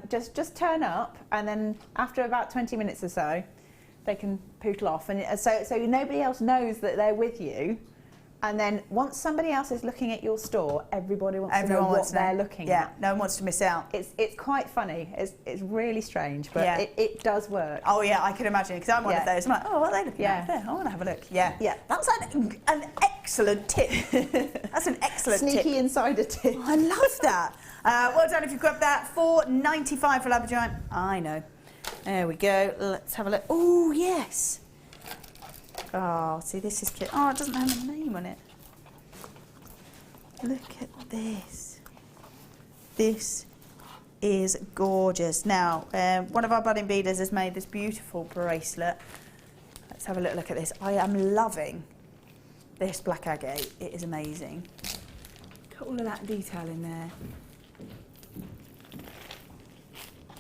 just turn up, and then after about 20 minutes or so, they can pootle off, and so nobody else knows that they're with you. And then once somebody else is looking at your store, everybody wants to know what they're looking at. Yeah, no one wants to miss out. It's quite funny. It's really strange, but it does work. Oh yeah, I can imagine, because I'm one of those. I'm like, oh, what are they looking at there? I want to have a look. Yeah. That's an excellent tip. That's an excellent tip. Sneaky insider tip. Oh, I love that. Well done if you've grabbed that. £4.95 for labradorite. I know. There we go. Let's have a look. Oh yes. Oh, see, this is cute. Oh, it doesn't have a name on it. Look at this. This is gorgeous. Now, one of our budding beaders has made this beautiful bracelet. Let's have a little look at this. I am loving this black agate. It is amazing. Got all of that detail in there.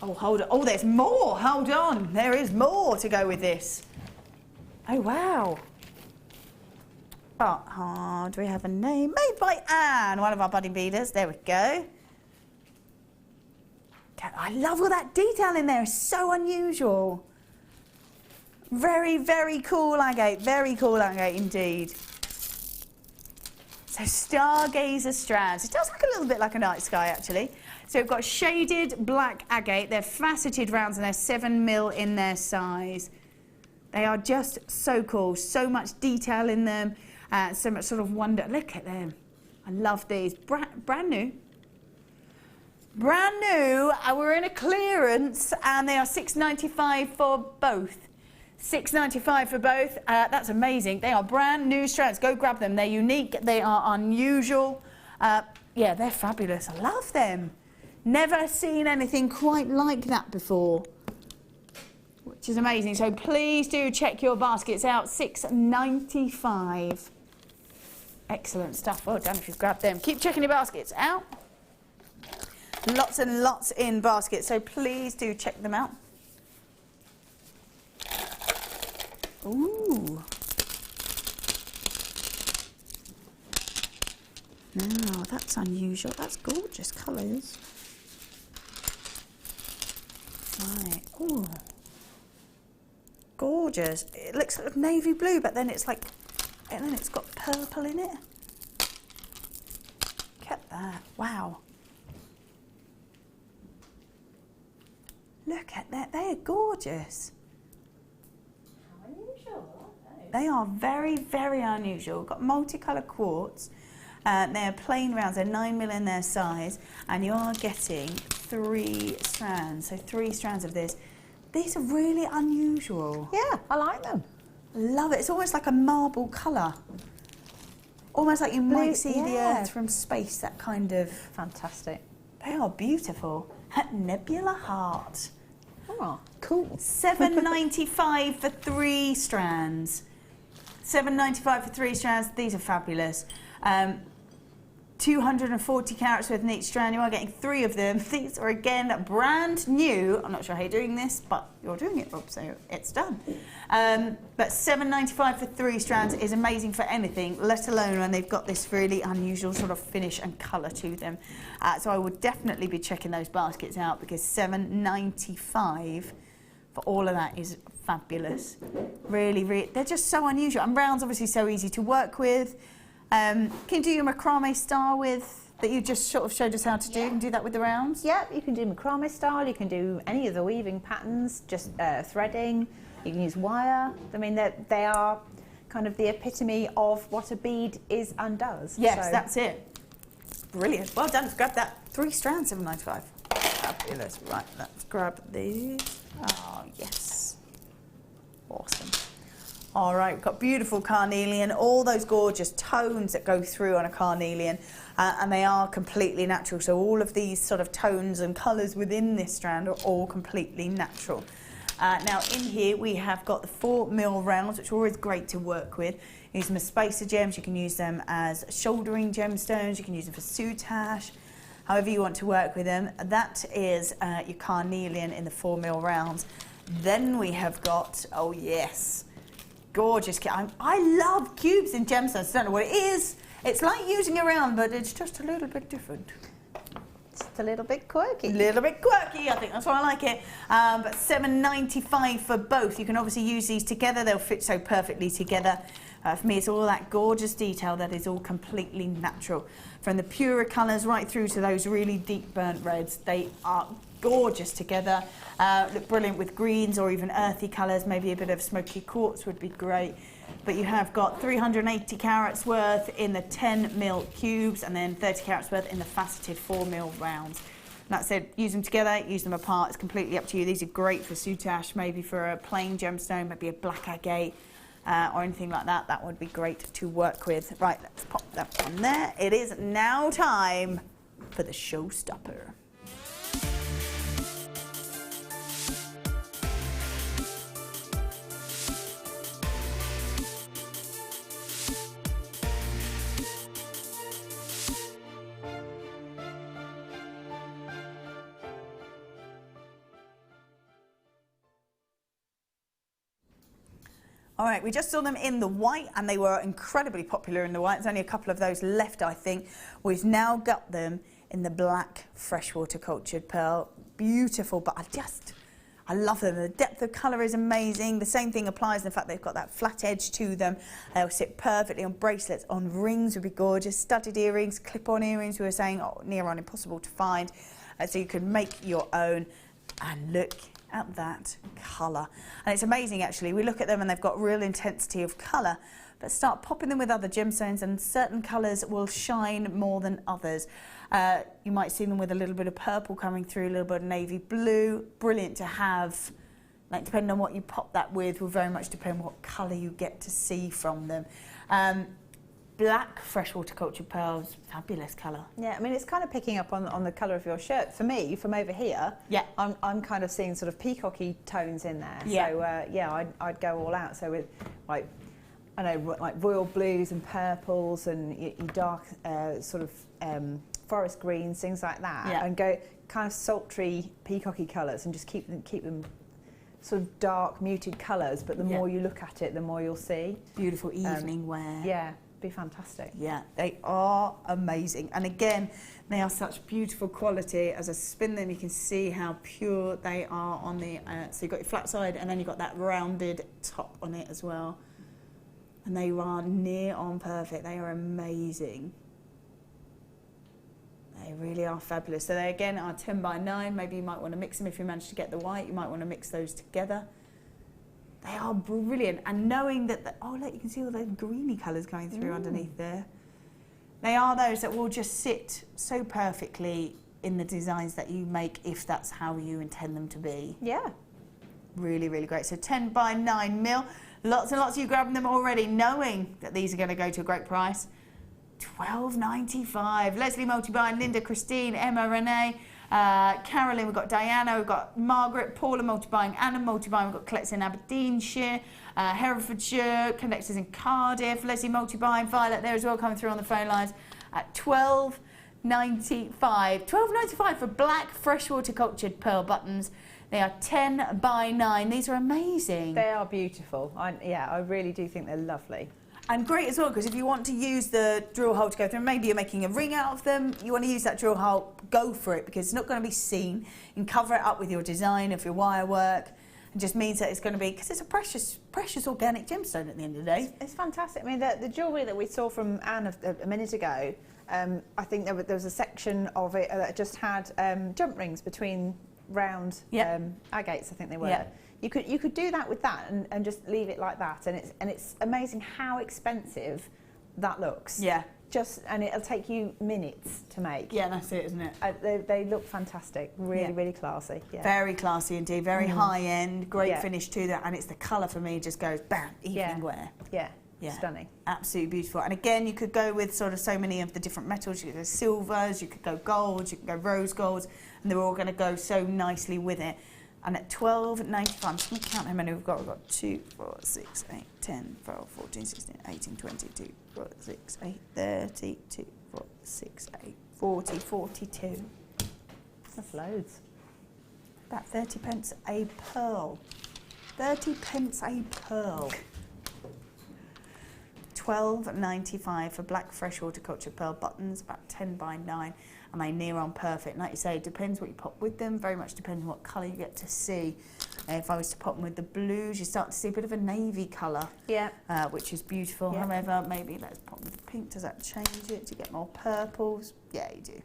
Oh, hold on. Oh, there's more. Hold on. There is more to go with this. Oh, wow. Oh, do we have a name? Made by Anne, one of our budding beaders. There we go. I love all that detail in there. It's so unusual. Very, very cool agate. Very cool agate indeed. So stargazer strands. It does look a little bit like a night sky, actually. So we've got shaded black agate. They're faceted rounds and they're 7mm in their size. They are just so cool, so much detail in them, so much sort of wonder. Look at them. I love these. Brand new. Brand new. We're in a clearance and they are £6.95 for both. £6.95 for both. That's amazing. They are brand new strands. Go grab them. They're unique. They are unusual. Yeah, they're fabulous. I love them. Never seen anything quite like that before, which is amazing. So please do check your baskets out. £6.95. Excellent stuff. Well done if you've grabbed them. Keep checking your baskets out. Lots and lots in baskets, so please do check them out. Ooh. Now that's unusual. That's gorgeous colours. Right. Ooh. Gorgeous. It looks sort of navy blue, but then it's like, and then it's got purple in it. Look at that. Wow. Look at that. They are gorgeous. How unusual, aren't They are very, very unusual. Got multicolour quartz. They're plain rounds. They're 9mm in their size, and you are getting 3 strands. So 3 strands of this. These are really unusual. Yeah, I like them. Love it. It's almost like a marble colour. Almost like you might see the Earth from space, that kind of... Fantastic. They are beautiful. Nebula heart. Oh, cool. £7.95 for 3 strands. £7.95 for 3 strands. These are fabulous. 240 carats worth in each strand. You are getting 3 of them. These are again brand new. I'm not sure how you're doing this, but you're doing it, Rob, so it's done. But £7.95 for 3 strands is amazing for anything, let alone when they've got this really unusual sort of finish and colour to them. So I would definitely be checking those baskets out, because $7.95 for all of that is fabulous. Really, really, they're just so unusual. And brown's obviously so easy to work with. Can you do your macrame star with that you just sort of showed us how to do. You can do that with the rounds? Yeah, you can do macrame style, you can do any of the weaving patterns, just threading, you can use wire. I mean, they are kind of the epitome of what a bead is and does. Yes, so. that's it. Brilliant. Well done. Let's grab that. 3 strands, 7.95. Fabulous. Right, let's grab these. Oh, yes. Awesome. All right, we've got beautiful carnelian, all those gorgeous tones that go through on a carnelian, and they are completely natural. So all of these sort of tones and colours within this strand are all completely natural. Now in here we have got the 4mm rounds, which are always great to work with. Use them as spacer gems, you can use them as shouldering gemstones, you can use them for soutache, however you want to work with them. That is your carnelian in the 4mm rounds. Then we have got, oh yes, gorgeous. I love cubes in gemstones. I don't know what it is. It's like using a round, but it's just a little bit different. Just a little bit quirky. A little bit quirky, I think that's why I like it. But $7.95 for both. You can obviously use these together. They'll fit so perfectly together. For me, it's all that gorgeous detail that is all completely natural. From the purer colours right through to those really deep burnt reds, they are gorgeous together. Look brilliant with greens or even earthy colours. Maybe a bit of smoky quartz would be great. But you have got 380 carats worth in the 10mm cubes and then 30 carats worth in the faceted 4mm rounds. And that said, use them together, use them apart. It's completely up to you. These are great for soutache, maybe for a plain gemstone, maybe a black agate. Or anything like that, that would be great to work with. Right, let's pop that on there. It is now time for the showstopper. All right, we just saw them in the white and they were incredibly popular in the white. There's only a couple of those left, I think. We've now got them in the black freshwater cultured pearl. Beautiful, but I love them. The depth of colour is amazing. The same thing applies in the fact they've got that flat edge to them. They'll sit perfectly on bracelets, on rings would be gorgeous. Studded earrings, clip-on earrings, we were saying, near on impossible to find. So you can make your own. And look at that colour. And it's amazing actually, we look at them and they've got real intensity of colour, but start popping them with other gemstones and certain colours will shine more than others. You might see them with a little bit of purple coming through, a little bit of navy blue. Brilliant to have, like depending on what you pop that with will very much depend on what colour you get to see from them. Black freshwater cultured pearls, fabulous colour. Yeah, I mean it's kind of picking up on the colour of your shirt. For me, from over here, yeah, I'm kind of seeing sort of peacocky tones in there. Yeah. So yeah, I'd go all out. So with like, I know, like royal blues and purples and your dark sort of forest greens, things like that, yeah, and go kind of sultry peacocky colours and just keep them sort of dark muted colours. But the more you look at it, the more you'll see. Beautiful evening wear. Yeah. Be fantastic. Yeah, they are amazing. And again, they are such beautiful quality. As I spin them, you can see how pure they are on the, so you've got your flat side and then you've got that rounded top on it as well. And they are near on perfect. They are amazing. They really are fabulous. So they again are 10x9. Maybe you might want to mix them if you manage to get the white. You might want to mix those together. They are brilliant, and knowing that, oh look, you can see all those greeny colours going through underneath there. They are those that will just sit so perfectly in the designs that you make if that's how you intend them to be. Yeah. Really, really great. So 10x9mm. Lots and lots of you grabbing them already, knowing that these are going to go to a great price. $12.95. Leslie multi-buying, Linda, Christine, Emma, Renee, Carolyn, we've got Diana, we've got Margaret, Paula multi-buying, Anna multi-buying, we've got collectors in Aberdeenshire, Herefordshire, collectors in Cardiff, Leslie multi-buying, Violet there as well, coming through on the phone lines at $12.95. $12.95 for black freshwater cultured pearl buttons. They are 10x9. These are amazing. They are beautiful. I really do think they're lovely. And great as well, because if you want to use the drill hole to go through, maybe you're making a ring out of them, you want to use that drill hole, go for it, because it's not going to be seen. You can cover it up with your design of your wire work. It just means that it's going to be, because it's a precious, precious organic gemstone at the end of the day. It's fantastic. I mean, the jewellery that we saw from Anne a minute ago, I think there was a section of it that just had jump rings between round agates, I think they were. Yeah. You could do that with that and just leave it like that, and it's amazing how expensive that looks. Yeah. And it'll take you minutes to make. Yeah, that's it, isn't it? They look fantastic, really classy. Yeah. Very classy indeed, very high end, great finish to that, and it's the colour for me just goes bam, evening wear. Yeah, stunning. Absolutely beautiful. And again, you could go with sort of so many of the different metals. You could go silvers, you could go golds, you could go rose golds, and they're all going to go so nicely with it. And at $12.95, I'm just going to count how many we've got. We've got 2, 4, 6, 8, 10, 12, 14, 16, 18, 22, 4, 6, 8, 30, 2, 4, 6, 8, 40, 42. That's loads. About 30 pence a pearl. 30 pence a pearl. $12.95 for black fresh horticulture pearl buttons, about 10 by 9. And they near on perfect. Like you say, it depends what you pop with them, very much depends on what colour you get to see. If I was to pop them with the blues, you start to see a bit of a navy colour, which is beautiful. Yeah. However, maybe let's pop with the pink. Does that change it? Do you get more purples? Yeah, you do.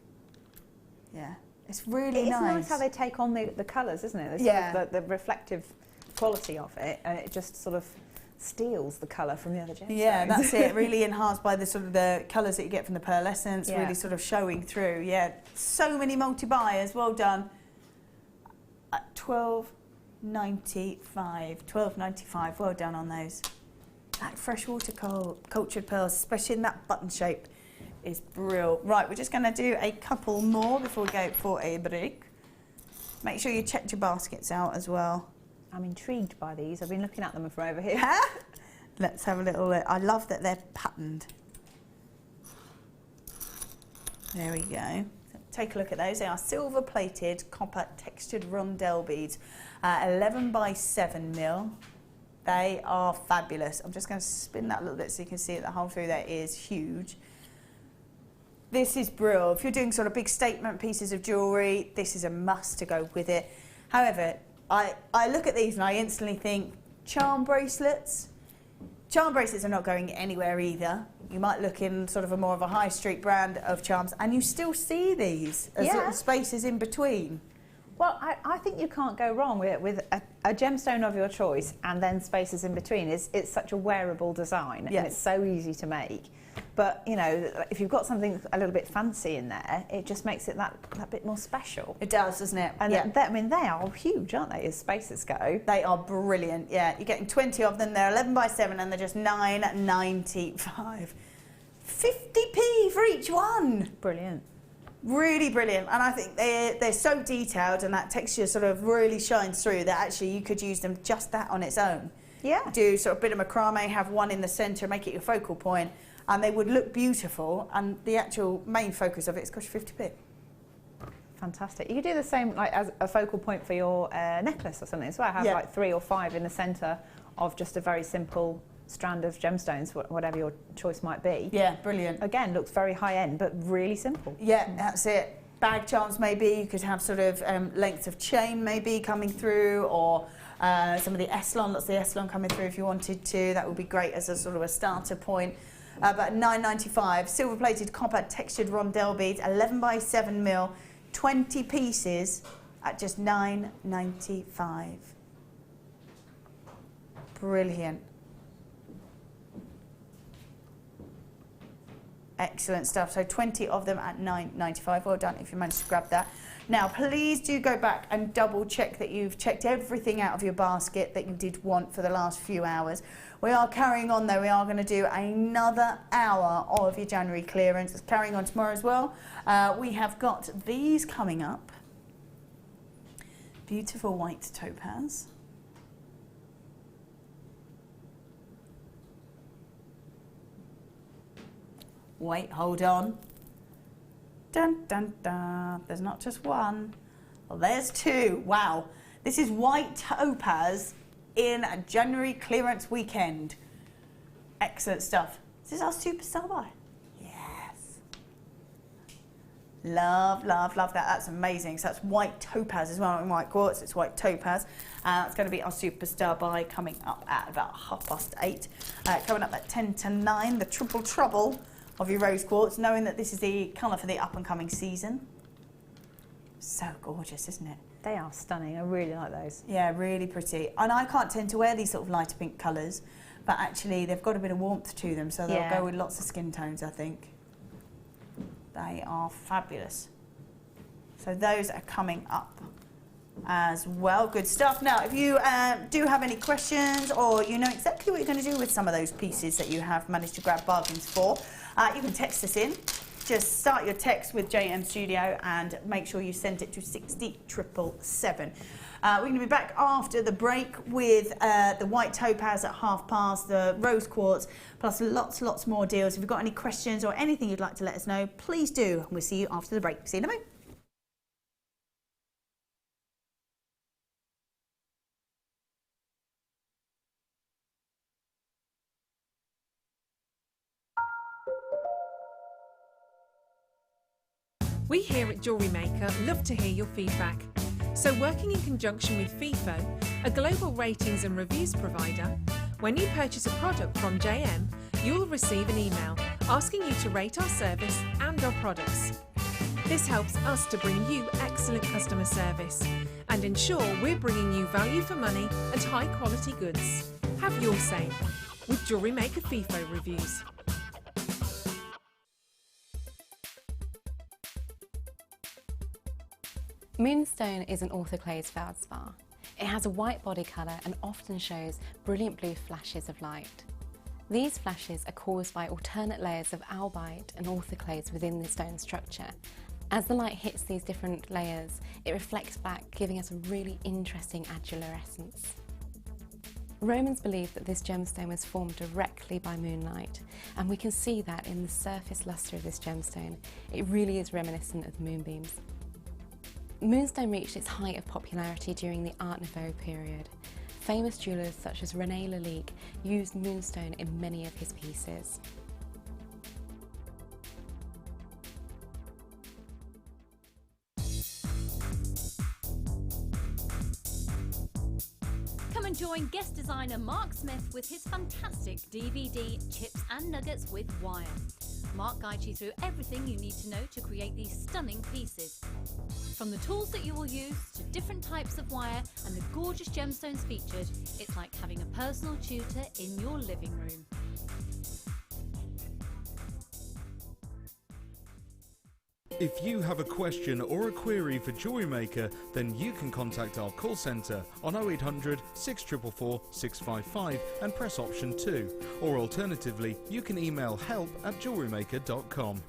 Yeah, it's really nice. It's nice how they take on the colours, isn't it? Sort of the reflective quality of it, and it just sort of steals the colour from the other gemstones. Yeah, that's it. Really enhanced by the sort of the colours that you get from the pearlescence, really sort of showing through. Yeah, so many multi-buyers. Well done. At $12.95. $12.95. Well done on those. That freshwater cultured pearls, especially in that button shape, is brilliant. Right, we're just going to do a couple more before we go for a break. Make sure you check your baskets out as well. I'm intrigued by these. I've been looking at them from over here. Let's have a little look. I love that they're patterned. There we go. Take a look at those. They are silver plated, copper textured rondelle beads, 11 by 7 mil. They are fabulous. I'm just going to spin that a little bit so you can see it. The whole through there is huge. This is brilliant. If you're doing sort of big statement pieces of jewellery, this is a must to go with it. However, I look at these and I instantly think charm bracelets. Charm bracelets are not going anywhere either. You might look in sort of a more of a high street brand of charms and you still see these as little spaces in between. Well, I think you can't go wrong with a gemstone of your choice and then spaces in between. It's such a wearable design and it's so easy to make. But, you know, if you've got something a little bit fancy in there, it just makes it that bit more special. It does, doesn't it? And I mean, they are huge, aren't they, as spaces go? They are brilliant, yeah. You're getting 20 of them. They're 11 by 7 and they're just $9.95. 50p for each one. Brilliant. Really brilliant. And I think they're so detailed and that texture sort of really shines through that actually you could use them just that on its own. Yeah. Do sort of a bit of macrame, have one in the centre, make it your focal point, and they would look beautiful, and the actual main focus of it is cost you 50p. Fantastic. You could do the same like as a focal point for your necklace or something as well. Have like 3 or 5 in the centre of just a very simple strand of gemstones, whatever your choice might be. Yeah, brilliant. Again, looks very high end, but really simple. Yeah, that's it. Bag charms maybe, you could have sort of lengths of chain maybe coming through, or some of the Eslon, lots of the Eslon coming through if you wanted to. That would be great as a sort of a starter point. About $9.95, silver plated copper textured rondelle beads, 11 by 7 mil, 20 pieces at just $9.95. Brilliant. Excellent stuff. So 20 of them at $9.95. Well done if you managed to grab that. Now, please do go back and double check that you've checked everything out of your basket that you did want for the last few hours. We are carrying on though. We are going to do another hour of your January clearance. It's carrying on tomorrow as well. We have got these coming up. Beautiful white topaz. Wait, hold on. Dun, dun, dun. There's not just one. Well, there's 2. Wow. This is white topaz in a January clearance weekend. Excellent stuff. This is our superstar buy. Yes. Love, love, love that. That's amazing. So that's white topaz as well. In white quartz, it's white topaz. It's going to be our superstar buy coming up at about 8:30. Coming up at 10 to 9, the triple trouble of your rose quartz, knowing that this is the colour for the up and coming season. So gorgeous, isn't it? They are stunning. I really like those. Yeah, really pretty. And I can't tend to wear these sort of lighter pink colours, but actually they've got a bit of warmth to them, so they'll go with lots of skin tones, I think. They are fabulous. So those are coming up as well. Good stuff. Now, if you do have any questions, or you know exactly what you're going to do with some of those pieces that you have managed to grab bargains for, you can text us in. Just start your text with JM Studio and make sure you send it to 60777. We're going to be back after the break with the white topaz at past, the rose quartz, plus lots more deals. If you've got any questions or anything you'd like to let us know, please do. We'll see you after the break. See you in a moment. We here at Jewellery Maker love to hear your feedback. So working in conjunction with FIFO, a global ratings and reviews provider, when you purchase a product from JM, you'll receive an email asking you to rate our service and our products. This helps us to bring you excellent customer service and ensure we're bringing you value for money and high quality goods. Have your say with Jewellery Maker FIFO reviews. Moonstone is an orthoclase feldspar. It has a white body colour and often shows brilliant blue flashes of light. These flashes are caused by alternate layers of albite and orthoclase within the stone structure. As the light hits these different layers, it reflects back, giving us a really interesting adularescence. Romans believed that this gemstone was formed directly by moonlight, and we can see that in the surface lustre of this gemstone. It really is reminiscent of the moonbeams. Moonstone reached its height of popularity during the Art Nouveau period. Famous jewellers such as René Lalique used moonstone in many of his pieces. Come and join guest designer Mark Smith with his fantastic DVD Chips and Nuggets with Wire. Mark guides you through everything you need to know to create these stunning pieces. From the tools that you will use to different types of wire and the gorgeous gemstones featured, it's like having a personal tutor in your living room. If you have a question or a query for Jewellery Maker, then you can contact our call centre on 0800 644 655 and press option 2. Or alternatively, you can email help@jewellerymaker.com.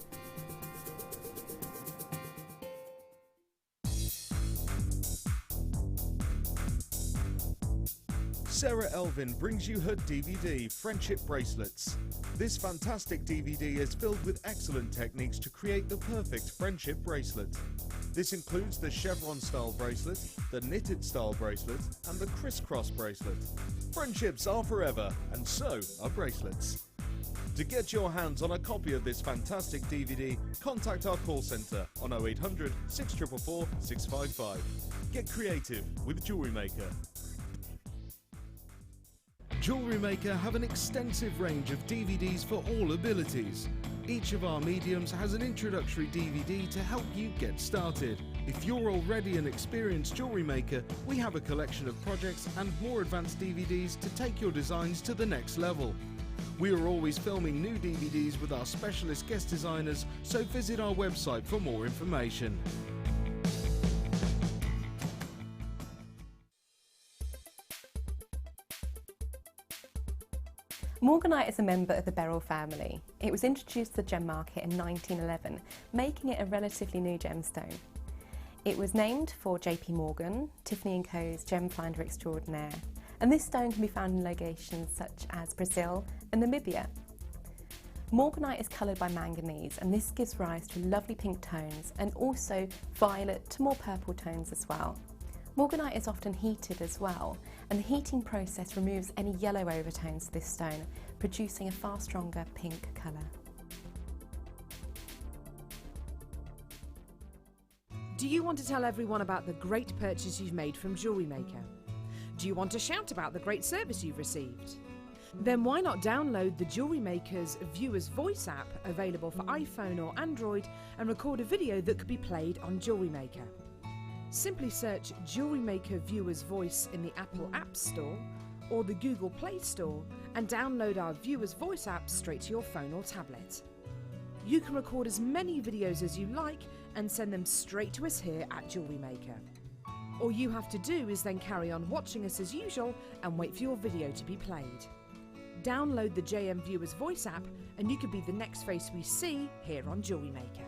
Sarah Elvin brings you her DVD, Friendship Bracelets. This fantastic DVD is filled with excellent techniques to create the perfect friendship bracelet. This includes the chevron style bracelet, the knitted style bracelet, and the crisscross bracelet. Friendships are forever, and so are bracelets. To get your hands on a copy of this fantastic DVD, contact our call centre on 0800 644 655. Get creative with Jewellery Maker. Jewellery Maker have an extensive range of DVDs for all abilities. Each of our mediums has an introductory DVD to help you get started. If you're already an experienced jewellery maker, we have a collection of projects and more advanced DVDs to take your designs to the next level. We are always filming new DVDs with our specialist guest designers, so visit our website for more information. Morganite is a member of the beryl family. It was introduced to the gem market in 1911, making it a relatively new gemstone. It was named for JP Morgan, Tiffany & Co.'s gem finder extraordinaire, and this stone can be found in locations such as Brazil and Namibia. Morganite is coloured by manganese, and this gives rise to lovely pink tones and also violet to more purple tones as well. Morganite is often heated as well, and the heating process removes any yellow overtones to this stone, producing a far stronger pink colour. Do you want to tell everyone about the great purchase you've made from Jewellery Maker? Do you want to shout about the great service you've received? Then why not download the Jewellery Maker's Viewer's Voice app, available for iPhone or Android, and record a video that could be played on Jewellery Maker. Simply search Jewellery Maker Viewer's Voice in the Apple App Store or the Google Play Store and download our Viewer's Voice app straight to your phone or tablet. You can record as many videos as you like and send them straight to us here at Jewellery Maker. All you have to do is then carry on watching us as usual and wait for your video to be played. Download the JM Viewer's Voice app and you could be the next face we see here on Jewellery Maker.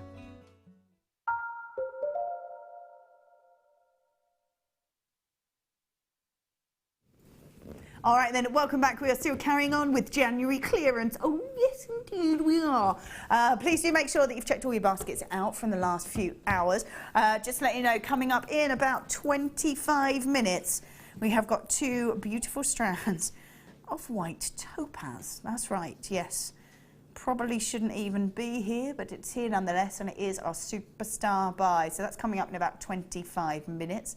All right then, welcome back. We are still carrying on with January clearance. Oh yes, indeed we are. Please do make sure that you've checked all your baskets out from the last few hours. Just to let you know, coming up in about 25 minutes, we have got 2 beautiful strands of white topaz. That's right, yes. Probably shouldn't even be here, but it's here nonetheless, and it is our superstar buy. So that's coming up in about 25 minutes.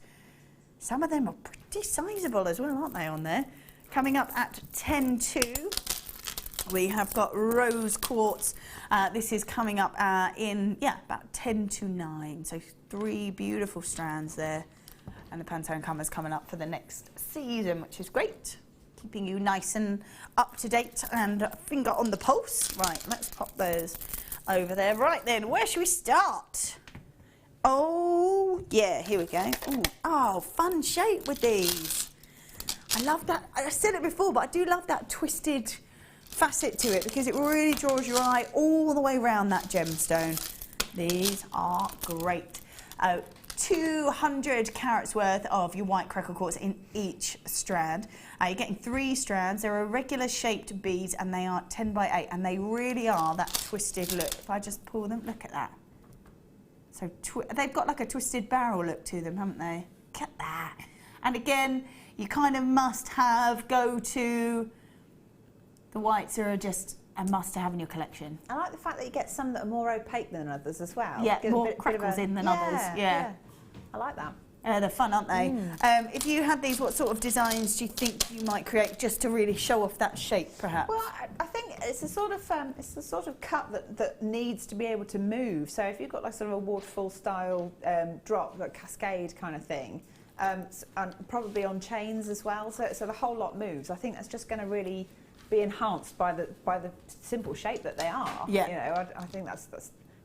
Some of them are pretty sizable as well, aren't they, on there? Coming up at 10:02, we have got rose quartz. This is coming up in, about 10:09. So 3 beautiful strands there. And the Pantone Comma's coming up for the next season, which is great. Keeping you nice and up to date and finger on the pulse. Right, let's pop those over there. Right then, where should we start? Oh, yeah, here we go. Ooh. Oh, fun shape with these. I love that. I said it before, but I do love that twisted facet to it because it really draws your eye all the way around that gemstone. These are great. 200 carats worth of your white crackle quartz in each strand. You're getting 3 strands. They're irregular shaped beads and they are 10 by 8 and they really are that twisted look. If I just pull them, look at that. So they've got like a twisted barrel look to them, haven't they? Look at that. And again, you kind of must have go-to. The whites are just a must-have in your collection. I like the fact that you get some that are more opaque than others as well. Yeah, more crackles in than others. Yeah. I like that. They're fun, aren't they? If you had these, what sort of designs do you think you might create just to really show off that shape, perhaps? Well, I think it's the sort of cut that needs to be able to move. So if you've got like sort of a waterfall style drop, like cascade kind of thing, and probably on chains as well, so the whole lot moves. I think that's just going to really be enhanced by the simple shape that they are. Yeah. You know, I think that's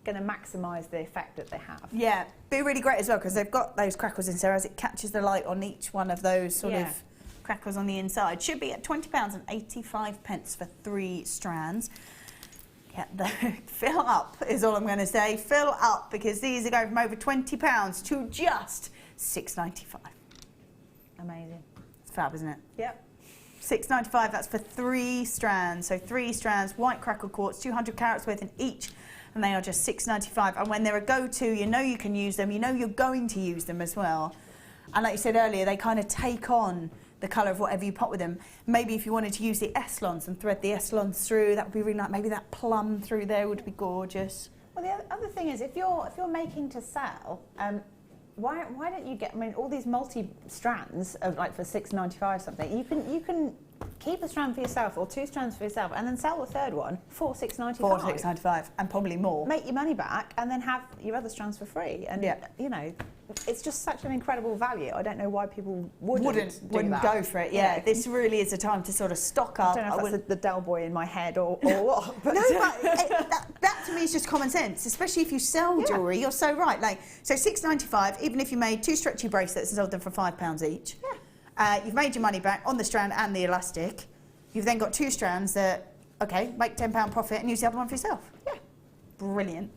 going to maximise the effect that they have. Yeah, be really great as well because they've got those crackles in, so as it catches the light on each one of those sort of crackles on the inside. Should be at £20.85 for 3 strands. Fill up is all I'm going to say. Fill up because these are going from over £20 to just $6.95. Amazing. It's fab, isn't it? Yep. $6.95, that's for 3 strands. So 3 strands, white crackle quartz, 200 carats worth in each, and they are just $6.95. And when they're a go-to, you know you can use them, you know you're going to use them as well. And like you said earlier, they kind of take on the colour of whatever you put with them. Maybe if you wanted to use the Eslons and thread the Eslons through, that would be really nice. Maybe that plum through there would be gorgeous. Well, the other thing is, if you're making to sell, why don't you get? I mean, all these multi-strands of like for $6.95 something. You can keep a strand for yourself or 2 strands for yourself, and then sell the 3rd one for $6.95. For $6.95, and probably more. Make your money back, and then have your other strands for free. And you know, it's just such an incredible value. I don't know why people wouldn't go for it. Yeah, this really is a time to sort of stock up. I don't know if that's the Del Boy in my head or what. But no, but that to me is just common sense, especially if you sell jewellery. You're so right. Like, so $6.95, even if you made 2 stretchy bracelets and sold them for £5 each. Yeah. You've made your money back on the strand and the elastic. You've then got 2 strands that, okay, make £10 profit and use the other one for yourself. Yeah. Brilliant.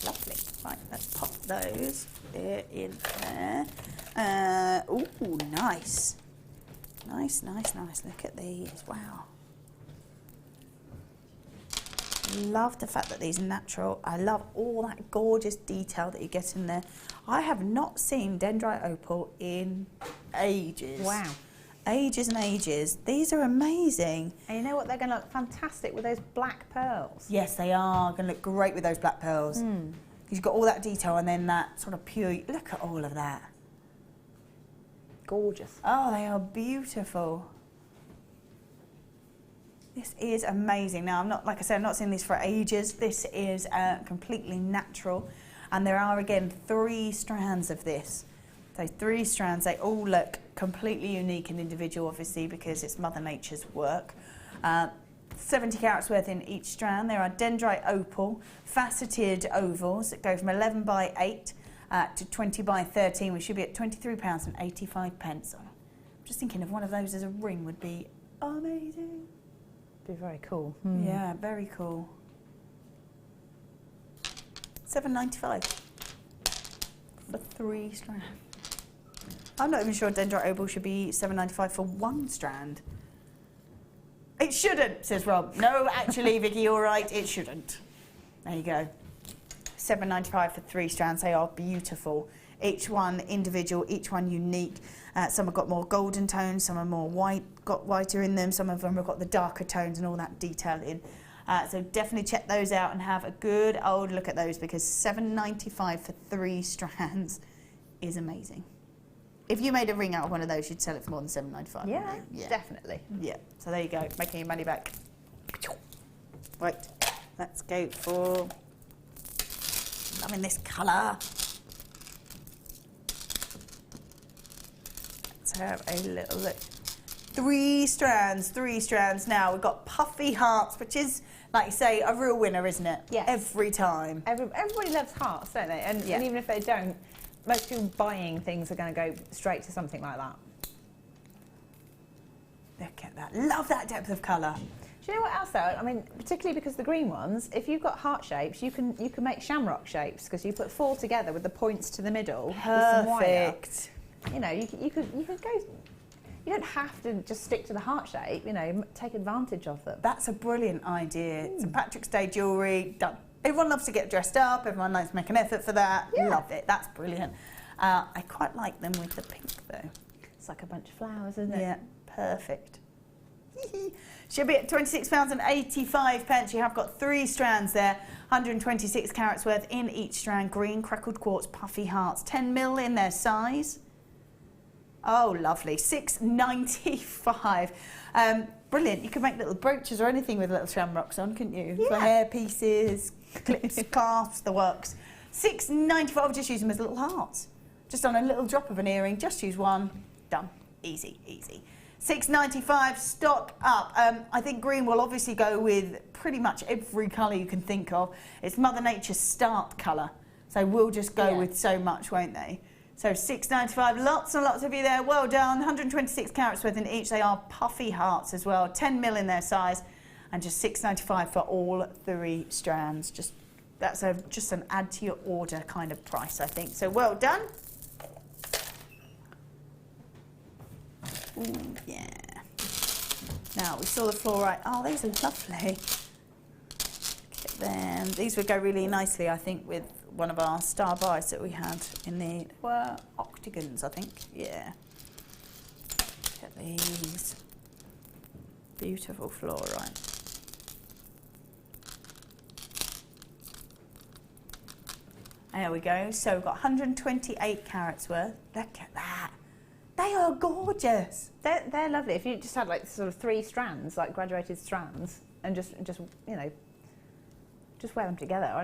Lovely. Right, let's pop those. They're in there. Ooh, nice. Nice. Look at these. Wow. Love the fact that these are natural. I love all that gorgeous detail that you get in there. I have not seen dendrite opal in ages. Wow. Ages and ages. These are amazing. And you know what? They're going to look fantastic with those black pearls. Yes, they are going to look great with those black pearls. You've got all that detail and then that sort of pure... Look at all of that. Gorgeous. Oh, they are beautiful. This is amazing. Now, like I said, I'm not seeing this for ages. This is completely natural. And there are, again, 3 strands of this. So 3 strands, they all look completely unique and individual, obviously, because it's Mother Nature's work. 70 carats worth in each strand. There are dendrite opal, faceted ovals that go from 11 by 8 to 20 by 13. We should be at £23.85. I'm just thinking of one of those as a ring would be amazing. Be very cool. Yeah, very cool. £7.95 for 3 strands. I'm not even sure dendrite opal should be £7.95 for 1 strand. It shouldn't, says Rob. No, actually, Vicky, you're right, it shouldn't. There you go. £7.95 for 3 strands. They are beautiful. Each one individual, each one unique. Some have got more golden tones, some are more white, got whiter in them, some of them have got the darker tones and all that detail in. So definitely check those out and have a good old look at those, because £7.95 for 3 strands is amazing. If you made a ring out of one of those, you'd sell it for more than £7.95. Yeah, definitely. Yeah, so there you go, making your money back. Right, let's go for, loving this colour. Let's have a little look. 3 strands now. We've got puffy hearts, which is, like you say, a real winner, isn't it? Yes. Every time. Everybody loves hearts, don't they? And even if they don't, most people buying things are going to go straight to something like that. Look at that. Love that depth of colour. Do you know what else though? I mean, particularly because the green ones, if you've got heart shapes, you can make shamrock shapes, because you put 4 together with the points to the middle. Perfect. You know, you could go. You don't have to just stick to the heart shape. You know, take advantage of them. That's a brilliant idea. St. Patrick's Day jewellery, done. Everyone loves to get dressed up. Everyone likes to make an effort for that. Yeah. Love it. That's brilliant. I quite like them with the pink though. It's like a bunch of flowers, isn't it? Yeah, perfect. Should be at £26.85. You have got 3 strands there, 126 carats worth in each strand. Green, crackled quartz, puffy hearts, 10mm in their size. Oh, lovely. £6.95. Brilliant. You could make little brooches or anything with little shamrocks on, couldn't you? Yeah. For hair pieces, clips, clasps, the works. £6.95. I'll just use them as little hearts. Just on a little drop of an earring. Just use one. Done. Easy, easy. £6.95, stock up. I think green will obviously go with pretty much every colour you can think of. It's Mother Nature's start colour, so we'll just go with so much, won't they? So £6.95, lots and lots of you there, well done. 126 carats worth in each. They are puffy hearts as well, 10mm in their size, and just £6.95 for all 3 strands. That's just an add to your order kind of price, I think. So well done. Ooh, yeah. Now, we saw the fluorite. Oh, these are lovely. Look at them. These would go really nicely, I think, with one of our star buys that we had in the octagons, I think. Yeah. Look at these. Beautiful fluorite. There we go. So we've got 128 carats worth. Look at that. They are gorgeous. They're lovely. If you just had like sort of 3 strands, like graduated strands, and just you know, just wear them together. I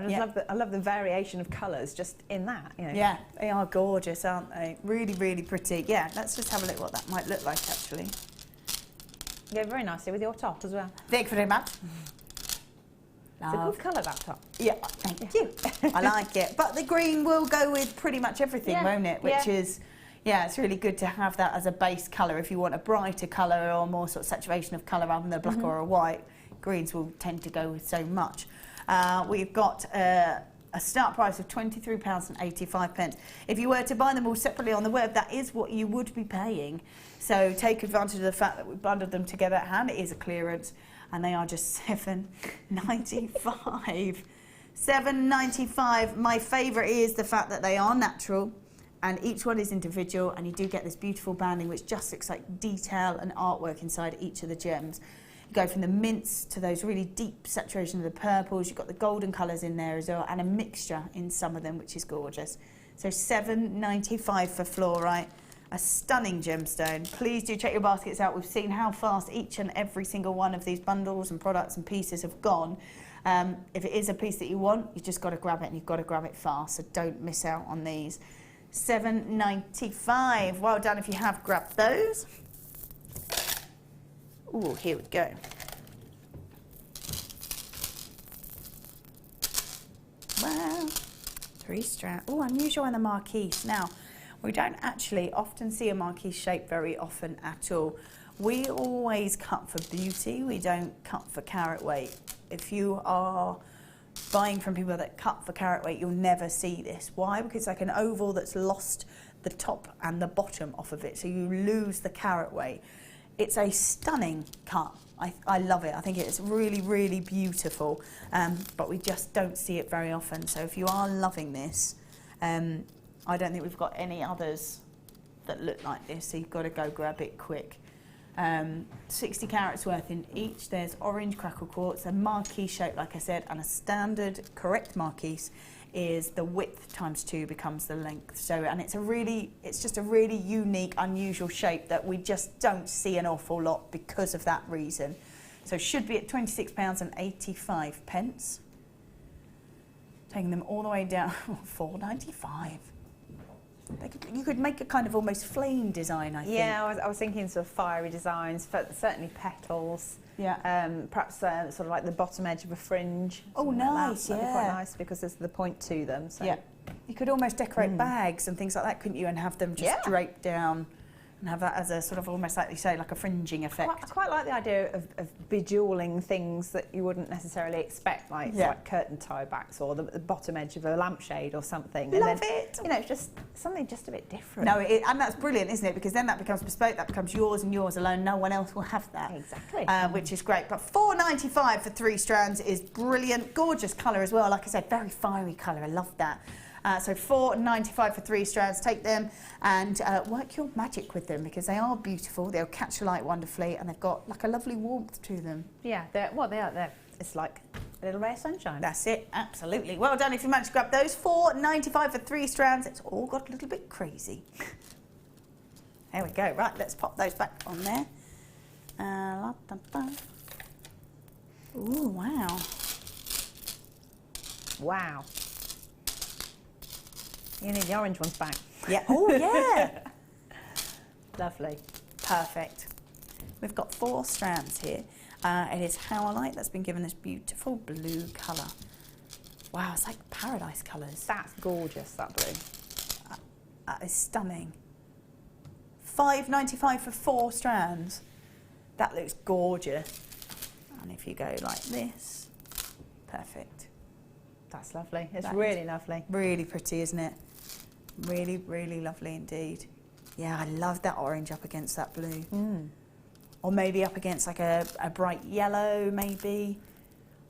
love the variation of colours just in that. You know. Yeah, they are gorgeous, aren't they? Really, really pretty. Yeah, let's just have a look what that might look like actually. Yeah, very nicely with your top as well. Thank you very much. It's a good colour, that top. Yeah, thank you. I like it. But the green will go with pretty much everything, won't it? Which is. Yeah, it's really good to have that as a base colour. If you want a brighter colour or more sort of saturation of colour rather than a black or a white, greens will tend to go with so much. We've got a start price of £23.85. If you were to buy them all separately on the web, that is what you would be paying. So take advantage of the fact that we bundled them together at hand. It is a clearance, and they are just £7.95. £7.95. My favourite is the fact that they are natural. And each one is individual, and you do get this beautiful banding which just looks like detail and artwork inside each of the gems. You go from the mints to those really deep saturation of the purples. You've got the golden colours in there as well, and a mixture in some of them, which is gorgeous. So £7.95 for fluorite. A stunning gemstone. Please do check your baskets out. We've seen how fast each and every single one of these bundles and products and pieces have gone. If it is a piece that you want, you've just got to grab it, and you've got to grab it fast, so don't miss out on these. $7.95. Well done if you have grabbed those. Ooh, here we go. Wow. 3 strands. Oh, unusual in the marquise. Now, we don't actually often see a marquise shape very often at all. We always cut for beauty. We don't cut for carat weight. If you are buying from people that cut for carat weight, you'll never see this. Why? Because it's like an oval that's lost the top and the bottom off of it, so you lose the carat weight. It's a stunning cut. I love it. I think it's really, really beautiful, but we just don't see it very often. So if you are loving this, I don't think we've got any others that look like this, so you've got to go grab it quick. 60 carats worth in each. There's orange crackle quartz, a marquise shape, like I said, and a standard correct marquise is the width times 2 becomes the length. So, and it's just a really unique, unusual shape that we just don't see an awful lot because of that reason. So should be at £26.85. Taking them all the way down, $4.95. You could make a kind of almost flame design, I think. Yeah, I was thinking sort of fiery designs, certainly petals. Yeah. Perhaps sort of like the bottom edge of a fringe. Oh, nice, That'd be quite nice because there's the point to them. So. Yeah. You could almost decorate bags and things like that, couldn't you? And have them just draped down and have that as a sort of almost like you say, like a fringing effect. I quite like the idea of bejeweling things that you wouldn't necessarily expect, like curtain tie backs or the bottom edge of a lampshade or something. Love it. You know, it's just something just a bit different. No, and that's brilliant, isn't it? Because then that becomes bespoke, that becomes yours and yours alone. No one else will have that. Exactly. Which is great. But $4.95 for 3 strands is brilliant. Gorgeous colour as well. Like I said, very fiery colour. I love that. So $4.95 for 3 strands. Take them and work your magic with them because they are beautiful. They'll catch the light wonderfully and they've got like a lovely warmth to them. Yeah, they are. It's like a little ray of sunshine. That's it, absolutely. Well done if you managed to grab those. $4.95 for 3 strands. It's all got a little bit crazy. There we go. Right, let's pop those back on there. Ooh, wow. Wow. You need the orange ones back. Yeah. Oh, yeah. Lovely. Perfect. We've got 4 strands here. It is howlite that's been given this beautiful blue colour. Wow, it's like paradise colours. That's gorgeous, that blue. That is stunning. $5.95 for 4 strands. That looks gorgeous. And if you go like this, perfect. That's lovely. It's really lovely. Really pretty, isn't it? Really, really lovely indeed. Yeah, I love that orange up against that blue. Or maybe up against like a bright yellow, maybe.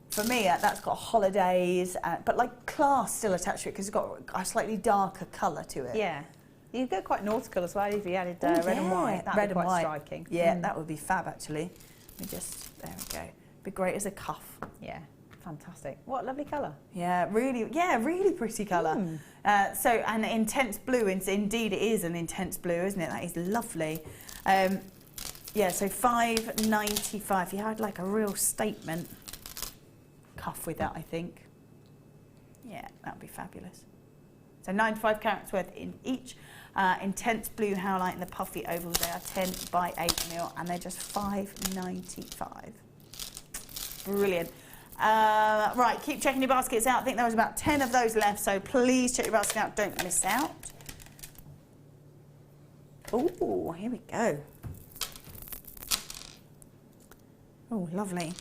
For me, that's got holidays, but like class still attached to it because it's got a slightly darker colour to it. Yeah. You go quite nautical as well if you added red and white. That'd be quite striking. Yeah, that would be fab actually. There we go. Be great as a cuff. Yeah. Fantastic. What lovely colour. Yeah, really pretty colour. So, and intense blue, indeed it is an intense blue, isn't it? That is lovely. Yeah, so $5.95. You had like a real statement cuff with that, I think. Yeah, that would be fabulous. So 95 carats worth in each. Intense blue howlite and the puffy ovals, they are 10 by 8 mil and they're just $5.95. Brilliant. Right, keep checking your baskets out. I think there was about 10 of those left, so please check your basket out. Don't miss out. Oh, here we go. Oh, lovely.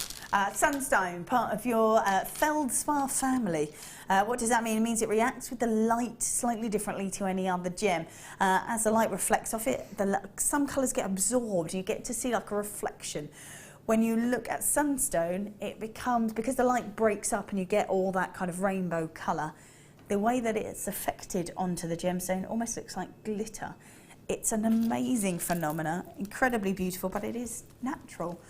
Sunstone, part of your feldspar family. What does that mean? It means it reacts with the light slightly differently to any other gem. As the light reflects off it, some colours get absorbed. You get to see like a reflection. When you look at sunstone, it becomes, because the light breaks up and you get all that kind of rainbow colour, the way that it's affected onto the gemstone almost looks like glitter. It's an amazing phenomena, incredibly beautiful, but it is natural.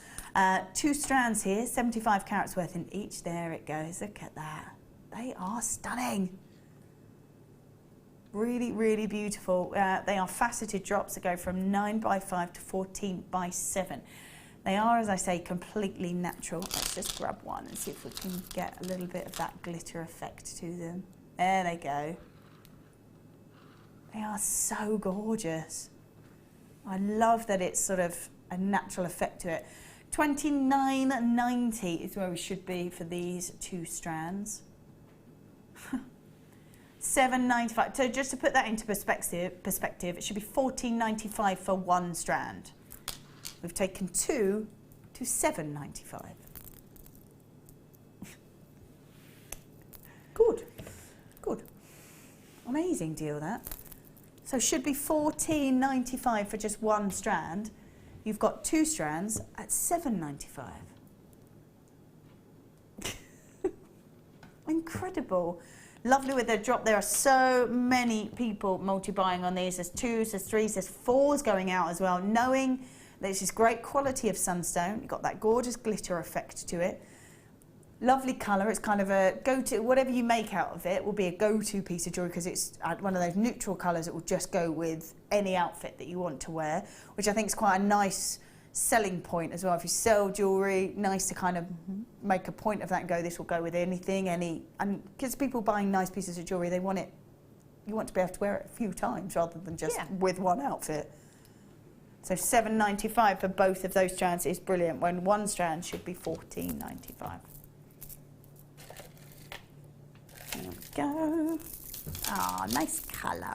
2 strands here, 75 carats worth in each. There it goes, look at that. They are stunning. Really, really beautiful. They are faceted drops that go from 9x5 to 14x7. They are, as I say, completely natural. Let's just grab one and see if we can get a little bit of that glitter effect to them. There they go. They are so gorgeous. I love that it's sort of a natural effect to it. $29.90 is where we should be for these 2 strands. $7.95. So just to put that into perspective, it should be $14.95 for 1 strand. We've taken 2 to $7.95. Good, good. Amazing deal that. So should be $14.95 for just 1 strand. You've got 2 strands at $7.95. Incredible. Lovely with their drop. There are so many people multi-buying on these. There's 2s, there's 3s, there's 4s going out as well, knowing that it's this great quality of sunstone. You've got that gorgeous glitter effect to it. Lovely colour. It's kind of a go-to, whatever you make out of it will be a go-to piece of jewellery because it's one of those neutral colours that will just go with any outfit that you want to wear, which I think is quite a nice selling point as well. If you sell jewellery, nice to kind of make a point of that and go, this will go with anything, and because people buying nice pieces of jewellery, they want it, you want to be able to wear it a few times rather than just with one outfit. So $7.95 for both of those strands is brilliant, when 1 strand should be $14.95. There we go. Ah, nice colour.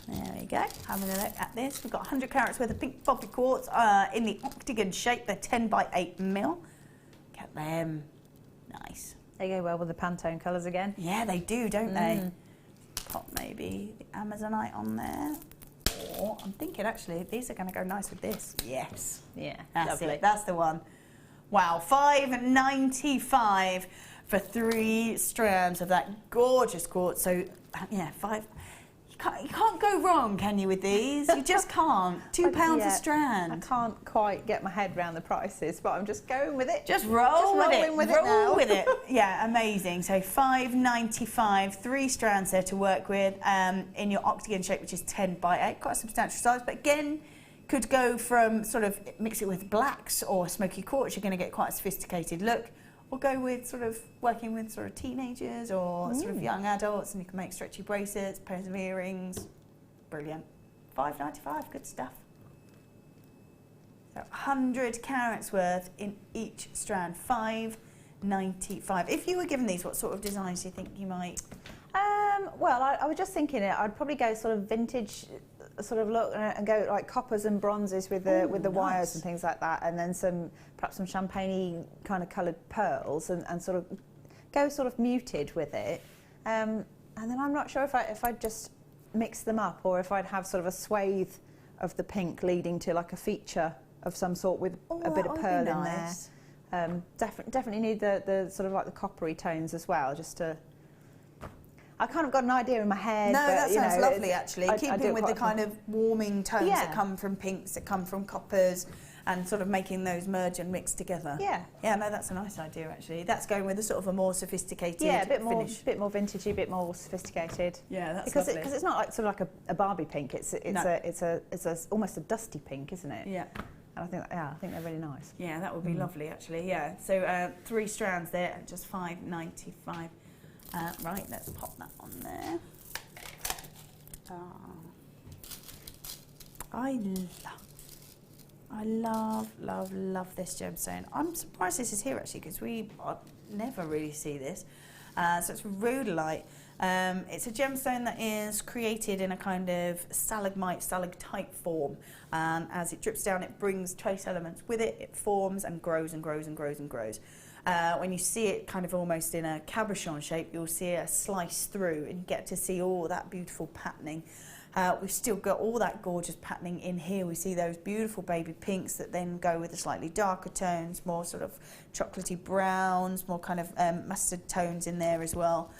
There we go, having a look at this. We've got 100 carats worth of pink poppy quartz in the octagon shape. They're 10x8 mil. Look at them. Nice. They go well with the Pantone colours again. Yeah, they do, don't they? Pop maybe the Amazonite on there. Or I'm thinking actually these are going to go nice with this. Yes. Yeah, that's lovely. it. That's the one. Wow, $5.95 for 3 strands of that gorgeous quartz. So yeah, you can't go wrong, can you, with these? You just can't. £2 a strand. I can't quite get my head around the prices, but I'm just going with it. Just roll with it. Roll with it. Yeah, amazing. So $5.95, 3 strands there to work with in your octagon shape, which is 10x8. Quite a substantial size, but again, could go from sort of mix it with blacks or smoky quartz. You're going to get quite a sophisticated look. Or go with sort of working with sort of teenagers or sort of young adults, and you can make stretchy bracelets, pairs of earrings. Brilliant. $5.95, good stuff. So 100 carats worth in each strand, $5.95. If you were given these, what sort of designs do you think you might? Well, I was just thinking I'd probably go sort of vintage sort of look and go like coppers and bronzes with the wires and things like that, and then perhaps some champagne kind of coloured pearls, and sort of go sort of muted with it. And then I'm not sure if I'd just mix them up, or if I'd have sort of a swathe of the pink leading to like a feature of some sort with a bit of pearl in there. Definitely need the sort of like the coppery tones as well, just to. I kind of got an idea in my head. No, but, that sounds lovely actually. Keeping with the kind of warming tones Yeah. that come from pinks, that come from coppers, and sort of making those merge and mix together. Yeah. Yeah, no, that's a nice idea actually. That's going with a sort of a more sophisticated a bit finish. more vintagey, a bit more sophisticated. Yeah, that's because lovely. because it's not like sort of like a Barbie pink. It's almost a dusty pink, isn't it? Yeah. And I think they're really nice. Yeah, that would be lovely actually. Yeah. So 3 strands there at just $5.95. Right, let's pop that on there. I love this gemstone. I'm surprised this is here actually, because I never really see this. So it's rhodolite. It's a gemstone that is created in a kind of stalagmite form. As it drips down, it brings trace elements with it. It forms and grows and grows and grows and grows. When you see it kind of almost in a cabochon shape, you'll see a slice through and you get to see all that beautiful patterning. We've still got all that gorgeous patterning in here. We see those beautiful baby pinks that then go with the slightly darker tones, more sort of chocolatey browns, more kind of mustard tones in there as well.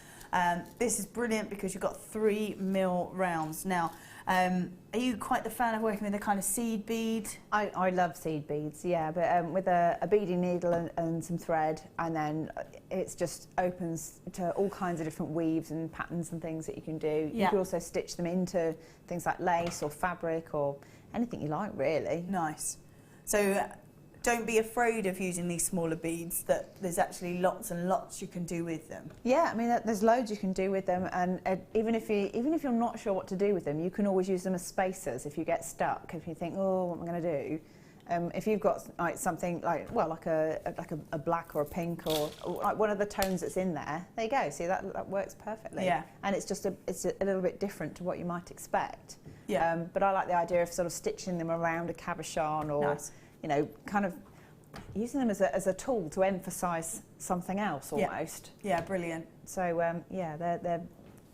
This is brilliant because you've got 3mm rounds. Now, are you quite the fan of working with a kind of seed bead? I love seed beads, yeah, but with a beading needle and some thread, and then it just opens to all kinds of different weaves and patterns and things that you can do. You can also stitch them into things like lace or fabric or anything you like, really. Nice. So don't be afraid of using these smaller beads, that there's actually lots and lots you can do with them. Yeah, I mean, there's loads you can do with them, and even if you're not sure what to do with them, you can always use them as spacers if you get stuck, if you think, oh, what am I going to do? If you've got like something like a black or a pink or like one of the tones that's in there, there you go. See, that works perfectly. Yeah. And it's just a little bit different to what you might expect. Yeah. But I like the idea of sort of stitching them around a cabochon or, you know, kind of using them as a tool to emphasise something else almost. Yeah, brilliant. So yeah, they're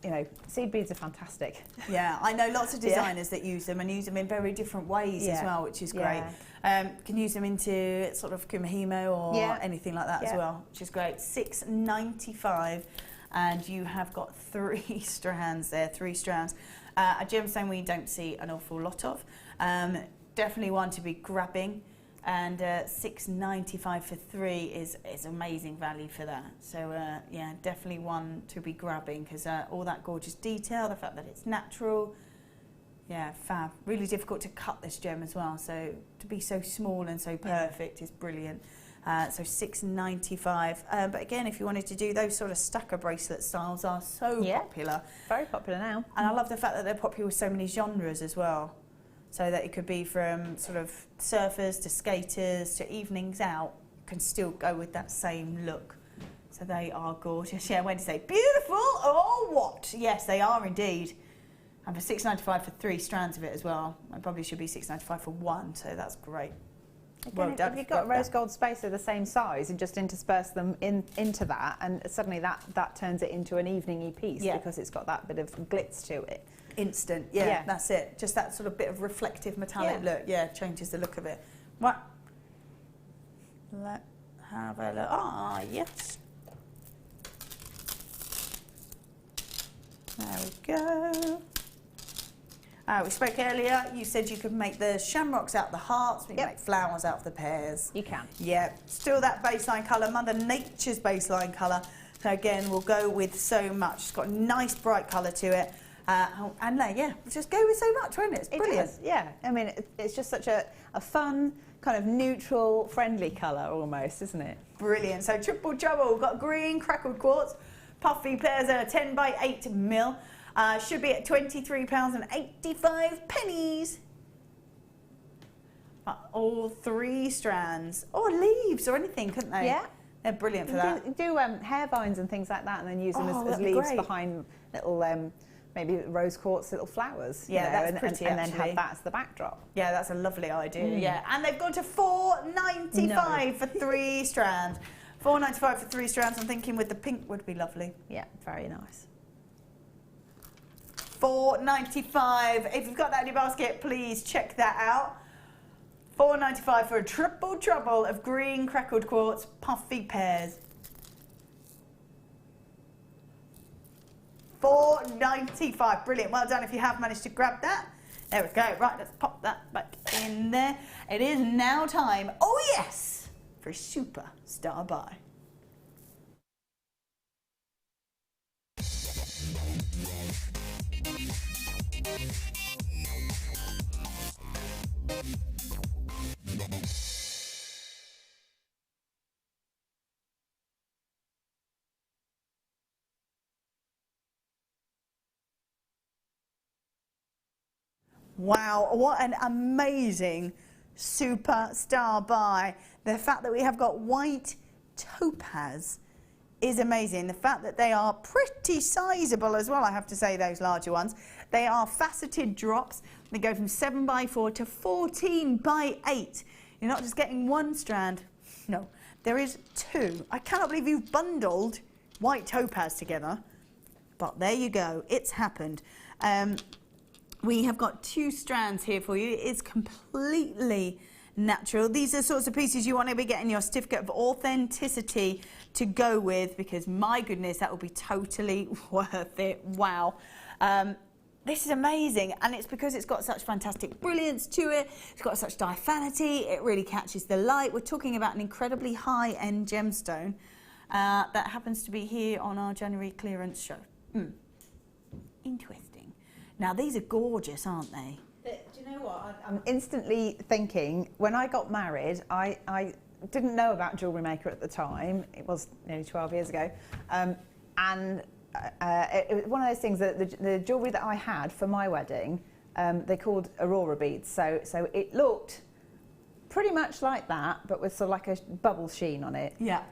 you know, seed beads are fantastic. Yeah, I know lots of designers that use them and use them in very different ways as well, which is great. Can use them into sort of kumihimo or anything like that as well, which is great. $6.95, and you have got 3 strands there, 3 strands. A gemstone we don't see an awful lot of. Definitely one to be grabbing. And $6.95 for 3 is amazing value for that. So yeah, definitely one to be grabbing, because all that gorgeous detail, the fact that it's natural, yeah, fab. Really difficult to cut this gem as well, so to be so small and so perfect is brilliant. So $6.95. But again, if you wanted to do those sort of stacker bracelet styles, are so popular. Very popular now. And I love the fact that they're popular with so many genres as well. So that it could be from sort of surfers to skaters to evenings out, can still go with that same look. So they are gorgeous. Yeah, Wendy say, beautiful, oh what? Yes, they are indeed. And for $6.95 for 3 strands of it as well. I probably should be $6.95 for 1, so that's great. Again, Well done. if you've got rose gold spacer the same size and just intersperse them into that, and suddenly that turns it into an evening-y piece because it's got that bit of glitz to it. Instant, that's it. Just that sort of bit of reflective metallic look, changes the look of it. Right, let's have a look. Ah, yes. There we go. We spoke earlier, you said you could make the shamrocks out of the hearts, we can make flowers out of the pears. You can. Yeah, still that baseline colour, Mother Nature's baseline colour. So again, we'll go with so much. It's got a nice bright colour to it. And yeah, we'll just go with so much, won't it? It's brilliant. It does, yeah. I mean, it's just such a fun, kind of neutral, friendly colour almost, isn't it? Brilliant. So triple trouble. We've got green crackled quartz, puffy pears at 10 by 8 mil. Should be at £23.85. All 3 strands. Or leaves or anything, couldn't they? Yeah. They're brilliant for that. Do hair vines and things like that, and then use them as leaves behind little maybe rose quartz little flowers. Yeah, that's pretty, and then have that as the backdrop. Yeah, that's a lovely idea. Yeah, and they've gone to $4.95 for 3 strands. $4.95 for 3 strands. I'm thinking with the pink would be lovely. Yeah, very nice. $4.95. If you've got that in your basket, please check that out. $4.95 for a triple trouble of green crackled quartz puffy pears. $4.95. Brilliant. Well done if you have managed to grab that. There we go. Right, let's pop that back in there. It is now time, oh yes, for Super Star Buy. Wow, what an amazing superstar buy. The fact that we have got white topaz is amazing. The fact that they are pretty sizable as well, I have to say, those larger ones. They are faceted drops. They go from 7 by 4 to 14 by 8. You're not just getting 1 strand. No, there is 2. I cannot believe you've bundled white topaz together. But there you go, it's happened. We have got 2 strands here for you. It is completely natural. These are sorts of pieces you want to be getting your certificate of authenticity to go with, because my goodness, that will be totally worth it. Wow. This is amazing, and it's because it's got such fantastic brilliance to it. It's got such diaphanity. It really catches the light. We're talking about an incredibly high-end gemstone that happens to be here on our January clearance show. Interesting. Now, these are gorgeous, aren't they? Do you know what? I'm instantly thinking, when I got married, I didn't know about Jewellery Maker at the time. It was nearly 12 years ago. It was one of those things that the jewellery that I had for my wedding, they called Aurora beads. So it looked pretty much like that, but with sort of like a bubble sheen on it. Yeah.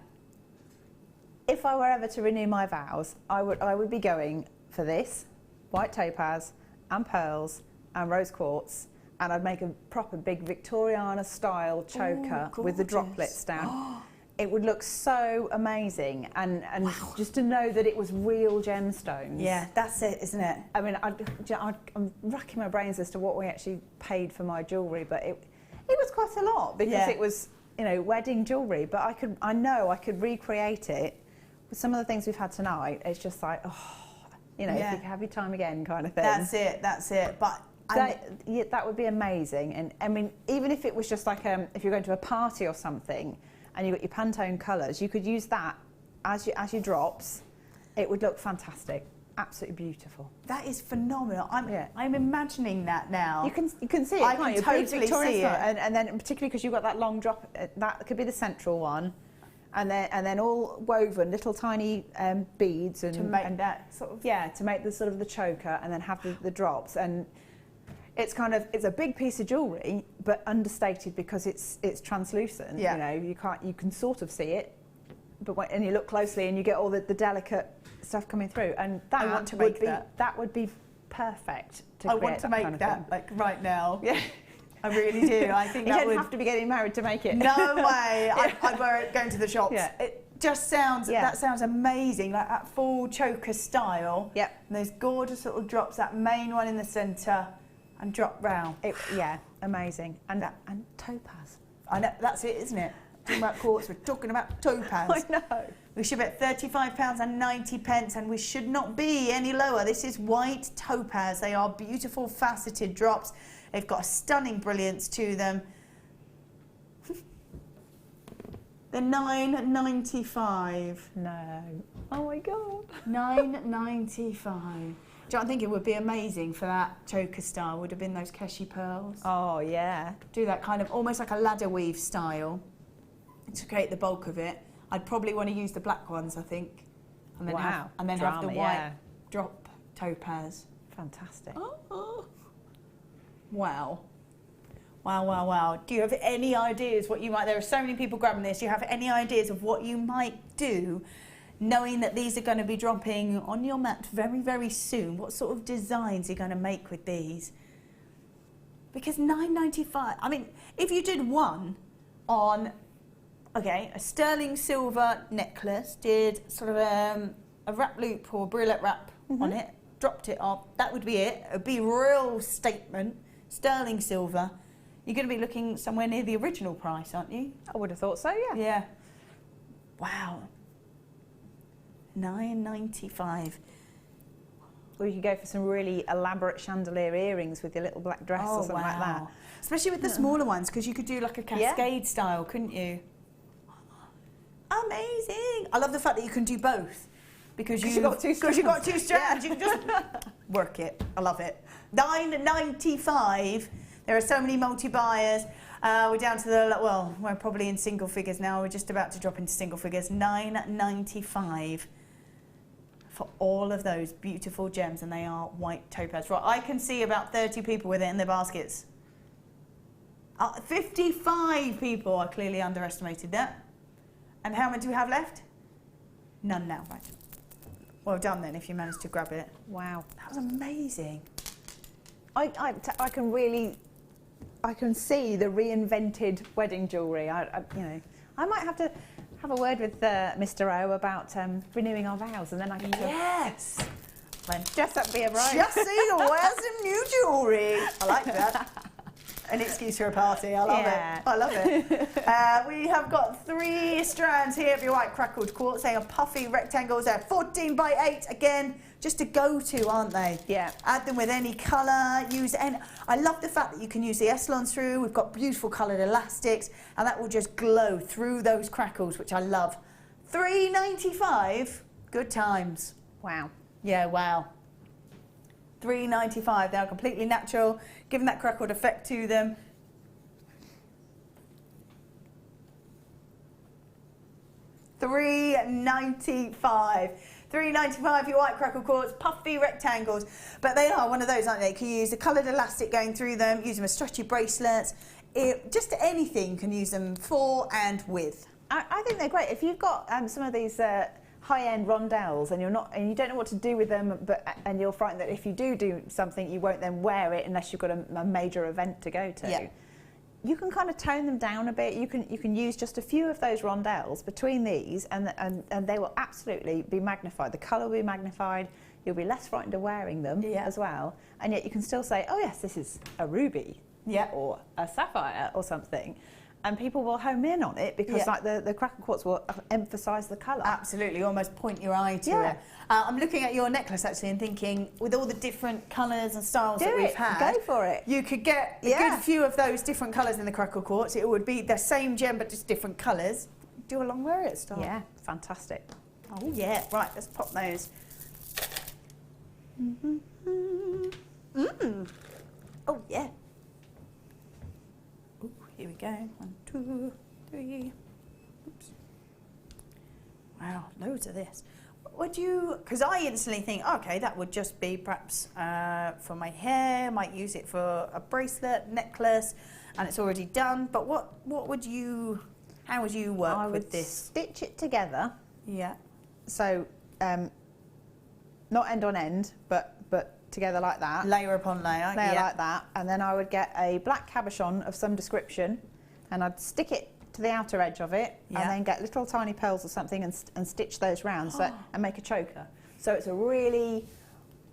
If I were ever to renew my vows, I would be going for this, white topaz and pearls and rose quartz, and I'd make a proper big Victoriana style choker with the droplets down. It would look so amazing, and wow, just to know that it was real gemstones. Yeah, that's it, isn't it? I mean, I'm racking my brains as to what we actually paid for my jewellery, but it was quite a lot, because it was, you know, wedding jewellery. But I know I could recreate it with some of the things we've had tonight. It's just like, oh, you know, if you could have your time again, kind of thing. That's it. But that would be amazing. And I mean, even if it was just like if you're going to a party or something, and you've got your Pantone colours, you could use that as your drops. It would look fantastic, absolutely beautiful. That is phenomenal. I'm imagining that now. You can see it. I can totally see it, and then particularly because you've got that long drop, that could be the central one, and then all woven little tiny beads and to make that sort of to make the sort of the choker, and then have the drops. And it's a big piece of jewellery, but understated because it's translucent. Yeah. You know, you can sort of see it, but and you look closely and you get all the delicate stuff coming through. And that would be perfect to create. I want to make that like right now. Yeah. I really do. I think you that don't would have to be getting married to make it. No way. I'd wear it going to the shops. Yeah. It just sounds, that sounds amazing, like that full choker style. Yep. And those gorgeous little drops, that main one in the centre, and drop round. Amazing. And topaz. I know, that's it, isn't it? Talking about quartz, we're talking about topaz. I know. We should be at £35.90, and we should not be any lower. This is white topaz. They are beautiful faceted drops. They've got a stunning brilliance to them. They're $9.95. No. Oh my God. $9.95. Do you know, I think it would be amazing for that choker style would have been those Keshi pearls. Oh yeah. Do that kind of almost like a ladder weave style to create the bulk of it. I'd probably want to use the black ones, I think, and then have the white drop topaz. Fantastic. Oh. Wow. Wow. Do you have any ideas what you might, there are so many people grabbing this, do you have any ideas of what you might do, knowing that these are going to be dropping on your mat very, very soon? What sort of designs are you going to make with these? Because $9.95, I mean, if you did one on, a sterling silver necklace, did sort of a wrap loop or brilliant wrap on it, dropped it off, that would be it. It would be a real statement, sterling silver. You're going to be looking somewhere near the original price, aren't you? I would have thought so, yeah. Yeah. Wow. $9.95. Or you could go for some really elaborate chandelier earrings with your little black dress or something like that. Especially with the smaller ones, because you could do like a cascade style, couldn't you? Amazing. I love the fact that you can do both. Because you've got two strands. You can just work it. I love it. $9.95. There are so many multi-buyers. We're down to we're probably in single figures now. We're just about to drop into single figures. $9.95 for all of those beautiful gems, and they are white topaz. Right, I can see about 30 people with it in their baskets. 55 people. I clearly underestimated that. And how many do we have left? None now, right. Well done then if you managed to grab it. Wow. That was amazing. I can see the reinvented wedding jewellery. I might have to have a word with Mr. O about renewing our vows, and then I can When dress up, be a bride. Jessie, wear some new jewellery. I like that. An excuse for a party. I love it. I love it. We have got 3 strands here of your white crackled quartz. They are puffy rectangles. They're 14 by 8. Again, just a go-to, aren't they? Yeah. Add them with any colour. Use any. I love the fact that you can use the Eslons through. We've got beautiful coloured elastics, and that will just glow through those crackles, which I love. $3.95. Good times. Wow. Yeah, wow. $3.95. They are completely natural, giving that crackled effect to them. $3.95. $3.95 your white crackle quartz, puffy rectangles. But they are one of those, aren't they? You can use the coloured elastic going through them, use them as stretchy bracelets. Just anything you can use them for and with. I think they're great. If you've got some of these high-end rondelles and you don't know what to do with them, and you're frightened that if you do something, you won't then wear it unless you've got a major event to go to. Yeah. You can kind of tone them down a bit. You can use just a few of those rondelles between these, and they will absolutely be magnified. The colour will be magnified. You'll be less frightened of wearing them as well, and yet you can still say, oh yes, this is a ruby, or a sapphire or something. And people will home in on it because like the crackle quartz will emphasise the colour. Absolutely, almost point your eye to it. I'm looking at your necklace actually and thinking, with all the different colours and styles that we've had, go for it. You could get a good few of those different colours in the crackle quartz. It would be the same gem but just different colours. Do a long wear it style. Yeah, fantastic. Oh yeah, right, let's pop those. Oh yeah. Ooh, here we go. 1, 2, 3. Oops. Wow, loads of this. Would you, because I instantly think, okay, that would just be perhaps for my hair, might use it for a bracelet, necklace, and it's already done. But what would you, how would you work with this? Stitch it together. Yeah. So, not end on end, but together like that. Layer upon layer. Layer like that. And then I would get a black cabochon of some description, and I'd stick it to the outer edge of it, and then get little tiny pearls or something and stitch those round and make a choker. So it's a really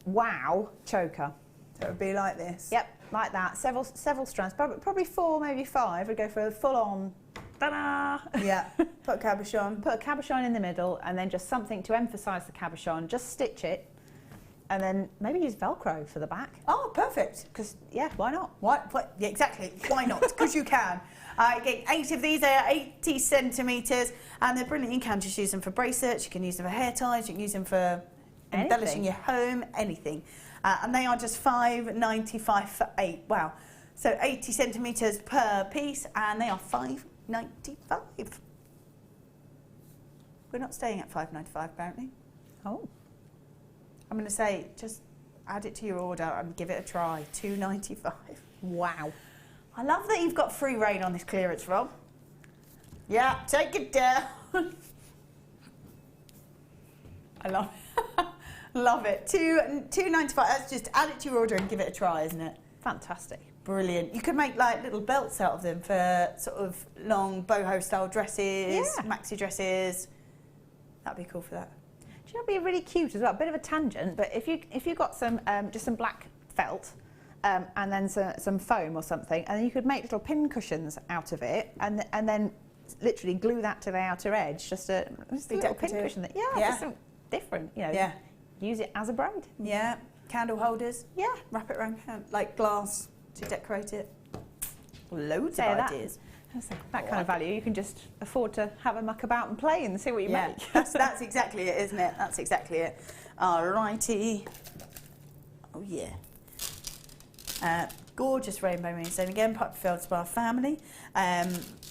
wow choker. So it would be like this. Yep, like that. Several strands, probably 4, maybe 5. I'd go for a full-on. Ta-da! Yeah. Put a cabochon. Put a cabochon in the middle, and then just something to emphasise the cabochon. Just stitch it, and then maybe use Velcro for the back. Oh, perfect. Because why not? Yeah, exactly. Why not? Because you can. Get 8 of these. They are 80 centimetres, and they're brilliant. You can just use them for bracelets. You can use them for hair ties. You can use them for embellishing your home. Anything. And they are just $5.95 for 8. Wow. So 80 centimetres per piece, and they are $5.95. We're not staying at $5.95 apparently. Oh. I'm going to say just add it to your order and give it a try. $2.95. Wow. I love that you've got free reign on this clearance, Rob. Yeah, take it down. I love it. Love it. $2.95. That's just add it to your order and give it a try, isn't it? Fantastic. Brilliant. You could make like little belts out of them for sort of long boho style dresses, maxi dresses. That'd be cool for that. Do you know, it'd be really cute as well. A bit of a tangent, but if you got some just some black felt. And then some foam or something, and then you could make little pin cushions out of it, and then literally glue that to the outer edge. Just a little pin cushion. Just something different. You know. Use it as a braid. Yeah. Candle holders. Yeah. Wrap it around like glass to decorate it. Loads of ideas. That kind of value, you can just afford to have a muck about and play and see what you make. That's exactly it, isn't it? That's exactly it. Alrighty. Oh yeah. Gorgeous rainbow moonstone again, part of the Feldspar family.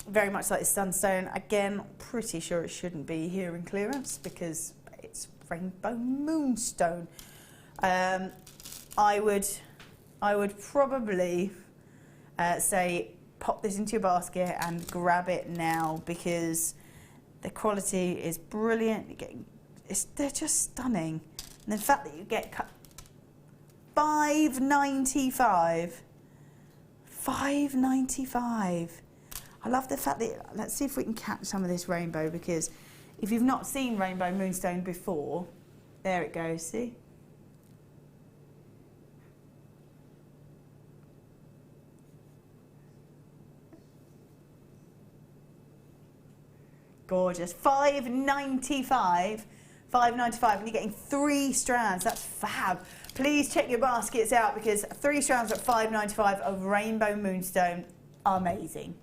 Very much like the sunstone. Again, pretty sure it shouldn't be here in clearance because it's rainbow moonstone. I would probably say pop this into your basket and grab it now because the quality is brilliant. They're just stunning, and the fact that you get cut. $5.95. $5.95. I love the fact that, let's see if we can catch some of this rainbow, because if you've not seen rainbow moonstone before, there it goes, see? Gorgeous. $5.95. $5.95, and you're getting 3 strands. That's fab. Please check your baskets out, because 3 strands at $5.95 of rainbow moonstone. Amazing.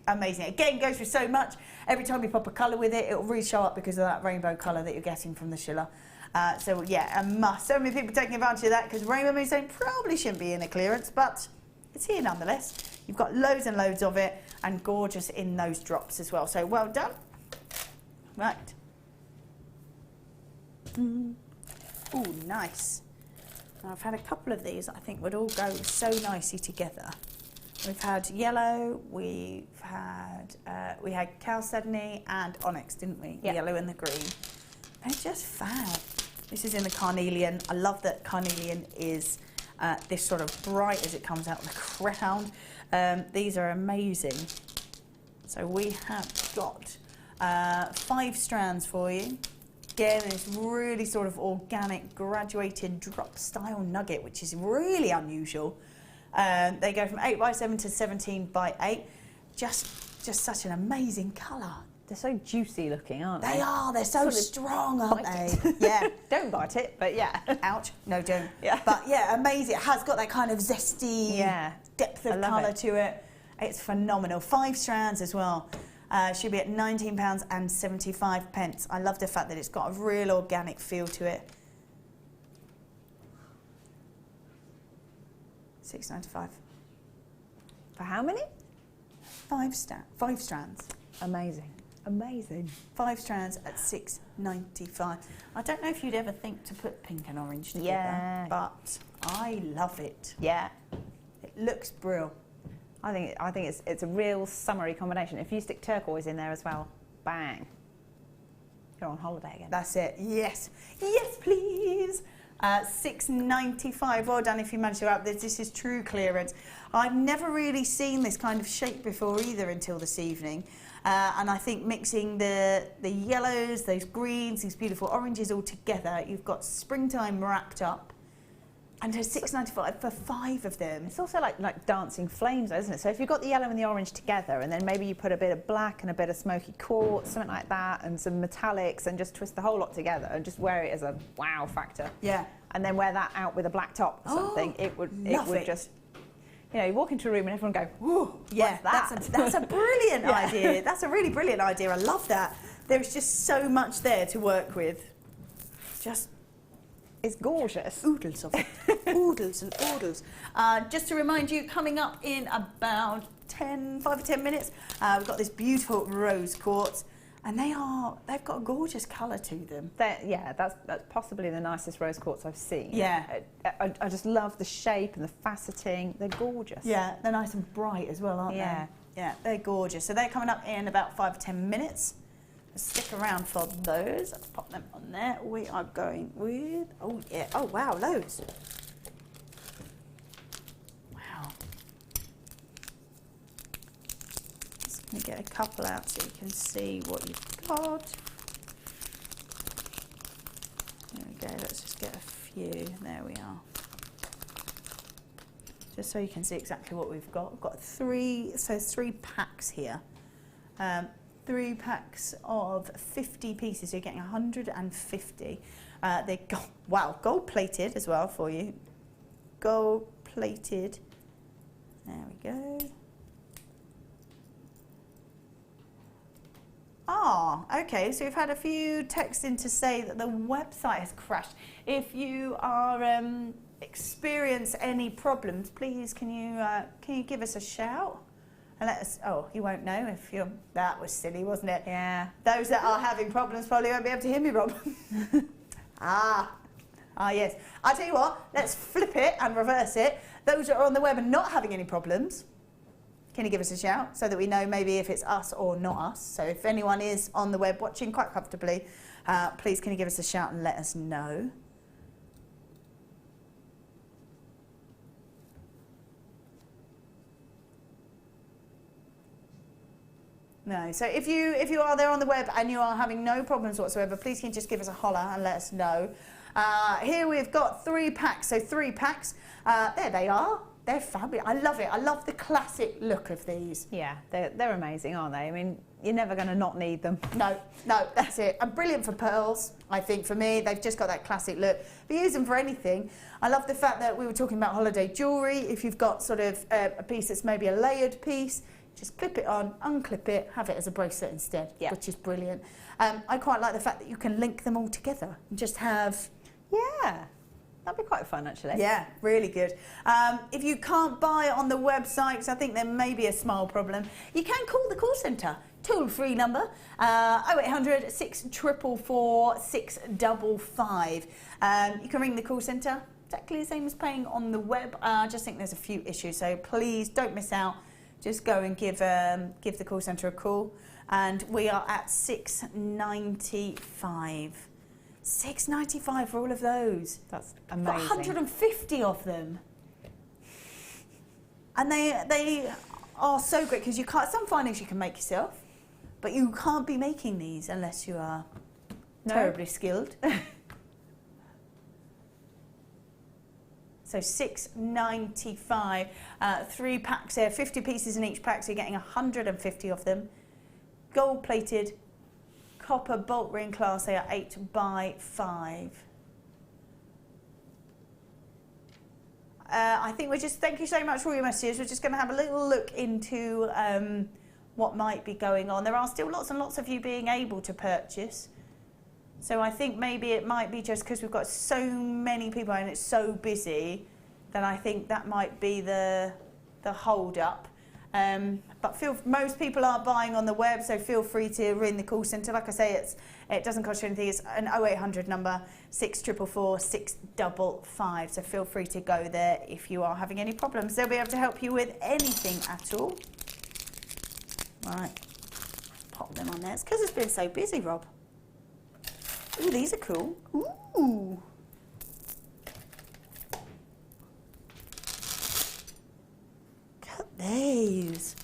Amazing. Again, goes for so much. Every time you pop a colour with it, it'll really show up because of that rainbow colour that you're getting from the Schiller. So yeah, a must. So many people taking advantage of that, because rainbow moonstone probably shouldn't be in a clearance, but it's here nonetheless. You've got loads and loads of it, and gorgeous in those drops as well. So well done. Right. Oh, nice. I've had a couple of these that I think would all go so nicely together. We've had yellow, we had chalcedony and onyx, didn't we? Yep. Yellow and the green. They're just fab. This is in the carnelian. I love that carnelian is this sort of bright as it comes out of the crown. These are amazing. So we have got 5 strands for you. Again, this really sort of organic, graduated drop style nugget, which is really unusual. They go from 8x7 to 17x8. Just such an amazing colour. They're so juicy looking, aren't they? They are. They're so strong, aren't they? Yeah. Don't bite it, but yeah. Ouch. No, don't. Yeah. But yeah, amazing. It has got that kind of zesty depth of colour to it. It's phenomenal. 5 strands as well. Should be at £19.75. I love the fact that it's got a real organic feel to it. $6.95. For how many? 5 strands. Amazing. Amazing. 5 strands at $6.95. I don't know if you'd ever think to put pink and orange together, but I love it. Yeah. It looks brilliant. I think it's a real summery combination. If you stick turquoise in there as well, bang. You're on holiday again. That's it. Yes. Yes, please. $6.95. Well done if you managed to up this. This is true clearance. I've never really seen this kind of shape before either until this evening. And I think mixing the yellows, those greens, these beautiful oranges all together, you've got springtime wrapped up. And it's $6.95 for 5 of them. It's also like dancing flames, isn't it? So if you've got the yellow and the orange together, and then maybe you put a bit of black and a bit of smoky quartz, something like that, and some metallics, and just twist the whole lot together and just wear it as a wow factor. Yeah. And then wear that out with a black top or something. It would just, you know, you walk into a room and everyone go, "Ooh, yeah, what's that?" that's a brilliant idea. That's a really brilliant idea. I love that. There's just so much there to work with. It's gorgeous. Oodles of it. Oodles and oodles. Just to remind you, coming up in about 5 or 10 minutes, we've got this beautiful rose quartz, and they've got a gorgeous colour to them. That's possibly the nicest rose quartz I've seen. Yeah. I just love the shape and the faceting. They're gorgeous. Yeah, they're nice and bright as well, aren't they? Yeah, they're gorgeous. So they're coming up in about 5 or 10 minutes. Stick around for those. Let's pop them on there. We are going with, oh yeah, oh wow, loads. Wow. Just going to get a couple out so you can see what you've got. There we go, let's just get a few. There we are. Just so you can see exactly what we've got. We've got 3 packs here. 3 packs of 50 pieces, so you're getting 150. They're gold plated as well for you. Gold plated. There we go. Okay, so we've had a few texts in to say that the website has crashed. If you are experience any problems, please can you give us a shout? And let us, you won't know if you're, that was silly, wasn't it? Yeah. Those that are having problems probably won't be able to hear me, Rob. Yes. I'll tell you what, let's flip it and reverse it. Those that are on the web and not having any problems, can you give us a shout so that we know maybe if it's us or not us? So if anyone is on the web watching quite comfortably, please can you give us a shout and let us know. No, so if you are there on the web and you are having no problems whatsoever, please can you just give us a holler and let us know. Here we've got 3 packs, so 3 packs. There they are. They're fabulous. I love it. I love the classic look of these. Yeah, they're amazing, aren't they? I mean, you're never going to not need them. No, that's it. And brilliant for pearls, I think, for me. They've just got that classic look. But use them for anything. I love the fact that we were talking about holiday jewellery. If you've got sort of a piece that's maybe a layered piece, just clip it on, unclip it, have it as a bracelet instead, which is brilliant. I quite like the fact that you can link them all together and just have... Yeah. That'd be quite fun, actually. Yeah, really good. If you can't buy it on the website, because I think there may be a small problem, you can call the call centre. Toll-free number, 0800 644 655. You can ring the call centre, exactly the same as paying on the web. I just think there's a few issues, so please don't miss out. Just go and give the call centre a call. And we are at $6.95. $6.95 for all of those. That's amazing. 150 of them. And they are so great because you can't. Some findings you can make yourself, but you can't be making these unless you are terribly skilled. So $6.95. 3 packs there, 50 pieces in each pack, so you're getting 150 of them. Gold plated. Copper bolt ring class, they are 8x5. I think thank you so much for all your messages. We're just going to have a little look into what might be going on. There are still lots and lots of you being able to purchase. So I think maybe it might be just because we've got so many people and it's so busy, then I think that might be the hold up. But most people are buying on the web, so feel free to ring the call centre. Like I say, it doesn't cost you anything. It's an 0800 number, 644 655. So feel free to go there if you are having any problems. They'll be able to help you with anything at all. Right, pop them on there. It's because it's been so busy, Rob. Ooh, these are cool. Ooh. These.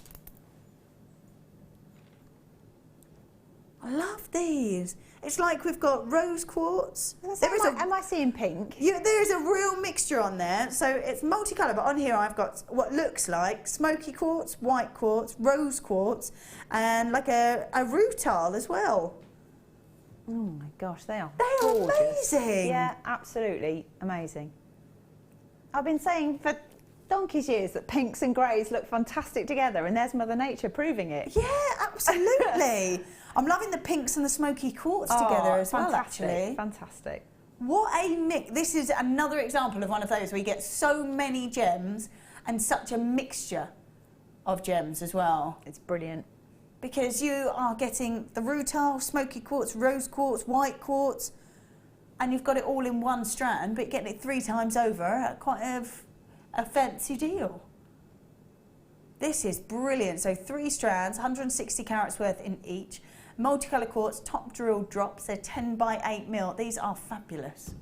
I love these. It's like we've got rose quartz. Am I seeing pink? Yeah, there is a real mixture on there. So it's multicolour, but on here I've got what looks like smoky quartz, white quartz, rose quartz, and like a rutile as well. Oh my gosh, they are gorgeous. Amazing. Yeah, absolutely amazing. I've been saying for donkey's years that pinks and greys look fantastic together, and there's Mother Nature proving it. Yeah, absolutely. I'm loving the pinks and the smoky quartz together as well, actually. Fantastic. What a mix. This is another example of one of those where you get so many gems and such a mixture of gems as well. It's brilliant. Because you are getting the rutile, smoky quartz, rose quartz, white quartz, and you've got it all in one strand, but you're getting it 3 times over at quite a fancy deal. This is brilliant. So 3 strands, 160 carats worth in each. Multicolour quartz, top drill drops. They're 10x8mm. These are fabulous.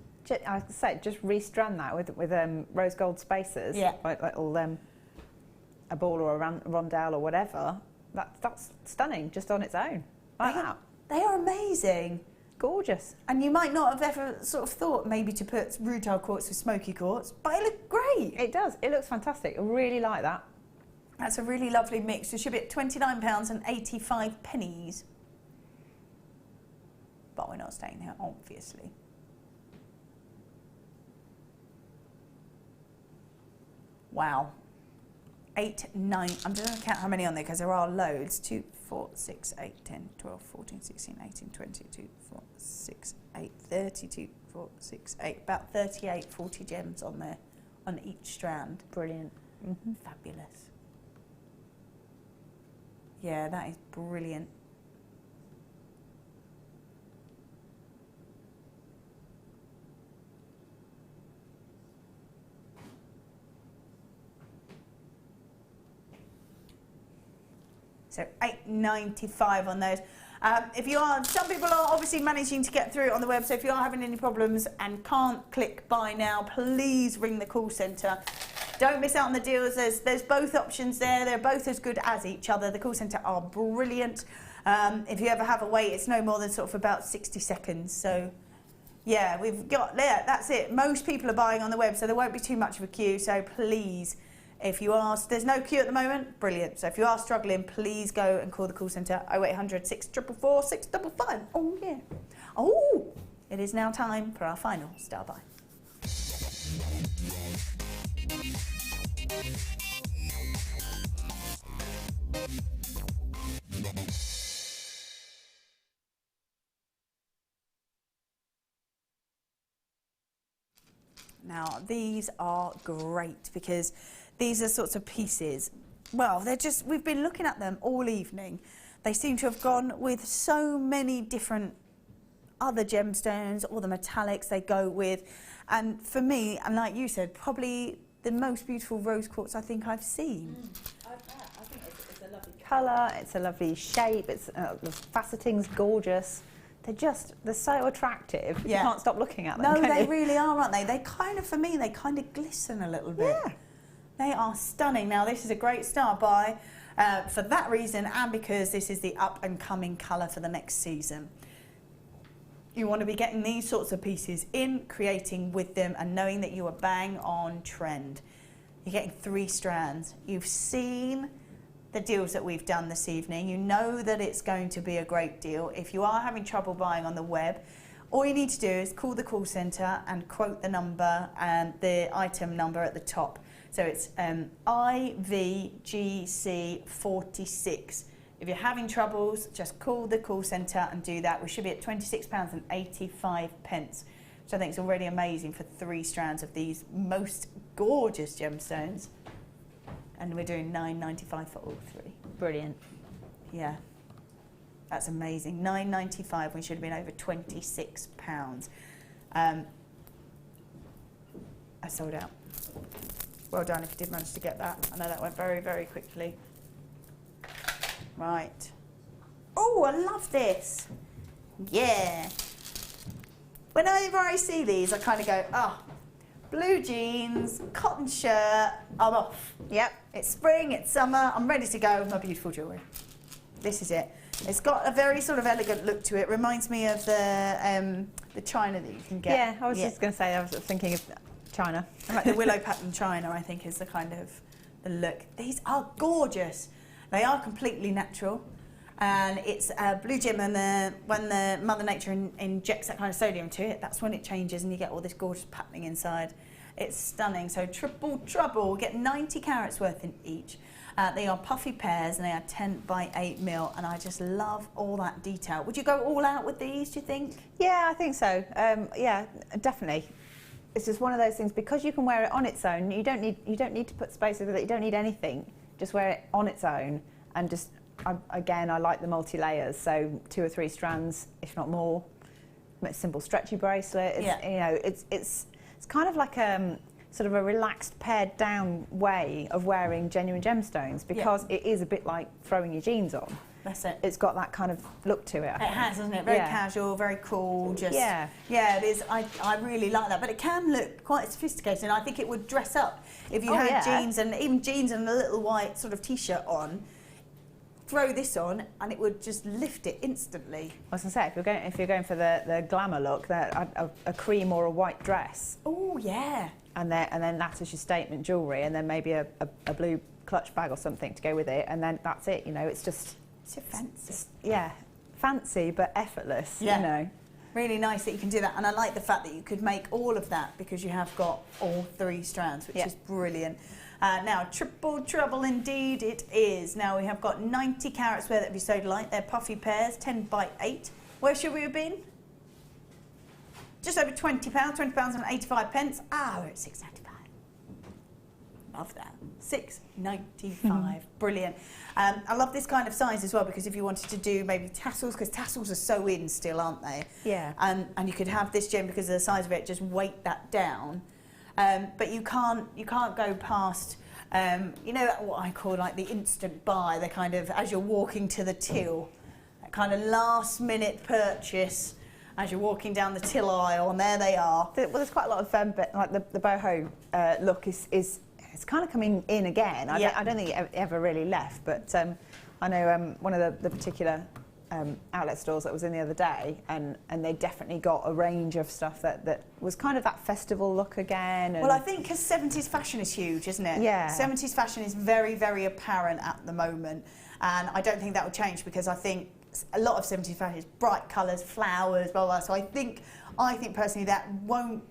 I say, just restrand that with rose gold spacers. Yeah. Like little a ball or a rondelle or whatever. That's stunning just on its own. Like that. They are amazing. Gorgeous. And you might not have ever sort of thought maybe to put rutile quartz with smoky quartz, but it looks great. It does. It looks fantastic. I really like that. That's a really lovely mix. It should be at £29.85. But we're not staying there, obviously. Wow. 8, 9, I'm just going to count how many on there because there are loads. 2, 4, 6, 8, 10, 12, 14, 16, 18, 20, 2, 4, 6, 8, 32, 4, 6, 8, about 38, 40 gems on there, on each strand. Brilliant. Mm-hmm. Fabulous. Yeah, that is brilliant. So £8.95 on those. If you are, some people are obviously managing to get through it on the web, so if you are having any problems and can't click buy now, please ring the call centre. Don't miss out on the deals. There's both options there. They're both as good as each other. The call centre are brilliant. If you ever have a wait, it's no more than sort of about 60 seconds. So yeah, we've got there. That's it. Most people are buying on the web, so there won't be too much of a queue. So please If you are, there's no queue at the moment, brilliant. So if you are struggling, please go and call the call centre 0800 644 655. Oh yeah. Oh, it is now time for our final star buy. Now, these are great because these are sorts of pieces, well, they're just, we've been looking at them all evening. They seem to have gone with so many different other gemstones, all the metallics they go with. And for me, and like you said, probably the most beautiful rose quartz I think I've seen. I think it's a lovely colour, it's a lovely shape, it's the faceting's gorgeous. They're so attractive. Yeah. You can't stop looking at them. No, they you? really are, aren't they? They kind of, for me, they kind of glisten a little bit. Yeah. They are stunning. Now, this is a great star buy for that reason and because this is the up and coming colour for the next season. You want to be getting these sorts of pieces in, creating with them and knowing that you are bang on trend. You're getting 3 strands. You've seen the deals that we've done this evening. You know that it's going to be a great deal. If you are having trouble buying on the web, all you need to do is call the call centre and quote the number and the item number at the top. So it's IVGC46. If you're having troubles, just call the call centre and do that. We should be at £26.85, which I think is already amazing for 3 strands of these most gorgeous gemstones. And we're doing £9.95 for all 3. Brilliant. Yeah, that's amazing. £9.95. We should have been over £26. I sold out. Well done if you did manage to get that. I know that went very, very quickly. Right. Oh, I love this. Yeah. Whenever I see these, I kind of go, oh, blue jeans, cotton shirt, I'm off. Yep, it's spring, it's summer, I'm ready to go with my beautiful jewellery. This is it. It's got a very sort of elegant look to it. Reminds me of the china that you can get. Yeah, I was just going to say, I was thinking of china. Like the willow pattern china, I think, is the kind of the look. These are gorgeous. They are completely natural. And it's blue gem, and when the Mother Nature injects that kind of sodium to it, that's when it changes and you get all this gorgeous patterning inside. It's stunning. So triple trouble, get 90 carats worth in each. They are puffy pairs and they are 10 by 8 mil, and I just love all that detail. Would you go all out with these, do you think? Yeah, I think so. Yeah, definitely. It's just one of those things, because you can wear it on its own. You don't need to put spaces with it. You don't need anything. Just wear it on its own, and just. Again, I like the multi-layers, so 2 or 3 strands, if not more. A simple stretchy bracelet. It's, yeah. You know, it's kind of like sort of a relaxed, pared down way of wearing genuine gemstones, because it is a bit like throwing your jeans on. That's it. It's got that kind of look to it. It has, doesn't it? Very casual, very cool. Just yeah, it is. I really like that, but it can look quite sophisticated, and I think it would dress up if you had jeans and even jeans and a little white sort of t-shirt on. Throw this on and it would just lift it instantly. I was going to say, if you're going for the glamour look, a cream or a white dress. Oh yeah. And then that is your statement jewellery, and then maybe a blue clutch bag or something to go with it, and then that's it. You know, it's just fancy. Fancy but effortless. Yeah. You know. Really nice that you can do that, and I like the fact that you could make all of that because you have got all 3 strands, which is brilliant. Now, triple trouble indeed it is. Now, we have got 90 carats worth of your sodalite. They're puffy pairs, 10 by 8. Where should we have been? Just over £20, £20.85. Ah, we're at £6.95. Love that. £6.95. Brilliant. I love this kind of size as well, because if you wanted to do maybe tassels, because tassels are so in still, aren't they? Yeah. And you could have this gem, because of the size of it, just weight that down. But you can't go past, you know, what I call like the instant buy, the kind of, as you're walking to the till, that kind of last minute purchase as you're walking down the till aisle, and there they are. Well, there's quite a lot of, like the boho look is it's kind of coming in again. I don't think it ever really left, but I know one of the particular outlet stores that I was in the other day, and they definitely got a range of stuff that was kind of that festival look again. And well, I think because 70s fashion is huge, isn't it? Yeah. 70s fashion is very, very apparent at the moment, and I don't think that will change because I think a lot of 70s fashion is bright colours, flowers, blah, blah. So I think personally that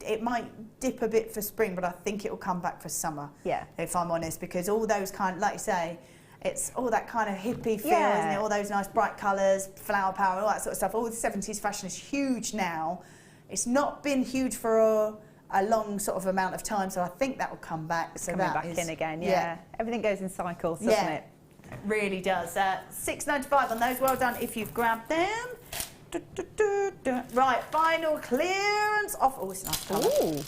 it might dip a bit for spring, but I think it will come back for summer. Yeah. If I'm honest, because all those kind, like you say, it's all that kind of hippie feel, Yeah. isn't it? All those nice bright colours, flower power, all that sort of stuff. All the 70s fashion is huge now. It's not been huge for a long sort of amount of time, so I think that will come back. So coming back in again, yeah. Everything goes in cycles, doesn't it? It really does. $6.95 on those. Well done if you've grabbed them. Right, final clearance offer. Oh, it's a nice colour. Ooh.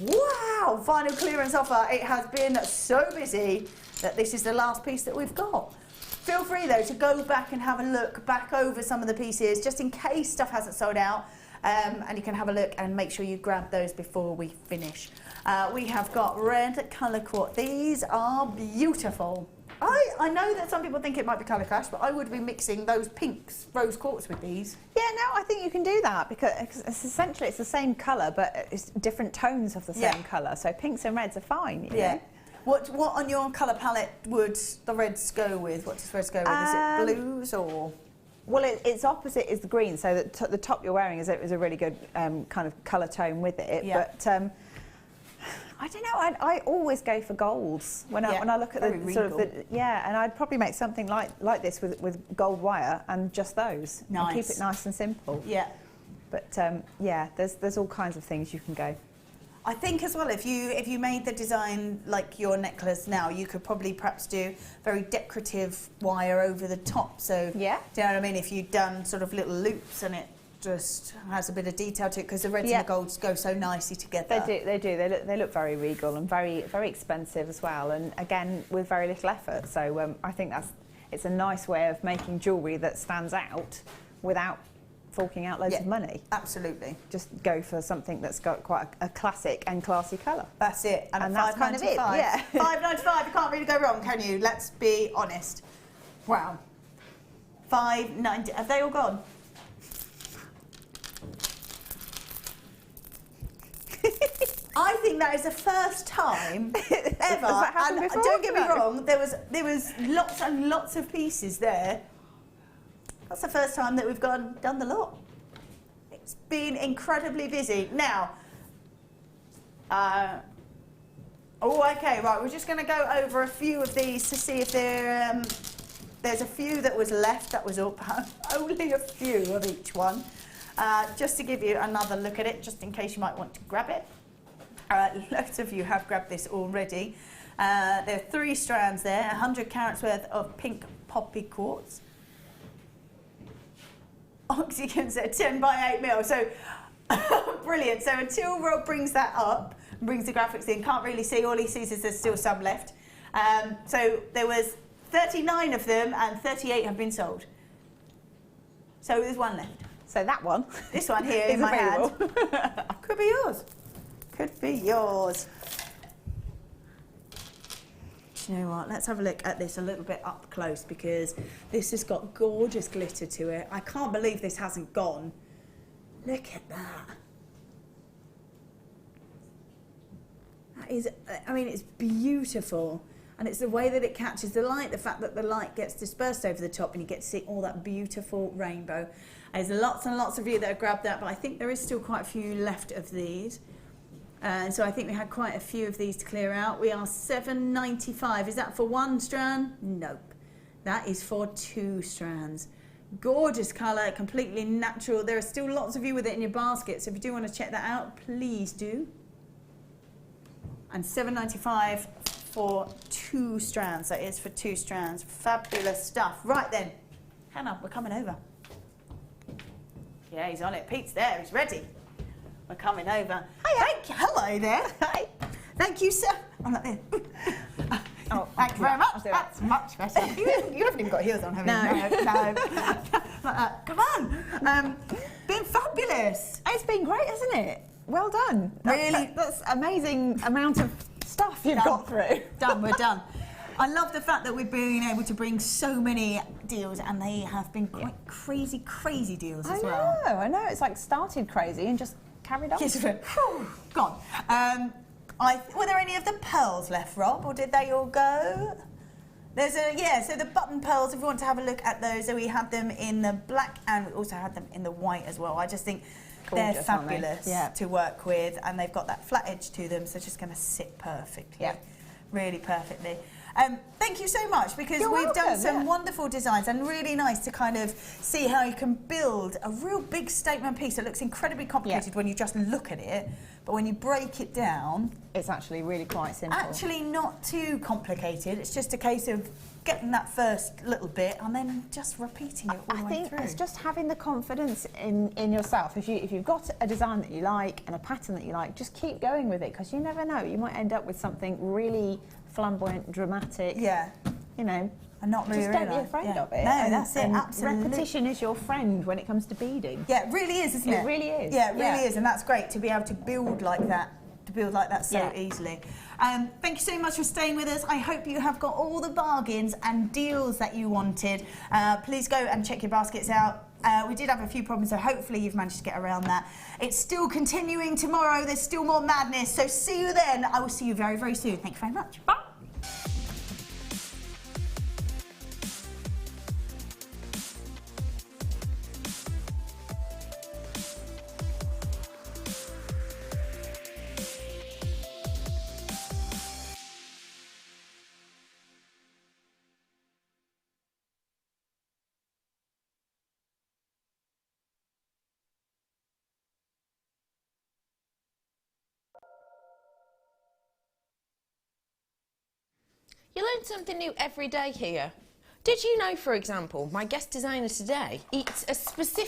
Wow, final clearance offer. It has been so busy that this is the last piece that we've got. Feel free though to go back and have a look back over some of the pieces just in case stuff hasn't sold out, and you can have a look and make sure you grab those before we finish. We have got red colour quartz. These are beautiful. I know that some people think it might be colour clash, but I would be mixing those pinks, rose quartz with these. Yeah, no, I think you can do that because it's essentially it's the same colour, but it's different tones of the same colour. So pinks and reds are fine. You know? What on your colour palette would the reds go with? What does reds go with? Is it blues or? Well, it's opposite is the green. So the top you're wearing is a really good kind of colour tone with it. Yeah. But I don't know. I always go for golds when I look at the sort of and I'd probably make something like this with gold wire and just those. Nice. And keep it nice and simple. Yeah. But there's all kinds of things you can go. I think as well, if you made the design like your necklace now, you could probably perhaps do very decorative wire over the top. So yeah, do you know what I mean? If you'd done sort of little loops and it just has a bit of detail to it, because the reds and the golds go so nicely together. They do. They look very regal and very expensive as well, and again with very little effort. So I think it's a nice way of making jewellery that stands out without forking out loads of money. Absolutely. Just go for something that's got quite a classic and classy colour. That's it. And that's kind of it. Yeah. $5.95. You can't really go wrong, can you? Let's be honest. Wow. $5.90. Have they all gone? I think that is the first time ever. Has that happened before? Don't get me wrong, there was lots and lots of pieces there. That's the first time that we've done the lot. It's been incredibly busy. Now, okay, right, we're just going to go over a few of these to see if there's a few that was left, that was up, only a few of each one. Just to give you another look at it, just in case you might want to grab it. Lots of you have grabbed this already. There are 3 strands there, 100 carats worth of pink poppy quartz. Oxygen said 10 by 8 mil, so brilliant. So until Rob brings that up, brings the graphics in, can't really see, all he sees is there's still some left. So there was 39 of them and 38 have been sold. So there's 1 left. So that one. This one here in my hand. Could be yours. Could be yours. Do you know what? Let's have a look at this a little bit up close because this has got gorgeous glitter to it. I can't believe this hasn't gone. Look at that. That is, I mean, it's beautiful. And it's the way that it catches the light, the fact that the light gets dispersed over the top and you get to see all that beautiful rainbow. There's lots and lots of you that have grabbed that, but I think there is still quite a few left of these. And so I think we had quite a few of these to clear out. We are $7.95. Is that for 1 strand? Nope. That is for 2 strands. Gorgeous colour, completely natural. There are still lots of you with it in your basket, so if you do want to check that out, please do. And $7.95 for 2 strands. That is for 2 strands. Fabulous stuff. Right then, Hannah, we're coming over. Yeah, he's on it. Pete's there. He's ready. We're coming over. Hiya. Thank you. Hello there. Hi. Thank you, sir. I'm not there. Oh, thank you very much. That's much better. You haven't even got heels on, have you? No. Come on. Been fabulous. It's been great, hasn't it? Well done. Really? That's amazing amount of stuff you've got through. Done. We're done. I love the fact that we've been able to bring so many deals, and they have been quite crazy deals as well. I know. It's like started crazy and just carried on. Yes, gone. Were there any of the pearls left, Rob, or did they all go? There's so the button pearls, if you want to have a look at those, so we had them in the black and we also had them in the white as well. I just think they're fabulous to work with, and they've got that flat edge to them, so it's just going to sit perfectly, really perfectly. Thank you so much, because we've done some wonderful designs, and really nice to kind of see how you can build a real big statement piece that looks incredibly complicated when you just look at it, but when you break it down, it's actually really quite simple. Actually not too complicated. It's just a case of getting that first little bit and then just repeating it all the way through. I think it's just having the confidence in yourself. If you've got a design that you like and a pattern that you like, just keep going with it, because you never know. You might end up with something really flamboyant, dramatic. Yeah. You know. And not really just don't be afraid of it. No, that's it, and absolutely. Repetition is your friend when it comes to beading. Yeah, it really is, isn't it? It really is. Yeah, it really is, and that's great to be able to build like that. So easily. Thank you so much for staying with us. I hope you have got all the bargains and deals that you wanted. Please go and check your baskets out. We did have a few problems, so hopefully you've managed to get around that. It's still continuing tomorrow. There's still more madness, so see you then. I will see you very, very soon. Thank you very much. Bye. You learn something new every day here. Did you know, for example, my guest designer today eats a specific